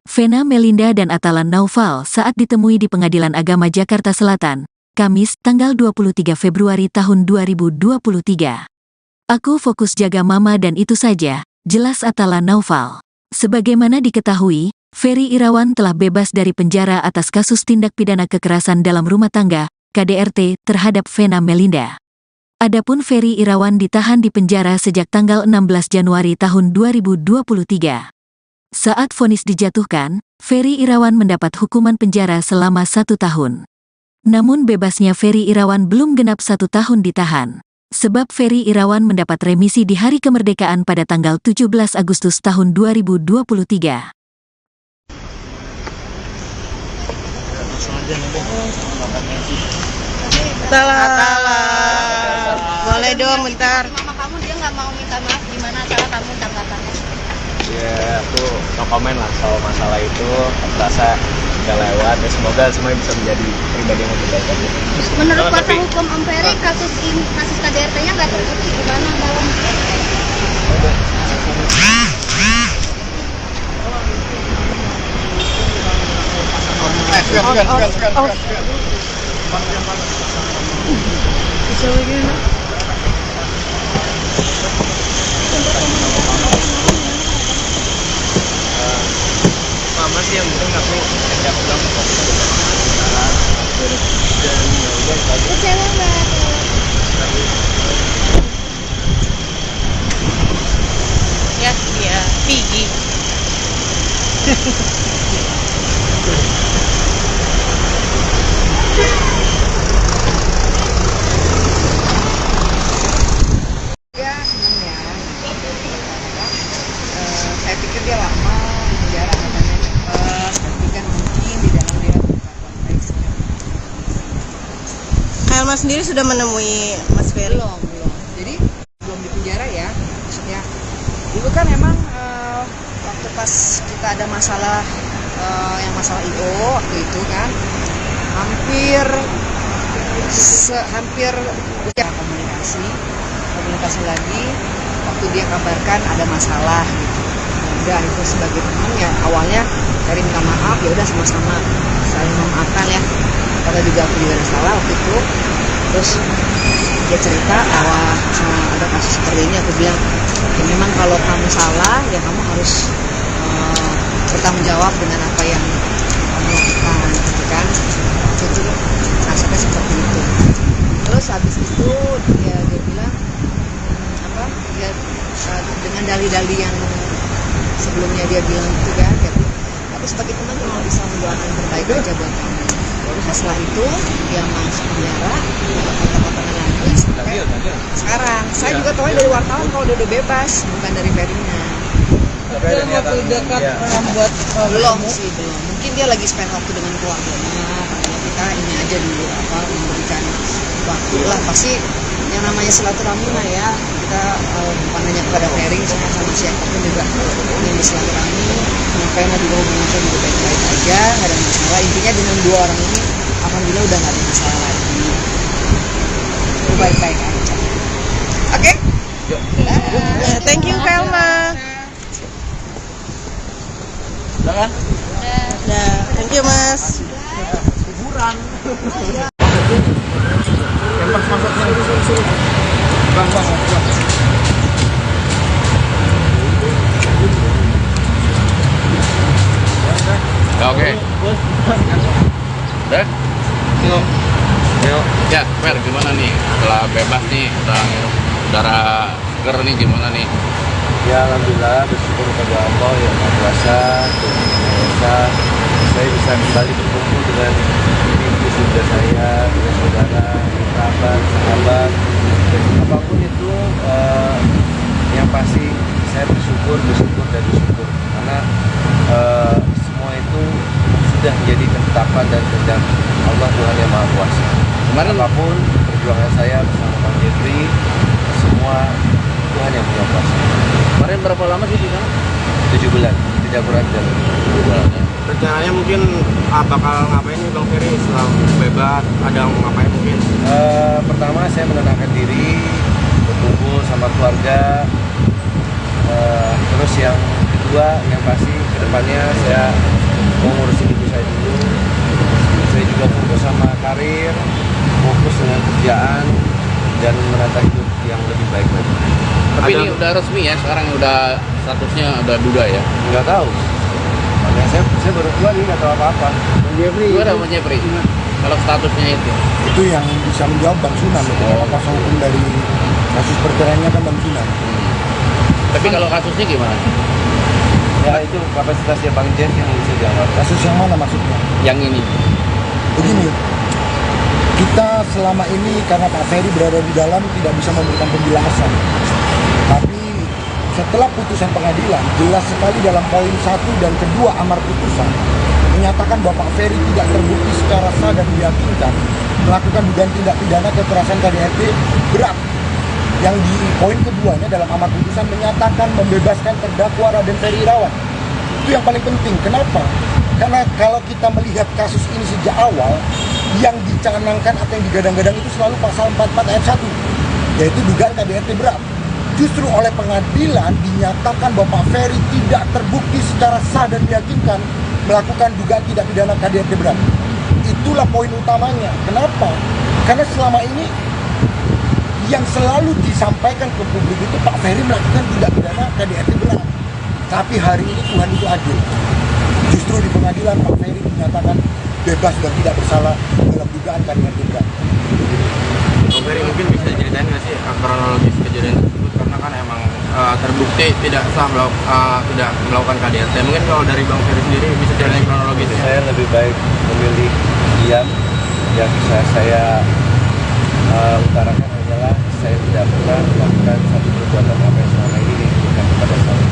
Vena Melinda dan Atala Naufal saat ditemui di Pengadilan Agama Jakarta Selatan, Kamis, tanggal 23 Februari tahun 2023. Aku fokus jaga mama dan itu saja, jelas Atala Naufal. Sebagaimana diketahui, Ferry Irawan telah bebas dari penjara atas kasus tindak pidana kekerasan dalam rumah tangga, KDRT, terhadap Vena Melinda. Adapun Ferry Irawan ditahan di penjara sejak tanggal 16 Januari tahun 2023. Saat vonis dijatuhkan, Ferry Irawan mendapat hukuman penjara selama 1 tahun. Namun bebasnya Ferry Irawan belum genap 1 tahun ditahan. Sebab Ferry Irawan mendapat remisi di hari kemerdekaan pada tanggal 17 Agustus tahun 2023. Atala. Boleh dong bentar. Mama kamu dia nggak mau minta maaf, gimana cara kamu tanggapannya? Ya, aku no comment lah soal masalah itu. Aku rasa udah lewat ya, semoga semuanya bisa menjadi pribadi yang lebih baik aja. Menurut kuasa hukum Om Ferry, kasus KDRT-nya nggak terbukti, gimana dalam? Mama sih yang penting aku ajak pulang Kecewa nggak? Ya, dia Pigi. Ya seneng ya. Saya pikir dia lama di penjara katanya cepet, tapi kan mungkin di dalam dia konteks. Elma sendiri sudah menemui Mas Ferry? Belum. Jadi belum di penjara ya. Maksudnya dulu kan emang waktu pas kita ada masalah yang masalah IO waktu itu kan hampir ya komunikasi lagi waktu dia kabarkan ada masalah gitu. Udah itu sebagai teman ya awalnya dari minta maaf ya udah sama-sama saling memaafkan ya. Karena juga aku juga ada salah waktu itu. Terus dia cerita bahwa ada kasus seperti ini, aku bilang ya memang kalau kamu salah ya kamu harus bertanggung jawab dengan apa yang kamu lakukan gitu kan. Itu nasibnya seperti itu. Terus habis itu dia bilang dia dengan dalih-dalih yang sebelumnya dia bilang itu kan dia bilang, tapi sebagai teman cuma bisa mendoakan yang terbaik aja buat kamu. Nah, setelah itu dia masuk penjara, kata-katanya lagi sampai sekarang. Saya juga tahu dari wartawan kalau dia udah bebas, bukan dari Ferry-nya. Dalam waktu dekat membuat Belum. Mungkin dia lagi spend waktu dengan keluarganya. Karena kita ini aja dulu memberikan waktu lah. Pasti yang namanya silaturahmi mah ya. Kita bukan hanya kepada Ferry, sama siapapun juga ingin bersilaturahmi. Karena juga hubungan saya juga baik-baik aja, nggak ada masalah. Intinya dengan dua orang ini, alhamdulillah udah nggak ada masalah lagi. Baik-baik aja. Oke? Thank you Kelma. Udah kan? Nah, thank you Mas. Ya, oke. Udah? Ya, Fer, gimana nih? Setelah bebas nih, udah ngirup udara seger nih, gimana nih? Ya alhamdulillah, bersyukur kepada Allah yang Maha Kuasa, Tuhan Yang Esa, saya bisa kembali berkumpul dengan keluarga saya, dengan saudara, kerabat, sahabat, dan apapun itu yang pasti saya bersyukur dan bersyukur karena semua itu sudah menjadi ketetapan dan kehendak Allah Tuhan Yang Maha Kuasa. Kemarin Apapun perjuangan saya bersama Bang Jeffrey, semua Tuhan yang punya kuasa. kemarin berapa lama sih di sana? 7 bulan, tidak kurang dari 7 bulan. Rencananya mungkin bakal ngapain nih Bang Ferry setelah bebas? Ada ngapain mungkin? Pertama saya menenangkan diri, berkumpul sama keluarga. Terus yang kedua, yang pasti kedepannya saya mau ngurusin ibu saya dulu. Saya juga fokus sama karir, fokus dengan kerjaan, dan menata hidup yang lebih baik lagi. Tapi ini udah resmi ya, sekarang udah statusnya udah duda ya? Nggak tahu. Makanya saya baru keluar ini nggak tahu apa-apa. Gimana Bang Jeffrey? Kalau statusnya itu? Itu yang bisa menjawab Bang Sunan. Karena kuasa hukum dari kasus perceraiannya kan Bang Sunan. Tapi kalau kasusnya gimana? Ya itu kapasitasnya Bang Jeff yang bisa jawab. Kasus yang mana maksudnya? Yang ini? Begini, kita selama ini karena Pak Ferry berada di dalam tidak bisa memberikan penjelasan. Tapi setelah putusan pengadilan, jelas sekali dalam poin 1 dan kedua amar putusan menyatakan bahwa Pak Ferry tidak terbukti secara sah dan meyakinkan melakukan dugaan tindak pidana kekerasan KDRT berat. Yang di poin keduanya dalam amar putusan menyatakan membebaskan terdakwa Raden Ferry Irawan. Itu yang paling penting. Kenapa? Karena kalau kita melihat kasus ini sejak awal, yang dicanangkan atau yang digadang-gadang itu selalu pasal 44 ayat 1, yaitu dugaan KDRT berat. Justru oleh pengadilan dinyatakan bahwa Pak Ferry tidak terbukti secara sah dan meyakinkan melakukan dugaan tindak pidana KDRT berat. Itulah poin utamanya. Kenapa? Karena selama ini yang selalu disampaikan ke publik itu Pak Ferry melakukan tindak pidana KDRT berat. Tapi hari ini Tuhan itu adil. Justru di pengadilan Pak Ferry dinyatakan bebas dan tidak bersalah dalam dugaan KDRT berat. Bang Ferry mungkin bisa ceritain nggak sih kronologis kejadian tersebut, karena kan emang terbukti tidak sah tidak melakukan KDRT. Mungkin kalau dari Bang Ferry sendiri bisa ceritain kronologis. Saya lebih baik memilih diam. Yang bisa saya utarakan hanyalah saya tidak pernah melakukan satu perbuatan apa yang selama ini dituduhkan kepada saya.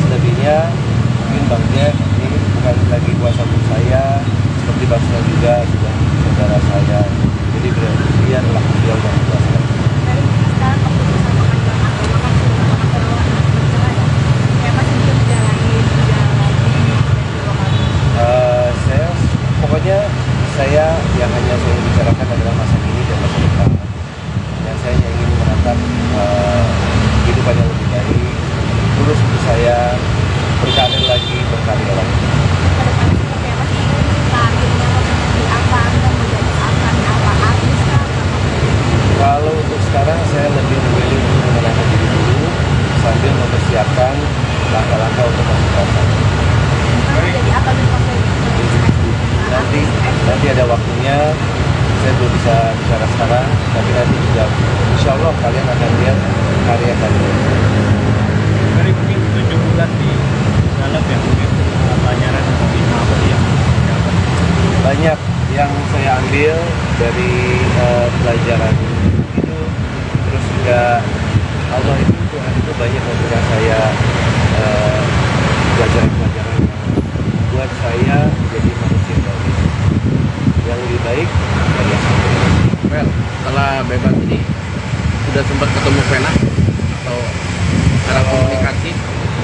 Selebihnya mungkin Bang Jeff ini bukan lagi kuasa hukum saya, seperti Bang Sunan juga sudah saudara saya. Jadi dia adalah beliau yang kuasa. Dari sekarang keputusan pengadilan agama kan sudah mengatakan bercerai ya. Kayak masih bisa menjalani jalan lagi dan dua kali. Saya pokoknya saya yang hanya saya bicarakan adalah masa kini dan masa depan. Dan saya hanya ingin menatap kehidupan yang lebih baik, terus untuk saya berkarir lagi, berkarya lagi. Kedepannya seperti apa sih karirnya, seperti apa, anda menjadi apa artis kah, apa? Kalau untuk sekarang saya lebih memilih untuk menenangkan diri dulu sambil mempersiapkan langkah-langkah untuk masuk pasar. Jadi apa nih Bang Ferry? Nanti ada waktunya, saya belum bisa bicara sekarang, tapi nanti juga insya Allah kalian akan lihat karya kalian. Dari mungkin 7 bulan di dalam ya, mungkin pelajaran mungkin apa sih yang dapat? Banyak yang saya ambil dari pelajaran itu, terus juga Allah itu Tuhan itu banyak memberikan saya pelajaran-pelajaran yang buat saya jadi manusia yang lebih baik dari yang sebelumnya. Well, setelah bebas ini sudah sempat ketemu Vena atau cara komunikasi?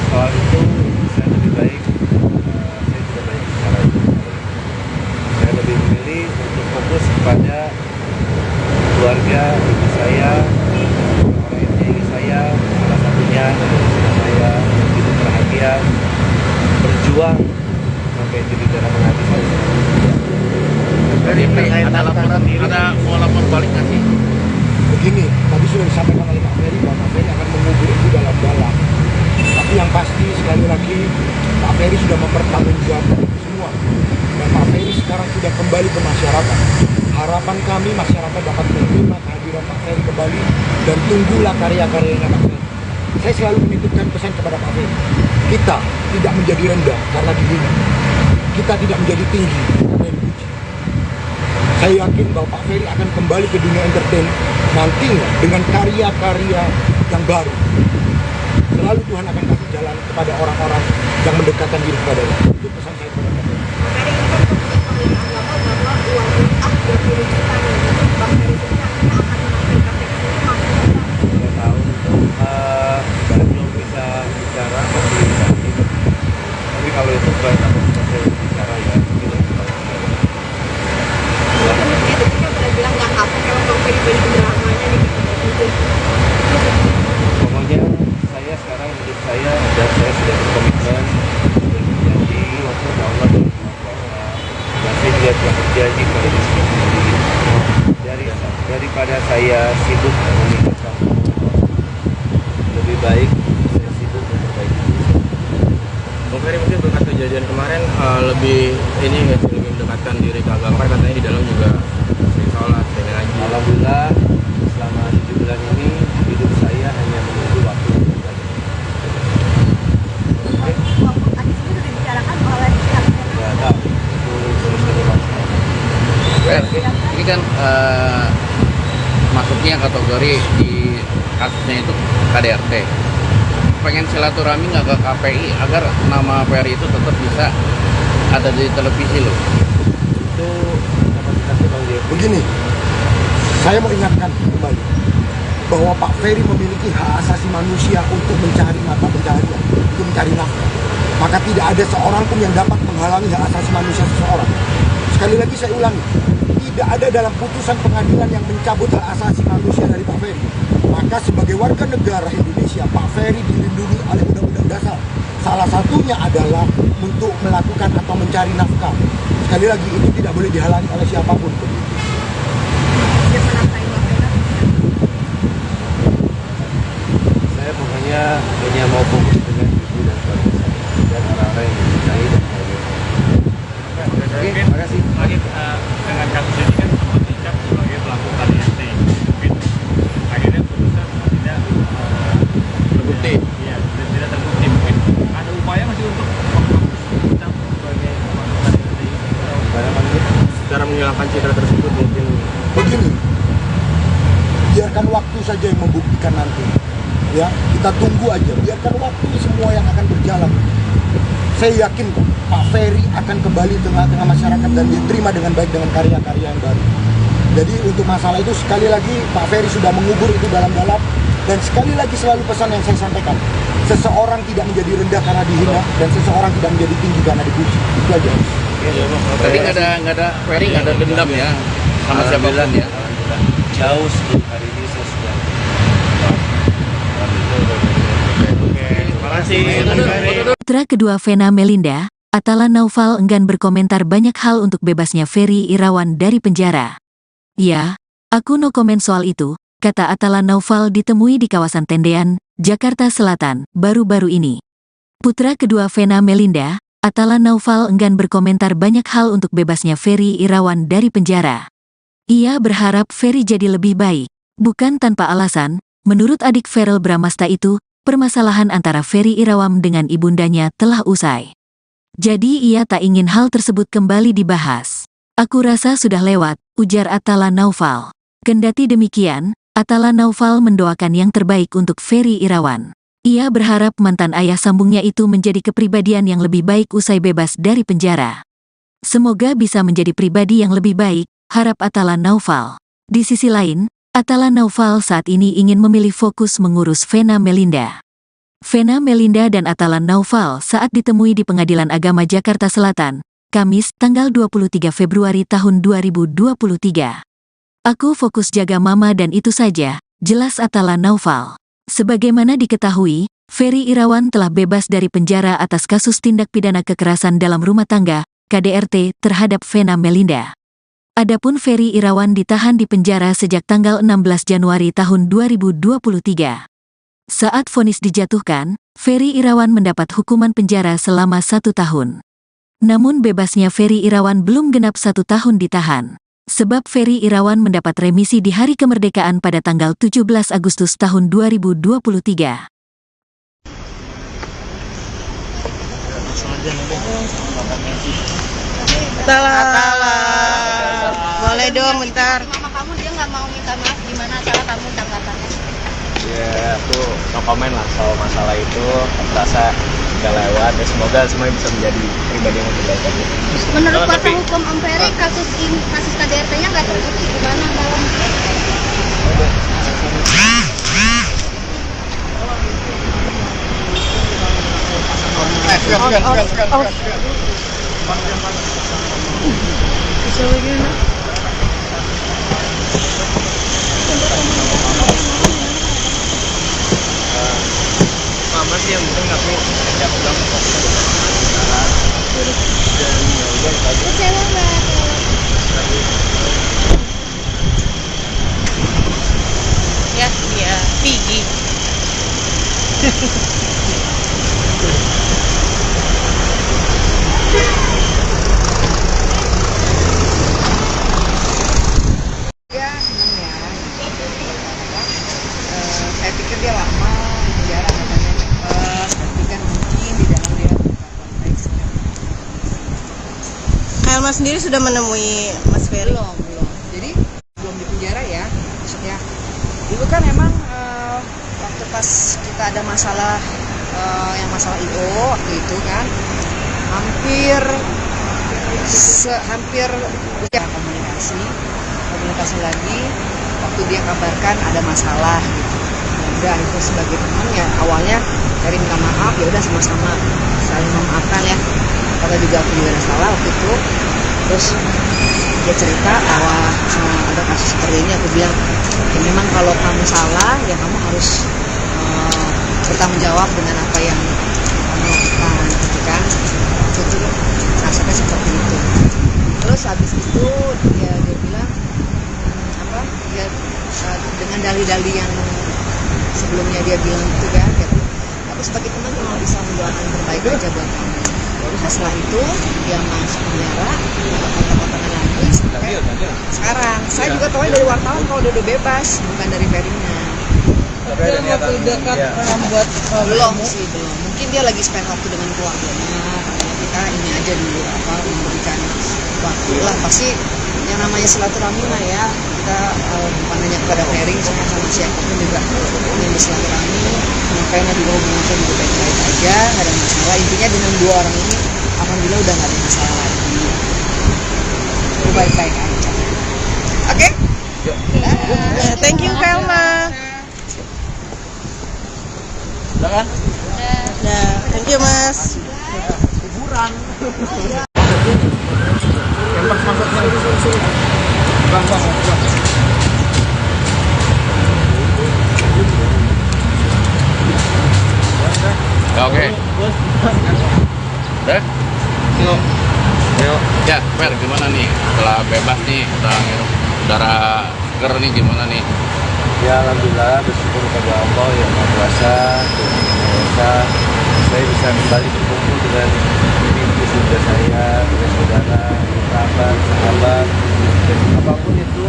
Soal itu saya lebih baik saya tidak banyak bicara itu. Saya lebih memilih untuk fokus kepada keluarga ibu saya, orang yang ingin saya balik nggak sih? Begini, tadi sudah disampaikan oleh Pak Ferry bahwa Pak Ferry akan mengubur itu dalam-dalam. Tapi yang pasti sekali lagi Pak Ferry sudah mempertanggungjawabkan itu semua. Dan Pak Ferry sekarang sudah kembali ke masyarakat. Harapan kami masyarakat dapat menerima kehadiran Pak Ferry kembali dan tunggulah karya-karyanya Pak Ferry. Saya selalu menitipkan pesan kepada Pak Ferry. Kita tidak menjadi rendah karena dihina. Kita tidak menjadi tinggi karena dipuji. Saya yakin bahwa Pak Ferry akan kembali ke dunia entertain nantinya dengan karya-karya yang baru. Selalu Tuhan akan kasih jalan kepada orang-orang yang mendekatkan diri kepadanya. Itu pesan saya kepada Pak Ferry. Ferry ini kan kementerian agama bahwa uang mutah 20 juta nih. Bang Ferry sendiri akhirnya akan menampilkan teknik ini maksudnya Nggak tahu itu belum bisa bicara masih nanti. Tapi kalau itu bukan saya bicara ya itu kementerian itu kan pada bilang nggak kapok kalau Bang Ferry balik dramanya nih gitu. pokoknya saya sekarang hidup saya dan saya sudah berkomitmen berjanji kepada Allah dan dan saya juga telah berjanji kepada diri sendiri daripada saya sibuk memikirkan lebih baik saya sibuk memperbaiki diri. Bang Ferry mungkin berkat kejadian kemarin lebih ini nggak sih, lebih mendekatkan diri ke agama, kan katanya di dalam juga sering sholat, sering ngaji. Alhamdulillah selama 7 bulan ini hidup saya hanya menunggu waktu yang terbaik. Waktu tadi sendiri sudah dibicarakan oleh pihak Nggak tahu itu terus ke depan saya. Ini kan masuknya kategori di kasusnya itu KDRT. Pengen silaturahmi nggak ke KPI agar nama Ferry itu tetap bisa ada di televisi loh. Itu kapasitasnya Bang Dev. Begini, saya mau ingatkan kembali bahwa Pak Ferry memiliki hak asasi manusia untuk mencari mata pencaharian, untuk mencari nafkah. Maka tidak ada seorang pun yang dapat menghalangi hak asasi manusia seseorang. Sekali lagi saya ulangi, tidak ada dalam putusan pengadilan yang mencabut hak asasi manusia dari Pak Ferry. Maka sebagai warga negara Indonesia, Pak Ferry dilindungi oleh Undang-Undang Dasar. Salah satunya adalah untuk melakukan atau mencari nafkah. Sekali lagi, itu tidak boleh dihalangi oleh siapapun. siapa nafkahin Bang Ferry. Saya pokoknya hanya mau fokus dengan ibu dan keluarga saya dan orang-orang yang mencintai dan saya. Oke, Terima kasih. lagi dengan kasus ini kan sempat dicap sebagai pelaku KDRT. Gitu. Akhirnya putusan tidak Terbukti. Iya, tidak terbukti mungkin. Ada upaya masih untuk menghapus dicap sebagai pelaku KDRT. Cara menghilangkan citra tersebut mungkin Begini, biarkan waktu saja yang membuktikan nanti. Ya, kita tunggu aja. Biarkan waktu semua yang akan berjalan. Saya yakin kok, Pak Ferry akan kembali tengah-tengah masyarakat dan diterima dengan baik dengan karya-karya yang baru. Jadi untuk masalah itu sekali lagi Pak Ferry sudah mengubur itu dalam-dalam. Dan sekali lagi selalu pesan yang saya sampaikan, seseorang tidak menjadi rendah karena dihina dan seseorang tidak menjadi tinggi karena dipuji. Itu aja. Tadi nggak ada Ferry nggak ada dendam ya sama siapapun ya. Alhamdulillah. Jauh sebelum hari ini saya sudah. Oke, terima kasih Bang Ferry. Putra kedua Vena Melinda, Atala Naufal enggan berkomentar banyak hal untuk bebasnya Ferry Irawan dari penjara. Ya, aku no komen soal itu, kata Atala Naufal ditemui di kawasan Tendean, Jakarta Selatan, baru-baru ini. Putra kedua Vena Melinda, Atala Naufal enggan berkomentar banyak hal untuk bebasnya Ferry Irawan dari penjara. Ia berharap Ferry jadi lebih baik. Bukan tanpa alasan, menurut adik Verrel Bramasta itu, permasalahan antara Ferry Irawan dengan ibundanya telah usai. Jadi ia tak ingin hal tersebut kembali dibahas. Aku rasa sudah lewat, ujar Atala Naufal. Kendati demikian, Atala Naufal mendoakan yang terbaik untuk Ferry Irawan. Ia berharap mantan ayah sambungnya itu menjadi kepribadian yang lebih baik usai bebas dari penjara. Semoga bisa menjadi pribadi yang lebih baik, harap Atala Naufal. Di sisi lain, Atala Naufal saat ini ingin memilih fokus mengurus Vena Melinda. Vena Melinda dan Atala Naufal saat ditemui di Pengadilan Agama Jakarta Selatan, Kamis, tanggal 23 Februari tahun 2023. Aku fokus jaga mama dan itu saja, jelas Atala Naufal. Sebagaimana diketahui, Ferry Irawan telah bebas dari penjara atas kasus tindak pidana kekerasan dalam rumah tangga, KDRT, terhadap Vena Melinda. Adapun Ferry Irawan ditahan di penjara sejak tanggal 16 Januari tahun 2023. Saat vonis dijatuhkan, Ferry Irawan mendapat hukuman penjara selama 1 tahun. Namun bebasnya Ferry Irawan belum genap 1 tahun ditahan. Sebab Ferry Irawan mendapat remisi di hari kemerdekaan pada tanggal 17 Agustus tahun 2023. Boleh dong bentar. Mama kamu dia nggak mau minta maaf, gimana cara kamu tanggapannya? Ya aku no comment lah soal masalah itu. Aku rasa udah lewat ya, semoga semuanya bisa menjadi pribadi yang lebih baik aja. Menurut kuasa hukum Om Ferry, kasus KDRT-nya nggak terbukti, gimana dalam? Mama sih yang mungkin nggak punya Kecewa nggak? Ya, iya, Pigi. Ya seneng ya. Saya pikir dia lama di penjara katanya cepet, tapi kan mungkin di dalam dia konteksnya. Elma sendiri sudah menemui Mas Ferry? Belum. Jadi belum di penjara ya. Maksudnya dulu kan emang waktu pas kita ada masalah yang masalah IO waktu itu kan hampir ya komunikasi lagi waktu dia kabarkan ada masalah gitu. Udah itu sebagai teman ya awalnya dari minta maaf ya udah sama-sama saling memaafkan ya. Karena juga aku juga ada salah waktu itu. Terus dia cerita bahwa ada kasus seperti ini, aku bilang ya memang kalau kamu salah ya kamu harus bertanggung jawab dengan apa yang kamu lakukan gitu kan. Itu rasanya seperti itu. Terus habis itu dia bilang dia dengan dalih-dalih yang sebelumnya dia bilang itu kan gitu. Aku sebagai teman cuma bisa mendoakan yang terbaik aja buat kamu. Nah, setelah itu dia masuk penjara, kata-kata lagi sampai sekarang. Saya juga tahu dari wartawan kalau dia udah bebas, bukan dari Ferry-nya. Dalam waktu dekat membuat Belum. Mungkin dia lagi spend waktu dengan keluarganya. Karena kita ini aja dulu memberikan waktu lah. Pasti yang namanya silaturahmi mah ya. Kita bukan hanya kepada Ferry, sama siapapun juga ingin bersilaturahmi. Makanya juga hubungan saya juga baik-baik aja, nggak ada masalah. Intinya dengan 2 orang ini, alhamdulillah udah nggak ada masalah lagi. Udah baik-baik aja. Oke? Thank you Elma. kan? Ya, thank you Mas. Oke. Udah? Ya, Fer, gimana nih? Setelah bebas nih, udah ngirup udara seger nih, gimana nih? Ya alhamdulillah, bersyukur kepada Allah yang Maha Kuasa, Tuhan Yang Esa, saya bisa kembali berkumpul dengan ibu saudara saya, dengan saudara, kerabat, sahabat, dan apapun itu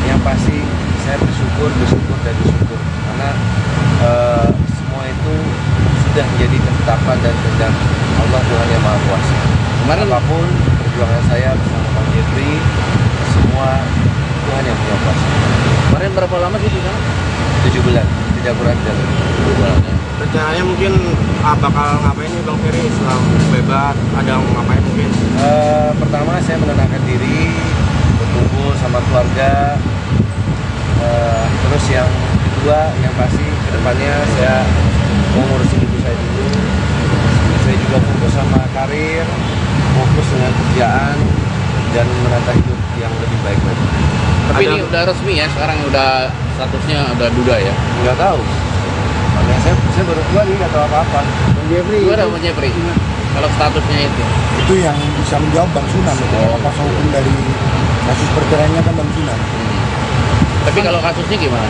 yang pasti saya bersyukur karena semua itu sudah menjadi ketetapan dan kehendak Allah Tuhan Yang Maha Kuasa. Kemarin Apapun perjuangan saya bersama Bang Jeffrey, semua Tuhan yang punya kuasa. kemarin berapa lama sih di sana? 7 bulan, tidak kurang dari 7 bulan. Rencananya mungkin bakal ngapain nih Bang Ferry setelah bebas? Ada ngapain mungkin? Pertama saya menenangkan diri, berkumpul sama keluarga. Terus yang kedua, yang pasti kedepannya saya mau ngurusin ibu saya dulu. Saya juga fokus sama karir, fokus dengan kerjaan dan menata hidup yang lebih baik lagi. Tapi ini udah resmi ya, sekarang udah statusnya udah duda ya? Nggak tahu. Makanya saya baru keluar nih, nggak tahu apa-apa. Gimana Bang Jeffrey? Kalau statusnya Itu yang bisa menjawab Bang Sunan. Karena kuasa hukum dari kasus perceraiannya kan Bang Sunan. Tapi kalau kasusnya gimana?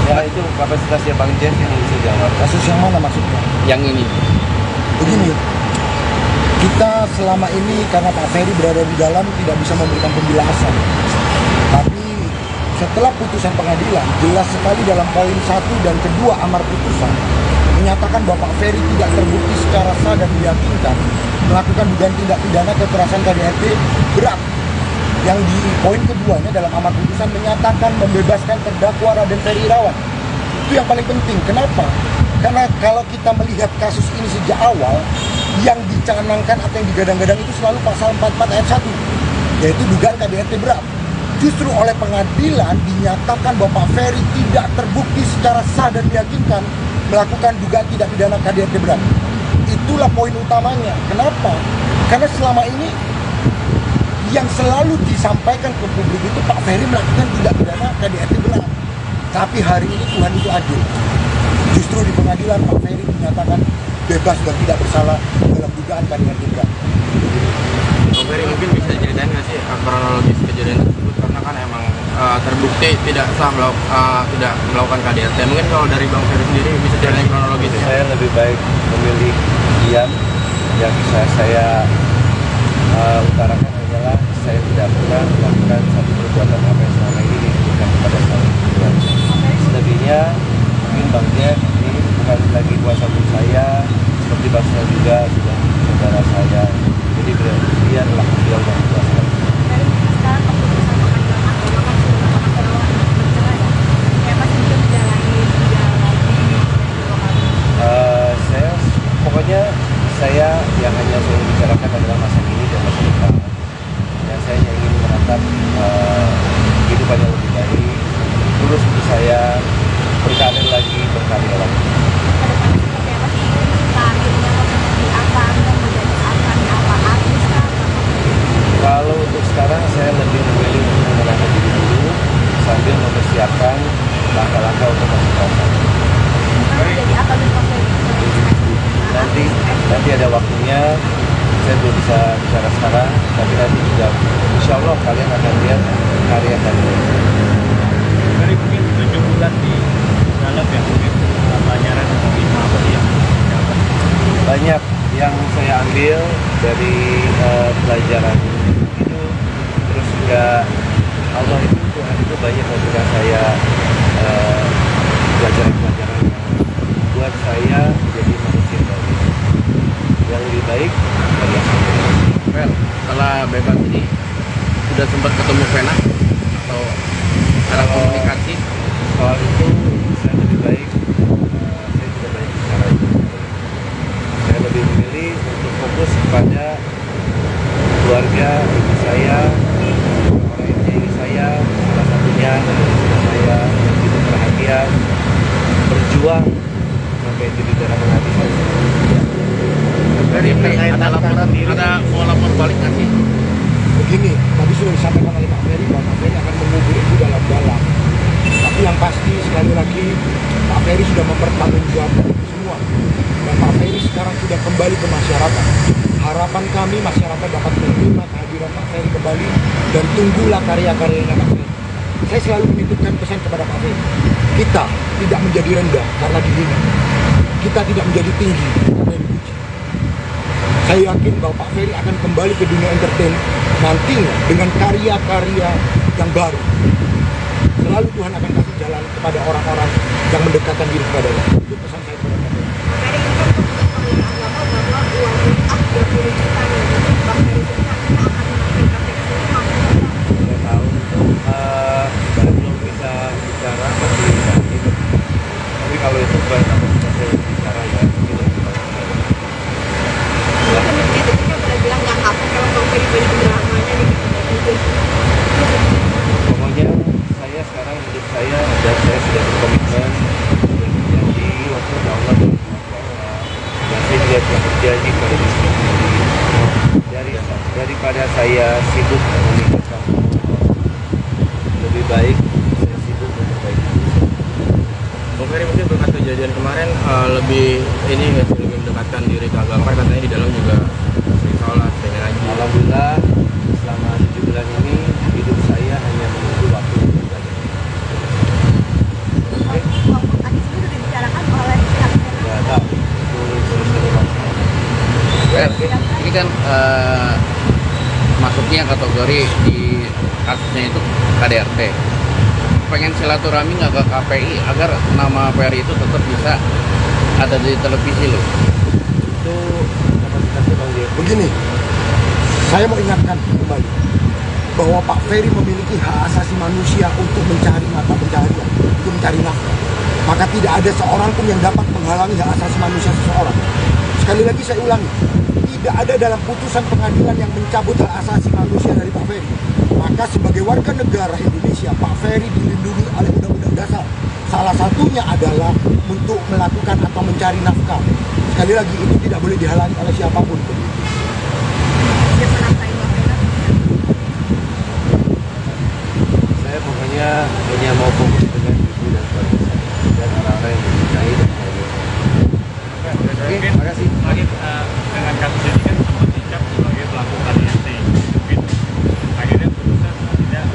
Ya itu kapasitasnya Bang Jeff yang bisa jawab. Kasus yang mana maksudnya? Yang ini. Begini, kita selama ini karena Pak Ferry berada di dalam tidak bisa memberikan penjelasan. Tapi setelah putusan pengadilan, jelas sekali dalam poin 1 dan kedua amar putusan menyatakan bahwa Pak Ferry tidak terbukti secara sah dan meyakinkan melakukan dugaan tindak pidana kekerasan KDRT berat. Yang di poin keduanya dalam amar putusan menyatakan membebaskan terdakwa Raden Ferry Irawan. Itu yang paling penting. Kenapa? Karena kalau kita melihat kasus ini sejak awal, yang dicanangkan atau yang digadang-gadang itu selalu pasal 44 ayat 1, yaitu dugaan KDRT berat. Justru oleh pengadilan dinyatakan bahwa Pak Ferry tidak terbukti secara sah dan meyakinkan melakukan dugaan tindak pidana KDRT berat. Itulah poin utamanya. Kenapa? Karena selama ini yang selalu disampaikan ke publik itu Pak Ferry melakukan tindak pidana KDRT berat. Tapi hari ini Tuhan itu adil. Justru di pengadilan Pak Ferry dinyatakan bebas dan tidak bersalah dalam dugaan KDRT berat. Bang Ferry mungkin bisa ceritain nggak sih kronologis kejadian tersebut, karena kan emang terbukti tidak sah tidak melakukan KDRT. Mungkin kalau dari Bang Ferry sendiri bisa ceritain kronologis. Saya lebih baik memilih diam. Yang bisa saya utarakan adalah saya tidak pernah melakukan satu perbuatan apa yang selama ini dituduhkan kepada saya. Selebihnya mungkin Bang Jeff ini bukan lagi kuasa hukum saya, seperti Bang Sunan juga sudah saudara saya. Jadi dia adalah beliau yang kuasa. Sekarang keputusan pengadilan agama kan sudah mengatakan bercerai ya. Kayak masih belum menjalani Saya pokoknya yang hanya saya bicarakan adalah masa kini dan masa depan. Dan saya hanya ingin menatap kehidupan yang lebih baik. Terus untuk saya berkarir lagi, berkarya lagi. Kalau untuk sekarang saya lebih memilih untuk menenangkan diri dulu sambil mempersiapkan langkah-langkah untuk masuk pasar. Nanti ada waktunya, saya belum bisa bicara sekarang, tapi nanti juga insya Allah kalian akan lihat karya kalian. Dari mungkin 7 bulan di dalam ya, mungkin pelajaran mungkin apa sih yang dapat? Banyak yang saya ambil dari pelajaran itu, terus juga Allah itu Tuhan itu banyak memberikan saya pelajaran-pelajaran yang buat saya menjadi manusia baru yang lebih baik dari yang sebelumnya. Well, setelah bebas ini sudah sempat ketemu Vena atau cara komunikasi? Soal itu saya lebih baik saya tidak banyak bicara itu. Saya lebih memilih untuk fokus kepada keluarga ibu saya, orang yang menyayangi saya, salah satunya istri saya yang begitu perhatian, berjuang sampai itu di dalam hati saya. Dari ada laporan, ada mau lapor balik nggak sih? Begini, tadi sudah disampaikan oleh Pak Ferry bahwa Pak Ferry akan mengubur itu dalam-dalam. Tapi yang pasti sekali lagi Pak Ferry sudah mempertanggungjawabkan itu semua. Dan Pak Ferry sekarang sudah kembali ke masyarakat. Harapan kami masyarakat dapat menerima kehadiran Pak Ferry kembali dan tunggulah karya-karyanya Pak Ferry. Saya selalu menitipkan pesan kepada Pak Ferry. Kita tidak menjadi rendah karena dihina. Kita tidak menjadi tinggi karena dipuji. Saya yakin bahwa Pak Ferry akan kembali ke dunia entertain nantinya dengan karya-karya yang baru. Selalu Tuhan akan kasih jalan kepada orang-orang yang mendekatkan diri kepadanya. Itu pesan saya kepada Pak Ferry. Saya tahu saya belum bisa bicara masih sakit. Tapi kalau itu bukan kapasitas saya bicara ya, mungkin lebih baik. Pokoknya saya sekarang hidup saya dan saya sudah berkomitmen berjanji waktu Allah dan dan saya juga telah berjanji kepada diri sendiri daripada saya sibuk memikirkan lebih baik saya sibuk memperbaiki diri. Bang Ferry mungkin berkat kejadian kemarin lebih ini nggak sih, lebih mendekati mendekatkan diri ke agama, katanya di dalam juga sering sholat, sering ngaji. Alhamdulillah selama 7 bulan ini hidup saya hanya menunggu waktu untuk belajar. Waktu tadi sendiri sudah dibicarakan oleh pihak Nggak tahu itu dari Bapak. Fer, ini kan masuknya kategori di kasusnya itu KDRT. Pengen silaturahmi nggak ke KPI agar nama Ferry itu tetap bisa ada di televisi loh. Itu kapasitasnya Bang Dia. Begini, saya mau ingatkan kembali bahwa Pak Ferry memiliki hak asasi manusia untuk mencari mata pencaharian, untuk mencari nafkah. Maka tidak ada seorang pun yang dapat menghalangi hak asasi manusia seseorang. Sekali lagi saya ulangi, tidak ada dalam putusan pengadilan yang mencabut hak asasi manusia dari Pak Ferry. Maka sebagai warga negara Indonesia, Pak Ferry dilindungi oleh Undang-Undang Dasar. Salah satunya adalah untuk melakukan atau mencari nafkah. Sekali lagi, itu tidak boleh dihalangi oleh siapapun. Saya pokoknya hanya mau fokus dengan ibu dan keluarga saya dan orang-orang yang mencintai dan saya. Oke, terima kasih. Lagi dengan kasus ini kan sempat dicap sebagai pelaku KDRT. Gitu. Akhirnya putusan tidak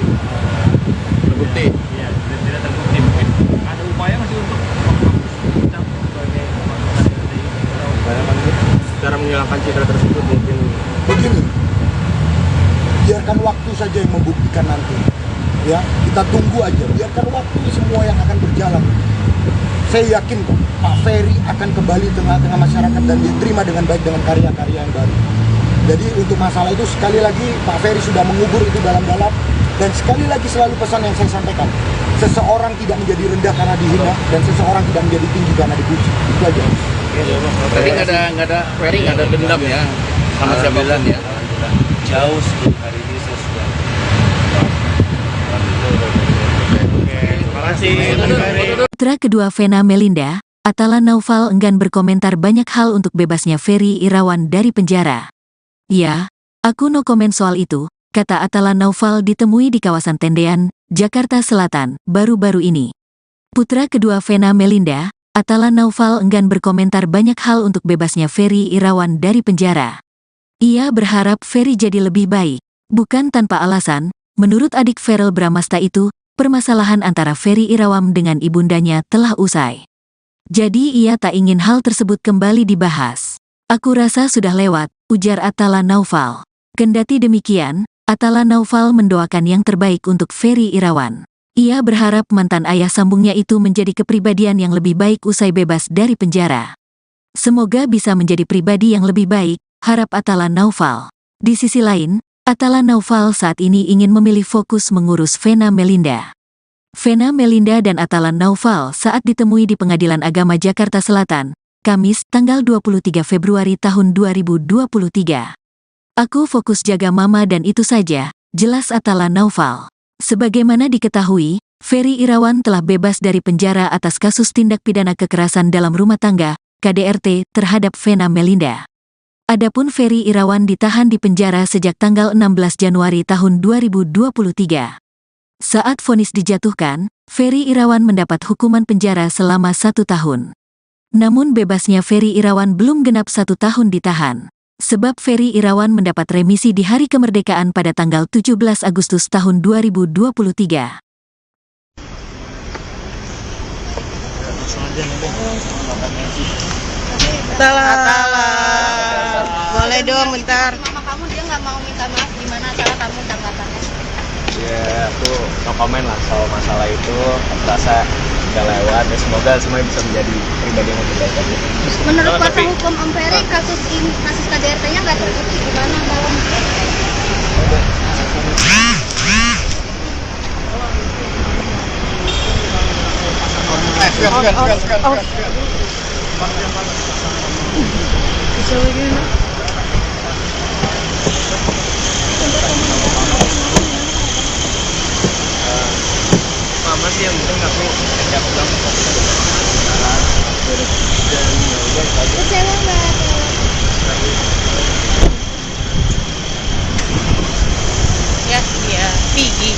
Terbukti. Iya, tidak terbukti mungkin. Ada upaya masih untuk menghapus dicap sebagai pelaku KDRT. Cara menghilangkan citra tersebut mungkin Begini, biarkan waktu saja yang membuktikan nanti. Ya, kita tunggu aja. Biarkan waktu semua yang akan berjalan. Saya yakin kok Pak Ferry akan kembali tengah-tengah masyarakat dan diterima dengan baik dengan karya-karya yang baru. Jadi untuk masalah itu sekali lagi Pak Ferry sudah mengubur itu dalam-dalam. Dan sekali lagi selalu pesan yang saya sampaikan, seseorang tidak menjadi rendah karena dihina dan seseorang tidak menjadi tinggi karena dipuji. Itu aja. Berarti nggak ada Ferry nggak ada dendam ya sama siapapun ya. Alhamdulillah. Jauh sebelum hari ini saya sudah. Terima kasih. Putra kedua Vena Melinda, Atala Naufal enggan berkomentar banyak hal untuk bebasnya Ferry Irawan dari penjara. Ya, aku no komen soal itu, kata Atala Naufal ditemui di kawasan Tendean, Jakarta Selatan, baru-baru ini. Putra kedua Vena Melinda, Atala Naufal enggan berkomentar banyak hal untuk bebasnya Ferry Irawan dari penjara. Ia berharap Ferry jadi lebih baik, bukan tanpa alasan. Menurut adik Verrel Bramasta itu, permasalahan antara Ferry Irawan dengan ibundanya telah usai. Jadi ia tak ingin hal tersebut kembali dibahas. Aku rasa sudah lewat, ujar Atala Naufal. Kendati demikian, Atala Naufal mendoakan yang terbaik untuk Ferry Irawan. Ia berharap mantan ayah sambungnya itu menjadi kepribadian yang lebih baik usai bebas dari penjara. Semoga bisa menjadi pribadi yang lebih baik, harap Atala Naufal. Di sisi lain, Atala Naufal saat ini ingin memilih fokus mengurus Vena Melinda. Vena Melinda dan Atala Naufal saat ditemui di Pengadilan Agama Jakarta Selatan, Kamis, tanggal 23 Februari tahun 2023. Aku fokus jaga mama dan itu saja, jelas Atala Naufal. Sebagaimana diketahui, Ferry Irawan telah bebas dari penjara atas kasus tindak pidana kekerasan dalam rumah tangga, KDRT, terhadap Vena Melinda. Adapun Ferry Irawan ditahan di penjara sejak tanggal 16 Januari tahun 2023. Saat vonis dijatuhkan, Ferry Irawan mendapat hukuman penjara selama 1 tahun. Namun bebasnya Ferry Irawan belum genap 1 tahun ditahan. Sebab Ferry Irawan mendapat remisi di hari kemerdekaan pada tanggal 17 Agustus tahun 2023. Atala. Boleh dong bentar. Mama kamu dia nggak mau minta maaf, gimana cara kamu tanggapannya? ya aku no comment lah soal masalah itu. Aku rasa udah lewat ya, semoga semuanya bisa menjadi pribadi yang lebih baik aja. Menurut kuasa hukum Om Ferry, kasus KDRT-nya nggak terbukti, gimana dalam? Mama sih yang penting tapi kerja pulang Kecewa nggak? Ya, iya, Pigi.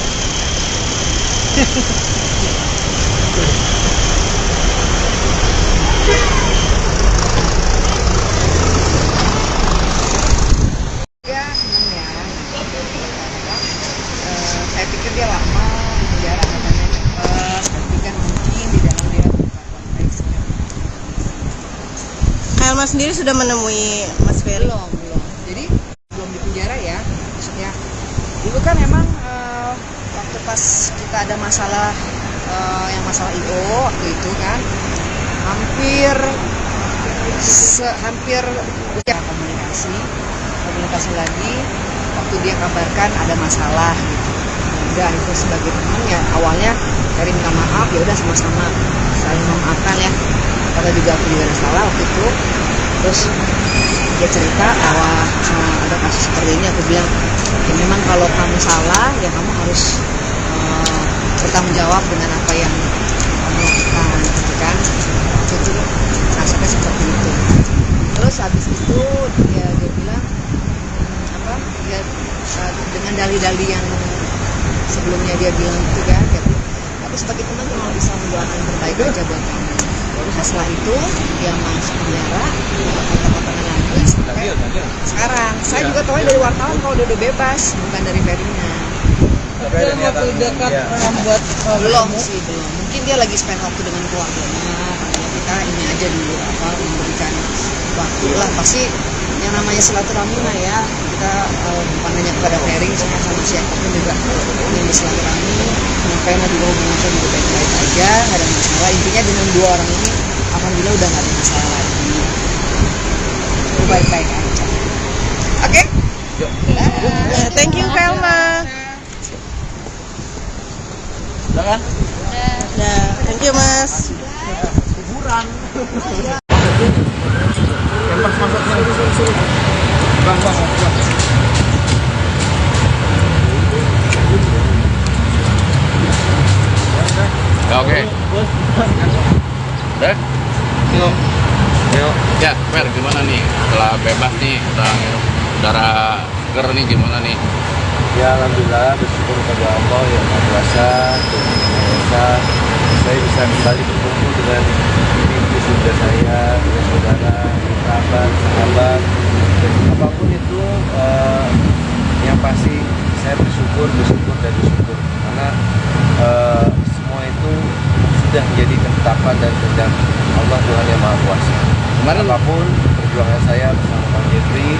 Salma sendiri sudah menemui Mas Ferry? Belum. Jadi belum di penjara ya. Maksudnya dulu kan memang waktu pas kita ada masalah yang masalah IO waktu itu kan hampir ya komunikasi lagi waktu dia kabarkan ada masalah gitu. Udah itu sebagai teman ya awalnya Ferry minta maaf ya udah sama-sama saling memaafkan ya. Karena juga aku juga ada salah waktu itu. Terus dia cerita bahwa ada kasus seperti ini, aku bilang ya memang kalau kamu salah ya kamu harus bertanggung jawab dengan apa yang kamu lakukan gitu kan. Waktu itu nasibnya seperti itu. Terus habis itu dia bilang ya dengan dalih-dalih yang sebelumnya dia bilang itu kan ya, tapi sebagai teman cuma bisa mendoakan yang terbaik aja buat kamu. Nah, setelah itu dia masuk penjara kata-katanya lagi sampai sekarang. Saya juga tahu dari wartawan kalau dia udah bebas, bukan dari Ferry-nya. Dalam waktu dekat membuat Belum. Mungkin dia lagi spend waktu dengan keluarganya. Makanya kita ini aja dulu memberikan waktu lah. Pasti yang namanya silaturahmi mah ya kita bukan hanya kepada Ferry, sama siapapun juga ingin bersilaturahmi. Menyampaikan juga hubungan saya juga baik-baik aja, nggak ada masalah. Intinya dengan dua orang ini, alhamdulillah udah nggak ada masalah lagi. Baik-baik aja. Oke? Thank you Velma. Udah kan? Ya, thank you Mas. Ya, oke. Udah? Ya, Fer, gimana nih? Setelah bebas nih, udah ngirup udara seger nih, gimana nih? Ya alhamdulillah, bersyukur kepada Allah yang Maha Kuasa, Tuhan Yang Esa, saya bisa kembali berkumpul dengan ibu saudara saya, dengan saudara, kerabat, sahabat, dan apapun itu yang pasti saya bersyukur dan bersyukur karena semua itu sudah menjadi ketetapan dan kehendak Allah Tuhan Yang Maha Kuasa. Kemarin Apapun perjuangan saya bersama Bang Jeffrey,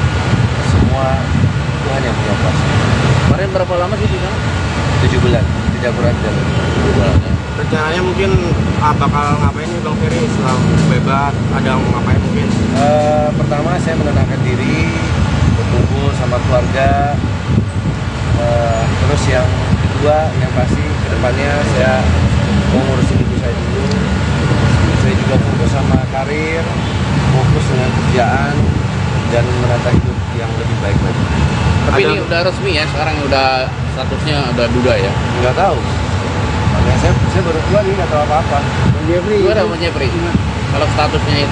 semua Tuhan yang punya kuasa. kemarin berapa lama sih di sana? 7 bulan, tidak kurang dari 7 bulan. Rencananya mungkin bakal ngapain nih Bang Ferry setelah bebas? Ada ngapain mungkin? Pertama saya menenangkan diri, berkumpul sama keluarga. Terus yang kedua, yang pasti kedepannya saya mau ngurusin ibu saya dulu. Saya juga fokus sama karir, fokus dengan kerjaan dan menata hidup yang lebih baik lagi. Tapi ini udah resmi ya, sekarang udah statusnya udah duda ya? Nggak tahu. Makanya saya baru keluar ini nggak tahu apa-apa. Gimana Bang Jeffrey? Kalau statusnya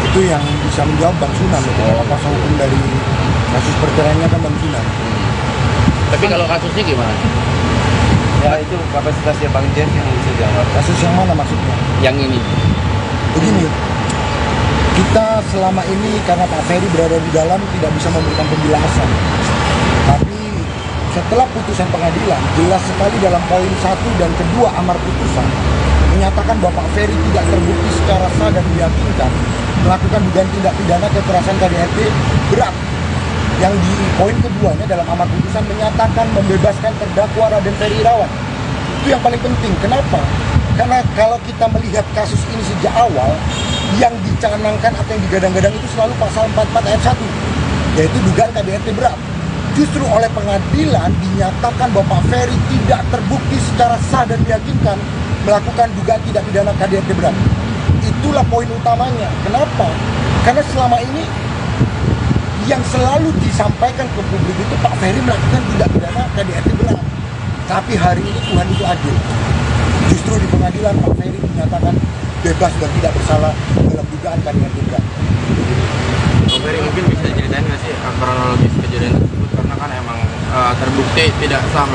Itu yang bisa menjawab Bang Sunan. Karena kuasa hukum dari kasus perceraiannya kan Bang Sunan. Tapi kalau kasusnya gimana? Ya itu kapasitasnya Bang Jeff yang bisa jawab. Kasus yang mana maksudnya? Yang ini? Begini, kita selama ini karena Pak Ferry berada di dalam tidak bisa memberikan penjelasan. Tapi setelah putusan pengadilan, jelas sekali dalam poin 1 dan kedua amar putusan menyatakan bahwa Pak Ferry tidak terbukti secara sah dan meyakinkan melakukan dugaan tindak pidana kekerasan KDRT berat. Yang di poin keduanya dalam amar putusan menyatakan membebaskan terdakwa Raden Ferry Irawan. Itu yang paling penting. Kenapa? Karena kalau kita melihat kasus ini sejak awal, yang dicanangkan atau yang digadang-gadang itu selalu pasal 44 ayat 1, yaitu dugaan KDRT berat. Justru oleh pengadilan dinyatakan bahwa Pak Ferry tidak terbukti secara sah dan meyakinkan melakukan dugaan tindak pidana KDRT berat. Itulah poin utamanya. Kenapa? Karena selama ini yang selalu disampaikan ke publik itu Pak Ferry melakukan tindak pidana KDRT berat. Tapi hari ini Tuhan itu adil. Justru di pengadilan Pak Ferry dinyatakan bebas dan tidak bersalah dalam dugaan KDRT berat. Bang Ferry mungkin bisa ceritain nggak sih kronologis kejadian tersebut, karena kan emang terbukti tidak sah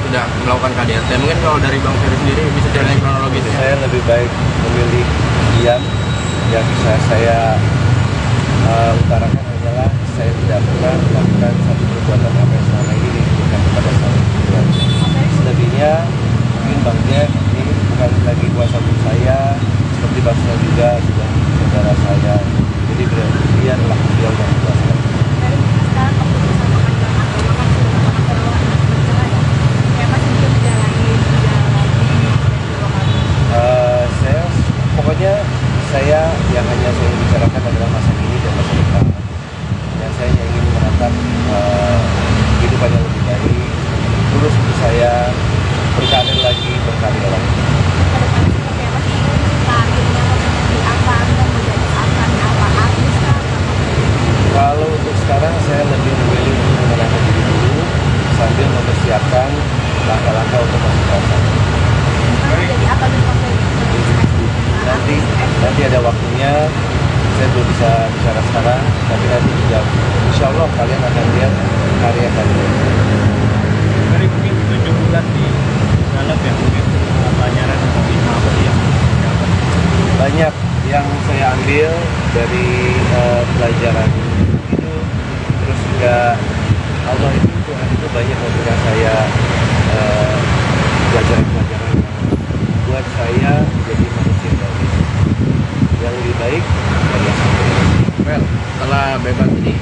tidak melakukan KDRT. Mungkin kalau dari Bang Ferry sendiri bisa ceritain kronologis. Saya lebih baik memilih diam. Yang bisa saya utarakan hanyalah saya tidak pernah melakukan satu perbuatan apa yang selama ini dituduhkan kepada saya. Selebihnya mungkin Bang Jeff ini bukan lagi kuasa hukum saya, seperti Bang Sunan juga sudah saudara saya. Jadi biarlah beliau yang menjelaskan. Dari sekarang keputusan pengadilan agama kan sudah mengatakan bercerai ya. Kayak masih belum menjalani dua kali. Saya pokoknya yang hanya saya bicarakan adalah masa kini dan masa depan. Dan saya ingin menatap kehidupan yang lebih baik. Terus untuk saya berkarir lagi, berkarya lagi. Kedepannya seperti apa sih karirnya, seperti apa anda menjadi apa artis kah? Kalau untuk sekarang saya lebih memilih untuk mengenalkan diri dulu sambil mempersiapkan langkah-langkah untuk masuk ke sana. Menjadi apa nih Pak Ferry? Nanti ada waktunya, saya belum bisa bicara sekarang, tapi nanti juga insya Allah kalian akan lihat karya kalian. Dari mungkin 7 bulan di dalam ya, mungkin pelajaran atau apa sih yang dapat? Banyak yang saya ambil dari pelajaran itu, terus juga Allah itu Tuhan itu banyak memberikan saya pelajaran-pelajaran yang buat saya jadi manusia yang lebih baik dan yang Well, setelah bebas ini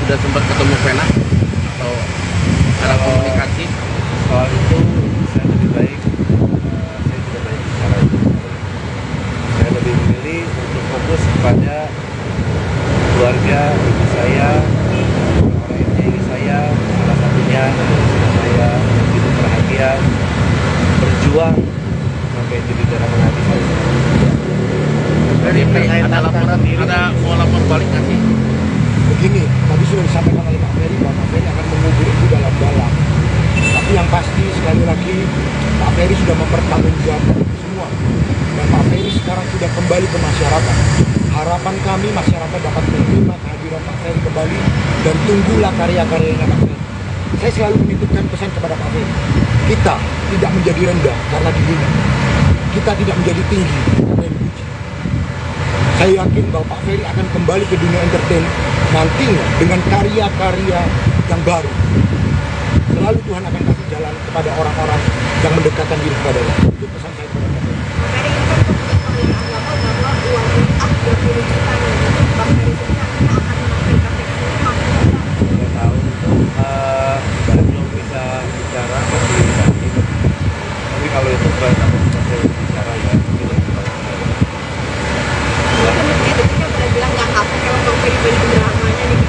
sudah sempat ketemu Vena atau cara komunikasi? soal itu saya lebih baik saya tidak banyak bicara itu. Saya lebih memilih untuk fokus kepada keluarga ibu saya, orang yang menyayangi saya, salah satunya istri saya yang begitu perhatian, berjuang sampai titik darah menghabis saya. Dari ada laporan, ada mau lapor balik nggak sih? Begini, tadi sudah disampaikan oleh Pak Ferry bahwa Pak Ferry akan mengubur itu dalam-dalam. Tapi yang pasti sekali lagi Pak Ferry sudah mempertanggungjawabkan itu semua. Dan Pak Ferry sekarang sudah kembali ke masyarakat. Harapan kami masyarakat dapat menerima kehadiran Pak Ferry kembali dan tunggulah karya-karyanya Pak Ferry. Saya selalu menitipkan pesan kepada Pak Ferry. Kita tidak menjadi rendah karena dihina. Kita tidak menjadi tinggi karena dipuji. Saya yakin bahwa Pak Ferry akan kembali ke dunia entertain nantinya dengan karya-karya yang baru. Selalu Tuhan akan kasih jalan kepada orang-orang yang mendekatkan diri kepadanya. Itu pesan saya kepada Pak Ferry. Ferry ini kan keputusan pengadilan agama bahwa uang rupiah 20 juta nih. Bang Ferry sendiri akhirnya akan menampilkan teksnya maksudnya apa? Nggak tahu itu belum bisa bicara masih nanti. Tapi kalau itu bukan kapasitas saya untuk bicara ya mungkin lebih baik. Detiknya pada bilang nggak kapok kalau Bang Ferry banyak dramanya nih.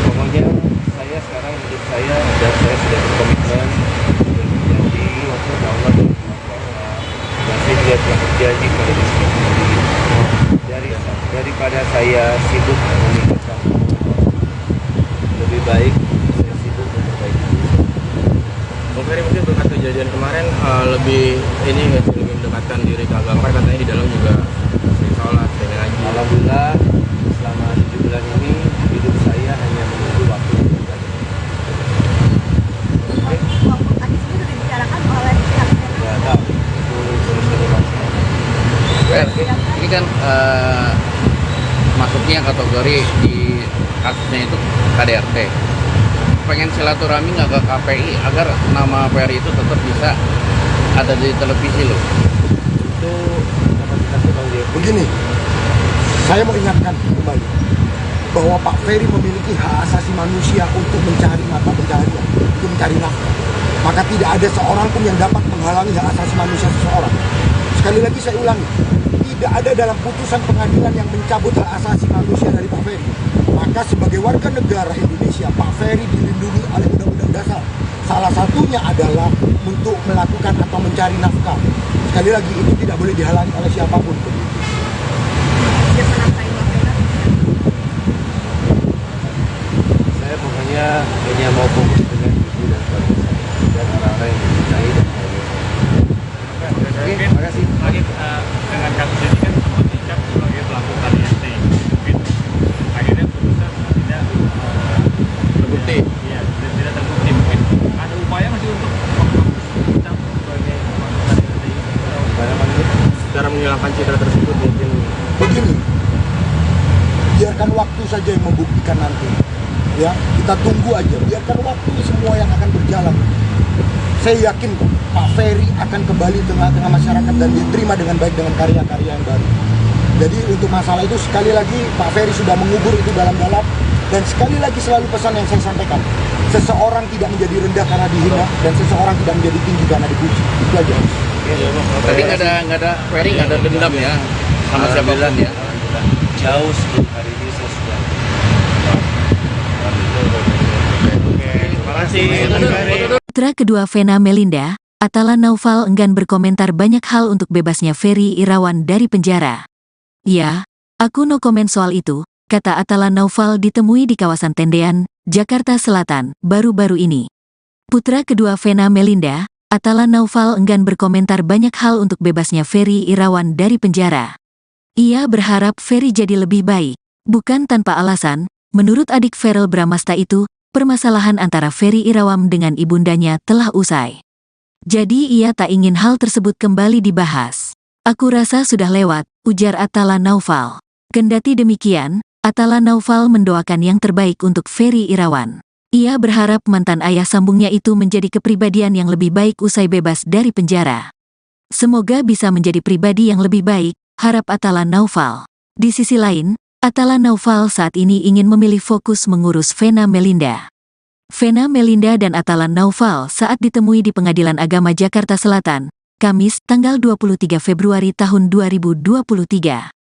Pokoknya saya sekarang hidup saya dan saya sudah berkomitmen berjanji kepada Allah dan saya juga telah berjanji kepada diri sendiri daripada saya sibuk memikirkan lebih baik saya sibuk memperbaiki diri. Bang Ferry mungkin berkat kejadian kemarin lebih ini nggak sih, lebih mendekatkan diri ke agama, kan katanya di dalam juga sering sholat, sering ngaji. Alhamdulillah selama 7 bulan ini hidup saya hanya menunggu waktu untuk beribadah. Waktu tadi sendiri sudah dibicarakan oleh pihak Nggak tahu itu terus masalah. Well, ini kan masuknya kategori di kasusnya itu KDRT. Pengen silaturahmi nggak ke KPI agar nama Ferry itu tetap bisa ada di televisi loh. Itu kapasitasnya Bang Dev. Begini, saya mau ingatkan kembali bahwa Pak Ferry memiliki hak asasi manusia untuk mencari mata pencaharian, untuk mencari nafkah. Maka tidak ada seorang pun yang dapat menghalangi hak asasi manusia seseorang. Sekali lagi saya ulangi, tidak ada dalam putusan pengadilan yang mencabut hak asasi manusia dari Pak Ferry. Maka sebagai warga negara Indonesia, Pak Ferry dilindungi oleh Undang-Undang Dasar. Salah satunya adalah untuk melakukan atau mencari nafkah. Sekali lagi, itu tidak boleh dihalangi oleh siapapun. Saya pokoknya hanya mau fokus dengan ibu dan keluarga saya dan orang-orang yang mencintai dan menyayangi saya. Oke, Terima kasih. lagi dengan kasus ini kan semua dicap sebagai pelaku KDRT. Gitu. Akhirnya putusan tidak Terbukti. Iya, tidak terbukti mungkin. Ada upaya masih untuk dicap sebagai pelaku KDRT. Cara menghilangkan citra tersebut mungkin. Begini, biarkan waktu saja yang membuktikan nanti. Ya, kita tunggu aja. Biarkan waktu semua yang akan berjalan. Saya yakin kok, Pak Ferry akan kembali tengah-tengah masyarakat dan diterima dengan baik dengan karya-karya yang baru. Jadi untuk masalah itu sekali lagi Pak Ferry sudah mengubur itu dalam-dalam, dan sekali lagi selalu pesan yang saya sampaikan, seseorang tidak menjadi rendah karena dihina, dan seseorang tidak menjadi tinggi karena dipuji. Itu aja. Tadi nggak ada Ferry nggak ada dendam ya sama siapapun ya. Jauh sebelum hari ini saya sudah. Terima kasih. Putra kedua Vena Melinda, Atala Naufal enggan berkomentar banyak hal untuk bebasnya Ferry Irawan dari penjara. Ya, aku no komen soal itu, kata Atala Naufal ditemui di kawasan Tendean, Jakarta Selatan, baru-baru ini. Putra kedua Vena Melinda, Atala Naufal enggan berkomentar banyak hal untuk bebasnya Ferry Irawan dari penjara. Ia berharap Ferry jadi lebih baik. Bukan tanpa alasan, menurut adik Verrel Bramasta itu, permasalahan antara Ferry Irawan dengan ibundanya telah usai. Jadi ia tak ingin hal tersebut kembali dibahas. Aku rasa sudah lewat, ujar Atala Naufal. Kendati demikian, Atala Naufal mendoakan yang terbaik untuk Ferry Irawan. Ia berharap mantan ayah sambungnya itu menjadi kepribadian yang lebih baik usai bebas dari penjara. Semoga bisa menjadi pribadi yang lebih baik, harap Atala Naufal. Di sisi lain, Atala Naufal saat ini ingin memilih fokus mengurus Vena Melinda. Vena Melinda dan Atala Naufal saat ditemui di Pengadilan Agama Jakarta Selatan, Kamis, tanggal 23 Februari tahun 2023.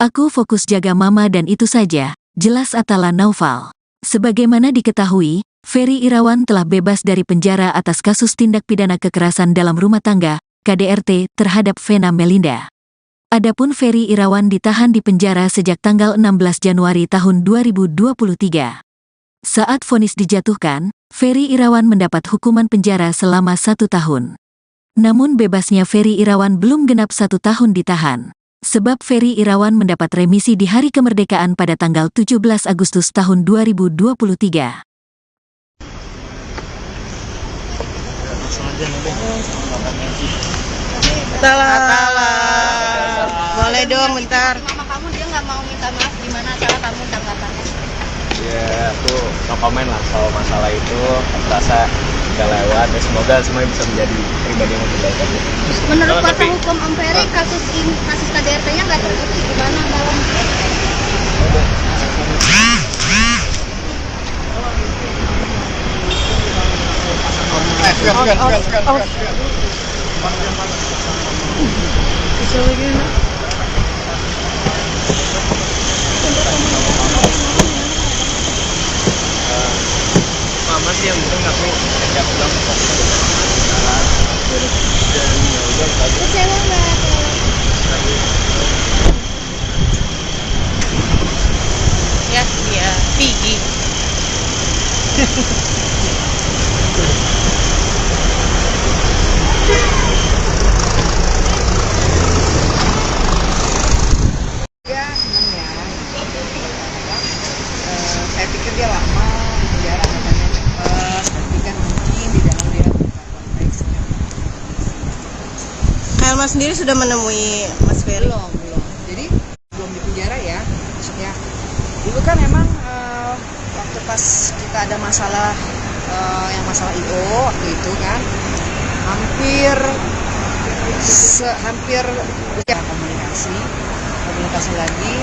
Aku fokus jaga mama dan itu saja, jelas Atala Naufal. Sebagaimana diketahui, Ferry Irawan telah bebas dari penjara atas kasus tindak pidana kekerasan dalam rumah tangga, KDRT, terhadap Vena Melinda. Adapun Ferry Irawan ditahan di penjara sejak tanggal 16 Januari tahun 2023. Saat vonis dijatuhkan, Ferry Irawan mendapat hukuman penjara selama 1 tahun. Namun bebasnya Ferry Irawan belum genap 1 tahun ditahan. Sebab Ferry Irawan mendapat remisi di hari kemerdekaan pada tanggal 17 Agustus tahun 2023. Atala. Boleh dong bentar. Mama kamu dia nggak mau minta maaf, gimana cara kamu tanggapannya? Ya, aku no komen lah soal masalah itu. Aku rasa udah lewat, ya semoga semuanya bisa menjadi pribadi yang lebih baik aja. Menurut kuasa hukum Om Ferry, kasus KDRT-nya nggak terbukti, gimana dalam? Mama sih yang penting aku kerja pulang. Kecewa nggak? Ya, iya, Pigi. Ya, seneng ya. Saya pikir dia lama di penjara, katanya cepat, tapi kan mungkin di dalam dia konteksnya. Elma sendiri sudah menemui Mas Ferry? Belum. Jadi belum di penjara ya. Maksudnya dulu kan emang waktu pas kita ada masalah yang masalah IO waktu itu kan hampir ya, komunikasi lagi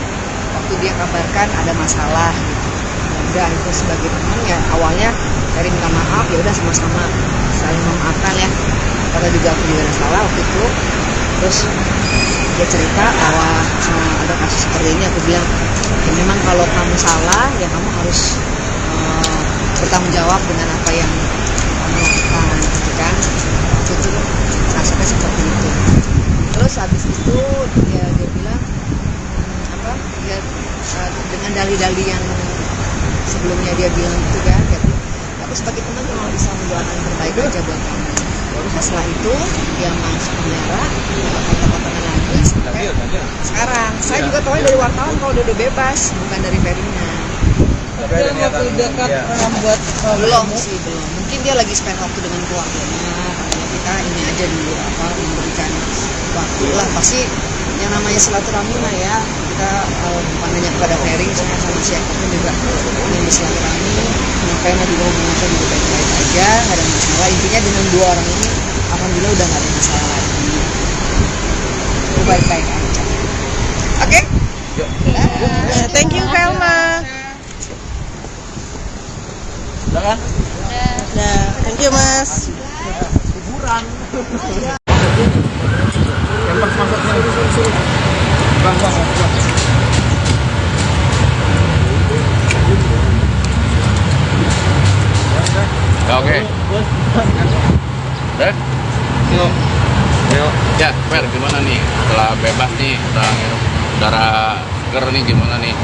waktu dia kabarkan ada masalah gitu. Udah itu sebagai teman ya awalnya dari minta maaf, ya udah sama-sama saling memaafkan ya, karena juga aku juga ada salah waktu itu. Terus dia cerita bahwa ada kasus seperti ini, aku bilang ya memang kalau kamu salah ya kamu harus bertanggung jawab dengan apa yang kamu lakukan gitu kan. Waktu itu rasanya seperti itu. Terus habis itu dia bilang dia dengan dalih-dalih yang sebelumnya dia bilang itu kan, aku sebagai teman cuma bisa mendoakan yang terbaik aja buat kamu. Nah, setelah itu dia masuk penjara, kata-kata lagi sampai sekarang. Saya juga tahu dari wartawan kalau dia udah bebas, bukan dari Ferina. Dia waktu dekat membuat Belum. Mungkin dia lagi spend waktu dengan keluarganya. Karena kita ini aja dulu memberikan waktu lah. Pasti yang namanya silaturahmi mah ya, kita bukan hanya kepada Ferry, sama siapapun juga ingin bersilaturahmi. Makanya juga hubungan kita juga baik-baik aja, nggak ada masalah. Intinya dengan dua orang ini, alhamdulillah udah nggak ada masalah lagi. Baik-baik aja. Oke? Yuk. Thank you Velma. Udah kan? Nah, thank you Mas. Ya, oke. Udah? Yuk. Yuk. Ya, Fer, gimana nih? Setelah bebas nih, setelah ngirup udara seger nih, gimana nih?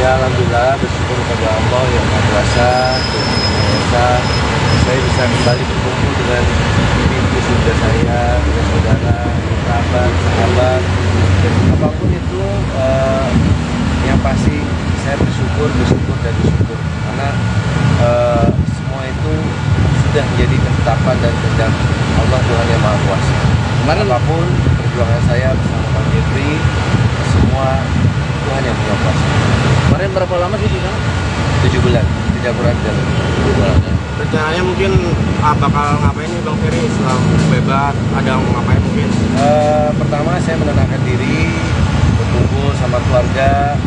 Ya alhamdulillah, bersyukur kepada Allah yang Maha Kuasa, Tuhan Yang Esa, saya bisa kembali berkumpul dengan ibu saudara saya, dengan saudara, kerabat, sahabat, dan apapun itu yang pasti saya bersyukur dan bersyukur karena semua itu sudah menjadi ketetapan dan kehendak Allah Tuhan yang Maha Kuasa. Kemarin Apapun perjuangan saya bersama Bang Jeffrey, semua Tuhan yang punya kuasa. kemarin berapa lama sih di sana? 7 bulan, tidak kurang dari 7 bulan. Rencananya mungkin bakal ngapain nih Bang Ferry setelah bebas? Ada mau ngapain mungkin? Pertama saya menenangkan diri, berkumpul sama keluarga.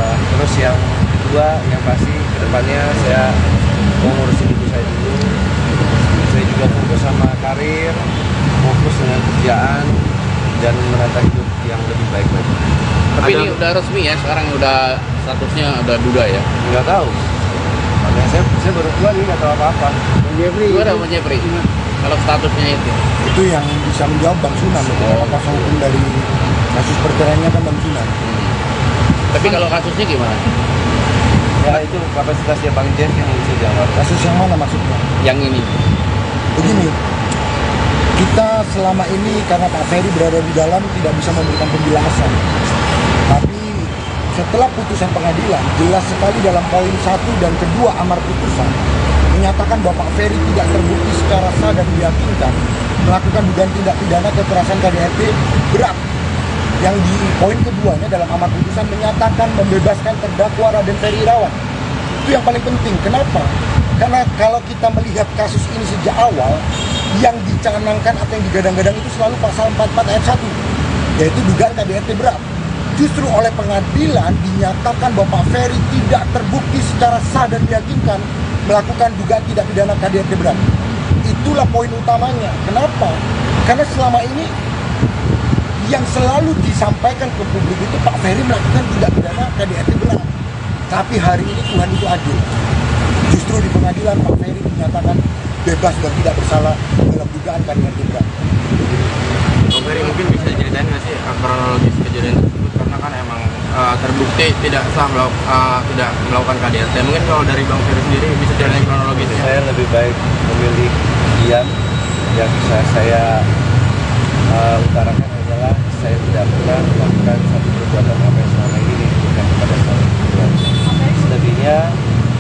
Terus yang kedua, yang pasti kedepannya saya mau ngurusin ibu saya dulu. Saya juga fokus sama karir, fokus dengan kerjaan dan menata hidup yang lebih baik lagi. Tapi ini udah resmi ya, sekarang udah statusnya udah duda ya? Nggak tahu. Makanya saya baru keluar nih, nggak tahu apa-apa. Gimana Bang Jeffrey? Kalau statusnya Itu yang bisa menjawab Bang Sunan. Kalau kuasa hukum dari kasus perceraiannya kan Bang Sunan. Tapi kalau kasusnya gimana? Ya itu kapasitasnya Bang Jeff yang bisa jawab. Kasus yang mana maksudnya? Yang ini? Begini, kita selama ini karena Pak Ferry berada di dalam tidak bisa memberikan penjelasan. Tapi setelah putusan pengadilan, jelas sekali dalam poin 1 dan kedua amar putusan menyatakan bahwa Pak Ferry tidak terbukti secara sah dan meyakinkan melakukan dugaan tindak pidana kekerasan KDRT berat. Yang di poin keduanya dalam amar putusan menyatakan membebaskan terdakwa Raden Ferry Irawan. Itu yang paling penting. Kenapa? Karena kalau kita melihat kasus ini sejak awal, yang dicanangkan atau yang digadang-gadang itu selalu pasal 44 ayat 1, yaitu dugaan KDRT berat. Justru oleh pengadilan dinyatakan bahwa Pak Ferry tidak terbukti secara sah dan meyakinkan melakukan dugaan tindak pidana KDRT berat. Itulah poin utamanya. Kenapa? Karena selama ini yang selalu disampaikan ke publik itu Pak Ferry melakukan tindak pidana KDRT berat. Tapi hari ini Tuhan itu adil. Justru di pengadilan Pak Ferry dinyatakan bebas dan tidak bersalah dalam dugaan KDRT berat. Bang Ferry mungkin bisa ceritain nggak sih kronologis kejadian tersebut, karena kan emang terbukti tidak sah tidak melakukan KDRT. Mungkin kalau dari Bang Ferry sendiri bisa ceritain kronologisnya. Saya lebih baik memilih diam. Yang bisa saya utarakan adalah saya tidak pernah melakukan satu perbuatan apa yang selama ini dituduhkan kepada saya. Selebihnya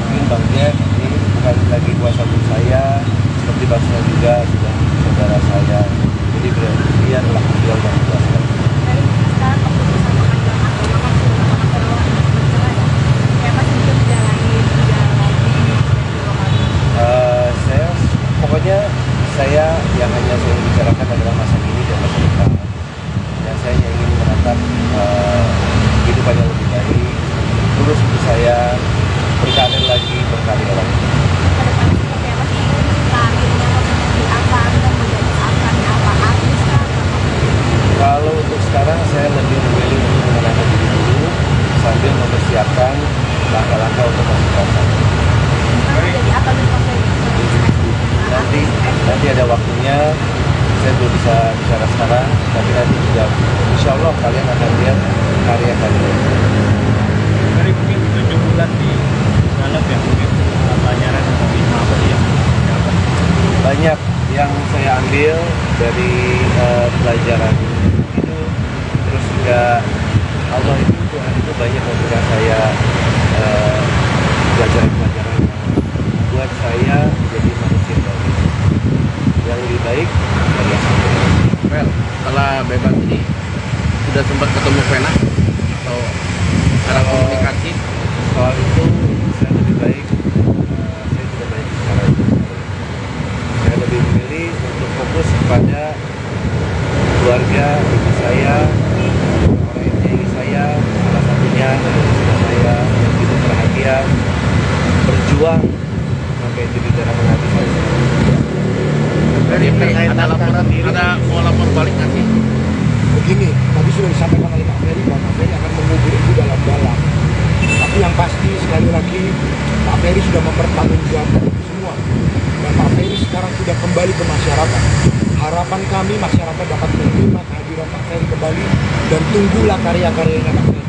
mungkin Bang Jeff ini bukan lagi kuasa hukum saya, seperti Bang Sunan juga sudah saudara saya. Jadi biarlah beliau yang kuasa. Dari sekarang keputusan pengadilan agama kan sudah sangat bercerai ya. Kayak masih bisa menjalani 3 lagi dan 2 kali. Saya pokoknya saya yang hanya saya bicarakan adalah masa kini dan masa depan. Dan saya hanya ingin menatap kehidupan yang lebih baik. Terus untuk saya berkarir lagi, berkarir lagi. Kedepannya seperti apa sih karirnya, mau menjadi apa, dan menjadi apa artis kan? Kalau untuk sekarang saya lebih memilih untuk mengenalkan diri dulu sambil mempersiapkan langkah-langkah untuk masa depan. Mau jadi apa di Bang Ferry? Nanti ada waktunya. Saya belum bisa bicara sekarang, tapi nanti juga insya Allah kalian akan lihat karya kalian. Dari mungkin 7 bulan di dalam ya, mungkin pelajaran atau apa sih yang dapat? Banyak yang saya ambil dari pelajaran itu, terus juga Allah itu Tuhan itu banyak memberikan saya pelajaran-pelajaran yang buat saya jadi manusia yang lebih baik dari yang sebelumnya. Well, setelah bebas ini sudah sempat ketemu Vena atau cara komunikasi? Soal itu saya lebih baik saya tidak banyak bicara itu. Saya lebih memilih untuk fokus kepada keluarga, ibu saya, KDRT. Ada laporan, ada mau lapor balik nggak sih? Begini, tadi sudah disampaikan oleh Pak Ferry bahwa Pak Ferry akan mengubur itu dalam-dalam. Tapi yang pasti sekali lagi Pak Ferry sudah mempertanggungjawabkan itu semua. Dan Pak Ferry sekarang sudah kembali ke masyarakat. Harapan kami masyarakat dapat menerima kehadiran Pak Ferry kembali dan tunggulah karya-karyanya Pak Ferry.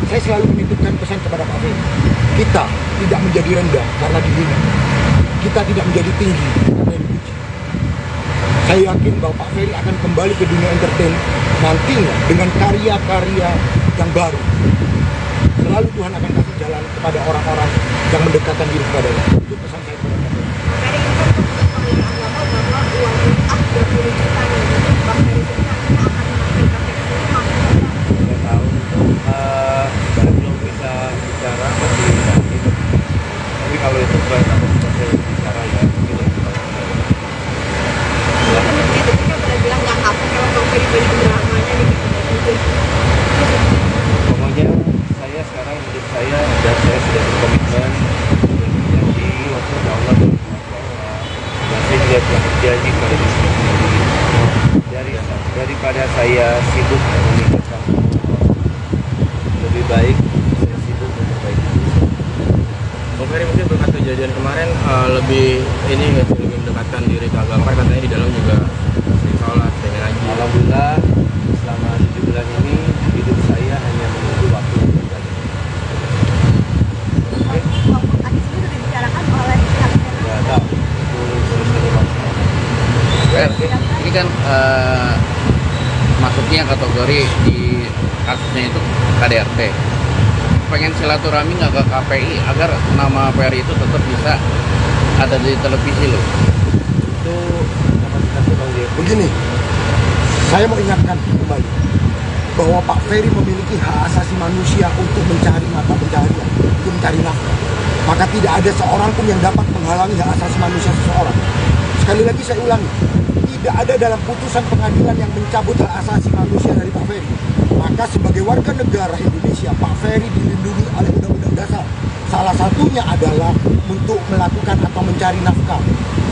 Saya selalu menitipkan pesan kepada Pak Ferry. Kita tidak menjadi rendah karena dihina. Kita tidak menjadi tinggi karena dipuji. Saya yakin bahwa Pak Ferry akan kembali ke dunia entertain nantinya dengan karya-karya yang baru. Selalu Tuhan akan kasih jalan kepada orang-orang yang mendekatkan diri kepadanya. Itu pesan saya kepada Pak Ferry. Ferry ini kan untuk pemilihan agama bahwa uang ah 20 juta nih. Bang Ferry sendiri akan menampilkan tekstil maksudnya. Nggak tahu itu belum bisa bicara masih nanti. Tapi kalau itu bukan aku bisa bicara ya mungkin ya. Sebelumnya itu kan udah bilang nggak kapok kalau Bang Ferry balik ke dramanya gitu. Pokoknya saya sekarang hidup saya dan saya sudah berkomitmen berjanji waktu Allah dan saya juga telah berjanji kepada diri sendiri daripada saya sibuk memikirkan lebih baik saya sibuk memperbaiki diri. Bang Ferry mungkin berkat kejadian kemarin lebih ini nggak sih, lebih mendekatkan diri ke agama, katanya di dalam juga sering sholat, sering ngaji. Alhamdulillah selama 7 bulan ini hidup saya hanya menunggu waktu beribadah. Waktu tadi sendiri sudah dibicarakan oleh pihak Nggak tahu itu terus Ini kan masuknya kategori di kasusnya itu KDRT. Pengen silaturahmi nggak ke KPI agar nama Ferry itu tetap bisa ada di televisi loh. itu kapasitasnya Bang Devi. Begini, saya mau ingatkan kembali bahwa Pak Ferry memiliki hak asasi manusia untuk mencari mata pencaharian, untuk mencari nafkah. Maka tidak ada seorang pun yang dapat menghalangi hak asasi manusia seseorang. Sekali lagi saya ulangi, tidak ada dalam putusan pengadilan yang mencabut hak asasi manusia dari Pak Ferry. Maka sebagai warga negara Indonesia, Pak Ferry dilindungi oleh Undang-Undang Dasar. Salah satunya adalah untuk melakukan atau mencari nafkah.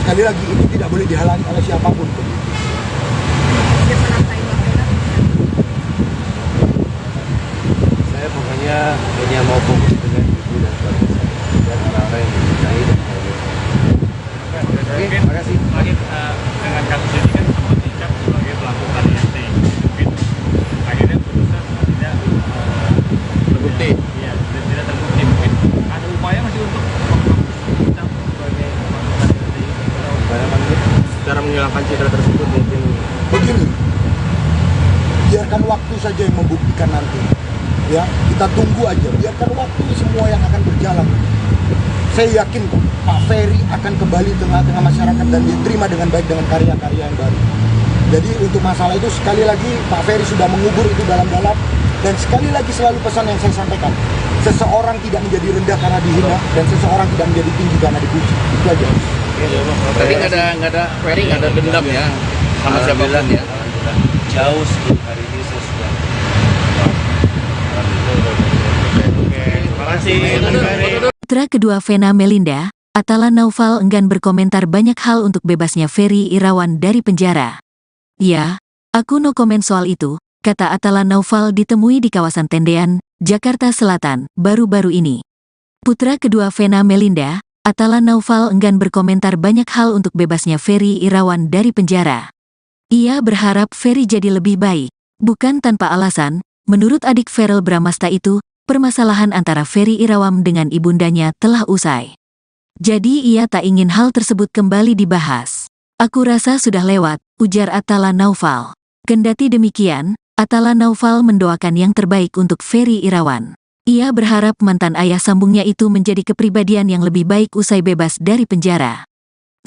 Sekali lagi, itu tidak boleh dihalangi oleh siapapun. Saya pokoknya hanya mau fokus dengan ibu dan keluarga saya dan orang-orang yang mencintai dan saya. Oke, terima kasih. Lagi dengan kasus ini kan sempat dicap sebagai pelaku KDRT. Mungkin akhirnya putusan tidak Terbukti. Iya, tidak terbukti mungkin. Ada upaya masih untuk dicap sebagai pelaku KDRT. Supaya manggil Cara menghilangkan citra tersebut mungkin Begini, biarkan waktu saja yang membuktikan nanti. Ya, kita tunggu aja. Biarkan waktu semua yang akan berjalan. Saya yakin kok Pak Ferry akan kembali tengah-tengah masyarakat dan diterima dengan baik dengan karya-karya yang baru. Jadi untuk masalah itu sekali lagi Pak Ferry sudah mengubur itu dalam-dalam dan sekali lagi selalu pesan yang saya sampaikan. Seseorang tidak menjadi rendah karena dihina dan seseorang tidak menjadi tinggi karena dipuji. Itu aja. Tadi nggak ada Ferry nggak ada dendam ya sama siapapun ya. Alhamdulillah. Jauh sebelum hari ini saya sudah. Oke, terima kasih. Bang Ferry. Putra kedua Vena Melinda, Atala Naufal enggan berkomentar banyak hal untuk bebasnya Ferry Irawan dari penjara. Ya, aku no komen soal itu, kata Atala Naufal ditemui di kawasan Tendean, Jakarta Selatan, baru-baru ini. Putra kedua Vena Melinda, Atala Naufal enggan berkomentar banyak hal untuk bebasnya Ferry Irawan dari penjara. Ia berharap Ferry jadi lebih baik, bukan tanpa alasan, menurut adik Verrel Bramasta itu, permasalahan antara Ferry Irawan dengan ibundanya telah usai. Jadi ia tak ingin hal tersebut kembali dibahas. Aku rasa sudah lewat, ujar Atala Naufal. Kendati demikian, Atala Naufal mendoakan yang terbaik untuk Ferry Irawan. Ia berharap mantan ayah sambungnya itu menjadi kepribadian yang lebih baik usai bebas dari penjara.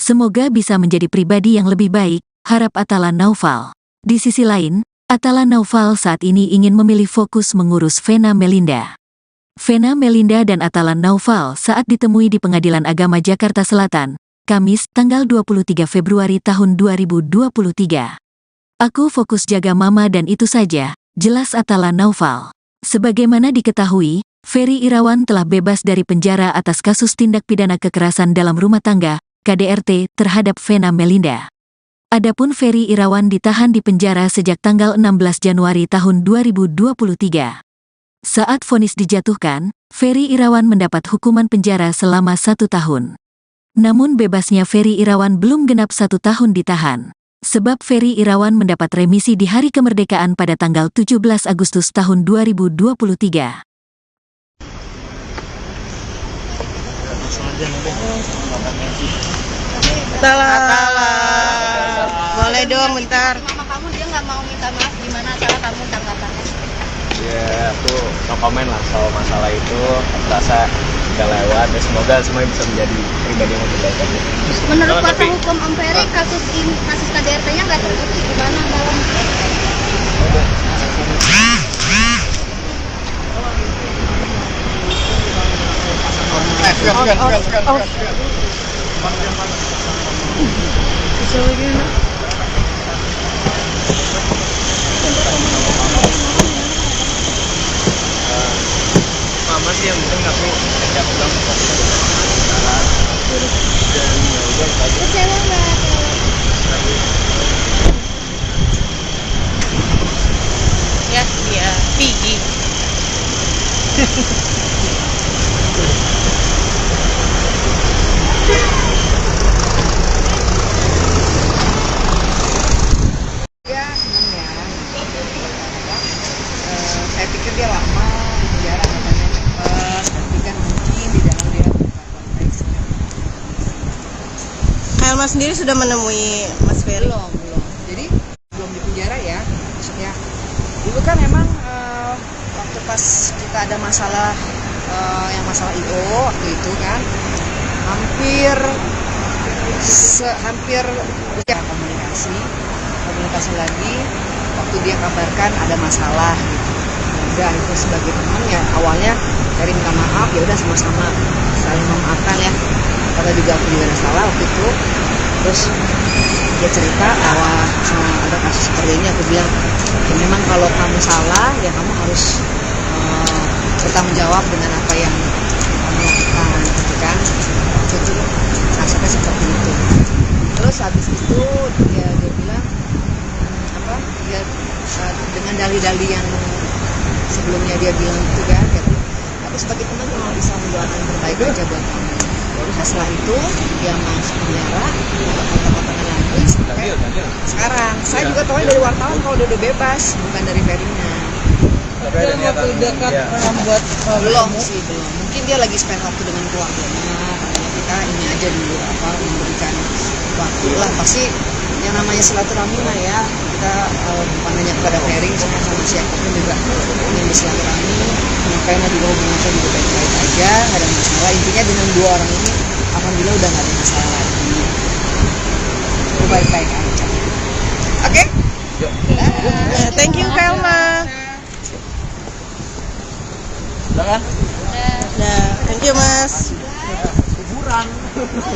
Semoga bisa menjadi pribadi yang lebih baik, harap Atala Naufal. Di sisi lain, Atala Naufal saat ini ingin memilih fokus mengurus Vena Melinda. Vena Melinda dan Atala Naufal saat ditemui di Pengadilan Agama Jakarta Selatan, Kamis, tanggal 23 Februari tahun 2023. Aku fokus jaga mama dan itu saja, jelas Atala Naufal. Sebagaimana diketahui, Ferry Irawan telah bebas dari penjara atas kasus tindak pidana kekerasan dalam rumah tangga, KDRT, terhadap Vena Melinda. Adapun Ferry Irawan ditahan di penjara sejak tanggal 16 Januari tahun 2023. Saat vonis dijatuhkan, Ferry Irawan mendapat hukuman penjara selama 1 tahun. Namun bebasnya Ferry Irawan belum genap 1 tahun ditahan. Sebab Ferry Irawan mendapat remisi di hari kemerdekaan pada tanggal 17 Agustus tahun 2023. Boleh dong bentar. Mama kamu dia nggak mau minta maaf, gimana cara kamu tanggapannya? Ya aku no comment lah soal masalah itu. Aku rasa udah lewat ya, semoga semuanya bisa menjadi pribadi yang lebih baik aja. Menurut kuasa hukum Om Ferry, kasus KDRT-nya nggak terbukti, gimana dalam? Mama sih yang penting aku ajak pulang Kecewa nggak? Ya, iya, Pigi. Ya seneng ya. Saya pikir dia lama di penjara katanya cepet, tapi kan mungkin di dalam dia konteks. Helma sendiri sudah menemui Mas Ferry? Belum. Jadi belum di penjara ya. Maksudnya dulu kan emang waktu pas kita ada masalah yang masalah IO waktu itu kan hampir ya komunikasi lagi waktu dia kabarkan ada masalah gitu. Udah itu sebagai teman ya awalnya dari minta maaf ya udah sama-sama saling memaafkan ya. Karena juga aku juga ada salah waktu itu. Terus dia cerita bahwa ada kasus seperti ini, aku bilang ya memang kalau kamu salah ya kamu harus bertanggung jawab dengan apa yang kamu lakukan gitu kan. Waktu itu nasibnya seperti itu. Terus habis itu dia bilang dia dengan dalih-dalih yang sebelumnya dia bilang itu kan ya, aku sebagai teman cuma bisa mendoakan yang terbaik aja buat kamu. Nah, setelah itu dia masuk penjara, kata-katanya lagi sampai sekarang. Saya juga tahu dari wartawan kalau dia udah bebas, bukan dari Ferry-nya. Dalam waktu dekat membuat Belum. Mungkin dia lagi spend waktu dengan keluarganya. Katanya kita ini aja dulu memberikan waktu lah. Pasti yang namanya silaturahmi mah ya. Kita bukan hanya kepada Ferry, sama siapapun juga ingin bersilaturahmi. Menyampaikan juga hubungan saya juga baik-baik aja, nggak ada masalah. Intinya dengan 2 orang ini, alhamdulillah udah nggak ada masalah lagi.